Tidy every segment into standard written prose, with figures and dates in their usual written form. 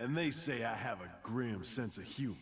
And they say I have a grim sense of humor.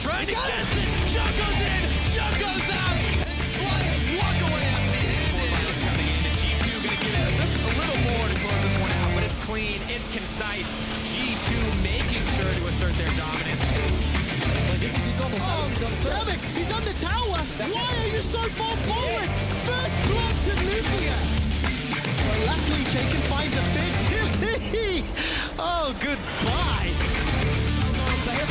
Trying to get it! Joko's in! Joko's out! And Splice walk away empty-handed. It's coming in, and G2 gonna give it just a little more to close this one out, but it's clean, it's concise. G2 making sure to assert their dominance. Cervix, he's on the tower. Why are you so far forward? First blood to Nuclear. Well, luckily, Jake can find a fix. Oh, goodbye.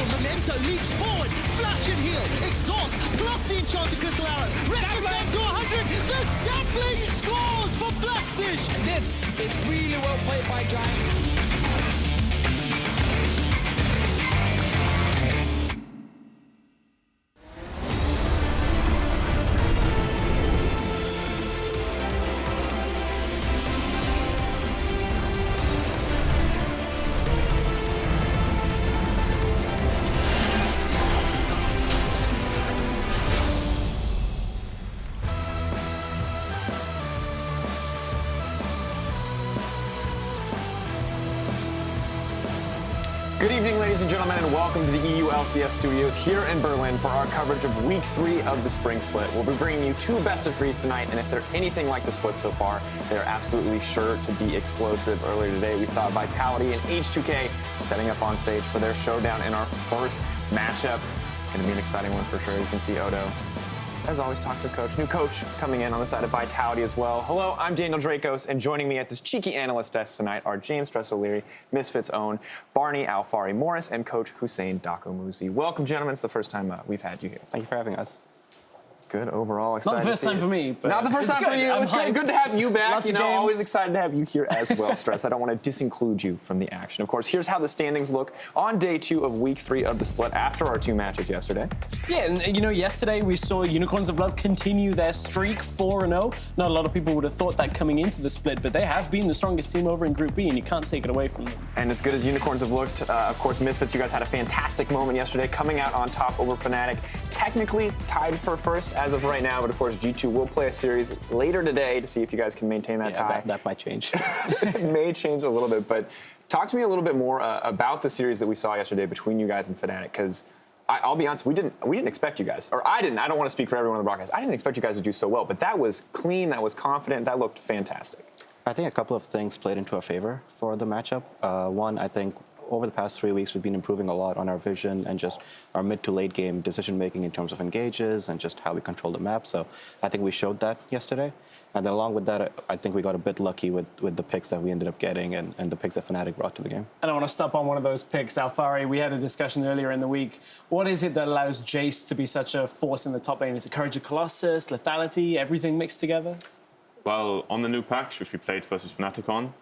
Memento leaps forward, flash and heal, exhaust, plus the enchanted crystal arrow. Reckless down to 100. The sapling scores for Blackfish. This is really well played by Giant. Good evening, ladies and gentlemen, and welcome to the EULCS studios here in Berlin for our coverage of Week 3 of the Spring Split. We'll be bringing you two best-of-3s tonight, and if they're anything like the split so far, they're absolutely sure to be explosive. Earlier today, we saw Vitality and H2K setting up on stage for their showdown in our first matchup. Going to be an exciting one for sure. You can see Odo, as always, talk to coach. New coach coming in on the side of Vitality as well. Hello, I'm Daniel Dracos, and joining me at this cheeky analyst desk tonight are James Stress-O'Leary, Misfits' own Barney Alfari Morris, and Coach Hussein Dako Moosvi. Welcome, gentlemen. It's the first time we've had you here. Thank you for having us. Good overall. Excited. Not the first time for me, but not the first time for you. It's good to have you back. You know, always excited to have you here as well, Stress. I don't want to disinclude you from the action. Of course, here's how the standings look on day 2 of Week 3 of the split after our 2 matches yesterday. Yeah, and you know, yesterday we saw Unicorns of Love continue their streak 4-0. Not a lot of people would have thought that coming into the split, but they have been the strongest team over in Group B, and you can't take it away from them. And as good as Unicorns have looked, of course, Misfits, you guys had a fantastic moment yesterday, coming out on top over Fnatic. Technically tied for first as of right now, but of course, G2 will play a series later today to see if you guys can maintain that tie. That might change. It may change a little bit, but talk to me a little bit more about the series that we saw yesterday between you guys and Fnatic, because I'll be honest, we didn't expect you guys, or I don't want to speak for everyone on the broadcast. I didn't expect you guys to do so well, but that was clean, that was confident, that looked fantastic. I think a couple of things played into our favor for the matchup. One, I think over the past 3 weeks, we've been improving a lot on our vision and just our mid to late game decision making in terms of engages and just how we control the map. So I think we showed that yesterday. And then along with that, I think we got a bit lucky with the picks that we ended up getting and the picks that Fnatic brought to the game. And I want to stop on one of those picks. Alfari, we had a discussion earlier in the week. What is it that allows Jace to be such a force in the top lane? Is it Courage of Colossus, lethality, everything mixed together? Well, on the new patch, which we played versus Fnatic on,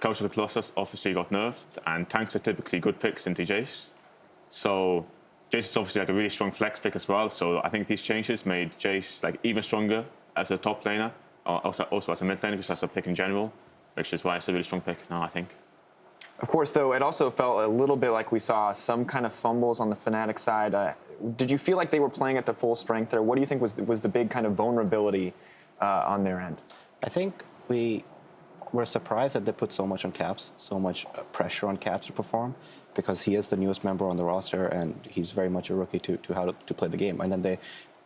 Coach of the Colossus obviously got nerfed, and tanks are typically good picks into Jace. So Jace is obviously like a really strong flex pick as well. So I think these changes made Jace like even stronger as a top laner, also as a mid laner, just as a pick in general, which is why it's a really strong pick now, I think. Of course, though, it also felt a little bit like we saw some kind of fumbles on the Fnatic side. Did you feel like they were playing at their full strength there? What do you think was the big kind of vulnerability on their end? I think we were surprised that they put so much on Caps, so much pressure on Caps to perform, because he is the newest member on the roster and he's very much a rookie to how to play the game. And then they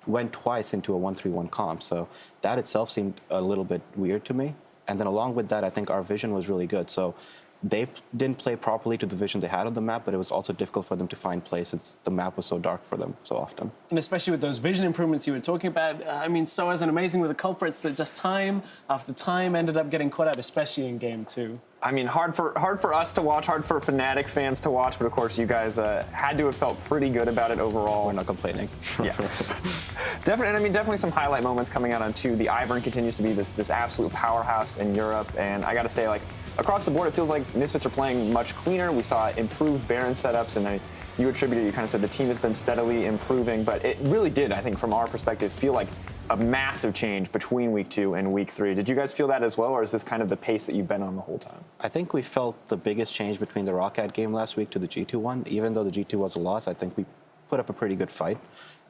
went twice into a 1-3-1 comp, so that itself seemed a little bit weird to me. And then along with that, I think our vision was really good. So they didn't play properly to the vision they had on the map, but it was also difficult for them to find play since the map was so dark for them so often. And especially with those vision improvements you were talking about, I mean, so as an amazing with the culprits that just time after time ended up getting caught out, especially in game 2. I mean, hard for us to watch, hard for Fnatic fans to watch, but of course you guys had to have felt pretty good about it overall. We're not complaining. Yeah. Definitely, and I mean, definitely some highlight moments coming out on 2. The Ivern continues to be this absolute powerhouse in Europe, and I got to say, like, across the board, it feels like Misfits are playing much cleaner. We saw improved Baron setups, and you attributed, you kind of said the team has been steadily improving, but it really did, I think, from our perspective, feel like a massive change between week 2 and week 3. Did you guys feel that as well, or is this kind of the pace that you've been on the whole time? I think we felt the biggest change between the Roccat game last week to the G2 one. Even though the G2 was a loss, I think we put up a pretty good fight.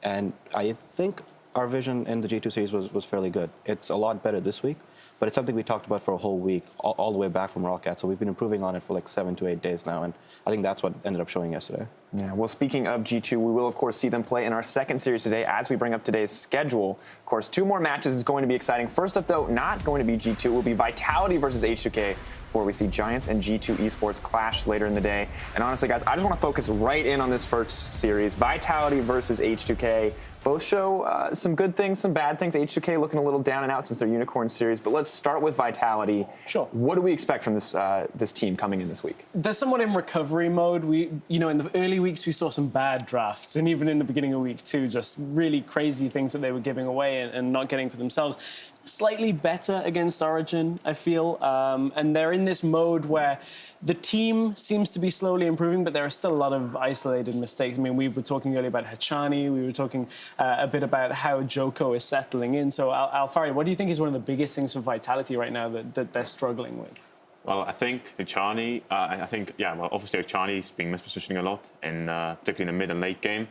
And I think our vision in the G2 series was fairly good. It's a lot better this week, but it's something we talked about for a whole week, all the way back from Roccat. So we've been improving on it for like 7 to 8 days now, and I think that's what ended up showing yesterday. Yeah, well, speaking of G2, we will, of course, see them play in our second series today as we bring up today's schedule. Of course, 2 more matches is going to be exciting. First up, though, not going to be G2. It will be Vitality versus H2K, before we see Giants and G2 Esports clash later in the day. And honestly, guys, I just want to focus right in on this first series. Vitality versus H2K. Both show some good things, some bad things. H2K looking a little down and out since their Unicorn series. But let's start with Vitality. Sure. What do we expect from this team coming in this week? They're somewhat in recovery mode. In the early weeks, we saw some bad drafts. And even in the beginning of week 2, just really crazy things that they were giving away and not getting for themselves. Slightly better against Origin, I feel. And they're in this mode where the team seems to be slowly improving, but there are still a lot of isolated mistakes. I mean, we were talking earlier about Hachani. We were talking a bit about how Joko is settling in. So, Alfari, what do you think is one of the biggest things for Vitality right now that they're struggling with? Well, I think Hachani, obviously Hachani's being mispositioning a lot, particularly in the mid and late game.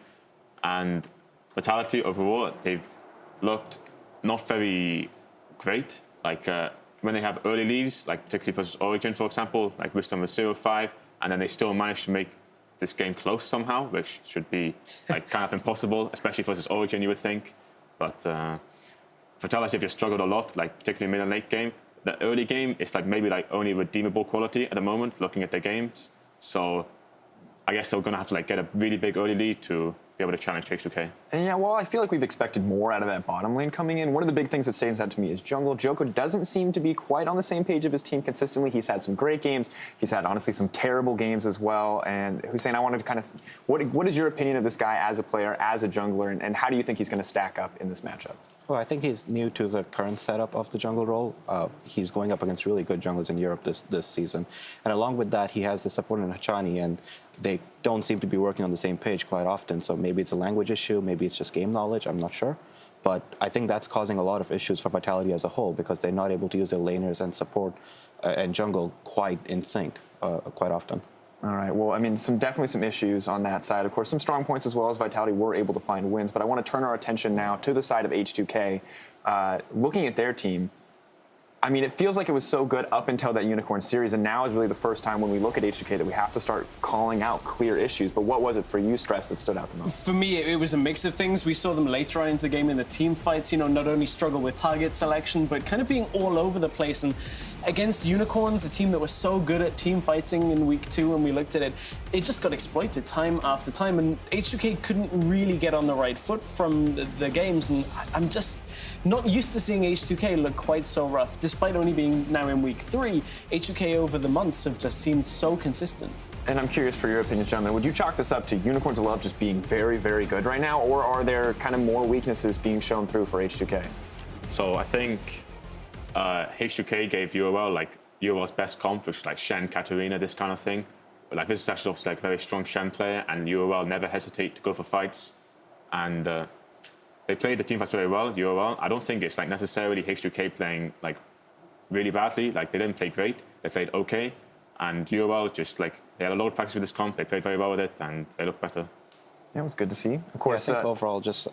And Vitality overall, they've looked not very great. Like when they have early leads, like particularly versus Origin, for example, like Wisdom was 0-5, and then they still managed to make this game close somehow, which should be like kind of impossible, especially versus Origin, you would think. But Vitality have just struggled a lot, like particularly mid and late game. The early game is like maybe like only redeemable quality at the moment, looking at their games. So I guess they're gonna have to like get a really big early lead to be able to challenge H2K. And yeah, well, I feel like we've expected more out of that bottom lane coming in. One of the big things that stands out to me is jungle. Joko doesn't seem to be quite on the same page of his team consistently. He's had some great games. He's had, honestly, some terrible games as well. And Hussein, I wanted to kind of, what is your opinion of this guy as a player, as a jungler, and how do you think he's going to stack up in this matchup? Well, I think he's new to the current setup of the jungle role. He's going up against really good junglers in Europe this season. And along with that, he has the support in Hachani, and they don't seem to be working on the same page quite often. So maybe it's a language issue, maybe it's just game knowledge, I'm not sure. But I think that's causing a lot of issues for Vitality as a whole, because they're not able to use their laners and support and jungle quite in sync quite often. All right, well, I mean, definitely some issues on that side. Of course, some strong points as well, as Vitality were able to find wins. But I want to turn our attention now to the side of H2K. Looking at their team, I mean, it feels like it was so good up until that Unicorn series, and now is really the first time when we look at H2K that we have to start calling out clear issues. But what was it for you, Stress, that stood out the most? For me, it was a mix of things. We saw them later on into the game in the team fights, not only struggle with target selection, but kind of being all over the place. And against Unicorns, a team that was so good at team fighting in week 2 when we looked at it, it just got exploited time after time. And H2K couldn't really get on the right foot from the games. And I'm just not used to seeing H2K look quite so rough. Despite only being now in week 3, H2K over the months have just seemed so consistent. And I'm curious for your opinion, gentlemen. Would you chalk this up to Unicorns of Love just being very, very good right now, or are there kind of more weaknesses being shown through for H2K? So I think H2K gave UOL like UOL's best comp, which is like Shen, Katarina, this kind of thing. But like this is actually obviously like a very strong Shen player, and UOL never hesitate to go for fights. And they played the team fights very well, UOL. I don't think it's like necessarily H2K playing like really badly. Like they didn't play great, they played okay. And UOL just like, they had a lot of practice with this comp, they played very well with it, and they looked better. Yeah, it was good to see. Of course, I think overall, just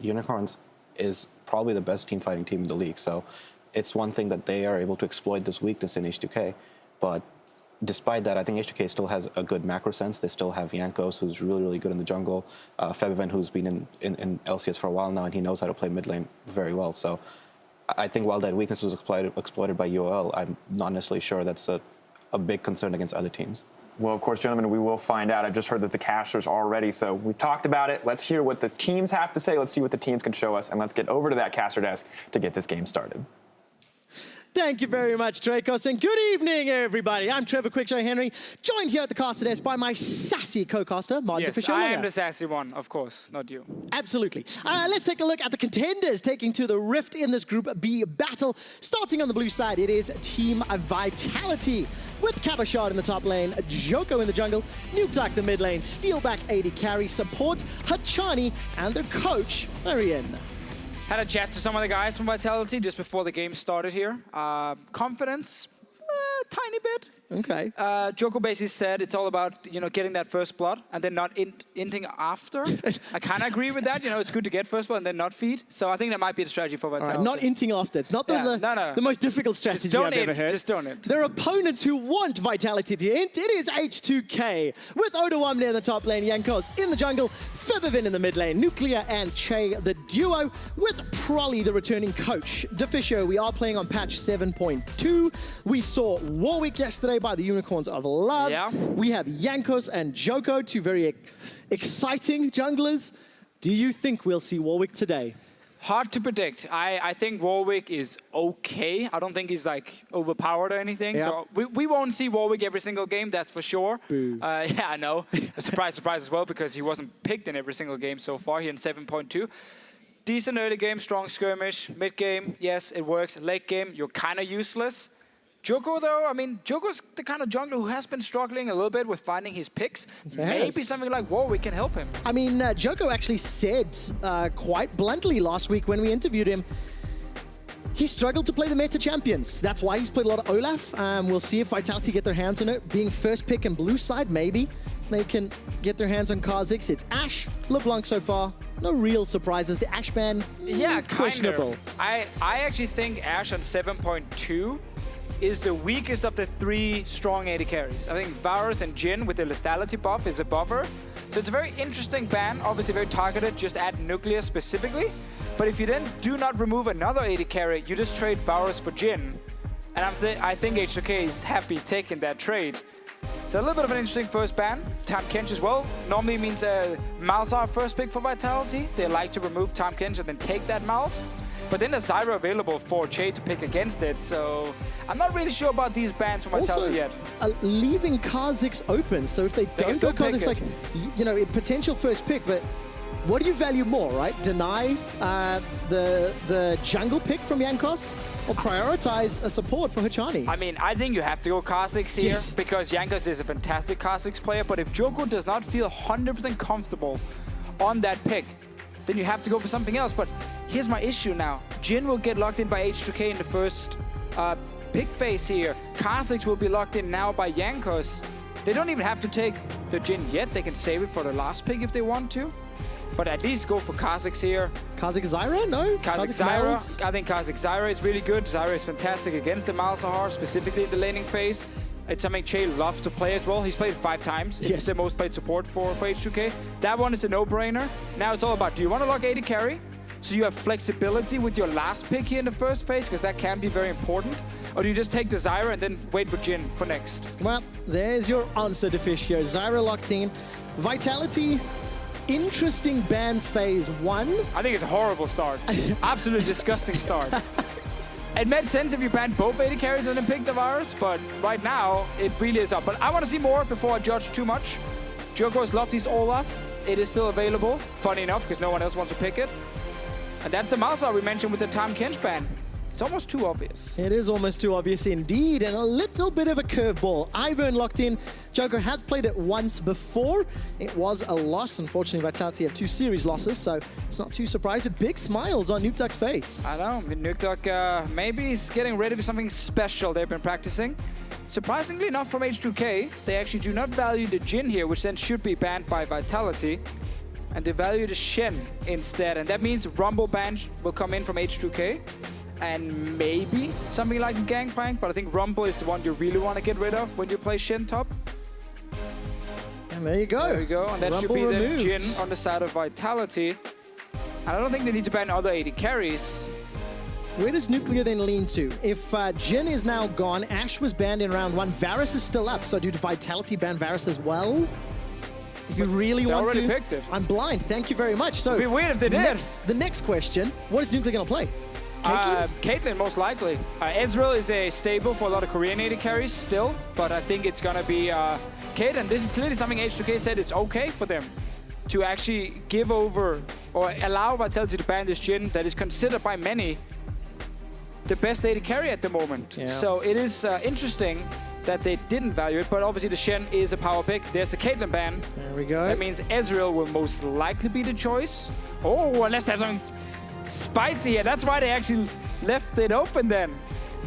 Unicorns is probably the best team fighting team in the league. So it's one thing that they are able to exploit this weakness in H2K. But despite that, I think H2K still has a good macro sense. They still have Jankos, who's really, really good in the jungle. Febiven, who's been in LCS for a while now, and he knows how to play mid lane very well. So I think while that weakness was exploited by UOL, I'm not necessarily sure that's a big concern against other teams. Well, of course, gentlemen, we will find out. I've just heard that the casters are ready, so we've talked about it. Let's hear what the teams have to say. Let's see what the teams can show us, and let's get over to that caster desk to get this game started. Thank you very much, Dracos, and good evening, everybody. I'm Trevor Quickshow Henry, joined here at the caster desk by my sassy co-caster, Martin Yes, I am the sassy one, of course, not you. Absolutely. Let's take a look at the contenders taking to the Rift in this Group B battle. Starting on the blue side, it is Team Vitality, with Kabashard in the top lane, Joko in the jungle, Nukeduck the mid lane, Steelback AD carry, support, Hachani, and their coach, Marian. Had a chat to some of the guys from Vitality just before the game started here. Confidence, tiny bit. Okay. Joko basically said it's all about, getting that first blood and then not inting after. I kind of agree with that. It's good to get first blood and then not feed. So I think that might be the strategy for Vitality. Right, not inting after. It's not the most difficult strategy I've ever heard. Just don't int. Their opponents who want Vitality to int, it is H2K. With Odawamne in the top lane, Jankos in the jungle, Febiven in the mid lane, Nuclear and Che the duo, with Prolly the returning coach. Deficio, we are playing on patch 7.2. We saw Warwick yesterday by the Unicorns of Love. Yeah. We have Jankos and Joko, two very exciting junglers. Do you think we'll see Warwick today? Hard to predict. I think Warwick is okay. I don't think he's like overpowered or anything. Yeah. So we won't see Warwick every single game, that's for sure. Yeah, I know. Surprise, surprise as well, because he wasn't picked in every single game so far here in 7.2. Decent early game, strong skirmish. Mid game, yes, it works. Late game, you're kind of useless. Joko, though, I mean, Joko's the kind of jungler who has been struggling a little bit with finding his picks. Yes. Maybe something like Warwick can help him. I mean, Joko actually said quite bluntly last week when we interviewed him, he struggled to play the meta champions. That's why he's played a lot of Olaf. We'll see if Vitality get their hands on it. Being first pick in blue side, maybe they can get their hands on Kha'Zix. It's Ashe, LeBlanc so far. No real surprises. The Ashe ban, Yeah, questionable. I actually think Ashe on 7.2 is the weakest of the 3 strong AD carries. I think Varus and Jhin with the lethality buff is above her. So it's a very interesting ban, obviously very targeted, just at Nuclear specifically. But if you then do not remove another AD carry, you just trade Varus for Jhin. And I think H2K is happy taking that trade. So a little bit of an interesting first ban. Tahm Kench as well. Normally means Malzahar first pick for Vitality. They like to remove Tahm Kench and then take that Malz. But then there's Zyra available for Che to pick against it, so I'm not really sure about these bans from Vitality yet. Leaving Kha'Zix open, so if they don't go Kha'Zix, like, a potential first pick, but what do you value more, right? Deny the jungle pick from Jankos, or prioritize a support for Hachani? I mean, I think you have to go Kha'Zix here, Yes. because Jankos is a fantastic Kha'Zix player, but if Joko does not feel 100% comfortable on that pick, then you have to go for something else. But here's my issue now. Jhin will get locked in by H2K in the first pick phase here. Kha'Zix will be locked in now by Jankos. They don't even have to take the Jhin yet. They can save it for the last pick if they want to. but at least go for Kha'Zix here. Kha'Zix Zyra? No? Kha'Zix Mel's? Zyra. I think Kha'Zix Zyra is really good. Zyra is fantastic against the Malzahar, specifically in the laning phase. It's something Che loves to play as well. He's played it 5 times. It's Yes. the most played support for H2K. That one is a no-brainer. Now it's all about, do you want to lock AD carry? So you have flexibility with your last pick here in the first phase, because that can be very important. Or do you just take the Zyra and then wait for Jhin for next? Well, there's your answer, Deficio. Zyra locked in. Vitality, interesting ban phase 1. I think it's a horrible start. Absolutely disgusting start. It made sense if you banned both AD carries and then picked the virus, but right now, it really is up. But I want to see more before I judge too much. Joko's Lofty's Olaf. It is still available, funny enough, because no one else wants to pick it. And that's the Malzahar we mentioned with the Tahm Kench ban. It's almost too obvious. It is almost too obvious indeed, and a little bit of a curveball. Ivern locked in. Joko has played it once before. It was a loss. Unfortunately, Vitality have 2 series losses, so it's not too surprising. Big smiles on Nukeduck's face. I know, Nukeduck maybe he's getting ready for something special they've been practicing. Surprisingly not from H2K, they actually do not value the Jhin here, which then should be banned by Vitality. And they value the Shen instead, and that means Rumble ban will come in from H2K. And maybe something like a Gangplank, but I think Rumble is the one you really want to get rid of when you play Shen top. And there you go. There we go, and that Rumble should be removed. the Jhin on the side of Vitality. And I don't think they need to ban other AD carries. Where does Nuclear then lean to? If Jhin is now gone, Ashe was banned in round 1, Varus is still up, so do Vitality ban Varus as well? If you really they want to... already picked it. I'm blind, thank you very much. So It'd be weird if they did. The next question, what is Nuclear going to play? Caitlyn, most likely. Ezreal is a staple for a lot of Korean AD carries still, but I think it's going to be Caitlyn. This is clearly something H2K said it's okay for them to actually give over or allow Vitality to ban this Jhin that is considered by many the best AD carry at the moment. Yeah. So it is interesting that they didn't value it, but obviously the Shen is a power pick. There's the Caitlyn ban. There we go. That means Ezreal will most likely be the choice. Oh, unless they have something spicy here. That's why they actually left it open then.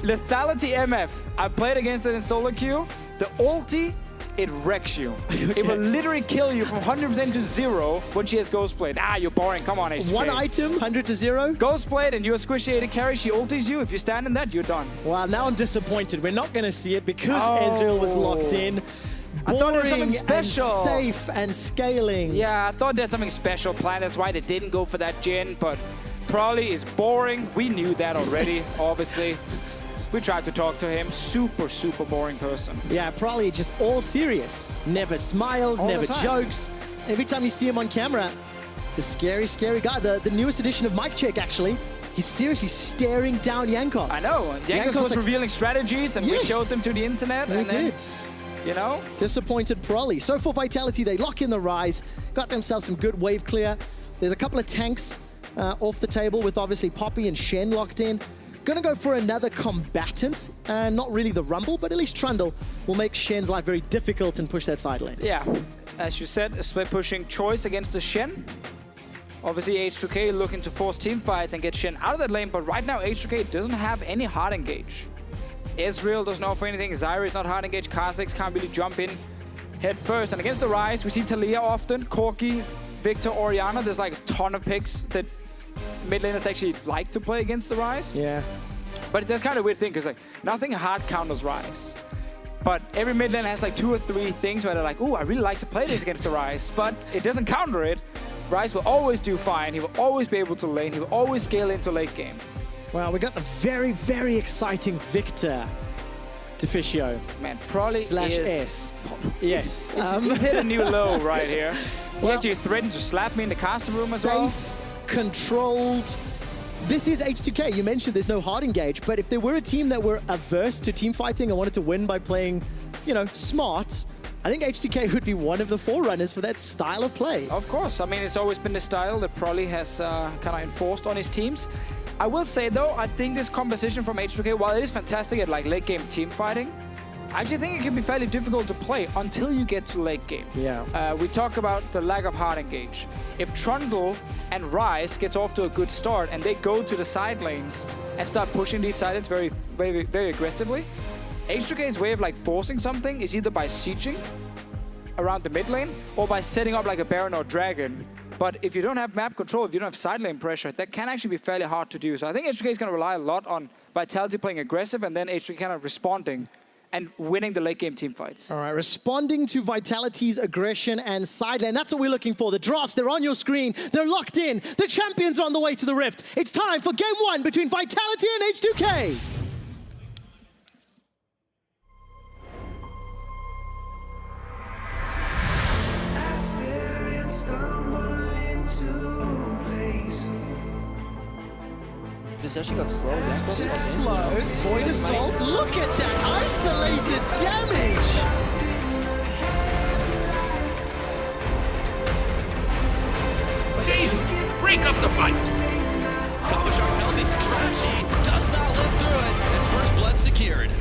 Lethality MF. I played against it in solo queue. The ulti, it wrecks you. Okay. It will literally kill you from 100% to 0 when she has Ghostblade. Ah, you're boring. Come on, H2K. One item, 100 to 0. Ghostblade and you're a squishy AD carry. She ultis you. If you stand in that, you're done. Well, now I'm disappointed. We're not going to see it because Oh. Ezreal was locked in. I thought there was Boring something special. and safe and scaling. Yeah, I thought there's something special planned. That's why they didn't go for that Jhin, but Probably is boring. We knew that already, obviously. We tried to talk to him. Super, super boring person. Yeah, probably just all serious. Never smiles, All the never time. jokes. Every time you see him on camera, it's a scary, scary guy. The newest edition of Mic Check, actually, he's seriously staring down Yankos. I know. Yankos was like, revealing strategies, and Yes. we showed them to the internet. They and then, did. you know? Disappointed Prolly. So for Vitality, they lock in the Rise, got themselves some good wave clear. There's a couple of tanks off the table with obviously Poppy and Shen locked in. Gonna go for another combatant, not really the Rumble, but at least Trundle will make Shen's life very difficult and push that side lane. Yeah. As you said, a split pushing choice against the Shen. Obviously, H2K looking to force team fights and get Shen out of that lane, but right now H2K doesn't have any hard engage. Ezreal doesn't offer anything, Zyra is not hard engaged, Kha'Zix can't really jump in head first. And against the Rise, we see Taliyah often, Corki, Victor, Orianna. There's like a ton of picks that mid laners actually like to play against the Rise. Yeah. But that's kind of a weird thing, because like nothing hard counters Rise. But every mid lane has like 2 or 3 things where they're like, ooh, I really like to play this against the Rise, but it doesn't counter it. Rise will always do fine, he will always be able to lane, he will always scale into late game. Well, we got the very, very exciting Victor Deficio. Man, Prolly Slash is... S. Yes. He's hit a new low right here. He Well, actually threatened to slap me in the caster room as well. Safe, controlled. This is H2K. You mentioned there's no hard engage, but if there were a team that were averse to team fighting and wanted to win by playing, you know, smart, I think H2K would be one of the forerunners for that style of play. Of course. I mean, it's always been the style that Prolly has kind of enforced on his teams. I will say, though, I think this composition from H2K, while it is fantastic at like late game team fighting, I actually think it can be fairly difficult to play until you get to late game. Yeah. We talk about the lack of hard engage. If Trundle and Rise gets off to a good start and they go to the side lanes and start pushing these side lanes very, very, very aggressively, H2K's way of like forcing something is either by sieging around the mid lane or by setting up like a Baron or Dragon But if you don't have map control, if you don't have side lane pressure, that can actually be fairly hard to do. So I think H2K is going to rely a lot on Vitality playing aggressive and then H2K kind of responding and winning the late game team fights. All right, responding to Vitality's aggression and side lane. That's what we're looking for. The drafts, they're on your screen. They're locked in. The champions are on the way to the Rift. It's time for game 1 between Vitality and H2K. This actually got slow. Slow, Void Assault. Look at that isolated damage. Daisy, break up the fight. Combo Shark's healthy. Trashy does not live through it. And first blood secured.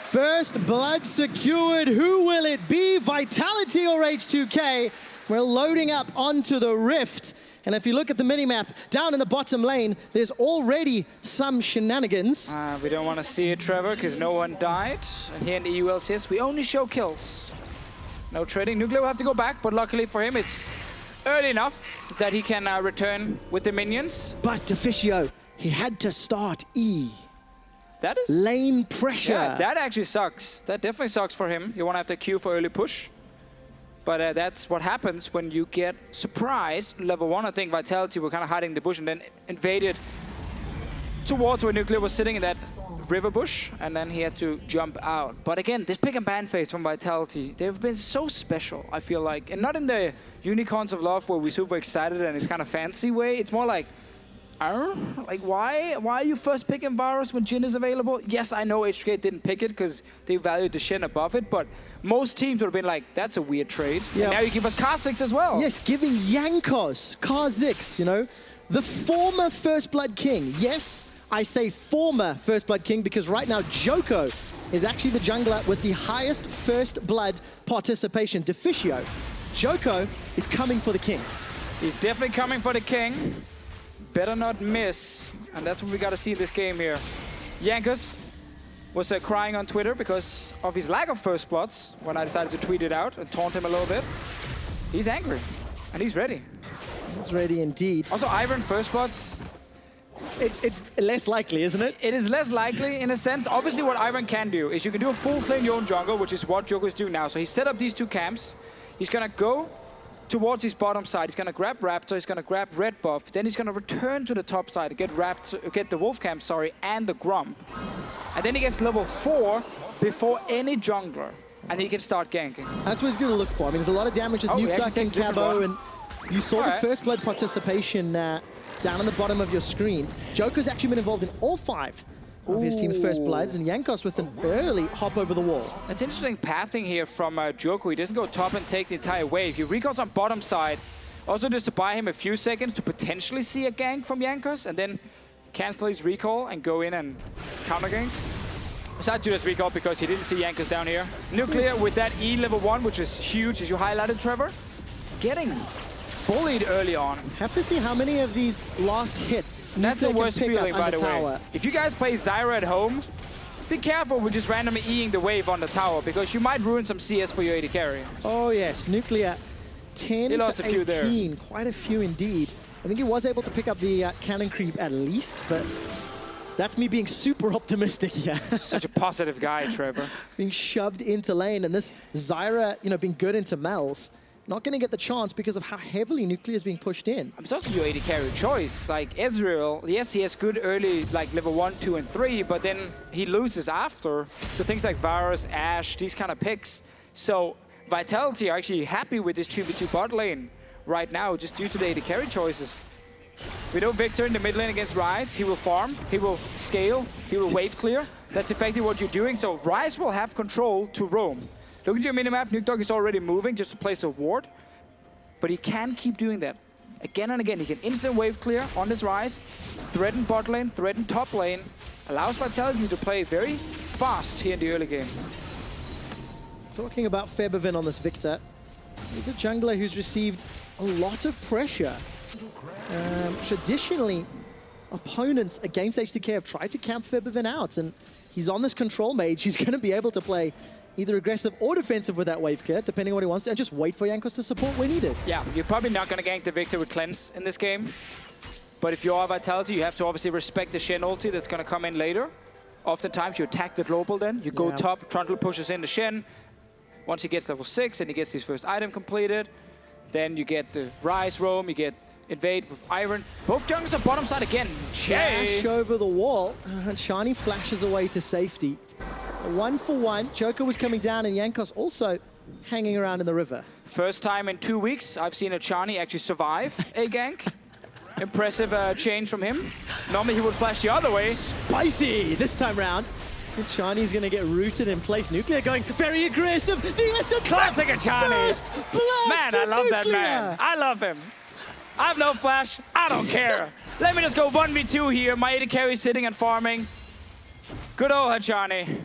First blood secured. Who will it be? Vitality or H2K? We're loading up onto the Rift. And if you look at the minimap, down in the bottom lane, there's already some shenanigans. We don't want to see it, Trevor, because no one died. And here in the EULCS, we only show kills. No trading. Nuclear will have to go back, but luckily for him, it's early enough that he can return with the minions. But Deficio, he had to start E. That is... Lane pressure. Yeah, that actually sucks. That definitely sucks for him. You want to have to queue for early push. But that's what happens when you get surprised. Level 1, I think Vitality were kind of hiding the bush and then invaded towards where Nuclear was sitting in that river bush, and then he had to jump out. But again, this pick and ban phase from Vitality, they've been so special, I feel like. And not in the Unicorns of Love where we're super excited and it's kind of fancy way. It's more like, like why are you first picking Varus when Jhin is available? Yes, I know H2K didn't pick it because they valued the Shen above it, but most teams would have been like, that's a weird trade. Yeah. And now you give us Kha'Zix as well. Yes, giving Jankos, Kha'Zix, you know, the former First Blood King. Yes, I say former First Blood King because right now Joko is actually the jungler with the highest First Blood participation. Deficio, Joko is coming for the king. He's definitely coming for the king. Better not miss. And that's what we got to see in this game here. Jankos was crying on Twitter because of his lack of first bloods when I decided to tweet it out and taunt him a little bit. He's angry, and he's ready. He's ready indeed. Also, Iron first bloods. It's less likely, isn't it? It is less likely in a sense. Obviously, what Iron can do is you can do a full claim your own jungle, which is what Joko is doing now. So he set up these 2 camps. He's going to go towards his bottom side. He's going to grab Raptor, he's going to grab Red Buff, then he's going to return to the top side to get the Wolf Camp, and the Grump. And then he gets level 4 before any jungler, and he can start ganking. That's what he's going to look for. I mean, there's a lot of damage with Nuke and Cabo, and you saw the First Blood participation down on the bottom of your screen. Joker's actually been involved in all 5 of his team's First Bloods, and Jankos with an early hop over the wall. That's interesting pathing here from Joko. He doesn't go top and take the entire wave. He recalls on bottom side, also just to buy him a few seconds to potentially see a gank from Jankos, and then cancel his recall and go in and counter gank. Decided to do this recall because he didn't see Jankos down here. Nuclear with that E level 1, which is huge, as you highlighted, Trevor. Getting bullied early on. Have to see how many of these last hits That's the worst feeling, by the tower. way. If you guys play Zyra at home, be careful with just randomly E-ing the wave on the tower, because you might ruin some CS for your AD carry. Oh yes, Nuclear 10 he lost to a few 18, there. Quite a few indeed. I think he was able to pick up the cannon creep at least, but that's me being super optimistic here. Such a positive guy, Trevor. Being shoved into lane, and this Zyra, you know, being good into Mel's. Not going to get the chance because of how heavily Nuclear is being pushed in. It's also your AD carry choice. Like Ezreal, yes, he has good early, like level 1, 2, and 3, but then he loses after to things like Varus, Ashe, these kind of picks. So Vitality are actually happy with this 2v2 bot lane right now, just due to the AD carry choices. We know Victor in the mid lane against Ryze. He will farm, he will scale, he will wave clear. That's effectively what you're doing. So Ryze will have control to roam. Look at your minimap, Nuke is already moving just to place a ward. But he can keep doing that. Again and again, he can instant wave clear on this Ryze, threaten bot lane, threaten top lane, allows Vitality to play very fast here in the early game. Talking about Febiven on this Victor, he's a jungler who's received a lot of pressure. Traditionally, opponents against H2K have tried to camp Febiven out, and he's on this control mage. He's going to be able to play either aggressive or defensive with that wave clear, depending on what he wants to, and just wait for Jankos to support when needed. Yeah, you're probably not going to gank the Victor with Cleanse in this game. But if you are Vitality, you have to obviously respect the Shen ulti that's going to come in later. Oftentimes, you attack the global then. You go top, Trundle pushes in the Shen. Once he gets level 6 and he gets his first item completed, then you get the Rise Roam, you get Invade with Iron. Both junglers are bottom side again. Dash over the wall. Shani flashes away to safety. 1-for-1. Joker was coming down and Jankos also hanging around in the river. First time in 2 weeks I've seen a Chani actually survive a gank. Impressive change from him. Normally he would flash the other way. Spicy this time round. And Chani's going to get rooted in place. Nuclear going very aggressive. The essence classic Chani. First blood Man, to I love Nuclear. that man. I love him. I have no flash. I don't care. Let me just go 1v2 here. My AD carry sitting and farming. Good old Hachani.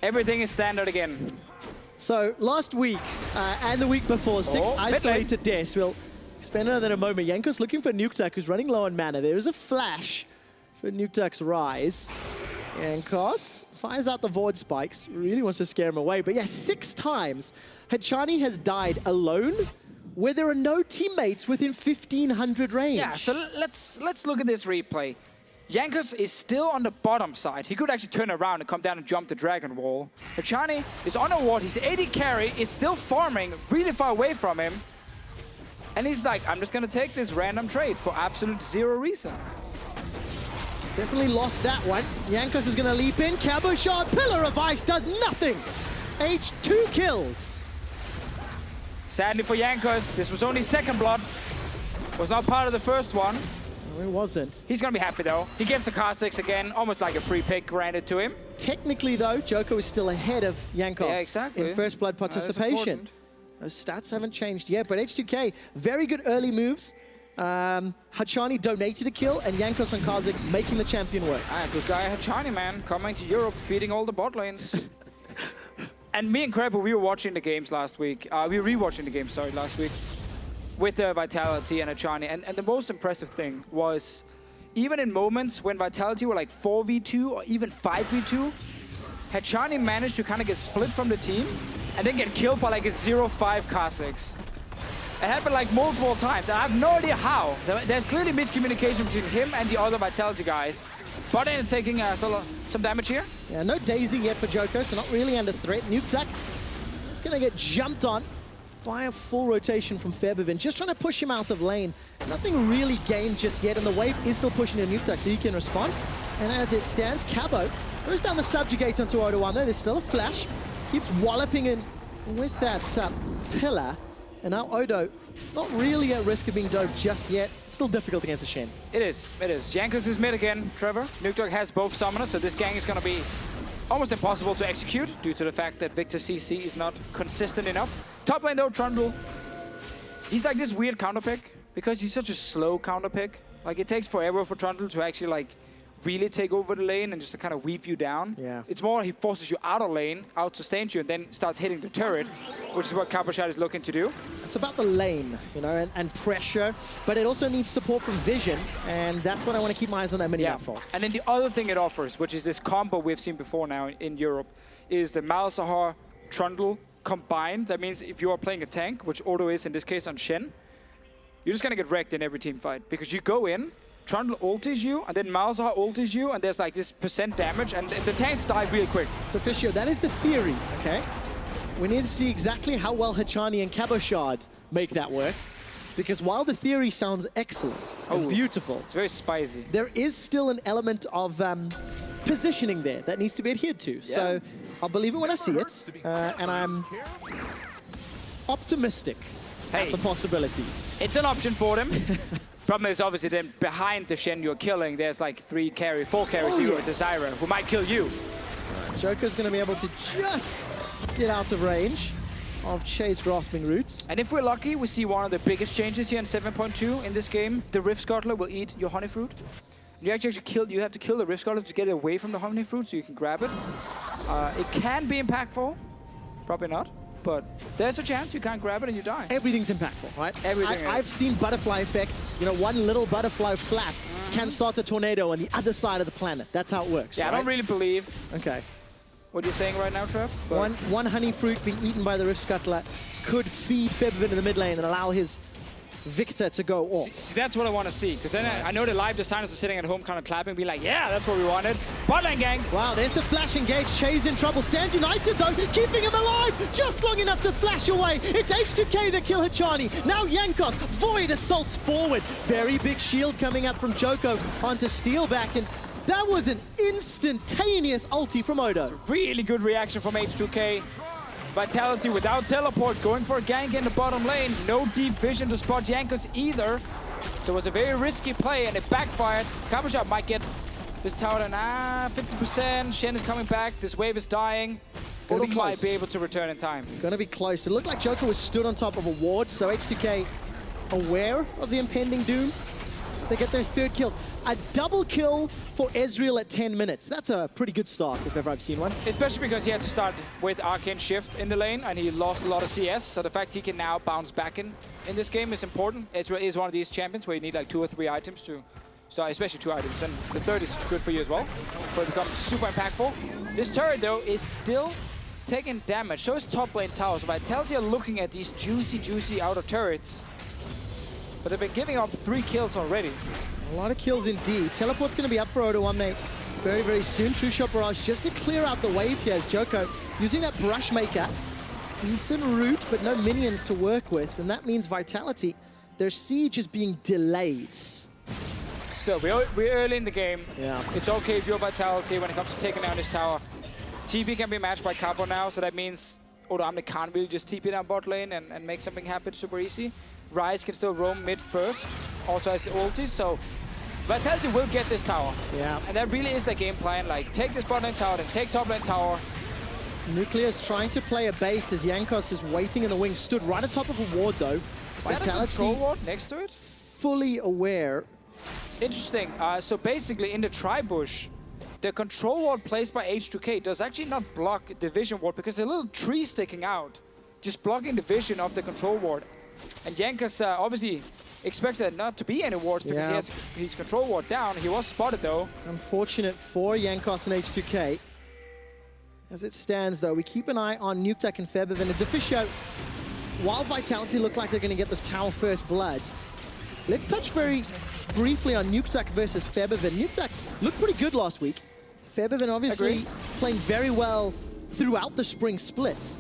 Everything is standard again. So last week and the week before, 6 isolated deaths. We'll expand on that in a moment. Jankos looking for Nukeduck, who's running low on mana. There is a flash for Nukeduck's Rise. Jankos fires out the Void Spikes. Really wants to scare him away. But yeah, 6 times Hachani has died alone where there are no teammates within 1,500 range. Yeah, so let's look at this replay. Jankos is still on the bottom side. He could actually turn around and come down and jump the Dragon Wall. Hachani is on a ward. His AD carry is still farming really far away from him. And he's like, I'm just going to take this random trade for absolute zero reason. Definitely lost that one. Jankos is going to leap in. Cabochard, Pillar of Ice does nothing. H2 kills. Sadly for Jankos, this was only second blood. Was not part of the first one. No, it wasn't. He's going to be happy though. He gets the card 6 again, almost like a free pick granted to him. Technically though, Joko is still ahead of Jankos in first blood participation. Those stats haven't changed yet, but H2K, very good early moves. Hachani donated a kill, and Jankos and Kha'Zix making the champion work. Good guy Hachani, man, coming to Europe, feeding all the bot lanes. And me and Crabble, we were watching the games last week. We were rewatching the games, sorry, last week. With Vitality and Hachani. And the most impressive thing was, even in moments when Vitality were like 4v2 or even 5v2, Hachani managed to kind of get split from the team and then get killed by like a 0-5 Kha'Zix. It happened like multiple times. I have no idea how. There's clearly miscommunication between him and the other Vitality guys. Bottom is taking some damage here. Yeah, no Daisy yet for Joko, so not really under threat. Nukeduck is going to get jumped on by a full rotation from Feberbin, just trying to push him out of lane. Nothing really gained just yet, and the wave is still pushing to Nukeduck, so he can respond. And as it stands, Cabo goes down the subjugate onto Odo One there. There's still a flash. Keeps walloping in with that pillar. And now Odo, not really at risk of being doped just yet. Still difficult against the Shen. It is. Jankos is mid again, Trevor. Nukeduck has both summoners, so this gang is going to be almost impossible to execute due to the fact that Victor CC is not consistent enough. Top lane though, Trundle. He's like this weird counter pick because he's such a slow counter pick. Like it takes forever for Trundle to actually like really take over the lane and just to kind of weave you down. Yeah. It's more he forces you out of lane, out sustains you, and then starts hitting the turret, which is what Cabochard is looking to do. It's about the lane, you know, and pressure, but it also needs support from vision, and that's what I want to keep my eyes on that mini-map for. And then the other thing it offers, which is this combo we've seen before now in Europe, is the Malzahar Trundle combined. That means if you are playing a tank, which Odo is in this case on Shen, you're just going to get wrecked in every team fight because you go in, Trundle ultis you, and then Malzahar ultis you, and there's like this % damage, and the tanks die really quick. So Fisher, that is the theory, okay? We need to see exactly how well Hachani and Cabochard make that work, because while the theory sounds excellent and beautiful, it's very spicy. There is still an element of positioning there that needs to be adhered to. Yeah. So I'll believe it when I see it, and I'm optimistic at the possibilities. It's an option for them. Problem is obviously then behind the Shen you're killing, there's like 4 carries here with the Zyra, who might kill you. Joker's going to be able to just get out of range of Chase grasping roots. And if we're lucky, we see one of the biggest changes here in 7.2 in this game. The Rift Scuttler will eat your honey fruit. You have to kill the Rift Scuttler to get away from the honey fruit so you can grab it. It can be impactful, probably not. But there's a chance you can't grab it and you die. Everything's impactful, right? Everything I've seen butterfly effect. You know, one little butterfly flap can start a tornado on the other side of the planet. That's how it works. Yeah, right? I don't really believe. Okay. what you're saying right now, Trev. But One honey fruit being eaten by the Rift Scuttler could feed Febiven in the mid lane and allow his Victor to go off. See, that's what I want to see, because then I know the live designers are sitting at home kind of clapping, being like, yeah, that's what we wanted. Bot lane gang. Wow, there's the flash engage. Che's in trouble. Stands United, though, keeping him alive just long enough to flash away. It's H2K that kill Hachani. Now Yankos. Void assaults forward. Very big shield coming up from Joko onto Steelback, and that was an instantaneous ulti from Odo. Really good reaction from H2K. Vitality without teleport, going for a gank in the bottom lane. No deep vision to spot Yankos either. So it was a very risky play and it backfired. Kabushop might get this tower down. 50%. Shen is coming back. This wave is dying. Odo might be able to return in time. Gonna be close. It looked like Joko was stood on top of a ward, so H2K aware of the impending doom. They get their third kill. A double kill for Ezreal at 10 minutes. That's a pretty good start, if ever I've seen one. Especially because he had to start with Arcane Shift in the lane, and he lost a lot of CS. So the fact he can now bounce back in this game is important. Ezreal is one of these champions where you need like 2 or 3 items to start, especially 2 items. And the third is good for you as well, for it to become super impactful. This turret, though, is still taking damage. So is top lane towers. So Vitality are looking at these juicy outer turrets. But they've been giving up 3 kills already. A lot of kills indeed. Teleport's going to be up for Odo Omne very, very soon. True Shot Barrage just to clear out the wave here as Joko using that Brush Maker. Decent route, but no minions to work with. And that means Vitality, their siege is being delayed. Still, we're early in the game. Yeah. It's okay if you're Vitality when it comes to taking down this tower. TP can be matched by Capo now, so that means Odo Omne can't really just TP down bot lane and make something happen super easy. Ryze can still roam mid first, also has the ulti, so Vitality will get this tower. Yeah. And that really is their game plan, like take this bot lane tower, then take top lane tower. Nuclear is trying to play a bait as Yankos is waiting in the wings, stood right on top of a ward though. Is that a control ward next to it? Fully aware. Interesting, so basically in the tri-bush, the control ward placed by H2K does actually not block the vision ward because there's a little tree sticking out, just blocking the vision of the control ward. And Yankos obviously expects there not to be any wards because he has his control ward down. He was spotted though. Unfortunate for Yankos and H2K. As it stands though, we keep an eye on Nukeduck and Febiven. And Deficio, while Vitality look like they're going to get this tower first blood, let's touch very briefly on Nukeduck versus Febiven. Nukeduck looked pretty good last week. Febiven obviously playing very well throughout the spring split.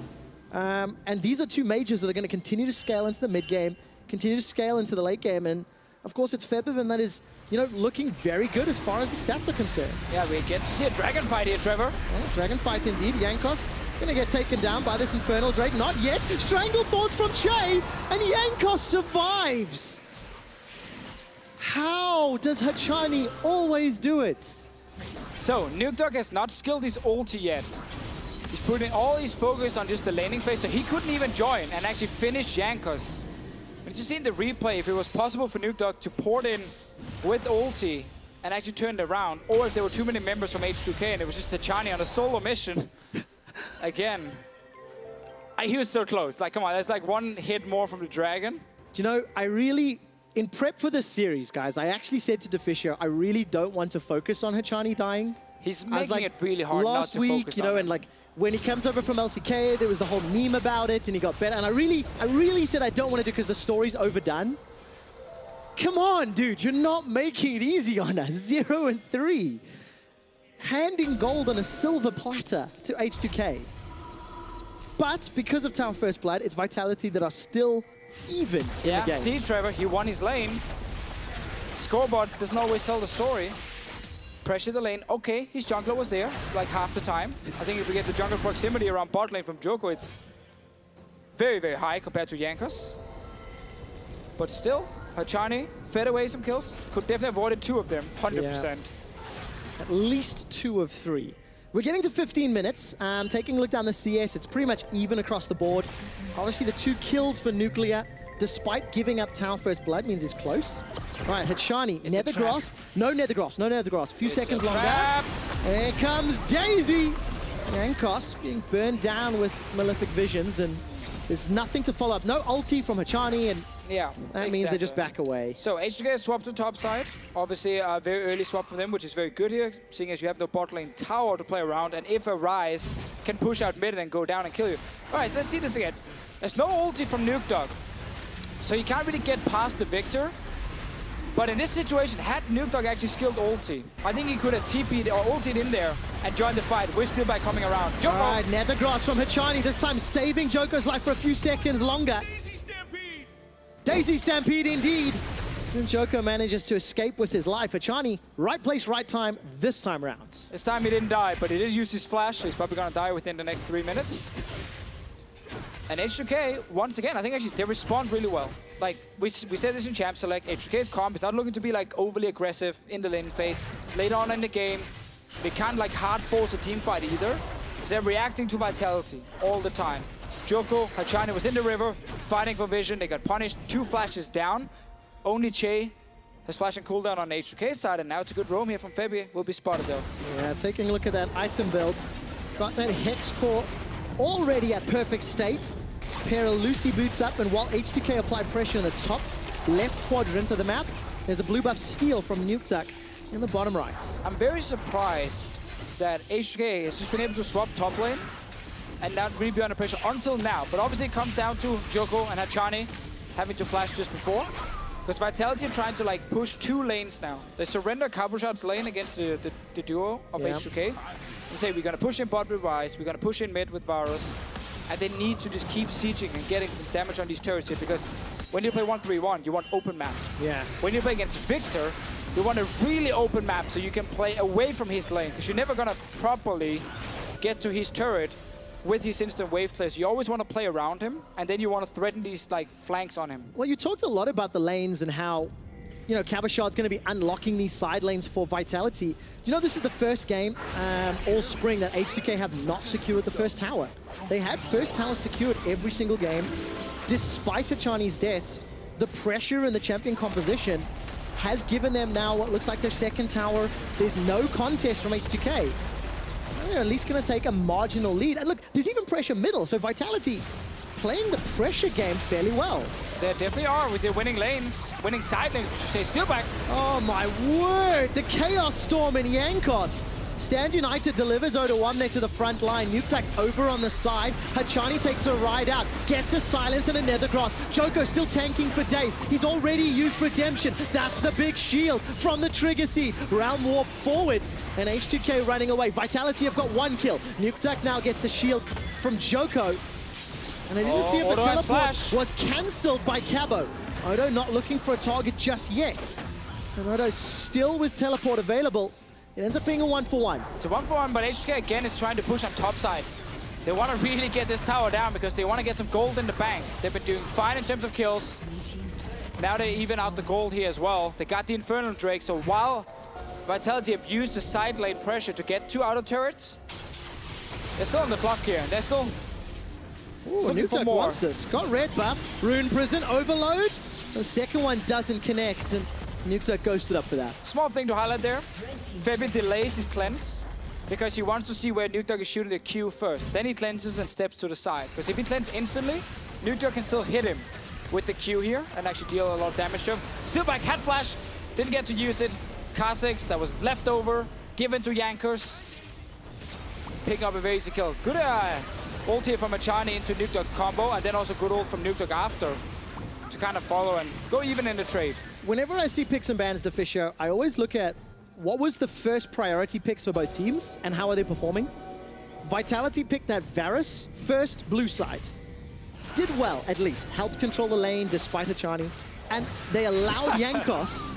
And these are 2 majors that are going to continue to scale into the mid game, continue to scale into the late game, and of course it's Febiven that is, you know, looking very good as far as the stats are concerned. Yeah, we get to see a dragon fight here, Trevor. Well, dragon fight indeed. Yankos going to get taken down by this Infernal Drake. Not yet. Strangle Thorns from Che, and Yankos survives. How does Hachani always do it? So, Nukeduck has not skilled his ulti yet. He's putting all his focus on just the laning phase, so he couldn't even join and actually finish Yankos. But you see in the replay, if it was possible for Nukeduck to port in with ulti and actually turn it around, or if there were too many members from H2K and it was just Hachani on a solo mission, again, he was so close. Like, come on, there's like 1 hit more from the dragon. Do you know, I really, in prep for this series, guys, I actually said to Deficio, I really don't want to focus on Hachani dying. He's making it really hard not to focus on last week, you know, and like, when he comes over from LCK, there was the whole meme about it, and he got better. And I really said I don't want to do it because the story's overdone. Come on, dude, you're not making it easy on us. 0 and 3. Handing gold on a silver platter to H2K. But because of Tower First Blood, it's Vitality that are still even in the game. See, Trevor, he won his lane. Scoreboard doesn't always tell the story. Pressure the lane. Okay, his jungler was there like half the time. I think if we get the jungle proximity around bot lane from Joko, it's very, very high compared to Yankos. But still, Hachani fed away some kills. Could definitely have avoided 2 of them, 100%. Yeah. At least 2 of 3. We're getting to 15 minutes. Taking a look down the CS, it's pretty much even across the board. Obviously, the 2 kills for Nuclear, despite giving up Tower First Blood, means he's close. Right, Hachani, Nether Grasp. No Nether Grasp, no Nether Grasp. A few seconds longer. Here comes Daisy. Yankos being burned down with Malefic Visions, and there's nothing to follow up. No ulti from Hachani, and Yeah. That means they just back away. So H2K swapped to top side. Obviously a very early swap from them, which is very good here, seeing as you have no bot lane tower to play around, and if a Rise can push out mid and go down and kill you. All right, so let's see this again. There's no ulti from Nuke Dog, so you can't really get past the Victor. But in this situation, had Nuke Dog actually skilled ulti, I think he could have TP'd or ultied in there and joined the fight. We're still back coming around. Joko. All right, Nethergrass from Hachani, this time saving Joko's life for a few seconds longer. Daisy Stampede indeed. And Joko manages to escape with his life. Hachani, right place, right time this time round. This time he didn't die, but he did use his flash, so he's probably gonna die within the next 3 minutes. And H2K, once again, I think actually they respond really well. Like, we said this in Champ Select, H2K's comp is not looking to be like overly aggressive in the lane phase. Later on in the game, they can't like hard force a team fight either. So they're reacting to Vitality all the time. Joko, Hachani was in the river, fighting for vision. They got punished, 2 flashes down. Only Che has flash and cooldown on the H2K side, and now it's a good roam here from Febby. Will be spotted though. Yeah, taking a look at that item build. Got that Hex Core already at perfect state. Pair of Lucy boots up, and while H2K apply pressure in the top left quadrant of the map, there's a blue buff steal from Nuke Duck in the bottom right. I'm very surprised that H2K has just been able to swap top lane and not really be under pressure until now. But obviously it comes down to Joko and Hachani having to flash just before. Because Vitality are trying to like push 2 lanes now. They surrender Cabochard's lane against the duo of H2K. They say, we're going to push in bot with Rise, we're going to push in mid with Varus. And they need to just keep sieging and getting damage on these turrets here, because when you play 1-3-1, you want open map. Yeah. When you play against Victor, you want a really open map so you can play away from his lane, because you're never going to properly get to his turret with his instant wave clears. You always want to play around him, and then you want to threaten these like flanks on him. Well, you talked a lot about the lanes and how, you know, Cabochard's going to be unlocking these side lanes for Vitality. You know, this is the first game all spring that H2K have not secured the first tower. They had first tower secured every single game. Despite Hachani's deaths, the pressure in the champion composition has given them now what looks like their second tower. There's no contest from H2K. They're at least going to take a marginal lead. And look, there's even pressure middle, so Vitality playing the pressure game fairly well. They definitely are with their winning lanes, winning side lanes, which stay still back. Oh my word! The Chaos Storm in Yankos. Stand United delivers O1 there to the front line. Nuketak's over on the side. Hachani takes a ride out, gets a silence and a Nethergrass. Joko still tanking for days. He's already used Redemption. That's the big shield from the Trigger Seed. Realm Warp forward, and H2K running away. Vitality have got 1 kill. Nuketak now gets the shield from Joko. And I didn't see if the teleport was cancelled by Cabo. Odo not looking for a target just yet. And Odo still with teleport available. It ends up being a 1-for-1. It's a 1-for-1, but H2K again is trying to push on top side. They want to really get this tower down because they want to get some gold in the bank. They've been doing fine in terms of kills. Now they even out the gold here as well. They got the Infernal Drake, so while Vitality have used the side lane pressure to get 2 auto turrets, they're still on the clock here. They're still looking for more. Wants this. Got red buff. Rune Prison overload. The second one doesn't connect, and Nuketak ghosted up for that. Small thing to highlight there. Febby delays his cleanse because he wants to see where Nuketak is shooting the Q first. Then he cleanses and steps to the side. Because if he cleanses instantly, Nuketak can still hit him with the Q here and actually deal a lot of damage to him. Still back, Hat Flash. Didn't get to use it. Kha'Zix, that was left over, given to Yankers. Picking up a very easy kill. Good ult here from Hachani into Nuketak combo, and then also good ult from Nuketak after to kind of follow and go even in the trade. Whenever I see picks and bans to Fisher, I always look at what was the first priority picks for both teams and how are they performing. Vitality picked that Varus first blue side. Did well, at least. Helped control the lane despite Hachani. And they allowed Yankos,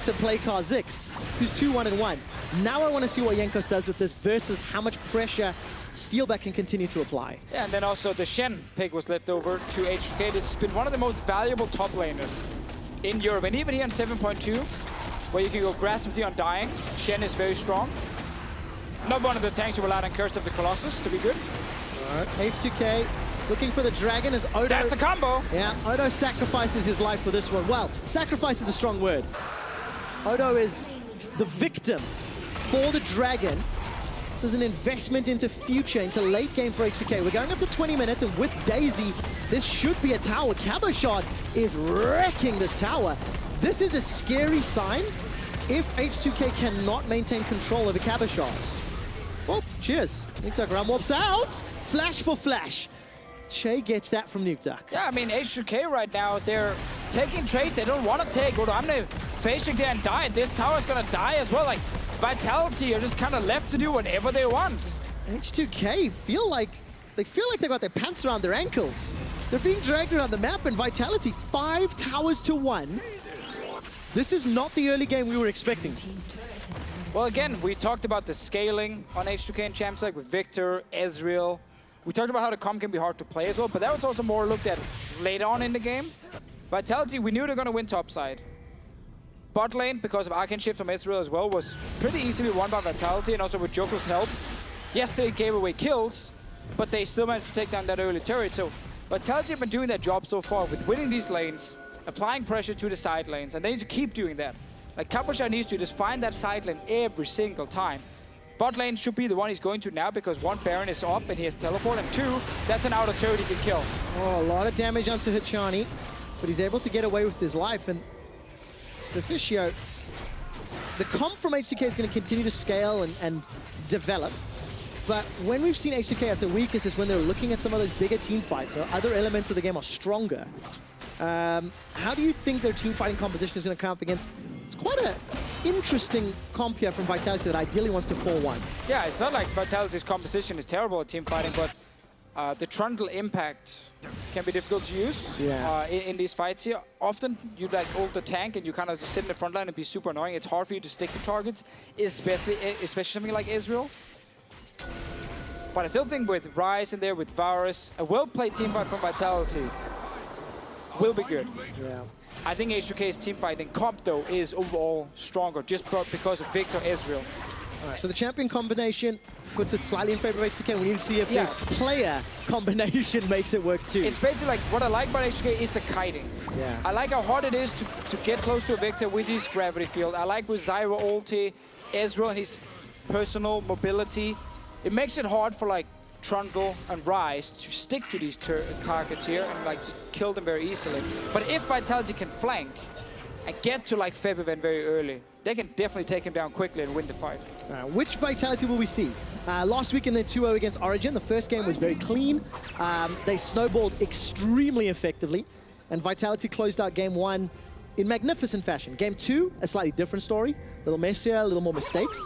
to play Kha'Zix, who's 2-1-1. Now I want to see what Yankos does with this versus how much pressure Steelback can continue to apply. Yeah, and then also the Shen pick was left over to H2K. This has been one of the most valuable top laners in Europe. And even here on 7.2, where you can go Grass with the Undying, Shen is very strong. Not one of the tanks you will add on Curse of the Colossus to be good. All right, H2K looking for the dragon as Odo... That's the combo! Yeah, Odo sacrifices his life for this one. Well, sacrifice is a strong word. Odo is the victim for the dragon. This is an investment into future, into late game for H2K. We're going up to 20 minutes, and with Daisy, this should be a tower. Cabochard is wrecking this tower. This is a scary sign if H2K cannot maintain control over Cabochards. Oh, cheers. Nukeduck run warps out. Flash for flash. Shay gets that from Nukeduck. Yeah, I mean, H2K right now, they're taking trades they don't want to take. I'm going to face there and die. This tower's going to die as well. Like, Vitality are just kind of left to do whatever they want. H2K feel like they got their pants around their ankles. They're being dragged around the map, and Vitality 5 towers to 1. This is not the early game we were expecting. Well, again, we talked about the scaling on H2K and Champs League with Victor, Ezreal. We talked about how the comp can be hard to play as well, but that was also more looked at later on in the game. Vitality, we knew they're going to win topside. Bot lane, because of Arcane Shift from Ezreal as well, was pretty easily won by Vitality, and also with Joko's help. Yes, they gave away kills, but they still managed to take down that early turret. So Vitality have been doing their job so far with winning these lanes, applying pressure to the side lanes, and they need to keep doing that. Like, Cabochard needs to just find that side lane every single time. Bot lane should be the one he's going to now, because 1, Baron is up and he has teleport, and 2, that's an outer turret he can kill. Oh, a lot of damage onto Hachani, but he's able to get away with his life. And Officio, the comp from H2K is going to continue to scale and develop. But when we've seen H2K at their weakest is when they're looking at some of those bigger team fights, or other elements of the game are stronger. How do you think their team fighting composition is going to come up against? It's quite an interesting comp here from Vitality that ideally wants to 4-1. Yeah, it's not like Vitality's composition is terrible at team fighting, but the Trundle impact can be difficult to use in these fights here. Often you like hold the tank and you kind of just sit in the front line and be super annoying. It's hard for you to stick to targets, especially something like Ezreal. But I still think with Ryze in there, with Varus, a well-played team fight from Vitality will be good. Yeah. I think H2K's team fighting comp, though, is overall stronger just because of Victor Ezreal. All right, so the champion combination puts it slightly in favor of H2K. We need to see if the player combination makes it work too. It's basically like, what I like about H2K is the kiting. Yeah. I like how hard it is to get close to a Victor with his gravity field. I like with Zyra ulti, Ezreal and his personal mobility. It makes it hard for like Trundle and Ryze to stick to these targets here and like just kill them very easily. But if Vitality can flank and get to like Febiven very early, they can definitely take him down quickly and win the fight. Which Vitality will we see? Last week in their 2-0 against Origin, the first game was very clean. They snowballed extremely effectively, and Vitality closed out game 1 in magnificent fashion. Game 2, a slightly different story. A little messier, a little more mistakes.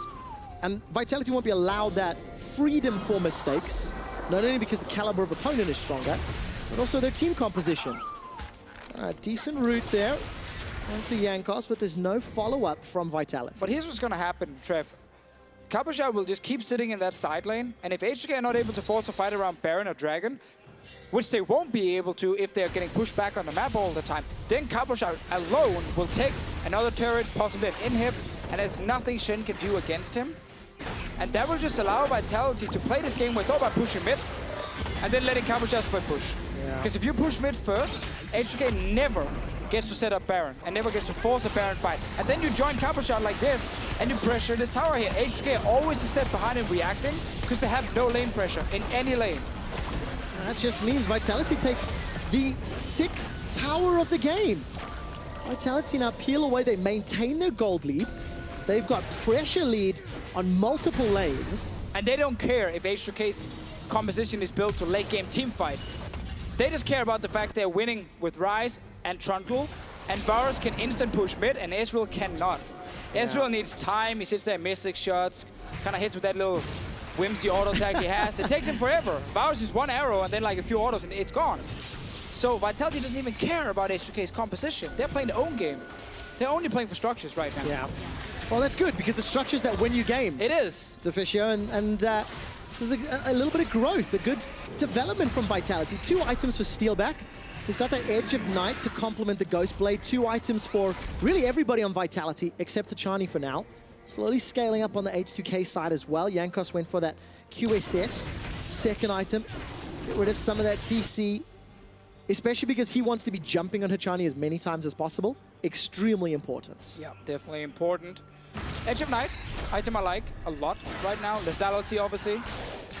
And Vitality won't be allowed that freedom for mistakes, not only because the caliber of opponent is stronger, but also their team composition. Decent route there onto Jankos, but there's no follow-up from Vitality. But here's what's going to happen, Trev. Cabochard will just keep sitting in that side lane, and if H2K are not able to force a fight around Baron or Dragon, which they won't be able to if they're getting pushed back on the map all the time, then Cabochard alone will take another turret, possibly an inhib, and there's nothing Shen can do against him. And that will just allow Vitality to play this game where it's all about pushing mid and then letting Cabochard split push. Because if you push mid first, H2K never gets to set up Baron and never gets to force a Baron fight. And then you join Cabochard like this and you pressure this tower here. H2K always a step behind in reacting because they have no lane pressure in any lane. That just means Vitality take the 6th tower of the game. Vitality now peel away. They maintain their gold lead. They've got pressure lead on multiple lanes. And they don't care if H2K's composition is built to late game team fight. They just care about the fact they're winning with Ryze and Trundle, and Varus can instant push mid and Ezreal cannot. Ezreal needs time, he sits there, mystic shots, kind of hits with that little whimsy auto attack he has. It takes him forever. Varus is 1 arrow and then like a few autos and it's gone. So Vitality doesn't even care about H2K's composition. They're playing their own game. They're only playing for structures right now. Yeah. Well, that's good, because the structures that win you games. It is. It's Officio, and this is a little bit of growth, a good development from Vitality. 2 items for Steelback. He's got that Edge of Night to complement the Ghost Blade. 2 items for really everybody on Vitality, except Tachani for now. Slowly scaling up on the H2K side as well. Jankos went for that QSS, 2nd item. Get rid of some of that CC, especially because he wants to be jumping on Hachani as many times as possible. Extremely important. Yeah, definitely important. Edge of Night, item I like a lot right now. Lethality, obviously.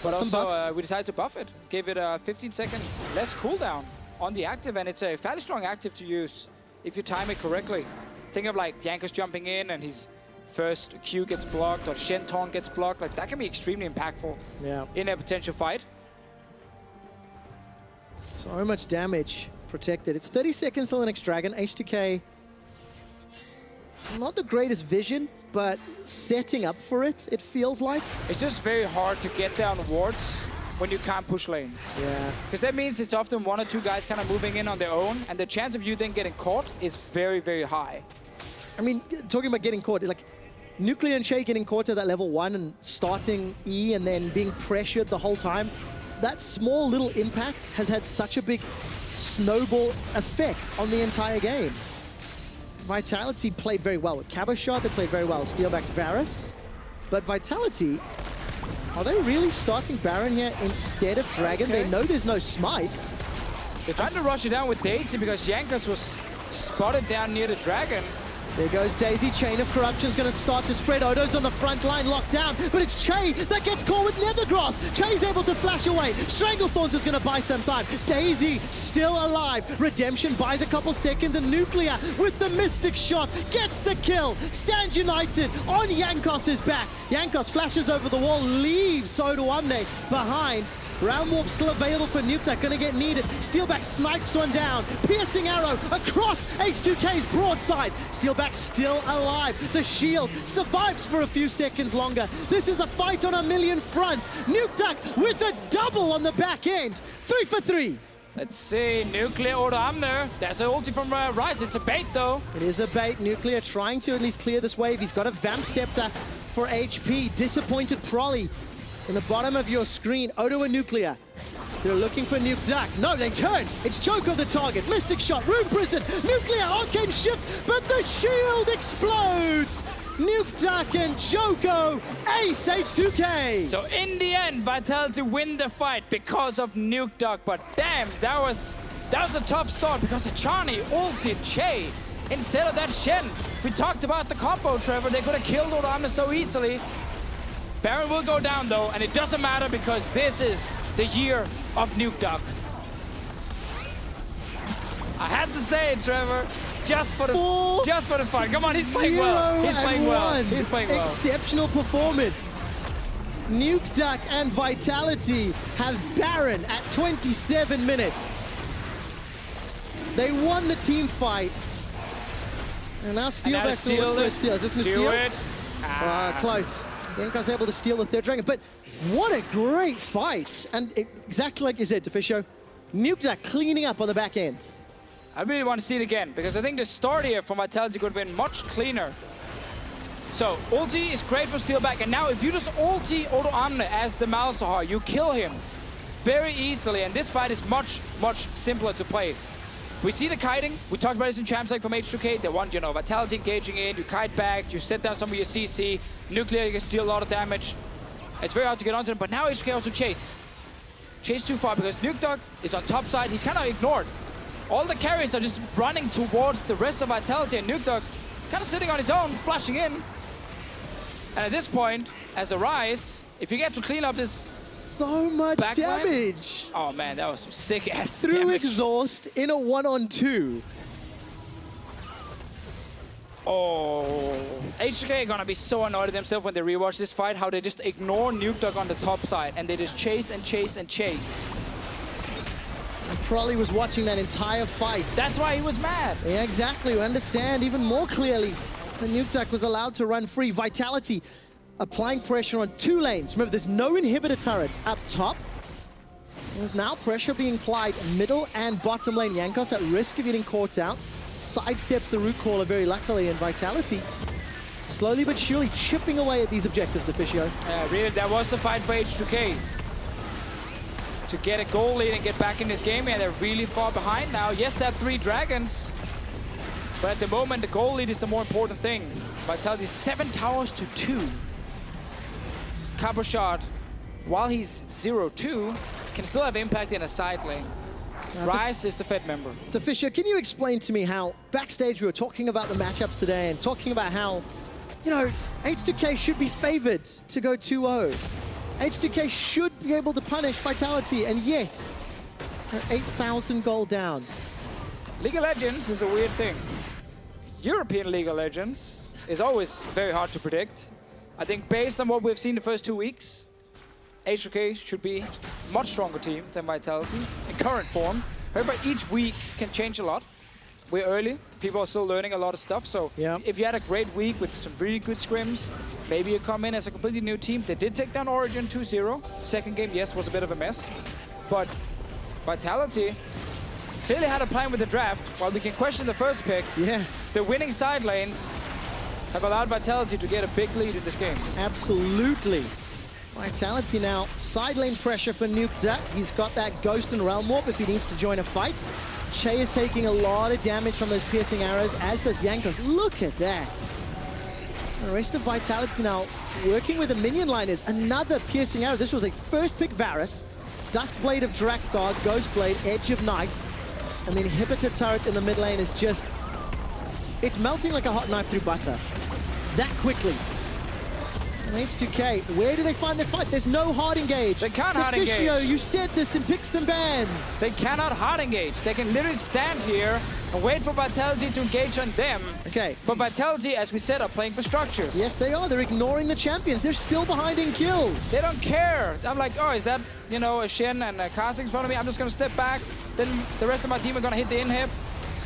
But also, we decided to buff it. Give it 15 seconds less cooldown on the active, and it's a fairly strong active to use if you time it correctly. Think of like Jankos jumping in and his first Q gets blocked or Shen taunt gets blocked. Like that can be extremely impactful in a potential fight. So much damage protected. It's 30 seconds till the next dragon. H2K, not the greatest vision, but setting up for it, it feels like. It's just very hard to get down wards when you can't push lanes. Yeah. Because that means it's often 1 or 2 guys kind of moving in on their own, and the chance of you then getting caught is very, very high. I mean, talking about getting caught, like Nuclear and Shay getting caught at that level 1 and starting E and then being pressured the whole time, that small little impact has had such a big snowball effect on the entire game. Vitality played very well with Caboshot, they played very well with Steelback's Varus, but Vitality, are they really starting Baron here instead of Dragon? Okay. They know there's no smites. They're trying to rush it down with Daisy because Jankos was spotted down near the Dragon. There goes Daisy. Chain of Corruption's going to start to spread. Odo's on the front line, locked down, but it's Che that gets caught with Nethergrass. Che's able to flash away. Stranglethorns is going to buy some time. Daisy still alive. Redemption buys a couple seconds, and Nuclear with the Mystic Shot gets the kill. Stand United on Jankos' back. Jankos flashes over the wall, leaves Sodoamne behind. Round Warp still available for Nukeduck, gonna get needed. Steelback snipes one down. Piercing arrow across H2K's broadside. Steelback still alive. The shield survives for a few seconds longer. This is a fight on a million fronts. Nukeduck with a double on the back end. 3 for 3. Let's see, Nuclear or Amner. There's an ulti from Ryze. It's a bait though. It is a bait. Nuclear trying to at least clear this wave. He's got a Vamp Scepter for HP. Disappointed Prolly. In the bottom of your screen, Odo and Nuclear. They're looking for Nukeduck. No, they turn. It's Choco the target. Mystic Shot, Rune Prison, Nuclear, Arcane Shift, but the shield explodes! Nukeduck and Choco ace H2K. So in the end, Vitality win the fight because of Nukeduck, but damn, that was a tough start because Achani ulted Che instead of that Shen. We talked about the combo, Trevor. They could have killed Orama so easily. Baron will go down though, and it doesn't matter because this is the year of Nukeduck. I had to say it, Trevor, just for the fun. Come on, he's playing well. He's playing well. He's playing well. Exceptional performance. Nukeduck and Vitality have Baron at 27 minutes. They won the team fight. And now Steelback's looking for a steal. Is this going to steal? it. Close. Jankos able to steal the third dragon, but what a great fight. And exactly like you said, Deficio, Nukeduck cleaning up on the back end. I really want to see it again because I think the start here for Vitality could have been much cleaner. So, ulti is great for Steelback, and now if you just ulti Odo Amne as the Malzahar, you kill him very easily, and this fight is much, much simpler to play. We see the kiting. We talked about this in Champs League from H2K. They want, you know, Vitality engaging in, you kite back, you set down some of your CC, Nuclear, you can steal a lot of damage. It's very hard to get onto them, but now H2K also chase. Chase too far because Nukeduck is on top side. He's kind of ignored. All the carries are just running towards the rest of Vitality, and Nukeduck kind of sitting on his own, flashing in. And at this point, as a Ryze, if you get to clean up this so much backline damage. Oh man, that was some sick ass Through damage. exhaust in a 1-on-2. Oh, H2K are gonna be so annoyed at themselves when they rewatch this fight, how they just ignore Nukeduck on the top side and they just chase and chase and chase. And Prolly was watching that entire fight. That's why he was mad. Yeah, exactly. We understand even more clearly that Nukeduck was allowed to run free. Vitality applying pressure on 2 lanes. Remember, there's no inhibitor turret up top. There's now pressure being applied middle and bottom lane. Jankos at risk of getting caught out. Sidesteps the root caller very luckily, and Vitality slowly but surely chipping away at these objectives, Deficio. Really, that was the fight for H2K. To get a goal lead and get back in this game, and they're really far behind now. Yes, they have 3 dragons, but at the moment, the goal lead is the more important thing. Vitality 7 towers to 2. Caboshot, while he's 0-2, can still have impact in a side lane. Ryze is the Fed member. Deficio, can you explain to me how backstage we were talking about the matchups today and talking about how you know, H2K should be favored to go 2-0. H2K should be able to punish Vitality, and yet, they're 8,000 gold down. League of Legends is a weird thing. European League of Legends is always very hard to predict. I think based on what we've seen the first 2 weeks, H2K should be a much stronger team than Vitality in current form. However, each week can change a lot. We're early. People are still learning a lot of stuff. So if you had a great week with some really good scrims, maybe you come in as a completely new team. They did take down Origin 2-0. Second game, yes, was a bit of a mess. But Vitality clearly had a plan with the draft. While we can question the first pick, the winning side lanes have allowed Vitality to get a big lead in this game. Absolutely. Vitality now, side lane pressure for Nukeduck. He's got that Ghost and Realm Warp if he needs to join a fight. Che is taking a lot of damage from those piercing arrows, as does Jankos. Look at that. The rest of Vitality now working with the minion liners. Another piercing arrow. This was a first pick Varus. Duskblade of Drakthar, Ghostblade, Edge of Night. And the inhibitor turret in the mid lane is just... it's melting like a hot knife through butter. That quickly. And H2K, where do they find their fight? There's no hard engage. They can't hard engage. You said this in picks and bans. They cannot hard engage. They can literally stand here and wait for Vitality to engage on them. Okay. But Vitality, as we said, are playing for structures. Yes, they are. They're ignoring the champions. They're still behind in kills. They don't care. I'm like, oh, is that, you know, a Shen and a Kha'Zix in front of me? I'm just going to step back. Then the rest of my team are going to hit the inhib.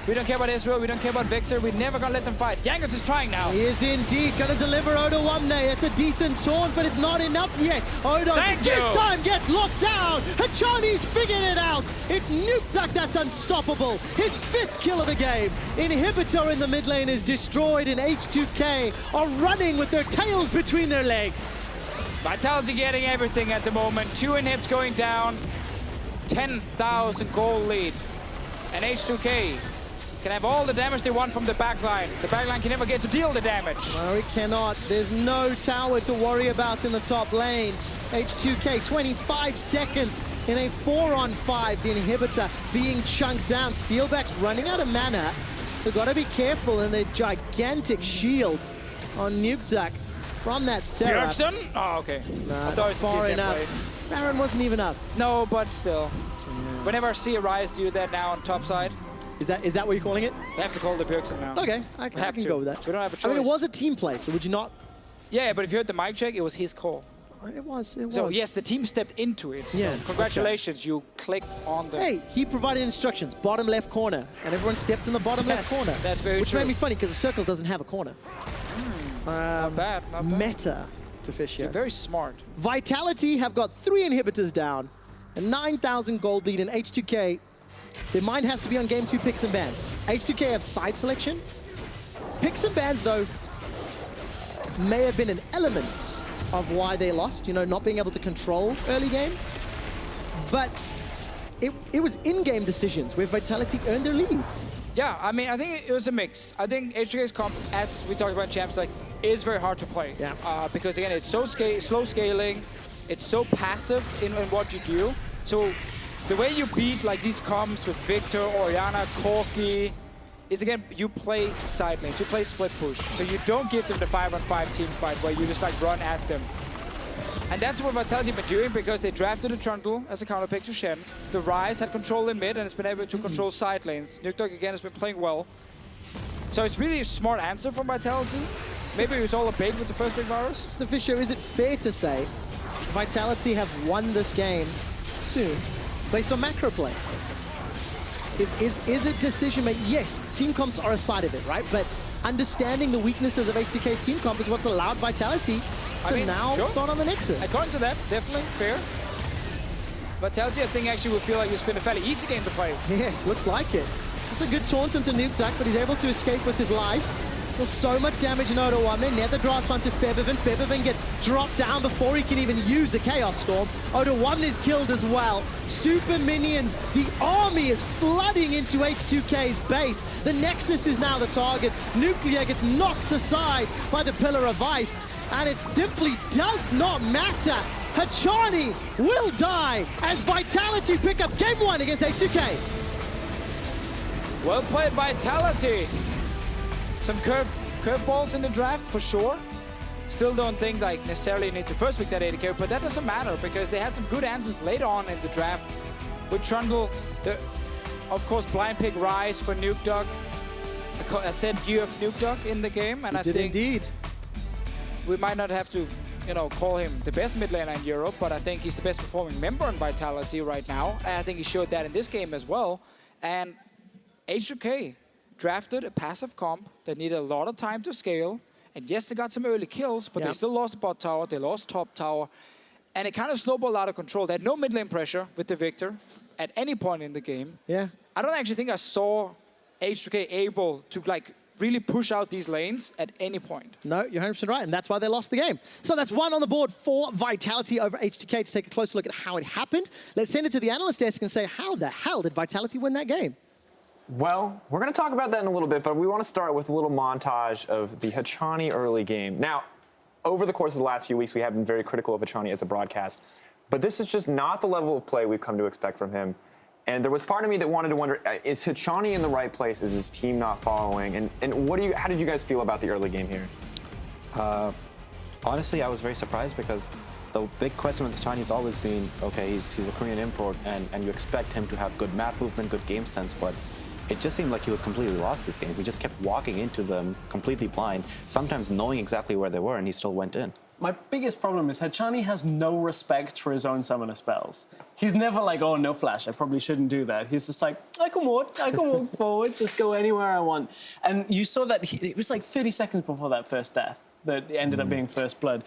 We don't care about Israel, we don't care about Victor, we're never gonna let them fight. Jankos is trying now. He is indeed gonna deliver Odo-Wamne. It's a decent taunt, but it's not enough yet. Odo this time gets locked down. Hachani's figured it out. It's Nukeduck that's unstoppable. His 5th kill of the game. Inhibitor in the mid lane is destroyed, and H2K are running with their tails between their legs. Vitality getting everything at the moment. 2 inhibs going down. 10,000 gold lead. And H2K can have all the damage they want from the backline. The backline can never get to deal the damage. No, it cannot. There's no tower to worry about in the top lane. H2K, 25 seconds in a 4-on-5. The inhibitor being chunked down. Steelback's running out of mana. They've got to be careful in the gigantic shield on Nukeduck from that Seraph. Bjergsen? Oh, okay. Nah, I thought it was far a enough. Baron wasn't even up. No, but still. Whenever I see a Rise do that now on top side, Is that what you're calling it? I have to call the Bjergsen now. Okay, I can go with that. We don't have a choice. I mean, it was a team play, so would you not? Yeah, but if you heard the mic check, it was his call. It was. So yes, the team stepped into it. Yeah. So congratulations, you clicked on the... Hey, he provided instructions, bottom left corner, and everyone stepped in the bottom left corner. That's very Which true. made me funny, because the circle doesn't have a corner. Not bad, not bad. Meta to fish here. You're very smart. Vitality have got 3 inhibitors down, a 9,000 gold lead in H2K. Their mind has to be on game 2 picks and bans. H2K have side selection. Picks and bans, though, may have been an element of why they lost, you know, not being able to control early game. But it was in-game decisions where Vitality earned their lead. Yeah, I mean, I think it was a mix. I think H2K's comp, as we talked about in Champs, like, is very hard to play. Yeah. Because again, it's so slow scaling, it's so passive in what you do. So the way you beat like these comps with Victor, Orianna, Corki, is again, you play side lanes, you play split push. So you don't give them the 5-on-5 team fight where you just like run at them. And that's what Vitality have been doing because they drafted a Trundle as a counter pick to Shen. The Ryze had control in mid and has been able to control side lanes. Nukeduck again has been playing well. So it's really a smart answer from Vitality. Maybe it was all a bait with the first big virus. So Fisher, is it fair to say Vitality have won this game soon based on macro play? Is it decision making? Yes, team comps are a side of it, right? But understanding the weaknesses of H2K's team comp is what's allowed Vitality to now start on the Nexus. According to that, definitely fair. Vitality, I think, actually would feel like it's been a fairly easy game to play. Yes, looks like it. It's a good taunt into Nukeduck, but he's able to escape with his life. So much damage in Odo-Wamne. Nether grasp onto Febiven. Febiven gets dropped down before he can even use the Chaos Storm. Odo-Wamne is killed as well. Super minions. The army is flooding into H2K's base. The Nexus is now the target. Nuclear gets knocked aside by the Pillar of Ice. And it simply does not matter. Hachani will die as Vitality pick up game 1 against H2K. Well played, Vitality. Some curve curveballs in the draft, for sure. Still don't think like necessarily need to first pick that AD carry, but that doesn't matter because they had some good answers later on in the draft. With Trundle, of course, blind pick Rise for Nuke Duck. I said you have Nuke Duck in the game, and I think indeed. We might not have to, call him the best mid laner in Europe, but I think he's the best performing member in Vitality right now. And I think he showed that in this game as well. And H2K drafted a passive comp that needed a lot of time to scale. And yes, they got some early kills, but they still lost the bot tower, they lost top tower. And it kind of snowballed out of control. They had no mid lane pressure with the Victor at any point in the game. Yeah. I don't actually think I saw H2K able to really push out these lanes at any point. No, you're 100% right, and that's why they lost the game. So that's 1 on the board for Vitality over H2K. To take a closer look at how it happened, let's send it to the analyst desk and say, how the hell did Vitality win that game? Well, we're going to talk about that in a little bit, but we want to start with a little montage of the Hachani early game. Now, over the course of the last few weeks, we have been very critical of Hachani as a broadcast, but this is just not the level of play we've come to expect from him. And there was part of me that wanted to wonder, is Hachani in the right place? Is his team not following? And how did you guys feel about the early game here? Honestly, I was very surprised because the big question with Hachani has always been, okay, he's a Korean import, and you expect him to have good map movement, good game sense, but it just seemed like he was completely lost this game. He just kept walking into them completely blind, sometimes knowing exactly where they were, and he still went in. My biggest problem is Hachani has no respect for his own summoner spells. He's never like, oh, no flash, I probably shouldn't do that. He's just like, I can walk forward, just go anywhere I want. And you saw that it was like 30 seconds before that first death that ended up being first blood.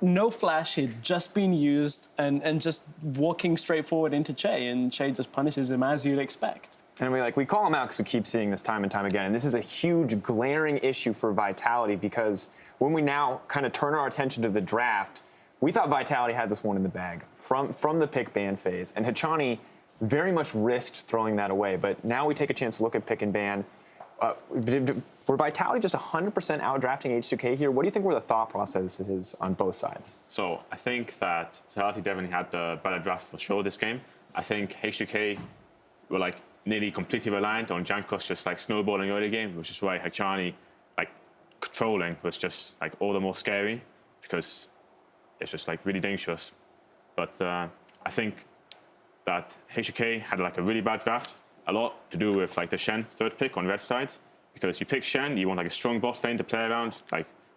No flash, he'd just been used and just walking straight forward into Che, and Che just punishes him as you'd expect. And we call him out because we keep seeing this time and time again. And this is a huge glaring issue for Vitality because when we now kind of turn our attention to the draft, we thought Vitality had this one in the bag from the pick ban phase. And Hachani very much risked throwing that away. But now we take a chance to look at pick and ban. Were Vitality just 100% out-drafting H2K here? What do you think were the thought processes is on both sides? So I think that Vitality definitely had the better draft for sure this game. I think H2K were nearly completely reliant on Jankos just snowballing early game, which is why Hachani controlling was just all the more scary because it's just really dangerous. But I think that H2K had a really bad draft, a lot to do with the Shen third pick on red side, because you pick Shen, you want a strong bot lane to play around,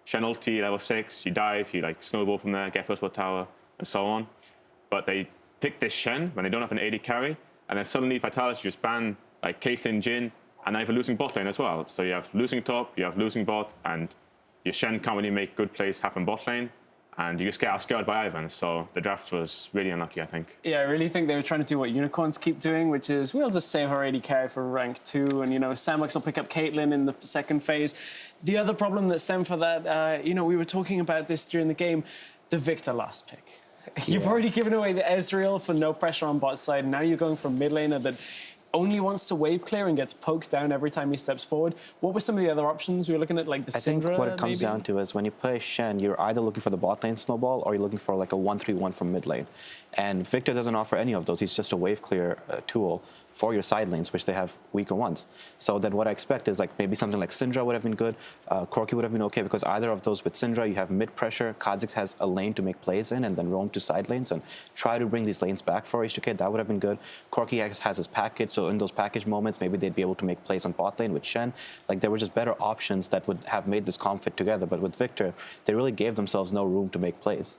Shen ulti level 6, you dive, you snowball from there, get first blood tower, and so on. But they pick this Shen when they don't have an AD carry, and then suddenly Vitality just ban Caitlyn, Jhin, and now you have a losing bot lane as well. So you have losing top, you have losing bot, and your Shen can't really make good plays happen bot lane, and you just get outscaled by Ivan. So the draft was really unlucky, I think. Yeah, I really think they were trying to do what Unicorns keep doing, which is we'll just save our AD carry for rank 2, and Samux will pick up Caitlyn in the second phase. The other problem that stemmed for that, we were talking about this during the game, the Victor last pick. You've already given away the Ezreal for no pressure on bot side. Now you're going for a mid laner that only wants to wave clear and gets poked down every time he steps forward. What were some of the other options? We were looking at the Syndra, I think what it comes down to is when you play Shen, you're either looking for the bot lane snowball or you're looking for a 1-3-1 from mid lane. And Victor doesn't offer any of those. He's just a wave clear tool for your side lanes, which they have weaker ones. So then what I expect is maybe something like Syndra would have been good, Corki would have been okay, because either of those with Syndra, you have mid pressure, Kha'Zix has a lane to make plays in and then roam to side lanes and try to bring these lanes back for H2K. That would have been good. Corki has his package, so in those package moments, maybe they'd be able to make plays on bot lane with Shen. There were just better options that would have made this comp fit together. But with Victor, they really gave themselves no room to make plays.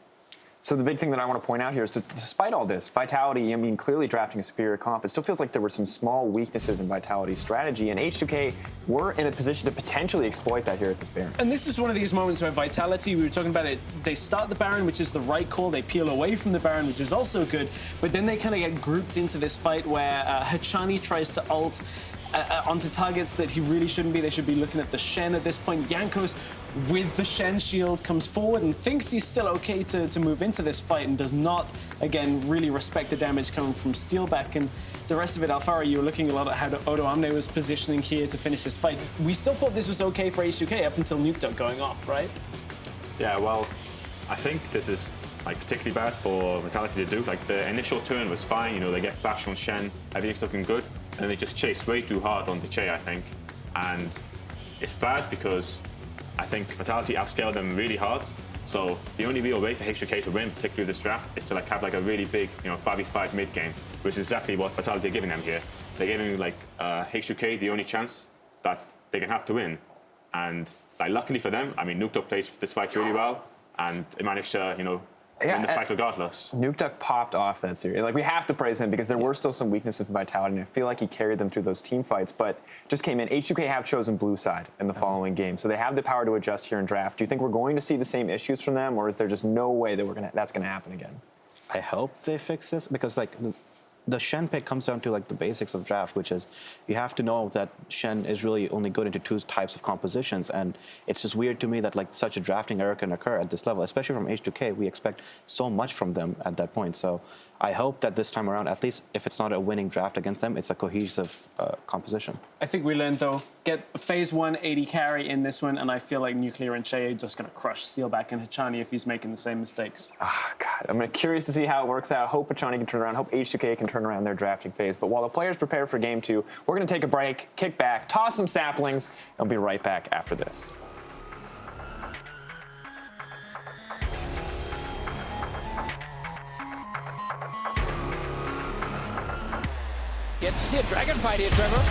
So the big thing that I want to point out here is that despite all this, Vitality, clearly drafting a superior comp, it still feels like there were some small weaknesses in Vitality's strategy, and H2K were in a position to potentially exploit that here at this Baron. And this is one of these moments where Vitality, we were talking about it, they start the Baron, which is the right call, they peel away from the Baron, which is also good, but then they kind of get grouped into this fight where Hachani tries to ult onto targets that he really shouldn't be. They should be looking at the Shen at this point. Jankos, with the Shen shield, comes forward and thinks he's still okay to move into this fight and does not, again, really respect the damage coming from Steelback. And the rest of it, Alfaro, you were looking a lot at how Odo Amne was positioning here to finish this fight. We still thought this was okay for H2K up until Nuke Duck going off, right? Yeah, well, I think this is particularly bad for Vitality to do. The initial turn was fine, they get flash on Shen, everything's looking good, and they just chased way too hard on the Che, I think. And it's bad because I think Vitality outscaled them really hard. So the only real way for H2K to win, particularly this draft, is to like have like a really big, 5v5 mid game, which is exactly what Vitality are giving them here. They're giving like H2K the only chance that they can have to win. And like luckily for them, I mean, Nukeduck plays this fight really well, and they managed to, win the fight regardless. Nukeduck popped off that series. Like, we have to praise him because there were still some weaknesses in Vitality, and I feel like he carried them through those team fights, but just came in. H2K have chosen blue side in the following game, so they have the power to adjust here in draft. Do you think we're going to see the same issues from them, or is there just no way that that's going to happen again? I hope they fix this because like the Shen pick comes down to like the basics of draft, which is you have to know that Shen is really only good into two types of compositions, and it's just weird to me that like such a drafting error can occur at this level, especially from H2K. We expect so much from them at that point. So I hope that this time around, at least if it's not a winning draft against them, it's a cohesive composition. I think we learned, though, get phase 1 AD carry in this one, and I feel like Nuclear and Shea are just going to crush Steelback and Hachani if he's making the same mistakes. Ah, God, I'm curious to see how it works out. Hope Hachani can turn around. Hope H2K can turn around their drafting phase. But while the players prepare for Game 2, we're going to take a break, kick back, toss some saplings, and we'll be right back after this. Get to see a dragon fight here, Trevor.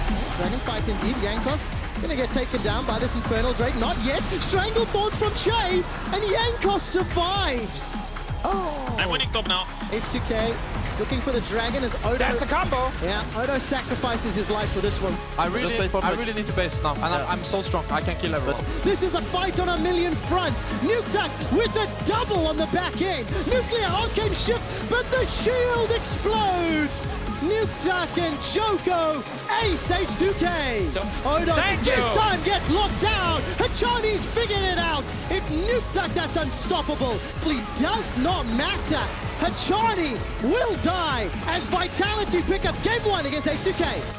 Dragon fight indeed. Yankos gonna get taken down by this Infernal Drake. Not yet. Stranglethorns from Che, and Yankos survives. Oh. I'm winning top now. H2K looking for the dragon as Odo. That's the combo. Yeah, Odo sacrifices his life for this one. I really need to base now, and I'm so strong. I can kill everyone. This is a fight on a million fronts. Nukeduck with a double on the back end. Nuclear arcane shift, but the shield explodes. Nukeduck and Joko ace H2K. So, Odo thank this you. time gets locked down. Hachani's figured it out. It's Nukeduck that's unstoppable. It does not matter. Hachani will die as Vitality pick up game 1 against H2K.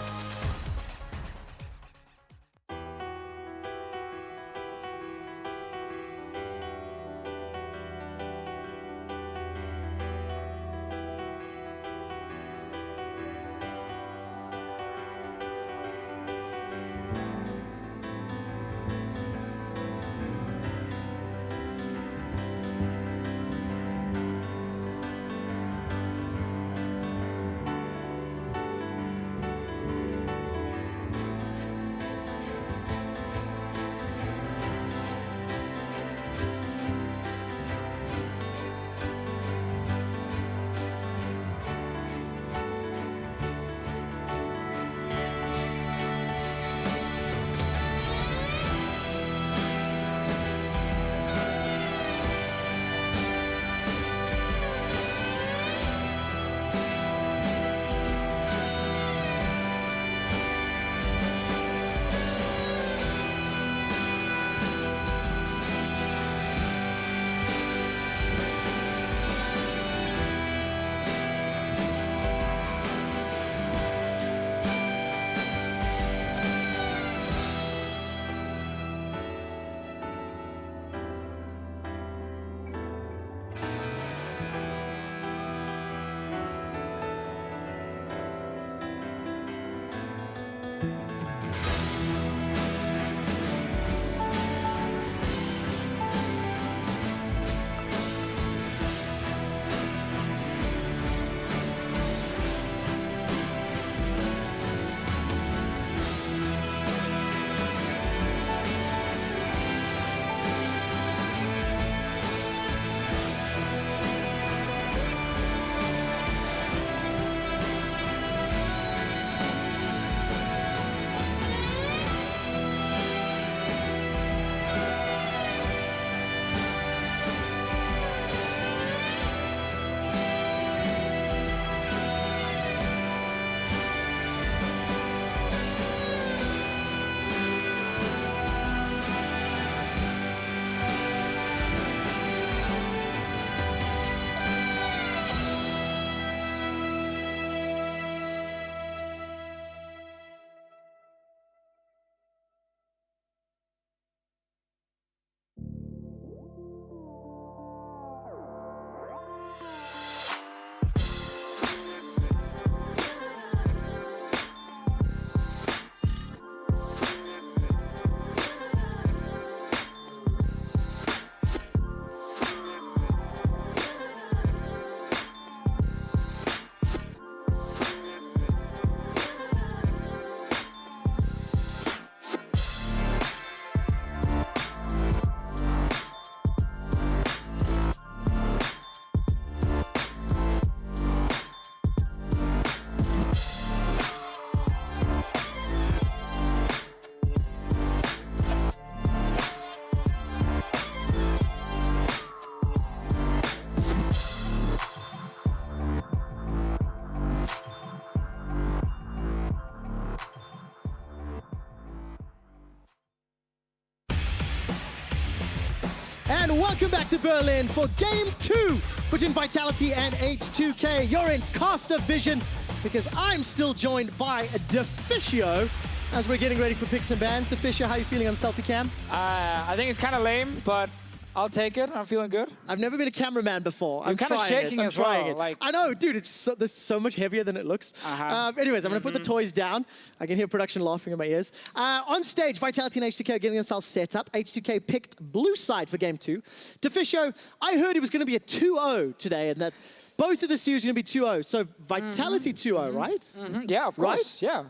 and welcome back to Berlin for Game 2 between Vitality and H2K. You're in Caster Vision because I'm still joined by Deficio as we're getting ready for picks and bans. Deficio, how are you feeling on selfie cam? I think it's kind of lame, but I'll take it. I'm feeling good. I've never been a cameraman before. You're kind of shaking as well. Like, I know, dude. It's this is so much heavier than it looks. Anyways, I'm gonna put the toys down. I can hear production laughing in my ears. On stage, Vitality and H2K are getting themselves set up. H2K picked blue side for Game 2. Deficio, I heard it was going to be a 2-0 today, and that both of the series are going to be 2-0. So Vitality 2-0, right? Yeah, of course. Right? Yeah,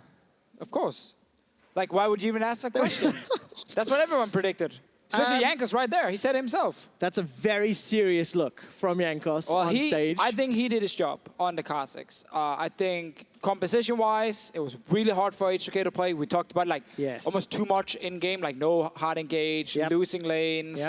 of course. Like, why would you even ask that question? That's what everyone predicted. Especially Jankos right there. He said it himself. That's a very serious look from Jankos on stage. I think he did his job on the Kazakhs. I think composition-wise, it was really hard for H2K to play. We talked about almost too much in-game, like no hard engage, losing lanes.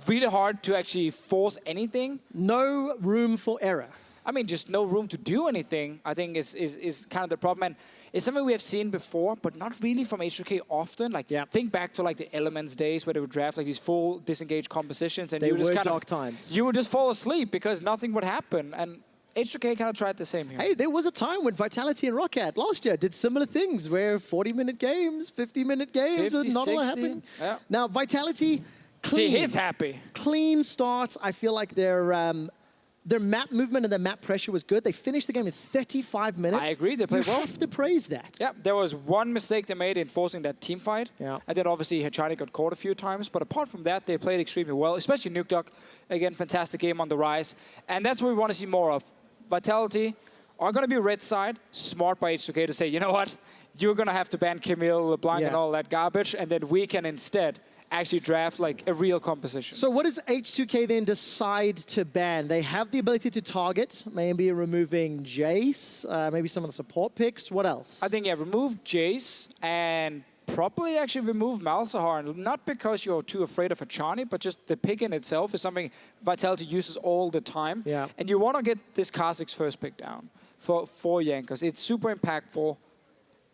Really hard to actually force anything. No room for error. I mean, just no room to do anything, I think is kind of the problem. And it's something we have seen before, but not really from H2K often. Like, think back to like the Elements days where they would draft like these full disengaged compositions, and they you just were kind dark times. You would just fall asleep because nothing would happen. And H2K kind of tried the same here. Hey, there was a time when Vitality and Rocket last year did similar things, where 40-minute games, 50-minute games, 50, and not a lot 60. happening. Yeah. Now Vitality, clean. See, he's happy. Clean start. I feel like their map movement and their map pressure was good. They finished the game in 35 minutes. I agree, they played well. You have to praise that. Yeah, there was one mistake they made in forcing that team fight. Yeah. And then obviously H2K got caught a few times. But apart from that, they played extremely well, especially Nukeduck. Again, fantastic game on the rise. And that's what we want to see more of. Vitality are going to be red side. Smart by H2K to say, you know what? You're going to have to ban Camille, LeBlanc, and all that garbage. And then we can instead actually draft like a real composition. So what does H2K then decide to ban? They have the ability to target, maybe removing Jace, maybe some of the support picks. What else? I think, remove Jace and probably actually remove Malzahar. Not because you're too afraid of H2K, but just the pick in itself is something Vitality uses all the time. Yeah. And you want to get this Kazakhs first pick down for Jankos. It's super impactful.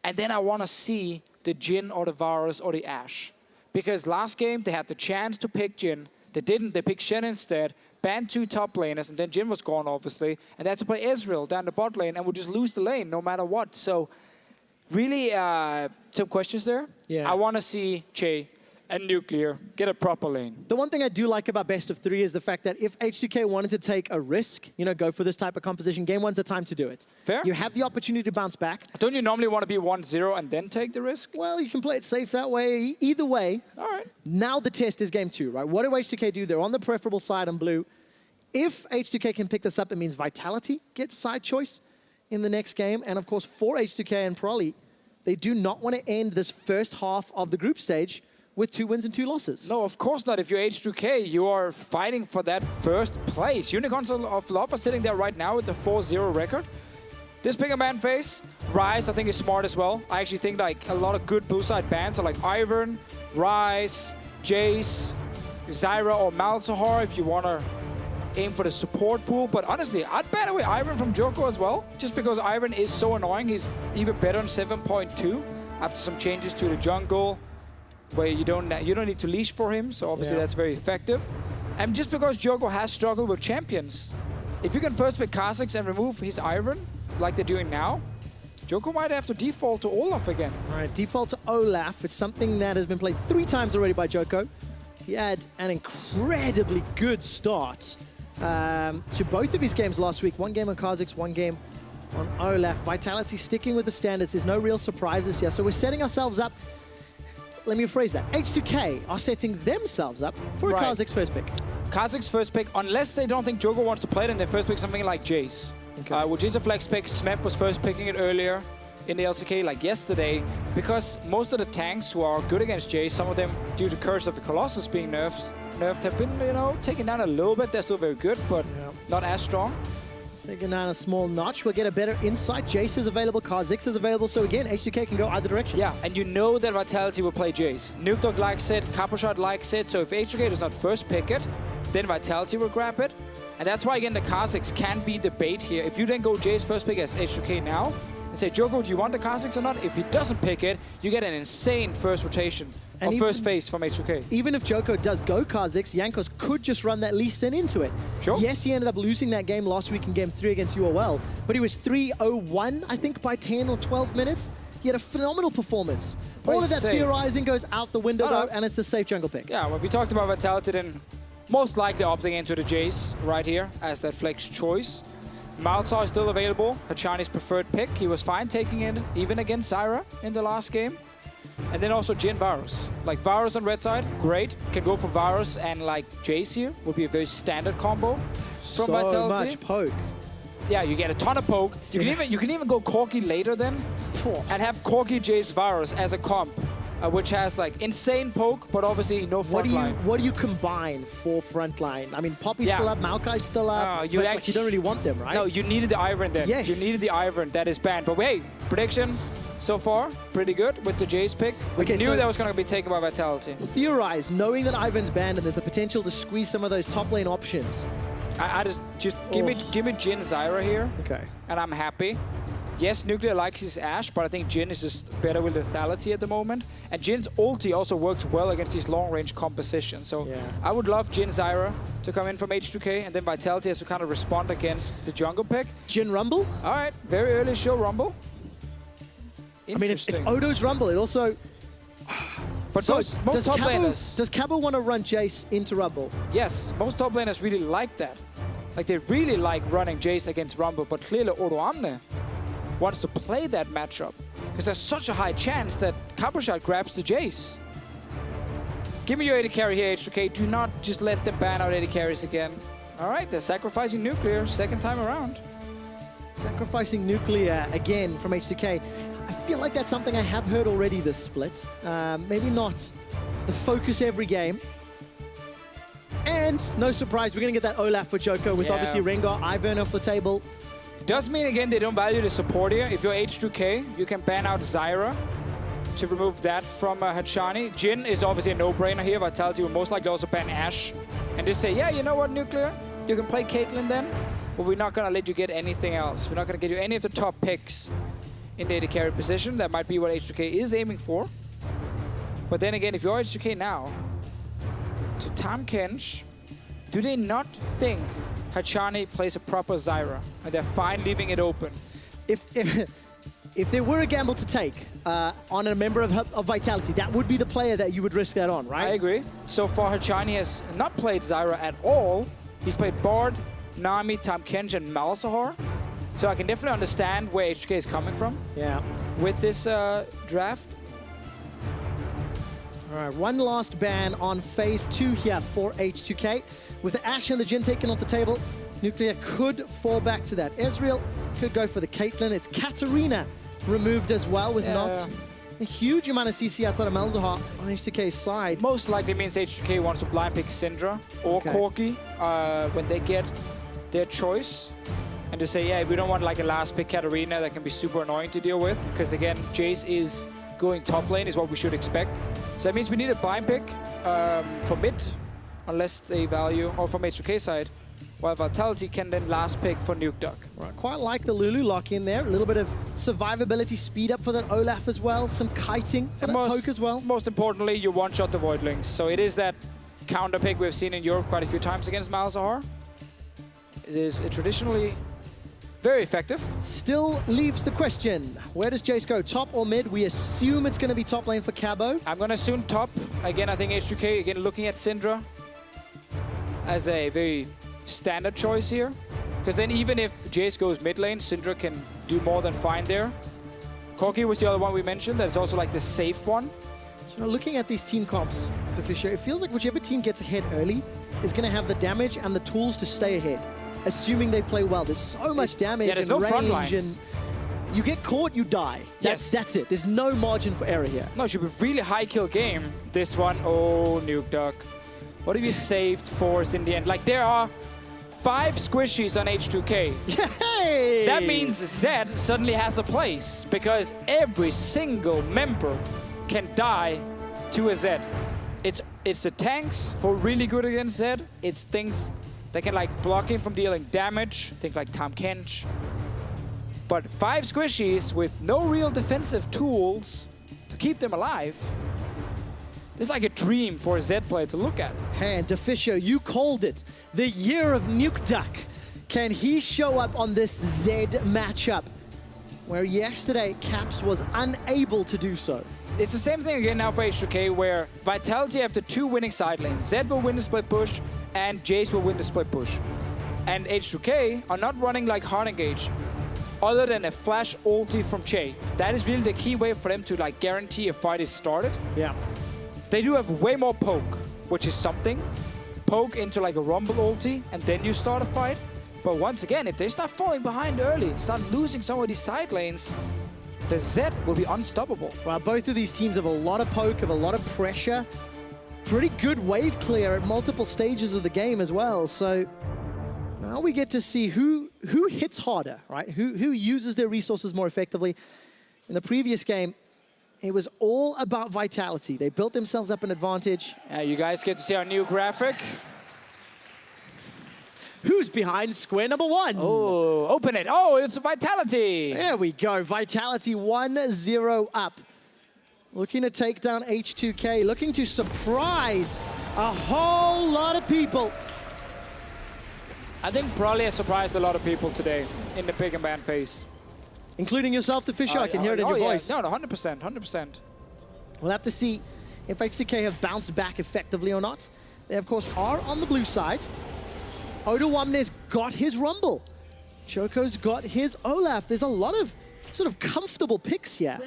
And then I want to see the Jhin or the Varus or the Ashe. Because last game, they had the chance to pick Jhin. They didn't. They picked Shen instead, banned 2 top laners, and then Jhin was gone, obviously. And they had to play Ezreal down the bot lane and would just lose the lane no matter what. So really, some questions there. Yeah. I want to see Che and Nuclear get a proper lane. The one thing I do like about Best of 3 is the fact that if H2K wanted to take a risk, go for this type of composition, Game 1's the time to do it. Fair. You have the opportunity to bounce back. Don't you normally want to be 1-0 and then take the risk? Well, you can play it safe that way. Either way, all right. Now the test is Game 2, right? What do H2K do? They're on the preferable side on blue. If H2K can pick this up, it means Vitality gets side choice in the next game. And of course, for H2K and Prolly, they do not want to end this first half of the group stage with 2 wins and 2 losses. No, of course not. If you're H2K, you are fighting for that first place. Unicorns of Love are sitting there right now with a 4-0 record. This pick a ban phase, Ryze I think is smart as well. I actually think like a lot of good blue side bans are like Ivern, Ryze, Jace, Zyra or Malzahar if you want to aim for the support pool. But honestly, I'd ban away Ivern from Joko as well, just because Ivern is so annoying. He's even better on 7.2 after some changes to the jungle, where you don't need to leash for him, so obviously that's very effective. And just because Joko has struggled with champions, if you can first pick Kazakhs and remove his Ivern, like they're doing now, Joko might have to default to Olaf again. All right, default to Olaf. It's something that has been played 3 times already by Joko. He had an incredibly good start to both of his games last week. 1 game on Kazakhs, 1 game on Olaf. Vitality sticking with the standards. There's no real surprises here. So we're setting ourselves up. Let me rephrase that. H2K are setting themselves up for a Kazakhs first pick. Kazakhs first pick, unless they don't think Joko wants to play it, and they first pick something like Jace. Which is a flex pick. Smep was first picking it earlier in the LCK, like yesterday, because most of the tanks who are good against Jace, some of them, due to Curse of the Colossus being nerfed have been, taken down a little bit. They're still very good, but not as strong. Taking down a small notch. We'll get a better insight. Jace is available, Kha'Zix is available, so again, H2K can go either direction. Yeah, and you know that Vitality will play Jace. Nukeduck likes it, Caposhot likes it, so if H2K does not first pick it, then Vitality will grab it. And that's why, again, the Kha'Zix can be the bait here. If you then go Jace first pick as H2K now, say, Joko, do you want the Kha'Zix or not? If he doesn't pick it, you get an insane first rotation, or first phase from H2K. Even if Joko does go Kha'Zix, Jankos could just run that Lee Sin into it. Sure. Yes, he ended up losing that game last week in Game 3 against UOL, but he was 3-0-1, I think, by 10 or 12 minutes. He had a phenomenal performance. All of that safe. theorizing goes out the window, though, and it's the safe jungle pick. Yeah, well, we talked about Vitality, then most likely opting into the Jace right here as that flex choice. Malzahar is still available, Hachani's preferred pick. He was fine taking it, even against Zyra in the last game. And then also Jhin Varus. Like Varus on red side, great. Can go for Varus and like Jace here. Would be a very standard combo from Vitality. So much poke. Yeah, you get a ton of poke. You can even go Corki later then, and have Corki, Jace, Varus as a comp, which has like insane poke, but obviously no frontline. What do you combine for frontline? I mean, Poppy's still up, Maokai's still up. You don't really want them, right? No, you needed the Ivern then. Yes. You needed the Ivern that is banned. But wait, prediction so far, pretty good with the Jace pick. We knew that was going to be taken by Vitality. Theorize, knowing that Ivern's banned and there's the potential to squeeze some of those top lane options. I just give me Jhin Zyra here. Okay. And I'm happy. Yes, Nuclear likes his Ashe, but I think Jhin is just better with lethality at the moment. And Jin's ulti also works well against these long-range compositions. So I would love Jhin Zyra to come in from H2K, and then Vitality has to kind of respond against the jungle pick. Jhin Rumble? All right, very early show Rumble. I mean, it's Odo's Rumble. It also... But so most does top Cabo, laners... Does Cabo want to run Jace into Rumble? Yes, most top laners really like that. Like, they really like running Jace against Rumble, but clearly Odoamne wants to play that matchup because there's such a high chance that Cabochard grabs the Jace. Give me your AD carry here, H2K. Do not just let them ban out AD carries again. All right, they're sacrificing Nuclear second time around. Sacrificing Nuclear again from H2K. I feel like that's something I have heard already this split. Maybe not the focus every game. And no surprise, we're going to get that Olaf for Joko with obviously Rengar, Ivern off the table. Does mean, again, they don't value the support here. If you're H2K, you can ban out Zyra to remove that from Hachani. Jhin is obviously a no-brainer here. Vitality will most likely also ban Ashe. And just say, yeah, you know what, Nuclear? You can play Caitlyn then, but we're not going to let you get anything else. We're not going to get you any of the top picks in the AD carry position. That might be what H2K is aiming for. But then again, if you're H2K now, to Tahm Kench, do they not think Hachani plays a proper Zyra and they're fine leaving it open? If there were a gamble to take on a member of Vitality, that would be the player that you would risk that on, right? I agree. So far, Hachani has not played Zyra at all. He's played Bard, Nami, Tahm Kench, and Malzahar. So I can definitely understand where H2K is coming from with this draft. All right, one last ban on phase 2 here for H2K. With the Ashe and the Jhin taken off the table, Nuclear could fall back to that. Ezreal could go for the Caitlyn. It's Katarina removed as well with not a huge amount of CC outside of Malzahar on H2K's side. Most likely means H2K wants to blind pick Syndra or Corki when they get their choice. And to say, yeah, we don't want like a last pick Katarina that can be super annoying to deal with. Because again, Jace is going top lane is what we should expect. So that means we need a blind pick for mid, unless they value, or from H2K side, while Vitality can then last pick for Nuke Duck. Right, quite like the Lulu lock in there. A little bit of survivability speed up for that Olaf as well. Some kiting for that poke as well. Most importantly, you one-shot the Voidlings. So it is that counter pick we've seen in Europe quite a few times against Malzahar. It is traditionally very effective. Still leaves the question, where does Jace go, top or mid? We assume it's going to be top lane for Cabo. I'm going to assume top. Again, I think H2K, again, looking at Syndra as a very standard choice here. Because then even if Jace goes mid lane, Syndra can do more than fine there. Corki was the other one we mentioned. That's also like the safe one. So looking at these team comps, to Fisher, it feels like whichever team gets ahead early is going to have the damage and the tools to stay ahead. Assuming they play well. There's so much damage and no range, and you get caught, you die. That's it. There's no margin for error here. No, it should be a really high kill game. This one, oh, Nuke Duck. What have you saved for us in the end? Like, there are 5 squishies on H2K. Yay! That means Zed suddenly has a place, because every single member can die to a Zed. It's the tanks who are really good against Zed. It's things that can like block him from dealing damage. Think like Tahm Kench. But 5 squishies with no real defensive tools to keep them alive. It's like a dream for a Z player to look at. Hey, and Deficio, you called it. The year of Nuke Duck. Can he show up on this Z matchup? Where yesterday, Caps was unable to do so. It's the same thing again now for H2K, where Vitality after 2 winning side lanes. Zed will win the split push, and Jace will win the split push. And H2K are not running like hard engage, other than a flash ulti from Che. That is really the key way for them to like guarantee a fight is started. Yeah. They do have way more poke, which is something. Poke into like a rumble ulti, and then you start a fight. But once again, if they start falling behind early, start losing some of these side lanes, the Zed will be unstoppable. Well, both of these teams have a lot of poke, have a lot of pressure. Pretty good wave clear at multiple stages of the game as well. So now we get to see who hits harder, right? Who uses their resources more effectively. In the previous game, it was all about Vitality. They built themselves up an advantage. You guys get to see our new graphic. Who's behind square number 1? Oh, open it. Oh, it's Vitality. There we go. Vitality 1-0 up. Looking to take down H2K. Looking to surprise a whole lot of people. I think probably has surprised a lot of people today in the pick and ban phase. Including yourself, Deficio. I can hear it in your voice. No, 100%, 100%. We'll have to see if H2K have bounced back effectively or not. They, of course, are on the blue side. Odoamne's got his Rumble. Choco's got his Olaf. There's a lot of sort of comfortable picks here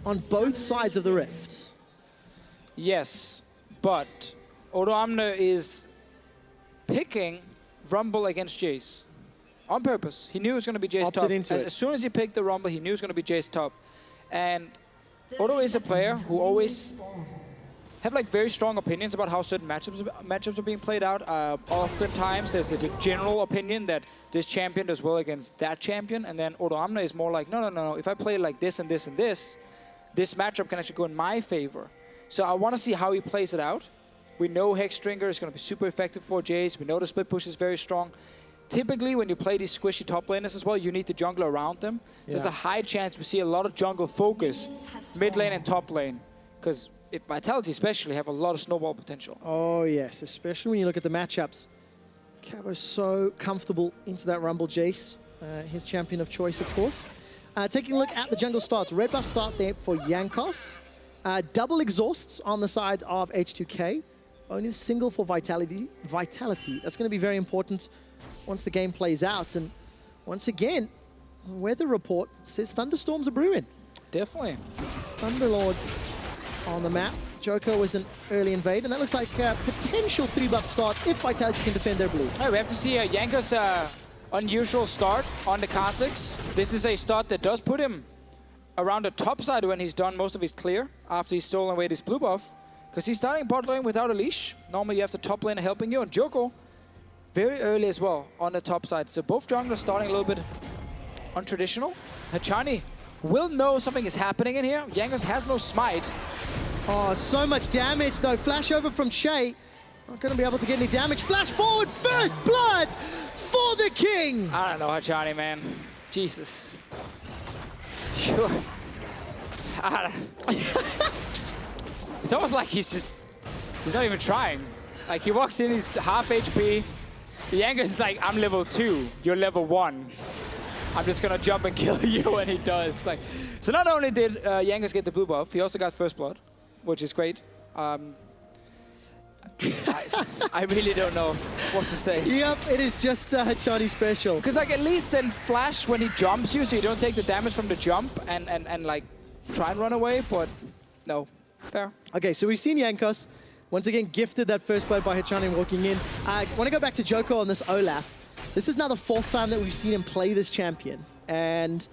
on both sides of the rift. Yes, but Odoamne is picking Rumble against Jace on purpose. He knew it was going to be Jace top. As soon as he picked the Rumble, he knew it was going to be Jace top. And Odo is a player who always have like very strong opinions about how certain matchups are being played out. Oftentimes, there's the general opinion that this champion does well against that champion, and then Odoamne is more like, no. If I play like this and this and this matchup can actually go in my favor. So I want to see how he plays it out. We know Hexdrinker is going to be super effective for Jace. We know the split push is very strong. Typically, when you play these squishy top laners as well, you need the jungler around them. Yeah. There's a high chance we see a lot of jungle focus, mid lane and top lane, because Vitality especially have a lot of snowball potential. Oh yes, especially when you look at the matchups. Cabo's so comfortable into that Rumble Jace, his champion of choice, of course. Taking a look at the jungle starts, red buff start there for Jankos. Double exhausts on the side of H2K. Only single for Vitality. That's going to be very important once the game plays out. And once again, weather report says thunderstorms are brewing. Definitely. 6 Thunderlords on the map. Joko was an early invade, and that looks like a potential 3-buff start if Vitality can defend their blue. Hey, we have to see Jankos' unusual start on the Kha'Zix. This is a start that does put him around the top side when he's done most of his clear after he's stolen away this blue buff, because he's starting bot lane without a leash. Normally you have the top laner helping you, and Joko very early as well on the top side. So both junglers starting a little bit untraditional. Hachani will know something is happening in here. Jankos has no smite. Oh, so much damage though. Flash over from Che. Not going to be able to get any damage. Flash forward, first blood for the king. I don't know, Hachani, man. Jesus. Sure. It's almost like he's not even trying. Like he walks in, he's half HP. The Jankos is like, I'm level 2, you're level 1. I'm just gonna jump and kill you, and he does. Like, so not only did Jankos get the blue buff, he also got first blood, which is great. I really don't know what to say. Yep, it is just Hachani special. Because like at least then flash when he jumps you, so you don't take the damage from the jump and like try and run away, but no, fair. Okay, so we've seen Jankos once again gifted that first blood by Hachani walking in. I want to go back to Joko on this Olaf. This is now the 4th time that we've seen him play this champion. And,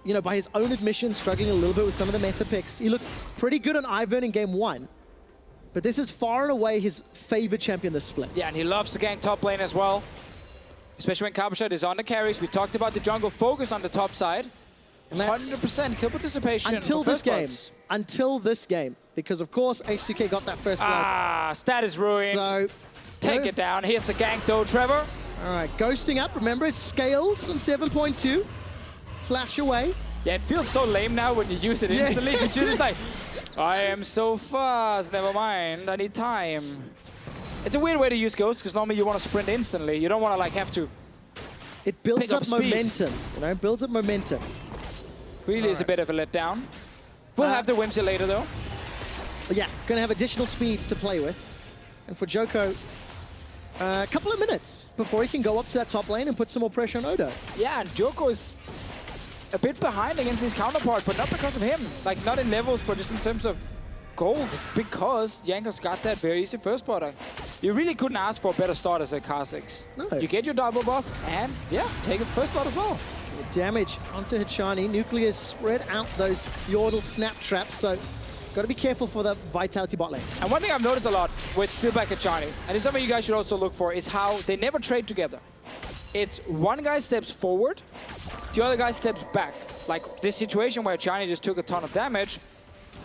you know, by his own admission, struggling a little bit with some of the meta picks. He looked pretty good on Ivern in game 1. But this is far and away his favorite champion this split. Yeah, and he loves to gank top lane as well. Especially when Cabochard is on the carries. We talked about the jungle focus on the top side. 100% kill participation until this game. Until this game. Because, of course, H2K got that first blood. Ah, stat is ruined. So, take it down. Here's the gank, though, Trevor. All right, ghosting up. Remember, it's scales on 7.2. flash away. Yeah, it feels so lame now when you use it instantly, because you're just like, I am so fast, never mind, I need time. It's a weird way to use Ghost, because normally you want to sprint instantly. You don't want to like have to It builds pick up up speed. momentum, you know, builds up momentum. Really is a bit of a letdown. We'll have the Whimsy later, though. But yeah, going to have additional speeds to play with. And for Joko, a couple of minutes before he can go up to that top lane and put some more pressure on Odo. Yeah, and Joko is a bit behind against his counterpart, but not because of him. Like, not in levels, but just in terms of gold, because Jankos got that very easy first spot. You really couldn't ask for a better start as a Kha'Zix. No. You get your double buff, and yeah, take a first spot as well. Damage onto Hachani. Nuclear's spread out those Yordle snap traps, so got to be careful for the Vitality bot lane. And one thing I've noticed a lot with Steelback Hachani, and it's something you guys should also look for, is how they never trade together. It's one guy steps forward, the other guy steps back. Like this situation where Hachani just took a ton of damage,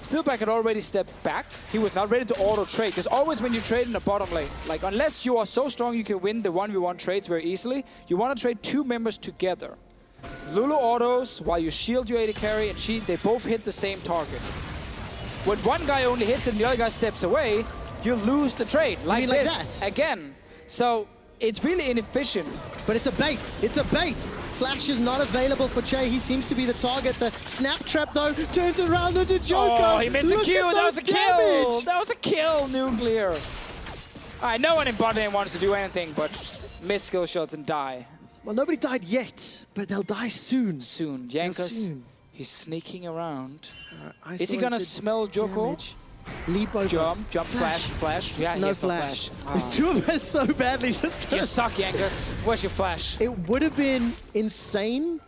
Steelback had already stepped back. He was not ready to auto-trade. Because always when you trade in the bottom lane, like unless you are so strong you can win the 1v1 trades very easily, you want to trade two members together. Lulu autos while you shield your AD carry, and they both hit the same target. When one guy only hits it and the other guy steps away, you lose the trade. Like this, again. So it's really inefficient. But it's a bait. It's a bait. Flash is not available for Che. He seems to be the target. The snap trap, though, turns around into Joko. Oh, he missed the Q. That was a kill. That was a kill, Nuclear. All right, no one in bot lane wants to do anything but miss skill shots and die. Well, nobody died yet, but they'll die soon. Soon. Jankos, he's sneaking around. Is he going to smell Joko? Leap over. Jump, flash. Yeah, no he has flash. no flash. The two of us so badly. You suck, Jankos. Where's your flash? It would have been insane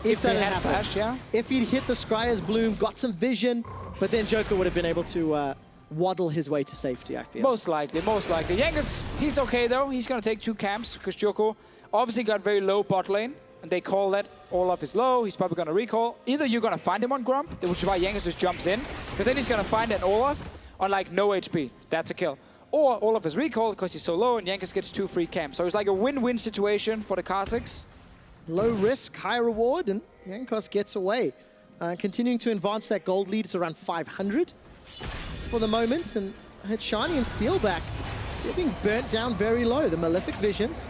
if they that had a happened. flash, yeah. If he'd hit the Scryer's Bloom, got some vision, but then Joko would have been able to waddle his way to safety, I feel. Most likely. Jankos, he's okay, though. He's going to take two camps because Joko obviously got very low bot lane. And they call that Olaf is low, he's probably going to recall. Either you're going to find him on Grump, which is why Jankos just jumps in, because then he's going to find an Olaf on like no HP. That's a kill. Or Olaf is recalled because he's so low and Jankos gets two free camps. So it's like a win-win situation for the Kha'Zix. Low risk, high reward, and Jankos gets away. Continuing to advance that gold lead, it's around 500 for the moment. And Hachani and Steelback, they're being burnt down very low. The Malefic Visions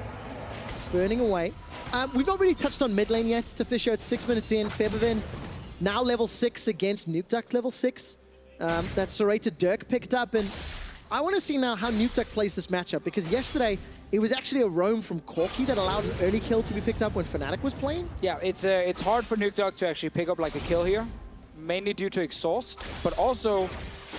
burning away. We've not really touched on mid lane yet. Tafisho at 6 minutes in. Febiven now level 6 against NukeDuck level 6. That Serrated Dirk picked up. And I want to see now how NukeDuck plays this matchup, because yesterday it was actually a roam from Corki that allowed an early kill to be picked up when Fnatic was playing. Yeah, it's hard for NukeDuck to actually pick up like a kill here, mainly due to exhaust. But also,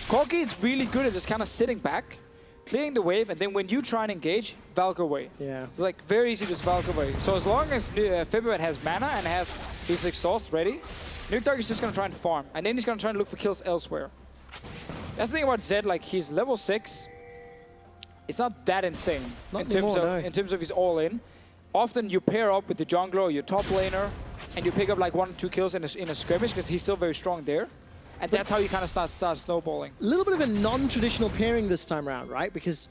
Corki is really good at just kind of sitting back, clearing the wave, and then when you try and engage, Valk away. Yeah. It's like very easy to just Valk away. So as long as Febiven has mana and has his exhaust ready, NukeDuck is just going to try and farm. And then he's going to try and look for kills elsewhere. That's the thing about Zed, like he's level 6. It's not that insane in terms of his all-in. Often you pair up with the jungler or your top laner and you pick up like 1 or 2 kills in a skirmish because he's still very strong there. And that's how you kind of start snowballing. A little bit of a non-traditional pairing this time around, right? Because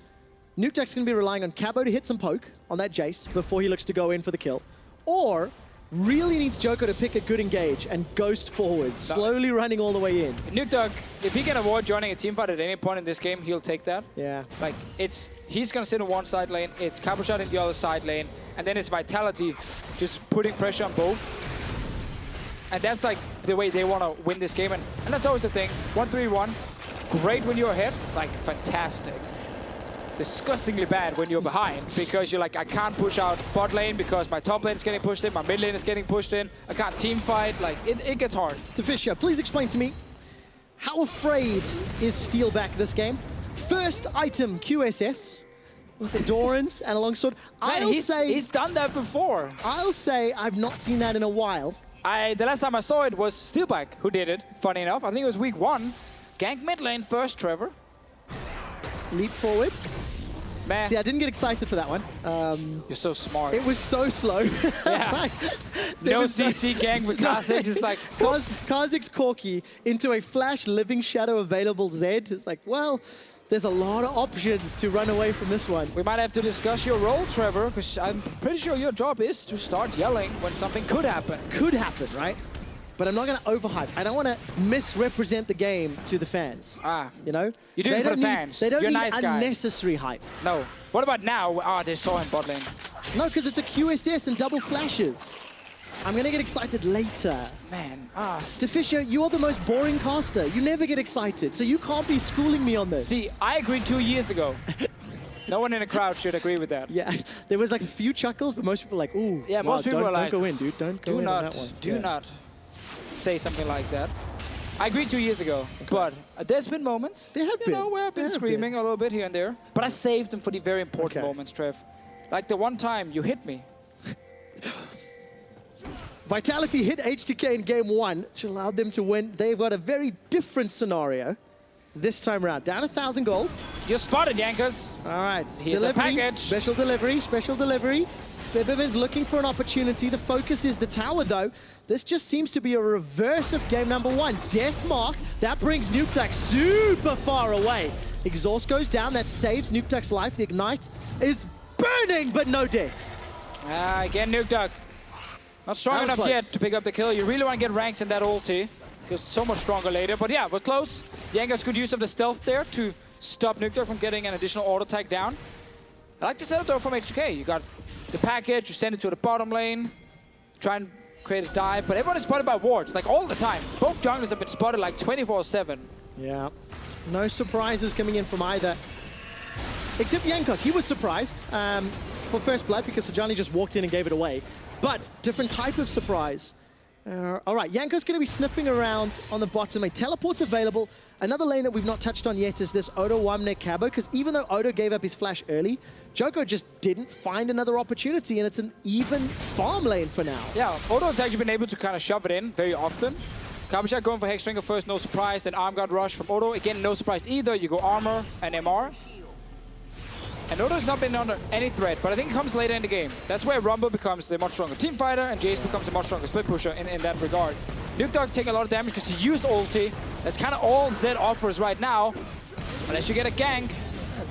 NukeDuck's going to be relying on Cabo to hit some poke on that Jace before he looks to go in for the kill. Or really needs Joko to pick a good engage and ghost forward, slowly running all the way in. NukeDuck, if he can avoid joining a teamfight at any point in this game, he'll take that. Yeah. Like, he's going to sit in one side lane, it's Cabo Shot in the other side lane, and then it's Vitality just putting pressure on both. And that's like the way they want to win this game. And that's always the thing. 1-3-1, great when you're ahead, like fantastic. Disgustingly bad when you're behind, because you're like, I can't push out bot lane because my top lane is getting pushed in, my mid lane is getting pushed in, I can't team fight, like it gets hard. Tafisha, please explain to me, how afraid is Steelback this game? First item, QSS, with the Dorans and a longsword. He's done that before. I'll say I've not seen that in a while. The last time I saw it was Steelback who did it, funny enough. I think it was week 1. Gank mid lane first, Trevor. Leap forward. Man. See, I didn't get excited for that one. You're so smart. It was so slow. Yeah. No CC gank with Kha'Zix, just like... Kha'Zix Corki into a flash living shadow available Zed. It's like, well, there's a lot of options to run away from this one. We might have to discuss your role, Trevor, because I'm pretty sure your job is to start yelling when something could happen. Could happen, right? but I'm not going to overhype. I don't want to misrepresent the game to the fans. You know? You do it for the fans. They don't You're need a nice guy. unnecessary hype. No. What about now? Ah, they saw him bot lane. No, because it's a QSS and double flashes. I'm going to get excited later. Man, Deficio, you are the most boring caster. You never get excited, so you can't be schooling me on this. See, I agreed 2 years ago. No one in the crowd should agree with that. Yeah, there was like a few chuckles, but most people were like, ooh, yeah, wow, most people were like, don't go in, dude. Don't go in on that one. Do not say something like that. I agreed 2 years ago, but there's been moments. There have been. You know, where I've been screaming a little bit here and there, but I saved them for the very important moments, Trev. Like the one time you hit me. Vitality hit H2K in game 1, which allowed them to win. They've got a very different scenario this time around. Down 1,000 gold. You're spotted, Yankas. All right. Here's a package. Special delivery, special delivery. Bebevin's looking for an opportunity. The focus is the tower, though. This just seems to be a reverse of game number 1. Death Mark, that brings Nukeduck super far away. Exhaust goes down, that saves Nukeduck's life. The Ignite is burning, but no death. Again, Nukeduck. Not strong enough yet to pick up the kill. You really want to get ranks in that ulti, because so much stronger later. But yeah, we're close. Yangas good use of the stealth there to stop Nukeduck from getting an additional auto tag down. I like the setup though from H2K. You got the package, you send it to the bottom lane, try and create a dive, but everyone is spotted by wards, like all the time. Both junglers have been spotted like 24/7. Yeah, no surprises coming in from either. Except Yankos, he was surprised for first blood because Sajani just walked in and gave it away. But different type of surprise. All right, Yanko's going to be sniffing around on the bottom lane. Teleport's available. Another lane that we've not touched on yet is this Odo Wamne Cabo, because even though Odo gave up his flash early, Joko just didn't find another opportunity, and it's an even farm lane for now. Yeah, Odo's actually been able to kind of shove it in very often. Kabashak going for Hexdrinker first, no surprise. Then Arm Guard Rush from Odo. Again, no surprise either. You go Armor and MR. And Odo's not been under any threat, but I think it comes later in the game. That's where Rumble becomes the much stronger team fighter, and Jace becomes a much stronger split pusher in that regard. Nukeduck taking a lot of damage because he used ulti. That's kind of all Zed offers right now, unless you get a gank.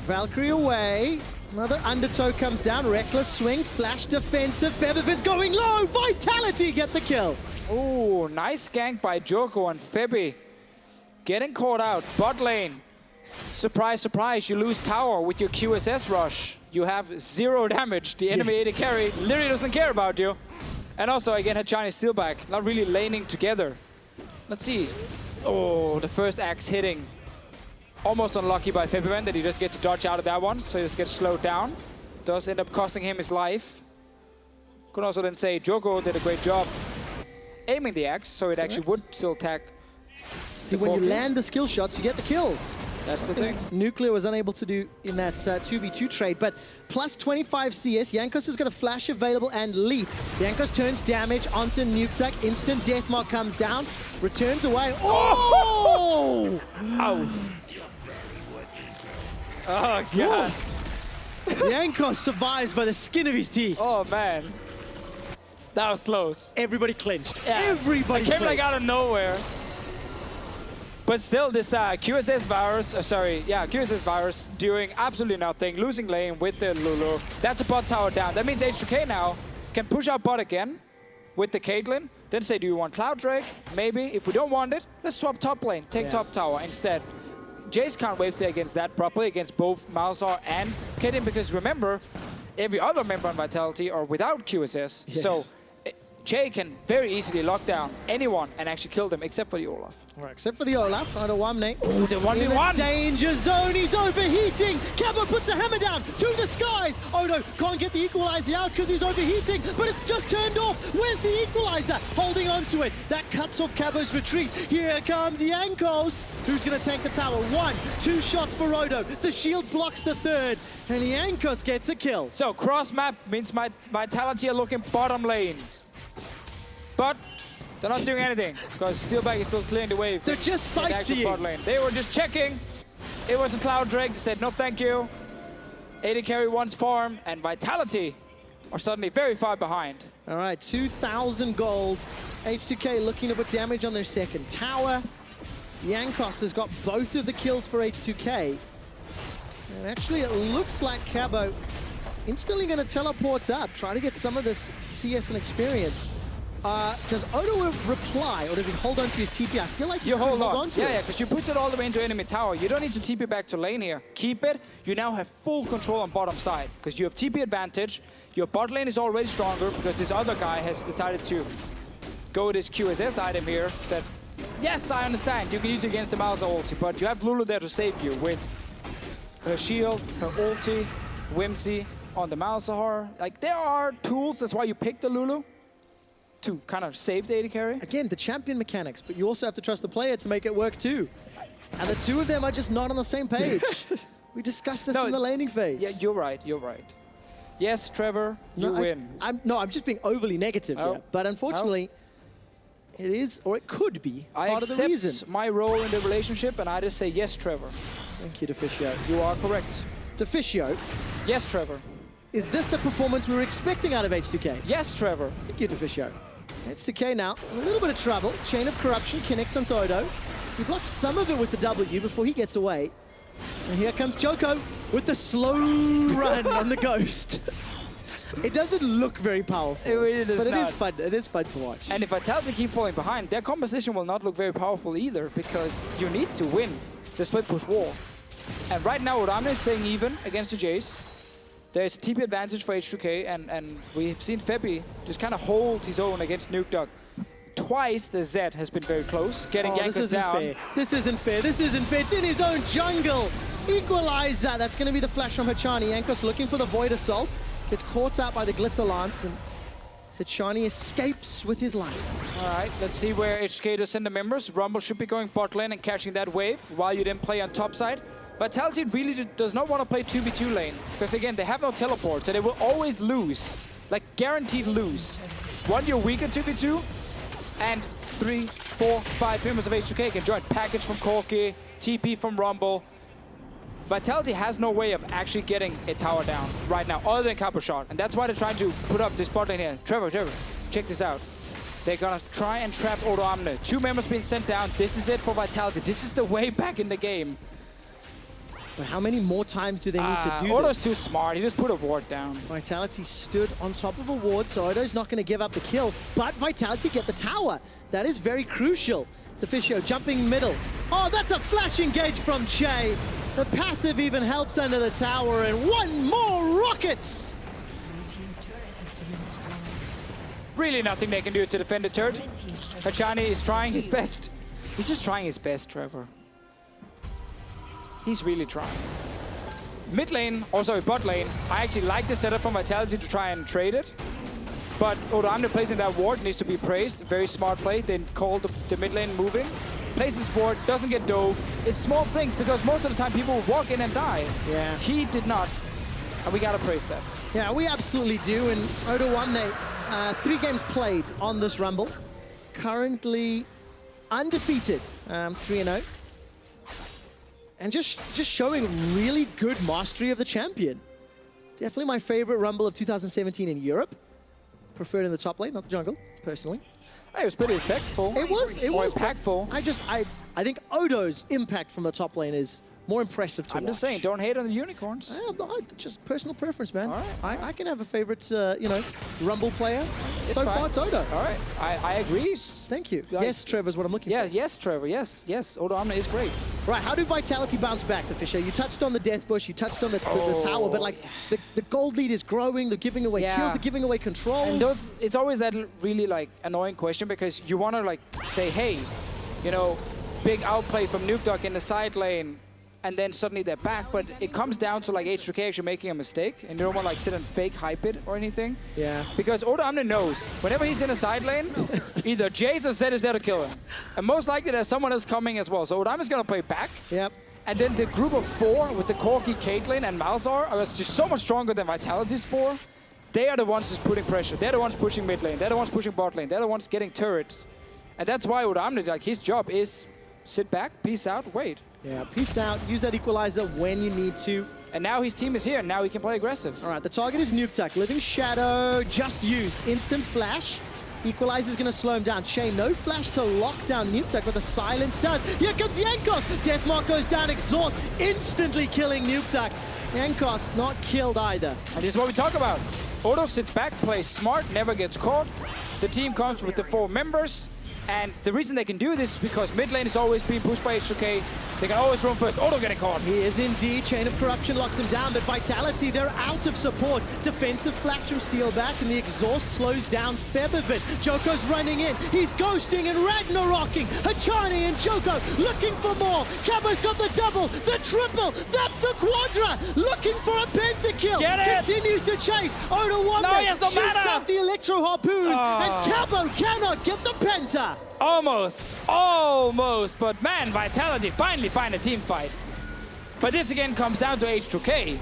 Valkyrie away. Another undertow comes down. Reckless swing, flash defensive. Feathervid's going low. Vitality get the kill. Ooh, nice gank by Joko and Febby. Getting caught out. Bot lane. Surprise, surprise, you lose tower with your QSS rush. You have 0 damage. The enemy AD carry literally doesn't care about you. And also, again, Hachani still back. Not really laning together. Let's see. Oh, the first axe hitting. Almost unlucky by Febiven that he just gets to dodge out of that one. So he just gets slowed down. Does end up costing him his life. Could also then say Joko did a great job aiming the axe, so it actually would still attack. See, when you land the skill shots, you get the kills. That's the thing. Nuclear was unable to do in that 2v2 trade, but plus 25 CS. Yankos has got a flash available and leap. Yankos turns damage onto Nukeduck. Instant deathmark comes down, returns away. Oh! Ow. Oh, God. Yankos survives by the skin of his teeth. Oh, man. That was close. Everybody clinched. Yeah. Everybody clinched. It came clinched. like out of nowhere. But still, this QSS virus, QSS virus doing absolutely nothing, losing lane with the Lulu. That's a bot tower down. That means H2K now can push out bot again with the Caitlyn. Then say, do you want Cloud Drake? Maybe. If we don't want it, let's swap top lane. Take top tower instead. Jace can't wave play against that properly, against both Malzahar and Caitlyn, because remember, every other member on Vitality are without QSS. Yes. So Jay can very easily lock down anyone and actually kill them, except for the Olaf. Right, except for the Olaf, Odo Wamne. Oh, the 1v1! Danger zone, he's overheating! Cabo puts a hammer down to the skies! Odo can't get the equalizer out because he's overheating, but it's just turned off! Where's the equalizer? Holding on to it. That cuts off Cabo's retreat. Here comes Yankos, who's going to tank the tower. 1, 2 shots for Odo. The shield blocks the third, and Yankos gets the kill. So cross map means my Vitality are looking bottom lane. But they're not doing anything because Steelback is still clearing the wave. They're just sightseeing. They were just checking. It was a Cloud Drake. They said no thank you. AD carry wants farm, and Vitality are suddenly very far behind. All right, 2,000 gold. H2K looking to put damage on their second tower. Yankos has got both of the kills for H2K. And actually, it looks like Cabo instantly going to teleport up, try to get some of this CS and experience. Does Odo reply, or does he hold on to his TP? I feel like you hold on to it. Yeah, because you put it all the way into enemy tower. You don't need to TP back to lane here. Keep it. You now have full control on bottom side because you have TP advantage. Your bot lane is already stronger because this other guy has decided to go with this QSS item here that, yes, I understand. You can use it against the Malza ulti, but you have Lulu there to save you with her shield, her ulti, Whimsy on the Malzahar. Like, there are tools. That's why you pick the Lulu, to kind of save the AD carry. Again, the champion mechanics, but you also have to trust the player to make it work too. And the two of them are just not on the same page. We discussed this in the laning phase. Yeah, you're right, you're right. Yes, Trevor, you win. I'm just being overly negative here. But unfortunately, it is, or it could be, part of the reason. I accept my role in the relationship, and I just say yes, Trevor. Thank you, Deficio. You are correct. Deficio. Yes, Trevor. Is this the performance we were expecting out of H2K? Yes, Trevor. Thank you, Deficio. H2K now, a little bit of trouble. Chain of Corruption connects onto Odo. He blocks some of it with the W before he gets away. And here comes Choco with the slow run on the Ghost. It doesn't look very powerful. It really does but not. it is fun. It is fun to watch. And if Vitality keep falling behind, their composition will not look very powerful either, because you need to win the split push war. And right now, Uramne is staying even against the Jace. There's a TP advantage for H2K, and we've seen Febi just kind of hold his own against Nukeduck. Twice the Zed has been very close, getting Jankos down. Fair. This isn't fair. This isn't fair. It's in his own jungle. Equalizer. That's going to be the flash from Hachani. Jankos looking for the Void Assault. Gets caught out by the Glitzer Lance, and Hachani escapes with his life. All right, let's see where H2K does send the members. Rumble should be going bot lane and catching that wave while you then play on top side. Vitality really does not want to play 2v2 lane, because again, they have no teleport, so they will always lose. Like, guaranteed lose. One, you're weak at 2v2, and 3, 4, 5 members of H2K can join. Package from Corki, TP from Rumble. Vitality has no way of actually getting a tower down right now, other than Capo Shot. And that's why they're trying to put up this bot lane here. Trevor, check this out. They're gonna try and trap Odo Amne. 2 members being sent down. This is it for Vitality. This is the way back in the game. But how many more times do they need to do Odo's this? too smart. He just put a ward down. Vitality stood on top of a ward, so Odo's not going to give up the kill. But Vitality get the tower. That is very crucial. Deficio jumping middle. Oh, that's a flash engage from Che. The passive even helps under the tower, and one more rockets! Really nothing they can do to defend the turret. Hachani is trying his best. He's just trying his best, Trevor. He's really trying. Mid lane, or sorry, bot lane, I actually like the setup from Vitality to try and trade it. But Odo Amne placing that ward needs to be praised. Very smart play. They call the mid lane moving. Places ward, doesn't get dove. It's small things, because most of the time people walk in and die. Yeah. He did not. And we gotta praise that. Yeah, we absolutely do. And Odo Amne, 3 games played on this Rumble. Currently undefeated, 3-0. And just showing really good mastery of the champion. Definitely my favorite Rumble of 2017 in Europe. Preferred in the top lane, not the jungle, personally. It was pretty impactful. It was impactful. I think Odo's impact from the top lane is more impressive to watch. I'm just saying, don't hate on the unicorns. Just personal preference, man. All right. I can have a favorite, Rumble player. It's fine. Far, it's Odo. All right, I agree. Thank you. Like, yes, Trevor's what I'm looking for. Yes, Trevor. Yes. Odo Amne is great. Right, how do Vitality bounce back to Fisher? You touched on the Death Bush, you touched on the tower, but like the gold lead is growing, they're giving away kills, they're giving away control. And it's always that really like annoying question, because you want to like say, hey, big outplay from Nukeduck in the side lane, and then suddenly they're back, but it comes down to like H2K actually making a mistake, and you don't want to like sit and fake hype it or anything. Yeah. Because Odo Amne knows, whenever he's in a side lane, either Jace or Zed is there to kill him. And most likely there's someone else coming as well. So Odo Amne's going to play back. Yep. And then the group of 4 with the Corki, Caitlyn, and Malzahar are just so much stronger than Vitality's 4. They are the ones just putting pressure. They're the ones pushing mid lane. They're the ones pushing bot lane. They're the ones getting turrets. And that's why Odo Amne, like, his job is sit back, peace out, wait. Yeah, peace out, use that equalizer when you need to. And now his team is here, and now he can play aggressive. All right, the target is Nukeduck. Living Shadow, just use. Instant flash. Equalizer's gonna slow him down. Shane, no flash to lock down Nukeduck, but the silence does. Here comes Jankos. Deathmark goes down, exhaust, instantly killing Nukeduck. Jankos not killed either. And this is what we talk about. Odo sits back, plays smart, never gets caught. The team comes with the 4 members. And the reason they can do this is because mid lane is always being pushed by H2K. They can always roam first. Auto getting caught. He is indeed. Chain of Corruption locks him down, but Vitality, they're out of support. Defensive flash from Steelback, and the exhaust slows down Feb a bit. Joko's running in. He's ghosting and Ragnarocking. Hachani and Joko looking for more. Cabo's got the double, the triple. That's the quadra. Looking for a pentakill. Get it! Continues to chase. Oda Wonder No, he has no shoots mana. out the Electro Harpoons, and Cabo cannot get the penta. Almost, but man, Vitality finally find a team fight. But this again comes down to H2K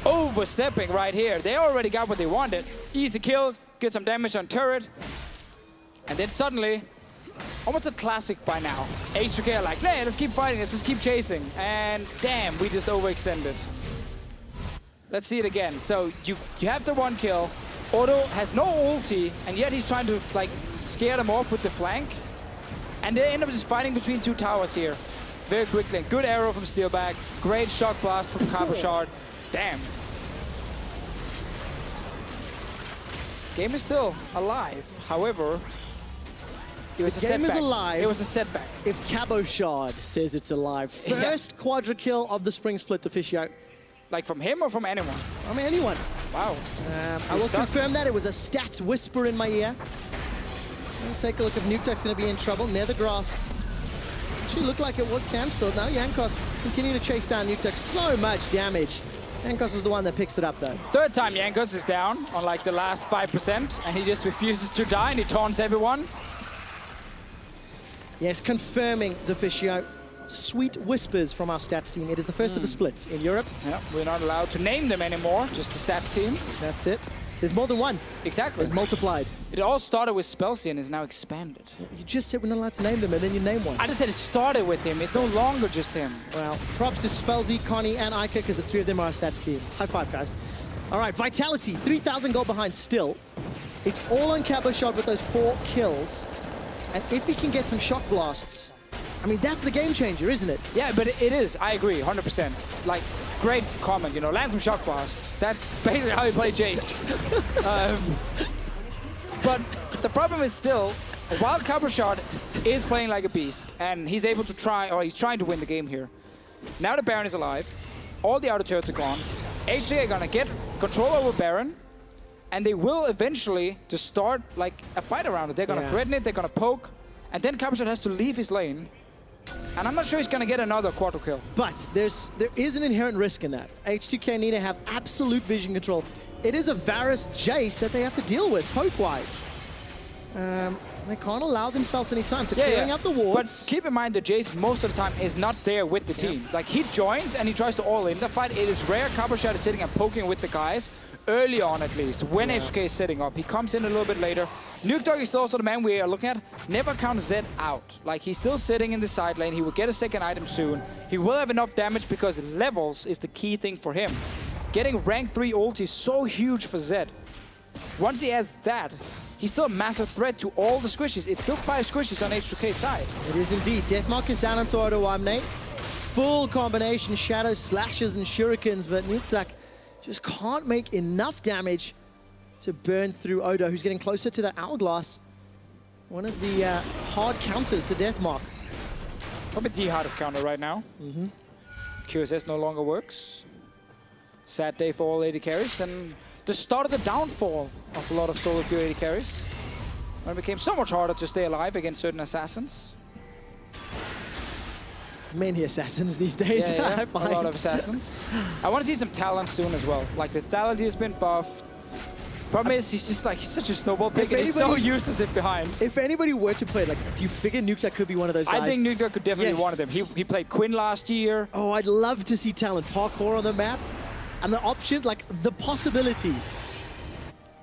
overstepping right here. They already got what they wanted. Easy kill, get some damage on turret. And then suddenly, almost a classic by now. H2K are like, hey, let's keep fighting, let's just keep chasing. And damn, we just overextended. Let's see it again. So you have the 1 kill. Otto has no ulti, and yet he's trying to like scare them off with the flank. And they end up just fighting between 2 towers here. Very quickly. And good arrow from Steelback. Great shock blast from Carboshard. Damn. Game is still alive. However, it was a setback. Game is alive. It was a setback. If Caboshard says it's alive. First quadra kill of the Spring Split officiate. Like from him or from anyone? I mean, anyone. Wow. I will confirm that. It was a stats whisper in my ear. Let's take a look if Nukeduck's going to be in trouble. Nether Grasp. Actually looked like it was cancelled. Now Jankos continuing to chase down Nukeduck. So much damage. Jankos is the one that picks it up though. 3rd time Jankos is down on like the last 5%, and he just refuses to die and he taunts everyone. Yes, confirming Deficio. Sweet whispers from our stats team. It is the first of the split in Europe. Yeah, we're not allowed to name them anymore, just the stats team. That's it. There's more than one. Exactly. It multiplied. It all started with Spellsy and is now expanded. You just said we're not allowed to name them, and then you name one. I just said it started with him. It's no longer just him. Well, props to Spellsy, Connie, and Ica, because the 3 of them are our stats team. High five, guys. All right, Vitality, 3,000 gold behind still. It's all on Caboshard with those 4 kills. And if he can get some shock blasts, I mean, that's the game changer, isn't it? Yeah, but it is. I agree, 100%. Like, great comment, you know, land some shock blast. That's basically how you play Jace. But the problem is still, while Caboshard is playing like a beast, and he's able to try, or he's trying to win the game here. Now the Baron is alive. All the outer turrets are gone. H2K are gonna get control over Baron, and they will eventually just start like a fight around it. They're gonna threaten it, they're gonna poke, and then Caboshard has to leave his lane. And I'm not sure he's going to get another quadra kill. But there is an inherent risk in that. H2K need to have absolute vision control. It is a Varus Jace that they have to deal with, poke-wise. They can't allow themselves any time. So clearing out the wards. But keep in mind that Jace most of the time is not there with the team. Like, he joins and he tries to all in the fight. It is rare Caboshard is sitting and poking with the guys. Early on, at least, when H2K is setting up. He comes in a little bit later. Nukeduck is also the man we are looking at. Never count Zed out. Like, he's still sitting in the side lane. He will get a second item soon. He will have enough damage because levels is the key thing for him. Getting rank 3 ult is so huge for Zed. Once he has that, he's still a massive threat to all the squishies. It's still 5 squishies on H2K's side. It is indeed. Deathmark is down onto Odo Wamne. Full combination, shadow slashes and shurikens, but Nukeduck just can't make enough damage to burn through Odo, who's getting closer to that Hourglass. One of the hard counters to Deathmark. Probably the hardest counter right now. QSS no longer works. Sad day for all AD carries, and the start of the downfall of a lot of solo queue AD carries. When it became so much harder to stay alive against certain assassins. Many assassins these days, I find. A lot of assassins. I want to see some talent soon as well. Like, the lethality has been buffed. Problem is, he's just like, he's such a snowball pick, and he's so used to sit behind. If anybody were to play, like, do you figure Nukeduck could be one of those guys? I think Nukeduck could definitely be one of them. He played Quinn last year. Oh, I'd love to see talent. Parkour on the map. And the option, like, the possibilities.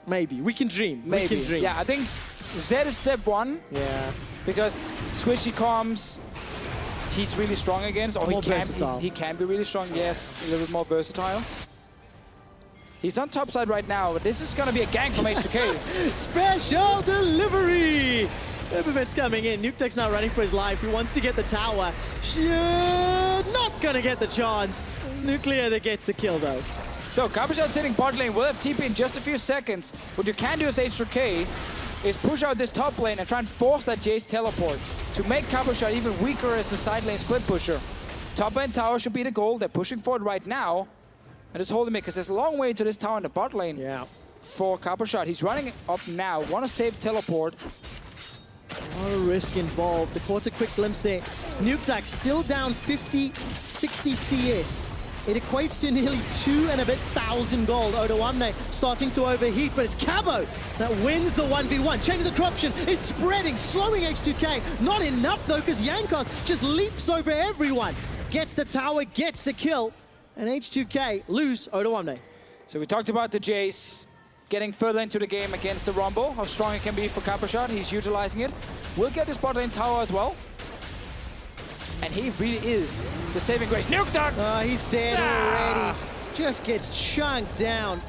Maybe. We can dream. Maybe. We can dream. Yeah, I think Zed is step 1. Yeah. Because squishy comms, he's really strong against, or he can be really strong, yes, a little bit more versatile. He's on top side right now, but this is going to be a gank from H2K. Special delivery! Event's coming in. Nukeduck's now running for his life. He wants to get the tower. Not going to get the chance. It's Nuclear that gets the kill, though. So, Caboshard sitting bot lane will have TP in just a few seconds. What you can do as H2K is push out this top lane and try and force that Jace teleport to make Cabochard even weaker as a side lane split pusher. Top lane tower should be the goal. They're pushing for it right now. And just holding it, because there's a long way to this tower in the bot lane for Cabochard. He's running up now. Want to save teleport. A lot of risk involved. To caught a quick glimpse there. Nukeduck still down 50, 60 CS. It equates to nearly 2,000 and a bit gold. Odoamne starting to overheat, but it's Cabo that wins the 1v1. Chain of the Corruption is spreading, slowing H2K. Not enough though, because Yankos just leaps over everyone. Gets the tower, gets the kill, and H2K lose Odoamne. So we talked about the Jace getting further into the game against the Rumble, how strong it can be for Cabochard. He's utilizing it. We'll get this bot lane tower as well. And he really is the saving grace. Nukeduck! Oh, he's dead already. Just gets chunked down.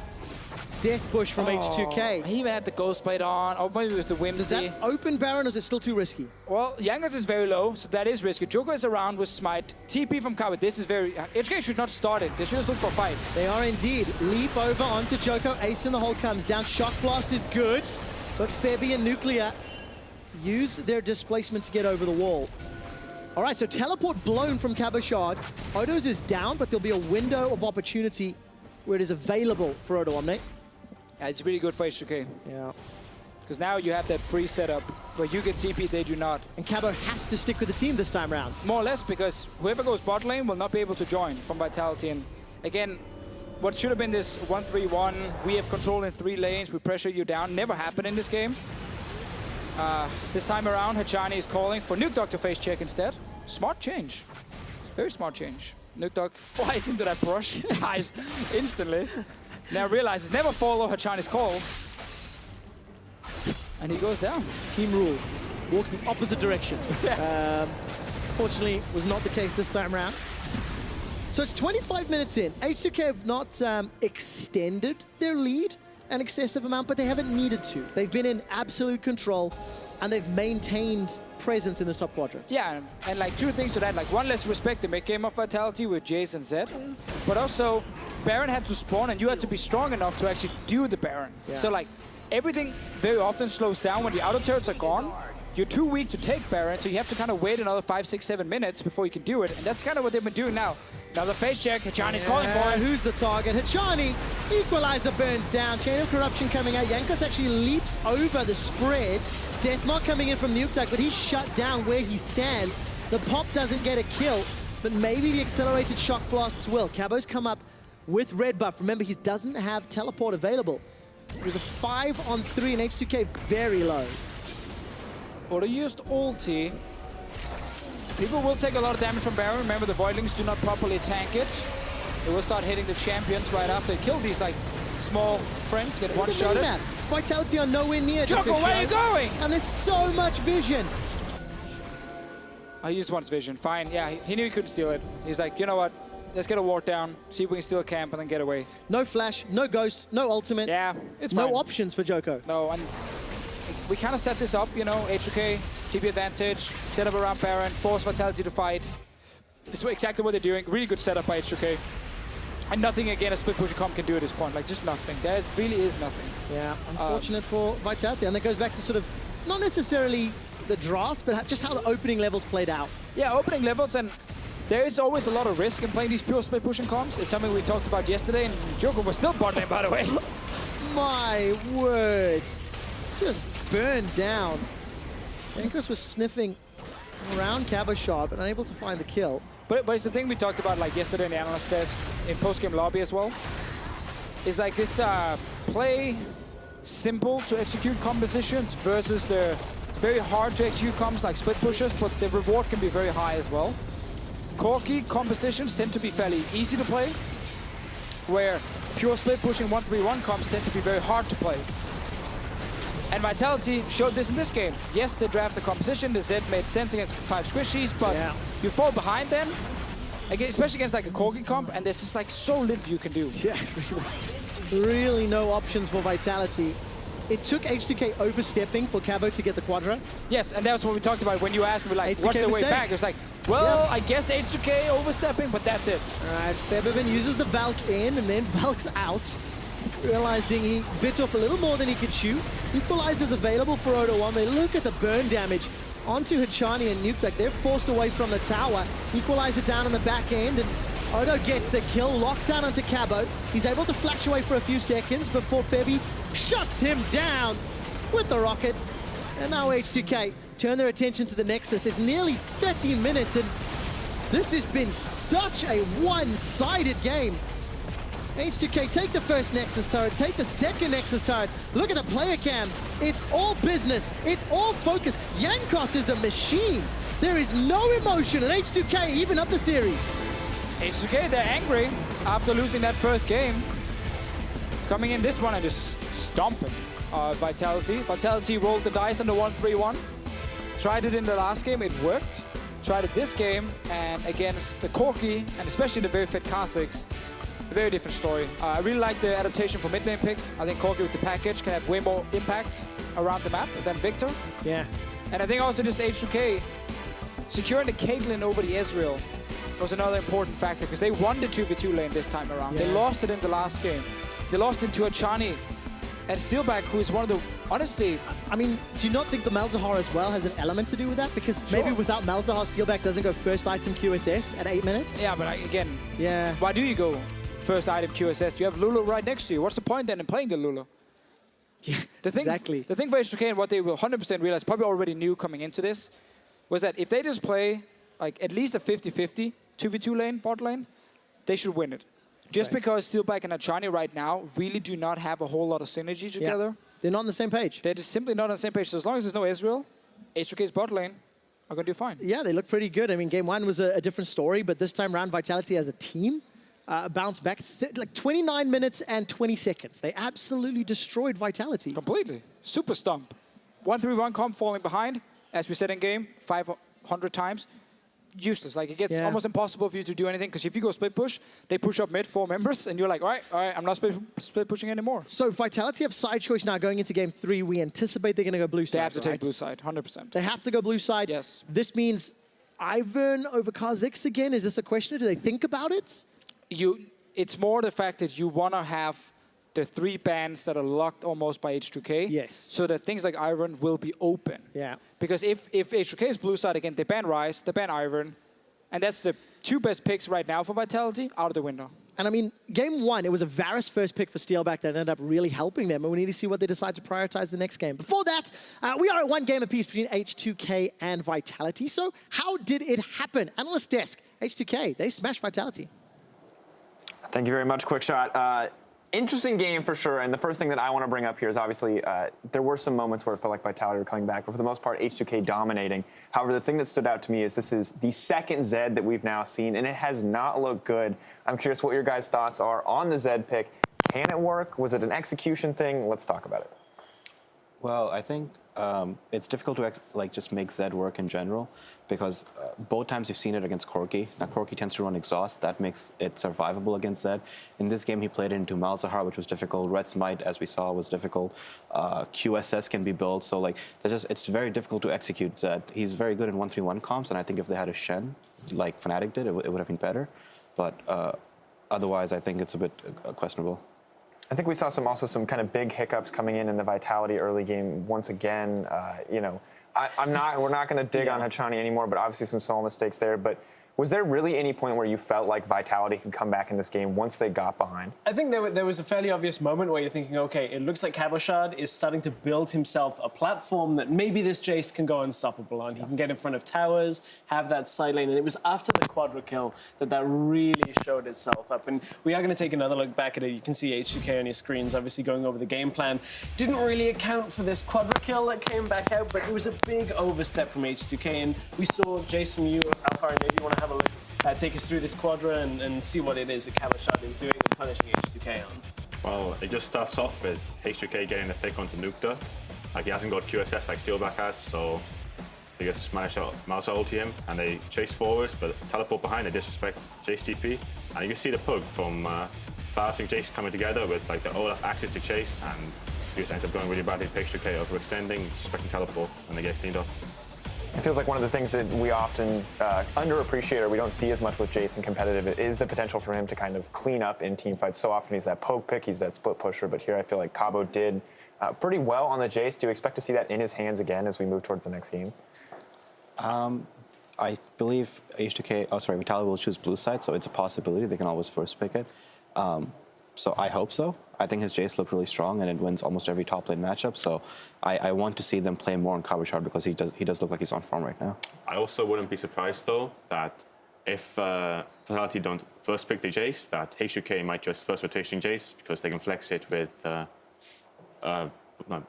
Death push from H2K. He even had the Ghost Blade on. Or maybe it was the Whimsy. Does that open Baron, or is it still too risky? Well, Yankos is very low, so that is risky. Joker is around with Smite. TP from Cabo. This is very... HK should not start it. They should just look for a fight. They are indeed. Leap over onto Joko. Ace in the hole comes down. Shock Blast is good. But Febby and Nuclear use their displacement to get over the wall. All right, so teleport blown from Cabochard. Odo's is down, but there'll be a window of opportunity where it is available for Odoamne. Yeah, it's really good for H2K. Yeah. Because now you have that free setup where you get TP, they do not. And Cabo has to stick with the team this time round. More or less, because whoever goes bot lane will not be able to join from Vitality. And again, what should have been this 1-3-1, we have control in 3 lanes, we pressure you down, never happened in this game. This time around, Hachani is calling for Nukeduck to face check instead. Smart change. Very smart change. Nukeduck flies into that brush, dies instantly. Now realizes never follow Hachani's calls. And he goes down. Team rule. Walking opposite direction. Fortunately, was not the case this time around. So it's 25 minutes in. H2K have not extended their lead an excessive amount, but they haven't needed to. They've been in absolute control, and they've maintained presence in the top quadrant. Yeah, and like 2 things to that. Like 1, let's respect the mid-game of Vitality with Jace and Zed. But also, Baron had to spawn, and you had to be strong enough to actually do the Baron. Yeah. So like, everything very often slows down when the outer turrets are gone. You're too weak to take Baron, so you have to kind of wait another 5, 6, 7 minutes before you can do it. And that's kind of what they've been doing now. Now the face check, Hachani's calling for it. Who's the target? Hachani. Equalizer burns down. Chain of Corruption coming out. Yankos actually leaps over the spread. Deathmark coming in from Nukeduck, but he's shut down where he stands. The pop doesn't get a kill, but maybe the accelerated shock blasts will. Cabo's come up with red buff. Remember, he doesn't have teleport available. There's a 5-on-3 and H2K very low. Odo used ulti. People will take a lot of damage from Baron. Remember, the Voidlings do not properly tank it. They will start hitting the champions right after they kill these like small friends, get one-shotted. Vitality are nowhere near. Joko, where are you going? And there's so much vision. I used one's vision. Fine. Yeah, he knew he couldn't steal it. He's like, you know what? Let's get a ward down, see if we can steal a camp, and then get away. No flash, no ghost, no ultimate. Yeah, it's no fine. options for Joko. No, and we kind of set this up, you know, H2K, TP advantage, set up around Baron, force Vitality to fight. This is exactly what they're doing. Really good setup by H2K. And nothing again a split pusher comp can do at this point. Like, just nothing. There really is nothing. Yeah, unfortunate for Vitality. And that goes back to sort of, not necessarily the draft, but just how the opening levels played out. Yeah, opening levels, and there is always a lot of risk in playing these pure split pushing comps. It's something we talked about yesterday, and Joker was still bot lane, by the way. My word. Just burned down. Yankos was sniffing around Cabochard, but unable to find the kill. But it's the thing we talked about like yesterday in the analyst desk, in post-game lobby as well. Is like this play simple to execute compositions versus the very hard to execute comps like split pushers, but the reward can be very high as well. Corky compositions tend to be fairly easy to play, where pure split pushing 1-3-1 comps tend to be very hard to play. And Vitality showed this in this game. Yes, they draft the composition, the Z made sense against 5 squishies, but you fall behind them, especially against like a Corgi comp, and there's just like so little you can do. Yeah, really no options for Vitality. It took H2K overstepping for Cabo to get the Quadra. Yes, and that's what we talked about when you asked me, like, what's the way back? It's like, well, I guess H2K overstepping, but that's it. All right, Feberbin uses the Valk in, and then Valk's out. realizing he bit off a little more than he could chew. Equalizers available for Odo1. They look at the burn damage onto Hachani and Nukeduck. They're forced away from the tower. Equalizer down on the back end, and Odo gets the kill, locked down onto Cabo. He's able to flash away for a few seconds before Febby shuts him down with the rocket. And now H2K turn their attention to the Nexus. It's nearly 30 minutes, and this has been such a one-sided game. H2K take the first Nexus turret, take the second Nexus turret. Look at the player cams. It's all business. It's all focus. Yankos is a machine. There is no emotion, and H2K even up the series. H2K, they're angry after losing that first game. Coming in this one and just stomping Vitality. Vitality rolled the dice on the 1-3-1. Tried it in the last game, it worked. Tried it this game, and against the Corki, and especially the very fit Kha'Zix, a very different story. I really like the adaptation for mid lane pick. I think Corki with the package can have way more impact around the map than Victor. Yeah. And I think also just H2K securing the Caitlyn over the Ezreal was another important factor, because they won the 2v2 lane this time around. Yeah. They lost it in the last game. They lost it to Achani and Steelback, who is one of the, honestly... I mean, do you not think the Malzahar as well has an element to do with that? Because maybe without Malzahar, Steelback doesn't go first item QSS at 8 minutes? Yeah, but again, yeah. Why do you go first item QSS? You have Lulu right next to you. What's the point then in playing the Lulu? Yeah, the thing, exactly. The thing for H2K and what they will 100% realize, probably already knew coming into this, was that if they just play like at least a 50-50 2v2 lane, bot lane, they should win it. Just because Steelback and Achani right now really do not have a whole lot of synergy together. Yeah. They're not on the same page. They're just simply not on the same page. So as long as there's no Ezreal, H2K's bot lane are going to do fine. Yeah, they look pretty good. I mean, game one was a different story, but this time around, Vitality as a team bounced back like 29 minutes and 20 seconds. They absolutely destroyed Vitality. Completely. Super stomp. 1-3-1 comp falling behind, as we said in game, 500 times. Useless. Like, it gets almost impossible for you to do anything, because if you go split push, they push up mid 4 members, and you're like, all right, I'm not split pushing anymore. So Vitality have side choice now going into game 3. We anticipate they're going to go blue side. They have to take blue side, 100%. They have to go blue side. Yes. This means Ivern over Kha'Zix again. Is this a question? Do they think about it? It's more the fact that you want to have the 3 bans that are locked almost by H2K. Yes. So that things like Ivern will be open. Yeah. Because if H2K is blue side again, they ban Ryze, they ban Ivern, and that's the 2 best picks right now for Vitality out of the window. And I mean, game 1, it was a Varus first pick for Steelback that ended up really helping them, and we need to see what they decide to prioritize the next game. Before that, we are at 1 game apiece between H2K and Vitality. So how did it happen? Analyst Desk, H2K, they smashed Vitality. Thank you very much, Quickshot. Interesting game for sure, and the first thing that I want to bring up here is obviously there were some moments where it felt like Vitality were coming back, but for the most part, H2K dominating. However, the thing that stood out to me is this is the second Zed that we've now seen, and it has not looked good. I'm curious what your guys' thoughts are on the Zed pick. Can it work? Was it an execution thing? Let's talk about it. Well, I think it's difficult to just make Zed work in general, because both times you've seen it against Corki. Now Corki tends to run exhaust, that makes it survivable against Zed. In this game he played it into Malzahar, which was difficult. Red Smite, as we saw, was difficult. QSS can be built, so like it's very difficult to execute Zed. He's very good in 1-3-1 comps, and I think if they had a Shen, like Fnatic did, it would have been better. But otherwise I think it's a bit questionable. I think we saw also some kind of big hiccups coming in the Vitality early game. Once again, we're not going to dig on Hachani anymore, but obviously some small mistakes there. But was there really any point where you felt like Vitality could come back in this game once they got behind? I think there was a fairly obvious moment where you're thinking, okay, it looks like Cabochard is starting to build himself a platform that maybe this Jace can go unstoppable on. He can get in front of towers, have that side lane, and it was after the quadra kill that really showed itself up. And we are going to take another look back at it. You can see H2K on your screens, obviously going over the game plan. Didn't really account for this quadra kill that came back out, but it was a big overstep from H2K, and we saw Jace from you, Alpha, maybe you want to have a look. Take us through this quadra and see what it is that Cabochard is doing and punishing H2K on. Well, it just starts off with H2K getting the pick onto Nukta. Like, he hasn't got QSS like Steelback has, so they just managed to Malzahar ulti him, and they chase forwards, but teleport behind, they disrespect Jace TP. And you can see the pug from Varus and Jace coming together with like the Olaf access to chase, and he just ends up going really badly. H2K overextending, disrespecting teleport, and they get cleaned up. It feels like one of the things that we often underappreciate or we don't see as much with Jason competitive is the potential for him to kind of clean up in team fights. So often he's that poke pick, he's that split pusher, but here I feel like Cabo did pretty well on the Jace. Do you expect to see that in his hands again as we move towards the next game? I believe H2K, Vitality will choose blue side, so it's a possibility. They can always first pick it. So I hope so. I think his Jace looked really strong, and it wins almost every top lane matchup. So I want to see them play more on coverage hard because he does look like he's on form right now. I also wouldn't be surprised, though, that if Vitality don't first pick the Jace, that H2K might just first rotation Jace because they can flex it with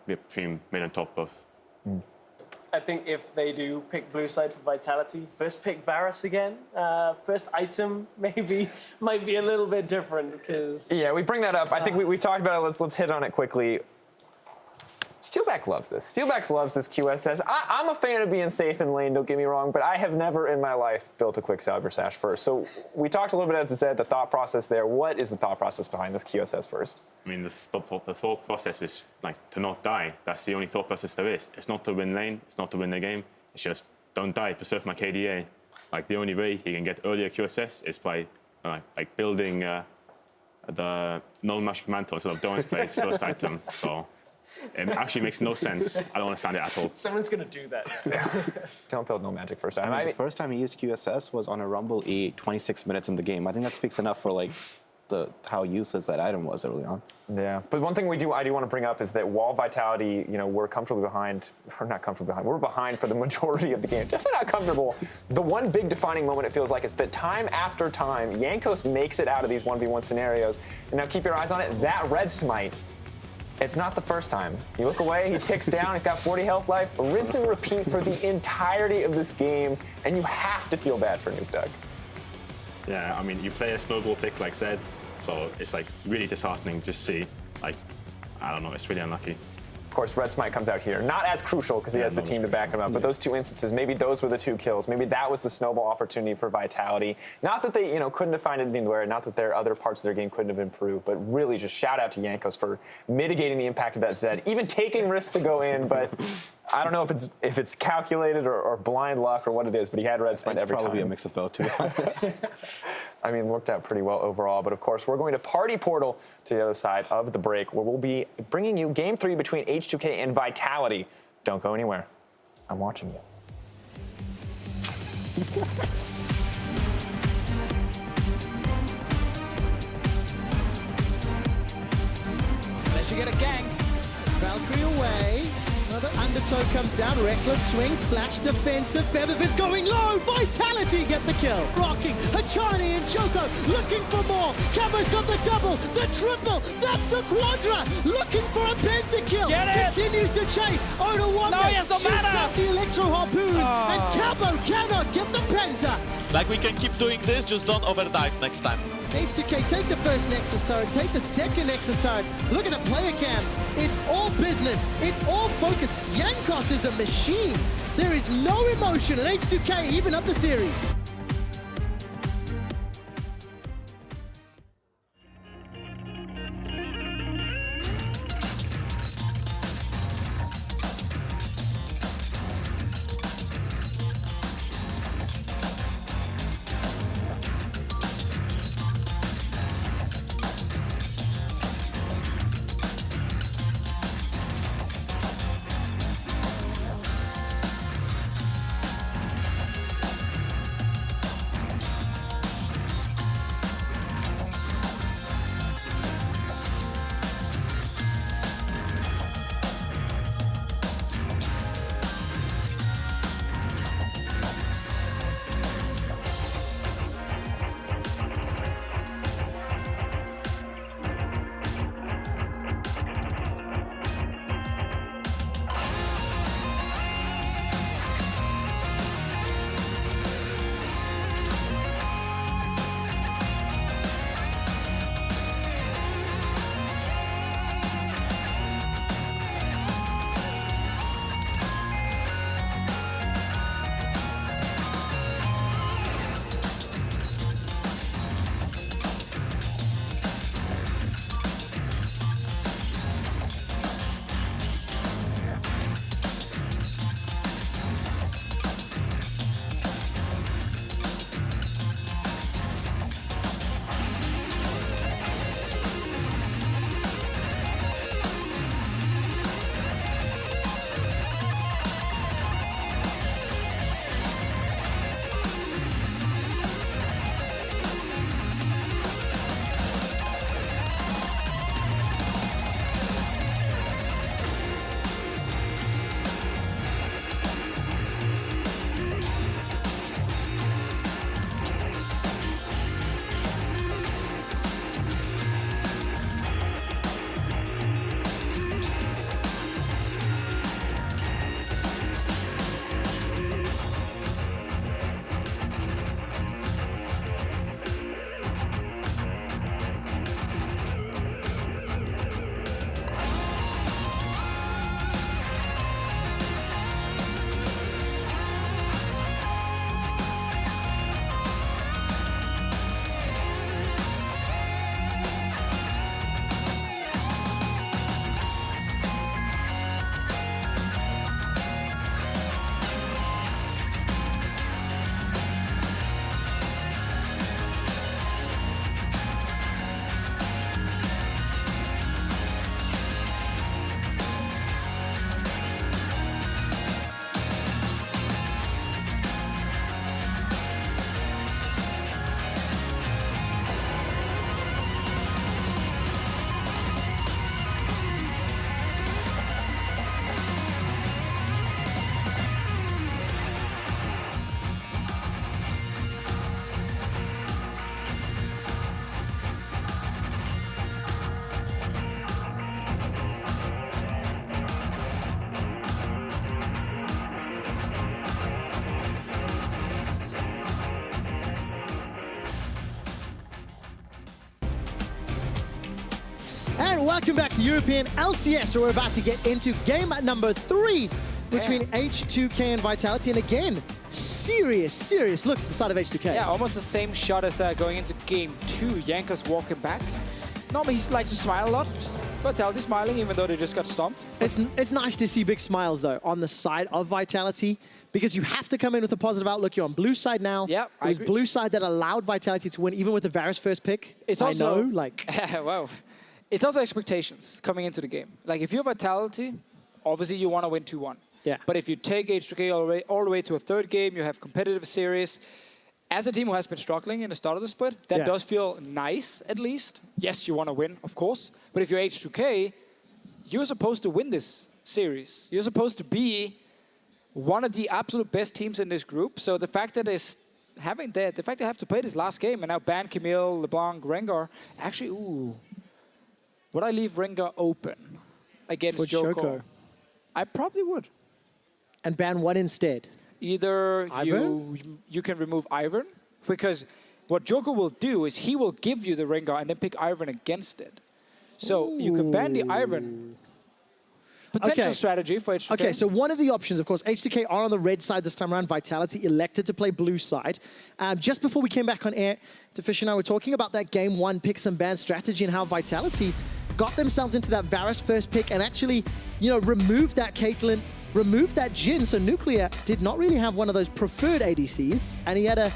between mid and top both. I think if they do pick blue side for Vitality, first pick Varus again. First item maybe might be a little bit different because... Yeah, we bring that up. I think we talked about it. Let's hit on it quickly. Steelback loves this. Steelback loves this QSS. I'm a fan of being safe in lane, don't get me wrong, but I have never in my life built a quick salver sash first. So we talked a little bit, as I said, the thought process there. What is the thought process behind this QSS first? I mean, the thought process is like to not die. That's the only thought process there is. It's not to win lane. It's not to win the game. It's just don't die. Preserve my KDA. Like the only way he can get earlier QSS is by like building the null magic mantle instead of Dawn's Blade's first item. So it actually makes no sense. I don't understand it at all. Someone's going to do that now. Don't build no magic first time. I mean, the first time he used QSS was on a Rumble E 26 minutes in the game. I think that speaks enough for like how useless that item was early on. Yeah, but one thing I do want to bring up is that while Vitality, we're comfortably behind, or not comfortably behind, we're behind for the majority of the game. Definitely not comfortable. The one big defining moment it feels like is that time after time, Jankos makes it out of these 1v1 scenarios. And now keep your eyes on it. That red smite, it's not the first time. You look away, he ticks down, he's got 40 health life, rinse and repeat for the entirety of this game, and you have to feel bad for Nuke Doug. Yeah, I mean, you play a snowball pick like Zed, so it's like really disheartening to see. Like, I don't know, it's really unlucky. Of course, red smite comes out here. Not as crucial because he has the team to back him up, but those two instances, maybe those were the two kills. Maybe that was the snowball opportunity for Vitality. Not that they, couldn't have found it anywhere, not that their other parts of their game couldn't have improved, but really just shout out to Jankos for mitigating the impact of that Zed, even taking risks to go in, but I don't know if it's calculated or blind luck or what it is, but he had red smite every time. Probably a mix of both, too. I mean, worked out pretty well overall. But of course, we're going to party portal to the other side of the break, where we'll be bringing you Game 3 between H2K and Vitality. Don't go anywhere. I'm watching you. Unless you get a gank. Valkyrie away. Another undertow comes down. Reckless swing. Flash defensive. Featherfit's going low. Vitality get the kill. Rocking. Hachani and Choco looking for more. Cabo's got the double. The triple. That's the quadra. Looking for a pentakill. Get it. Continues to chase. Oda Wanda shoots out the electro harpoons. And Cabo cannot get the penta. Like, we can keep doing this, just don't overdive next time. H2K, take the first Nexus turret, take the second Nexus turret. Look at the player cams. It's all business. It's all focus. Jankos is a machine. There is no emotion at H2K, even up the series. And welcome back to European LCS, where we're about to get into game number 3 between H2K and Vitality. And again, serious looks at the side of H2K. Yeah, almost the same shot as going into game 2. Yanko's walking back. Normally he likes to smile a lot. Vitality smiling even though they just got stomped. It's nice to see big smiles though on the side of Vitality, because you have to come in with a positive outlook. You're on blue side now. Yeah, it was blue side that allowed Vitality to win even with the Varus first pick. It's also, wow. It's also expectations coming into the game. Like if you're Vitality, obviously you want to win 2-1. Yeah. But if you take H2K all the way to a third game, you have competitive series. As a team who has been struggling in the start of the split, that does feel nice, at least. Yes, you want to win, of course. But if you're H2K, you're supposed to win this series. You're supposed to be one of the absolute best teams in this group. So the fact that the fact they have to play this last game and now ban Camille, LeBlanc, Rengar, actually, would I leave Rengar open against Joko? I probably would. And ban one instead? Either you can remove Ivern, because what Joko will do is he will give you the Rengar and then pick Ivern against it. So you can ban the Ivern. Potential strategy for H2K. Okay, so one of the options, of course, H2K are on the red side this time around. Vitality elected to play blue side. Just before we came back on air, Fish and I were talking about that game 1 picks and ban strategy and how Vitality got themselves into that Varus first pick and actually, removed that Caitlyn, removed that Jhin. So Nuclear did not really have one of those preferred ADCs, and he had a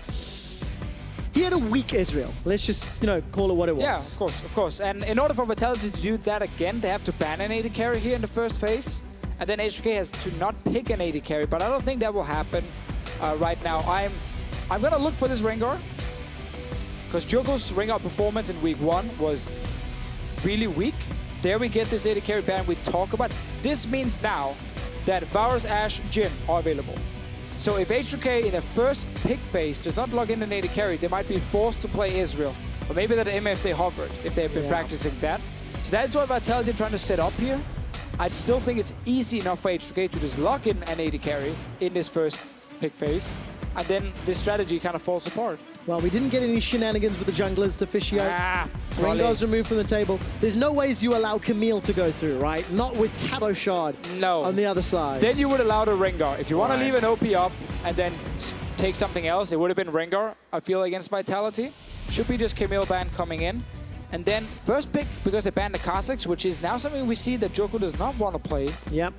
weak Israel. Let's just, call it what it was. Yeah, of course. And in order for Vitality to do that again, they have to ban an AD carry here in the first phase. And then H2K has to not pick an AD carry, but I don't think that will happen right now. I'm going to look for this Rengar, because Joko's Rengar performance in week 1 was really weak. There we get this AD carry ban we talk about. This means now that Varus, Ashe, Jhin are available. So if H2K in the first pick phase does not log in an AD carry, they might be forced to play Israel. Or maybe that MF they hovered, if they've been practicing that. So that's what Vitality are trying to set up here. I still think it's easy enough for H2K to just lock in an AD carry in this first pick phase. And then this strategy kind of falls apart. Well, we didn't get any shenanigans with the junglers to Fishio. Rengar's removed from the table. There's no ways you allow Camille to go through, right? Not with Cabochard on the other side. Then you would allow the Rengar. If you want to leave an OP up and then take something else, it would have been Rengar, I feel, against Vitality. Should be just Camille ban coming in. And then first pick, because they banned the Kha'Zix, which is now something we see that Joko does not want to play. Yep.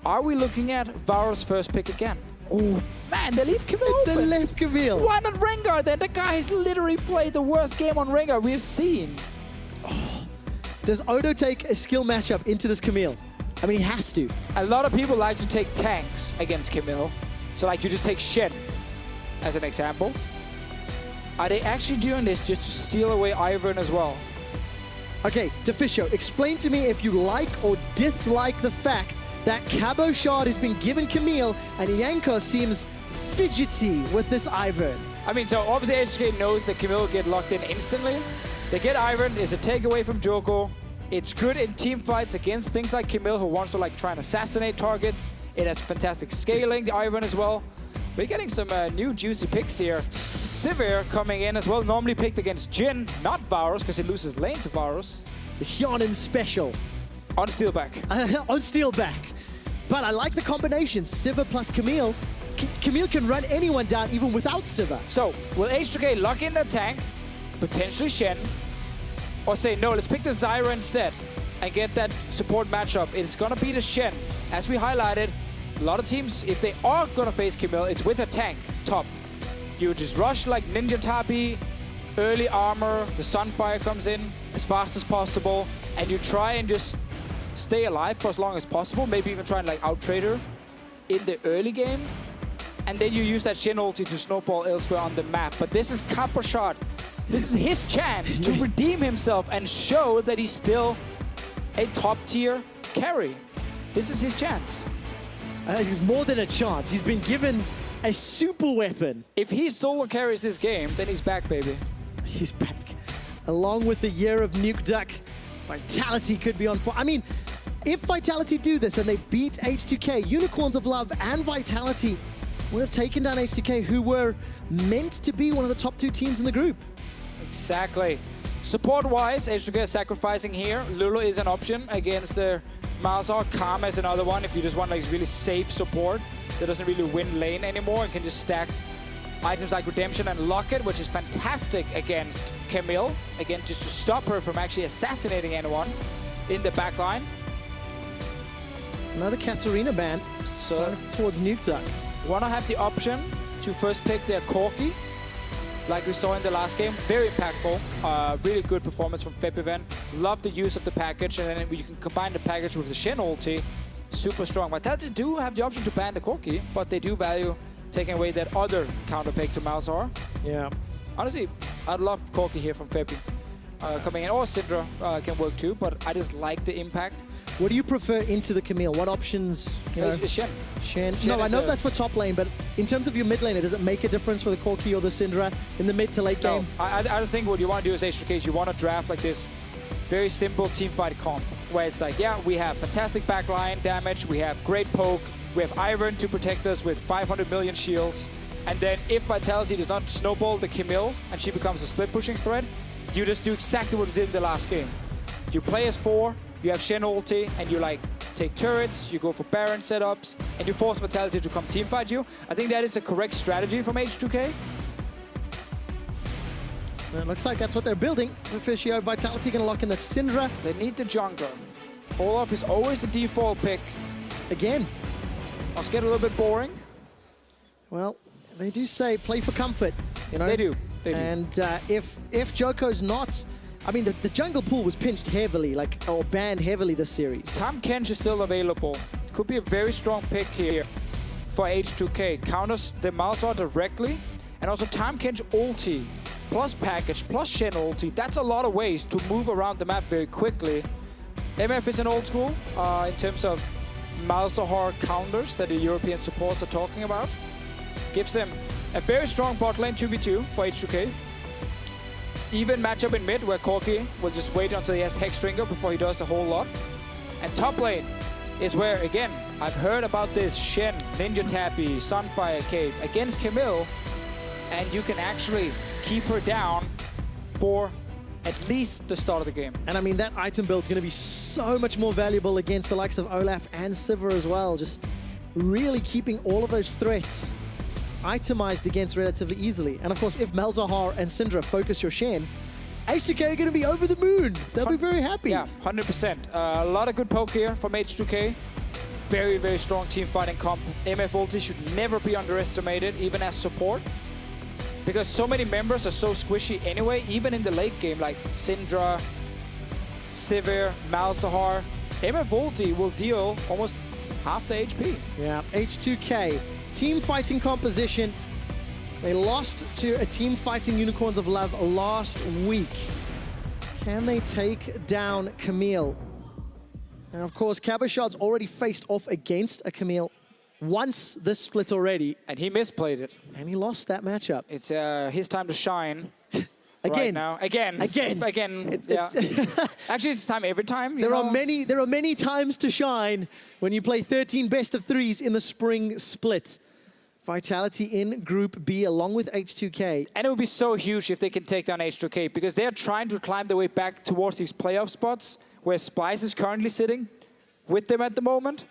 Are we looking at Varus first pick again? Oh, man, they leave Camille open. They left Camille. Why not Rengar then? The guy has literally played the worst game on Rengar we've seen. Does Odo take a skill matchup into this Camille? I mean, he has to. A lot of people like to take tanks against Camille. So like you just take Shen as an example. Are they actually doing this just to steal away Ivern as well? Okay, Deficio, explain to me if you like or dislike the fact that Cabochard has been given Camille and Yanko seems fidgety with this Ivern. I mean, so obviously H2K knows that Camille will get locked in instantly. They get Ivern, it's a takeaway from Joko. It's good in team fights against things like Camille, who wants to like try and assassinate targets. It has fantastic scaling, the Ivern as well. We're getting some new juicy picks here. Sivir coming in as well, normally picked against Jhin, not Varus, because he loses lane to Varus. The Hyonin special. On Steelback. On Steelback. But I like the combination, Sivir plus Camille. Camille can run anyone down even without Sivir. So, will H2K lock in the tank, potentially Shen, or say, no, let's pick the Zyra instead and get that support matchup? It's going to be the Shen. As we highlighted, a lot of teams, if they are going to face Camille, it's with a tank top. You just rush like Ninja Tabi, early armor, the Sunfire comes in as fast as possible, and you try and just stay alive for as long as possible, maybe even try and like out-trade her in the early game. And then you use that Shen ulti to snowball elsewhere on the map. But this is Cabochard. This is his chance to redeem himself and show that he's still a top-tier carry. This is his chance. He's more than a chance. He's been given a super weapon. If he solo carries this game, then he's back, baby. He's back. Along with the year of Nuke Duck, Vitality could be on fire. I mean, if Vitality do this and they beat H2K, Unicorns of Love and Vitality would have taken down H2K, who were meant to be one of the top 2 teams in the group. Exactly. Support-wise, H2K is sacrificing here. Lulu is an option against Malzahar. Karma is another one if you just want like really safe support that doesn't really win lane anymore and can just stack items like Redemption and Locket, which is fantastic against Camille. Again, just to stop her from actually assassinating anyone in the backline. Another Katarina ban. So towards Nuke Duck. Wanna have the option to first pick their Corki, like we saw in the last game. Very impactful. Really good performance from Feb event. Love the use of the package, and then you can combine the package with the Shen ulti. Super strong. Vitality do have the option to ban the Corki, but they do value taking away that other counter pick to Malzahar. Yeah. Honestly, I'd love Corki here from Feb coming in, or Syndra can work too, but I just like the impact. What do you prefer into the Camille? What options? You know? Shen. Shen. No, I know that's for top lane, but in terms of your mid laner, does it make a difference for the Corki or the Syndra in the mid to late game? I just think what you want to do as H2K is you want to draft like this very simple team fight comp, where it's like, yeah, we have fantastic backline damage, we have great poke, we have Iron to protect us with 500 million shields, and then if Vitality does not snowball the Camille and she becomes a split pushing threat, you just do exactly what you did in the last game. You play as 4, you have Shen ulti, and you like take turrets, you go for Baron setups, and you force Vitality to come teamfight you. I think that is the correct strategy from H2K. It looks like that's what they're building. Officio, Vitality gonna lock in the Syndra. They need the jungler. Olaf is always the default pick. Again. Must get a little bit boring. Well, they do say play for comfort, you know? They do. They do. And if Joko's not, I mean, the jungle pool was pinched heavily, or banned heavily this series. Tahm Kench is still available. Could be a very strong pick here for H2K. Counters the Malzahar directly, and also Tahm Kench ulti, plus package, plus Shen ulti. That's a lot of ways to move around the map very quickly. MF is an old school in terms of Malzahar counters that the European supports are talking about. Gives them a very strong bot lane 2v2 for H2K. Even matchup in mid where Corki will just wait until he has Hexdrinker before he does a whole lot. And top lane is where, again, I've heard about this Shen, Ninja Tappy, Sunfire Cape against Camille, and you can actually keep her down for at least the start of the game. And I mean, that item build is going to be so much more valuable against the likes of Olaf and Sivir as well. Just really keeping all of those threats itemized against relatively easily. And of course, if Malzahar and Syndra focus your Shen, H2K are going to be over the moon. They'll be very happy. Yeah, 100%. A lot of good poke here from H2K. Very, very strong team fighting comp. MF ulti should never be underestimated, even as support. Because so many members are so squishy anyway, even in the late game, like Syndra, Sivir, Malzahar. MF ulti will deal almost half the HP. Yeah, H2K. Team fighting composition. They lost to a team fighting Unicorns of Love last week. Can they take down Camille? And of course, Cabochard's already faced off against a Camille once this split already. And he misplayed it. And he lost that matchup. It's his time to shine. Again. Right now. Again. Yeah. Actually, it's time every time. There are many times to shine when you play 13 best of threes in the spring split. Vitality in Group B along with H2K. And it would be so huge if they can take down H2K because they're trying to climb their way back towards these playoff spots where Splice is currently sitting with them at the moment.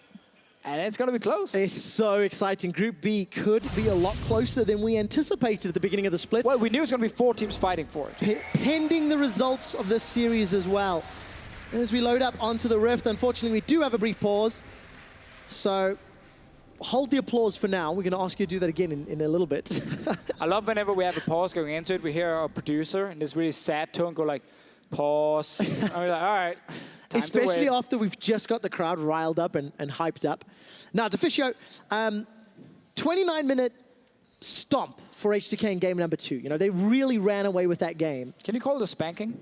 And it's going to be close. It's so exciting. Group B could be a lot closer than we anticipated at the beginning of the split. Well, we knew it was going to be 4 teams fighting for it. Pending the results of this series as well. As we load up onto the Rift, unfortunately, we do have a brief pause. So hold the applause for now. We're going to ask you to do that again in a little bit. I love whenever we have a pause going into it, we hear our producer in this really sad tone go like, pause. And we're like, all right. Especially after we've just got the crowd riled up and hyped up. Now, Deficio, 29-minute stomp for H2K in game number 2. You know, they really ran away with that game. Can you call it a spanking?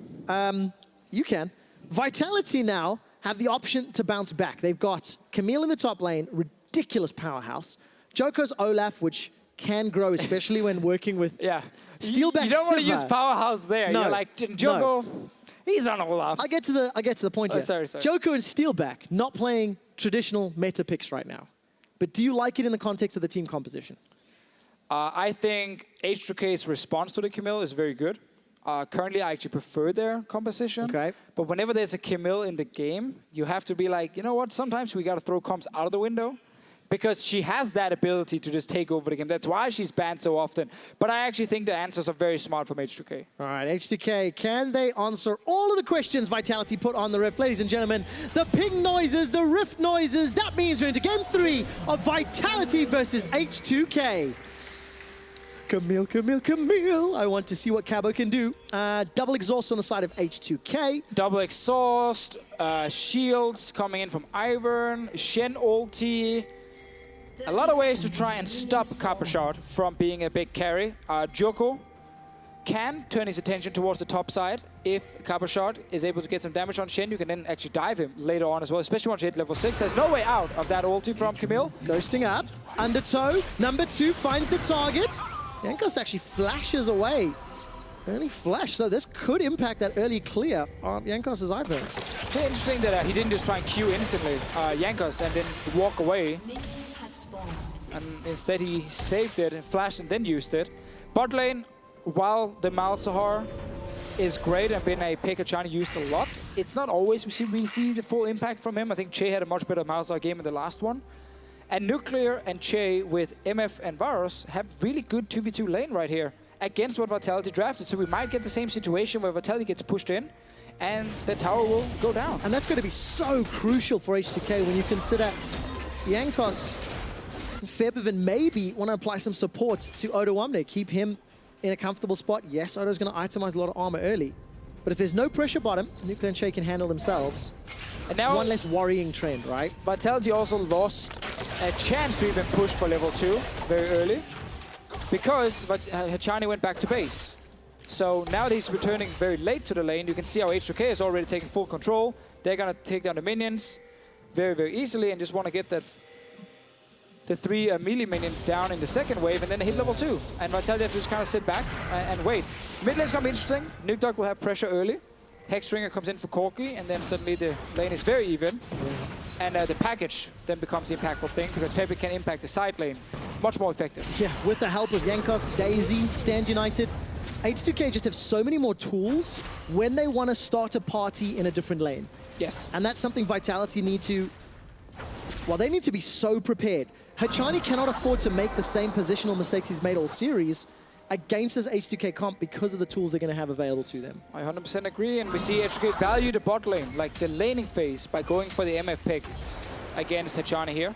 You can. Vitality now have the option to bounce back. They've got Camille in the top lane, ridiculous powerhouse. Joko's Olaf, which can grow, especially when working with Steelback. You don't want to Sivir. use powerhouse there. No. You're like, Joko, he's on Olaf. I get to the point here. Sorry. Joko and Steelback not playing traditional meta picks right now. But do you like it in the context of the team composition? I think H2K's response to the Camille is very good. Currently, I actually prefer their composition. Okay. But whenever there's a Camille in the game, you have to be like, you know what? Sometimes we got to throw comps out of the window. Because she has that ability to just take over the game. That's why she's banned so often. But I actually think the answers are very smart from H2K. All right, H2K, can they answer all of the questions Vitality put on the Rift? Ladies and gentlemen, the ping noises, the Rift noises, that means we're into Game 3 of Vitality versus H2K. Camille, Camille, Camille. I want to see what Cabo can do. Double exhaust on the side of H2K. Double exhaust, shields coming in from Ivern, Shen ulti. A lot of ways to try and stop Copper Shot from being a big carry. Joko can turn his attention towards the top side. If Copper Shot is able to get some damage on Shen, you can then actually dive him later on as well, especially once you hit level 6. There's no way out of that ulti from Camille. Ghosting up. Undertow. Number 2 finds the target. Jankos actually flashes away. Early flash, so this could impact that early clear of Jankos' Ivern. It's interesting that he didn't just try and Q instantly, Jankos, and then walk away. And instead he saved it and flashed and then used it. Bot lane, while the Malzahar is great and been a pick Chani used a lot, it's not always we see the full impact from him. I think Che had a much better Malzahar game in the last one. And Nuclear and Che with MF and Varus have really good 2v2 lane right here against what Vitality drafted. So we might get the same situation where Vitality gets pushed in and the tower will go down. And that's going to be so crucial for H2K when you consider Jankos, Febiven maybe want to apply some support to Odo Omne, keep him in a comfortable spot. Yes, Odo's going to itemize a lot of armor early, but if there's no pressure bottom, Nuclear and Che can handle themselves. And now one less worrying trend, right? Vitality also lost a chance to even push for level 2 very early because Hachani went back to base. So now that he's returning very late to the lane, you can see how H2K is already taking full control. They're going to take down the minions very, very easily and just want to get that the 3 melee minions down in the second wave and then hit level 2. And Vitality have to just kind of sit back and wait. Mid lane's going to be interesting. Nuke Dog will have pressure early. Hexstringer comes in for Corki and then suddenly the lane is very even. And the package then becomes the impactful thing because Pepe can impact the side lane much more effective. Yeah, with the help of Jankos, Daisy, Stand United, H2K just have so many more tools when they want to start a party in a different lane. Yes. And that's something Vitality need to, well, they need to be so prepared. Hachani cannot afford to make the same positional mistakes he's made all series against his H2K comp because of the tools they're going to have available to them. I 100% agree, and we see H2K value the bot lane, like the laning phase, by going for the MF pick against Hachani here.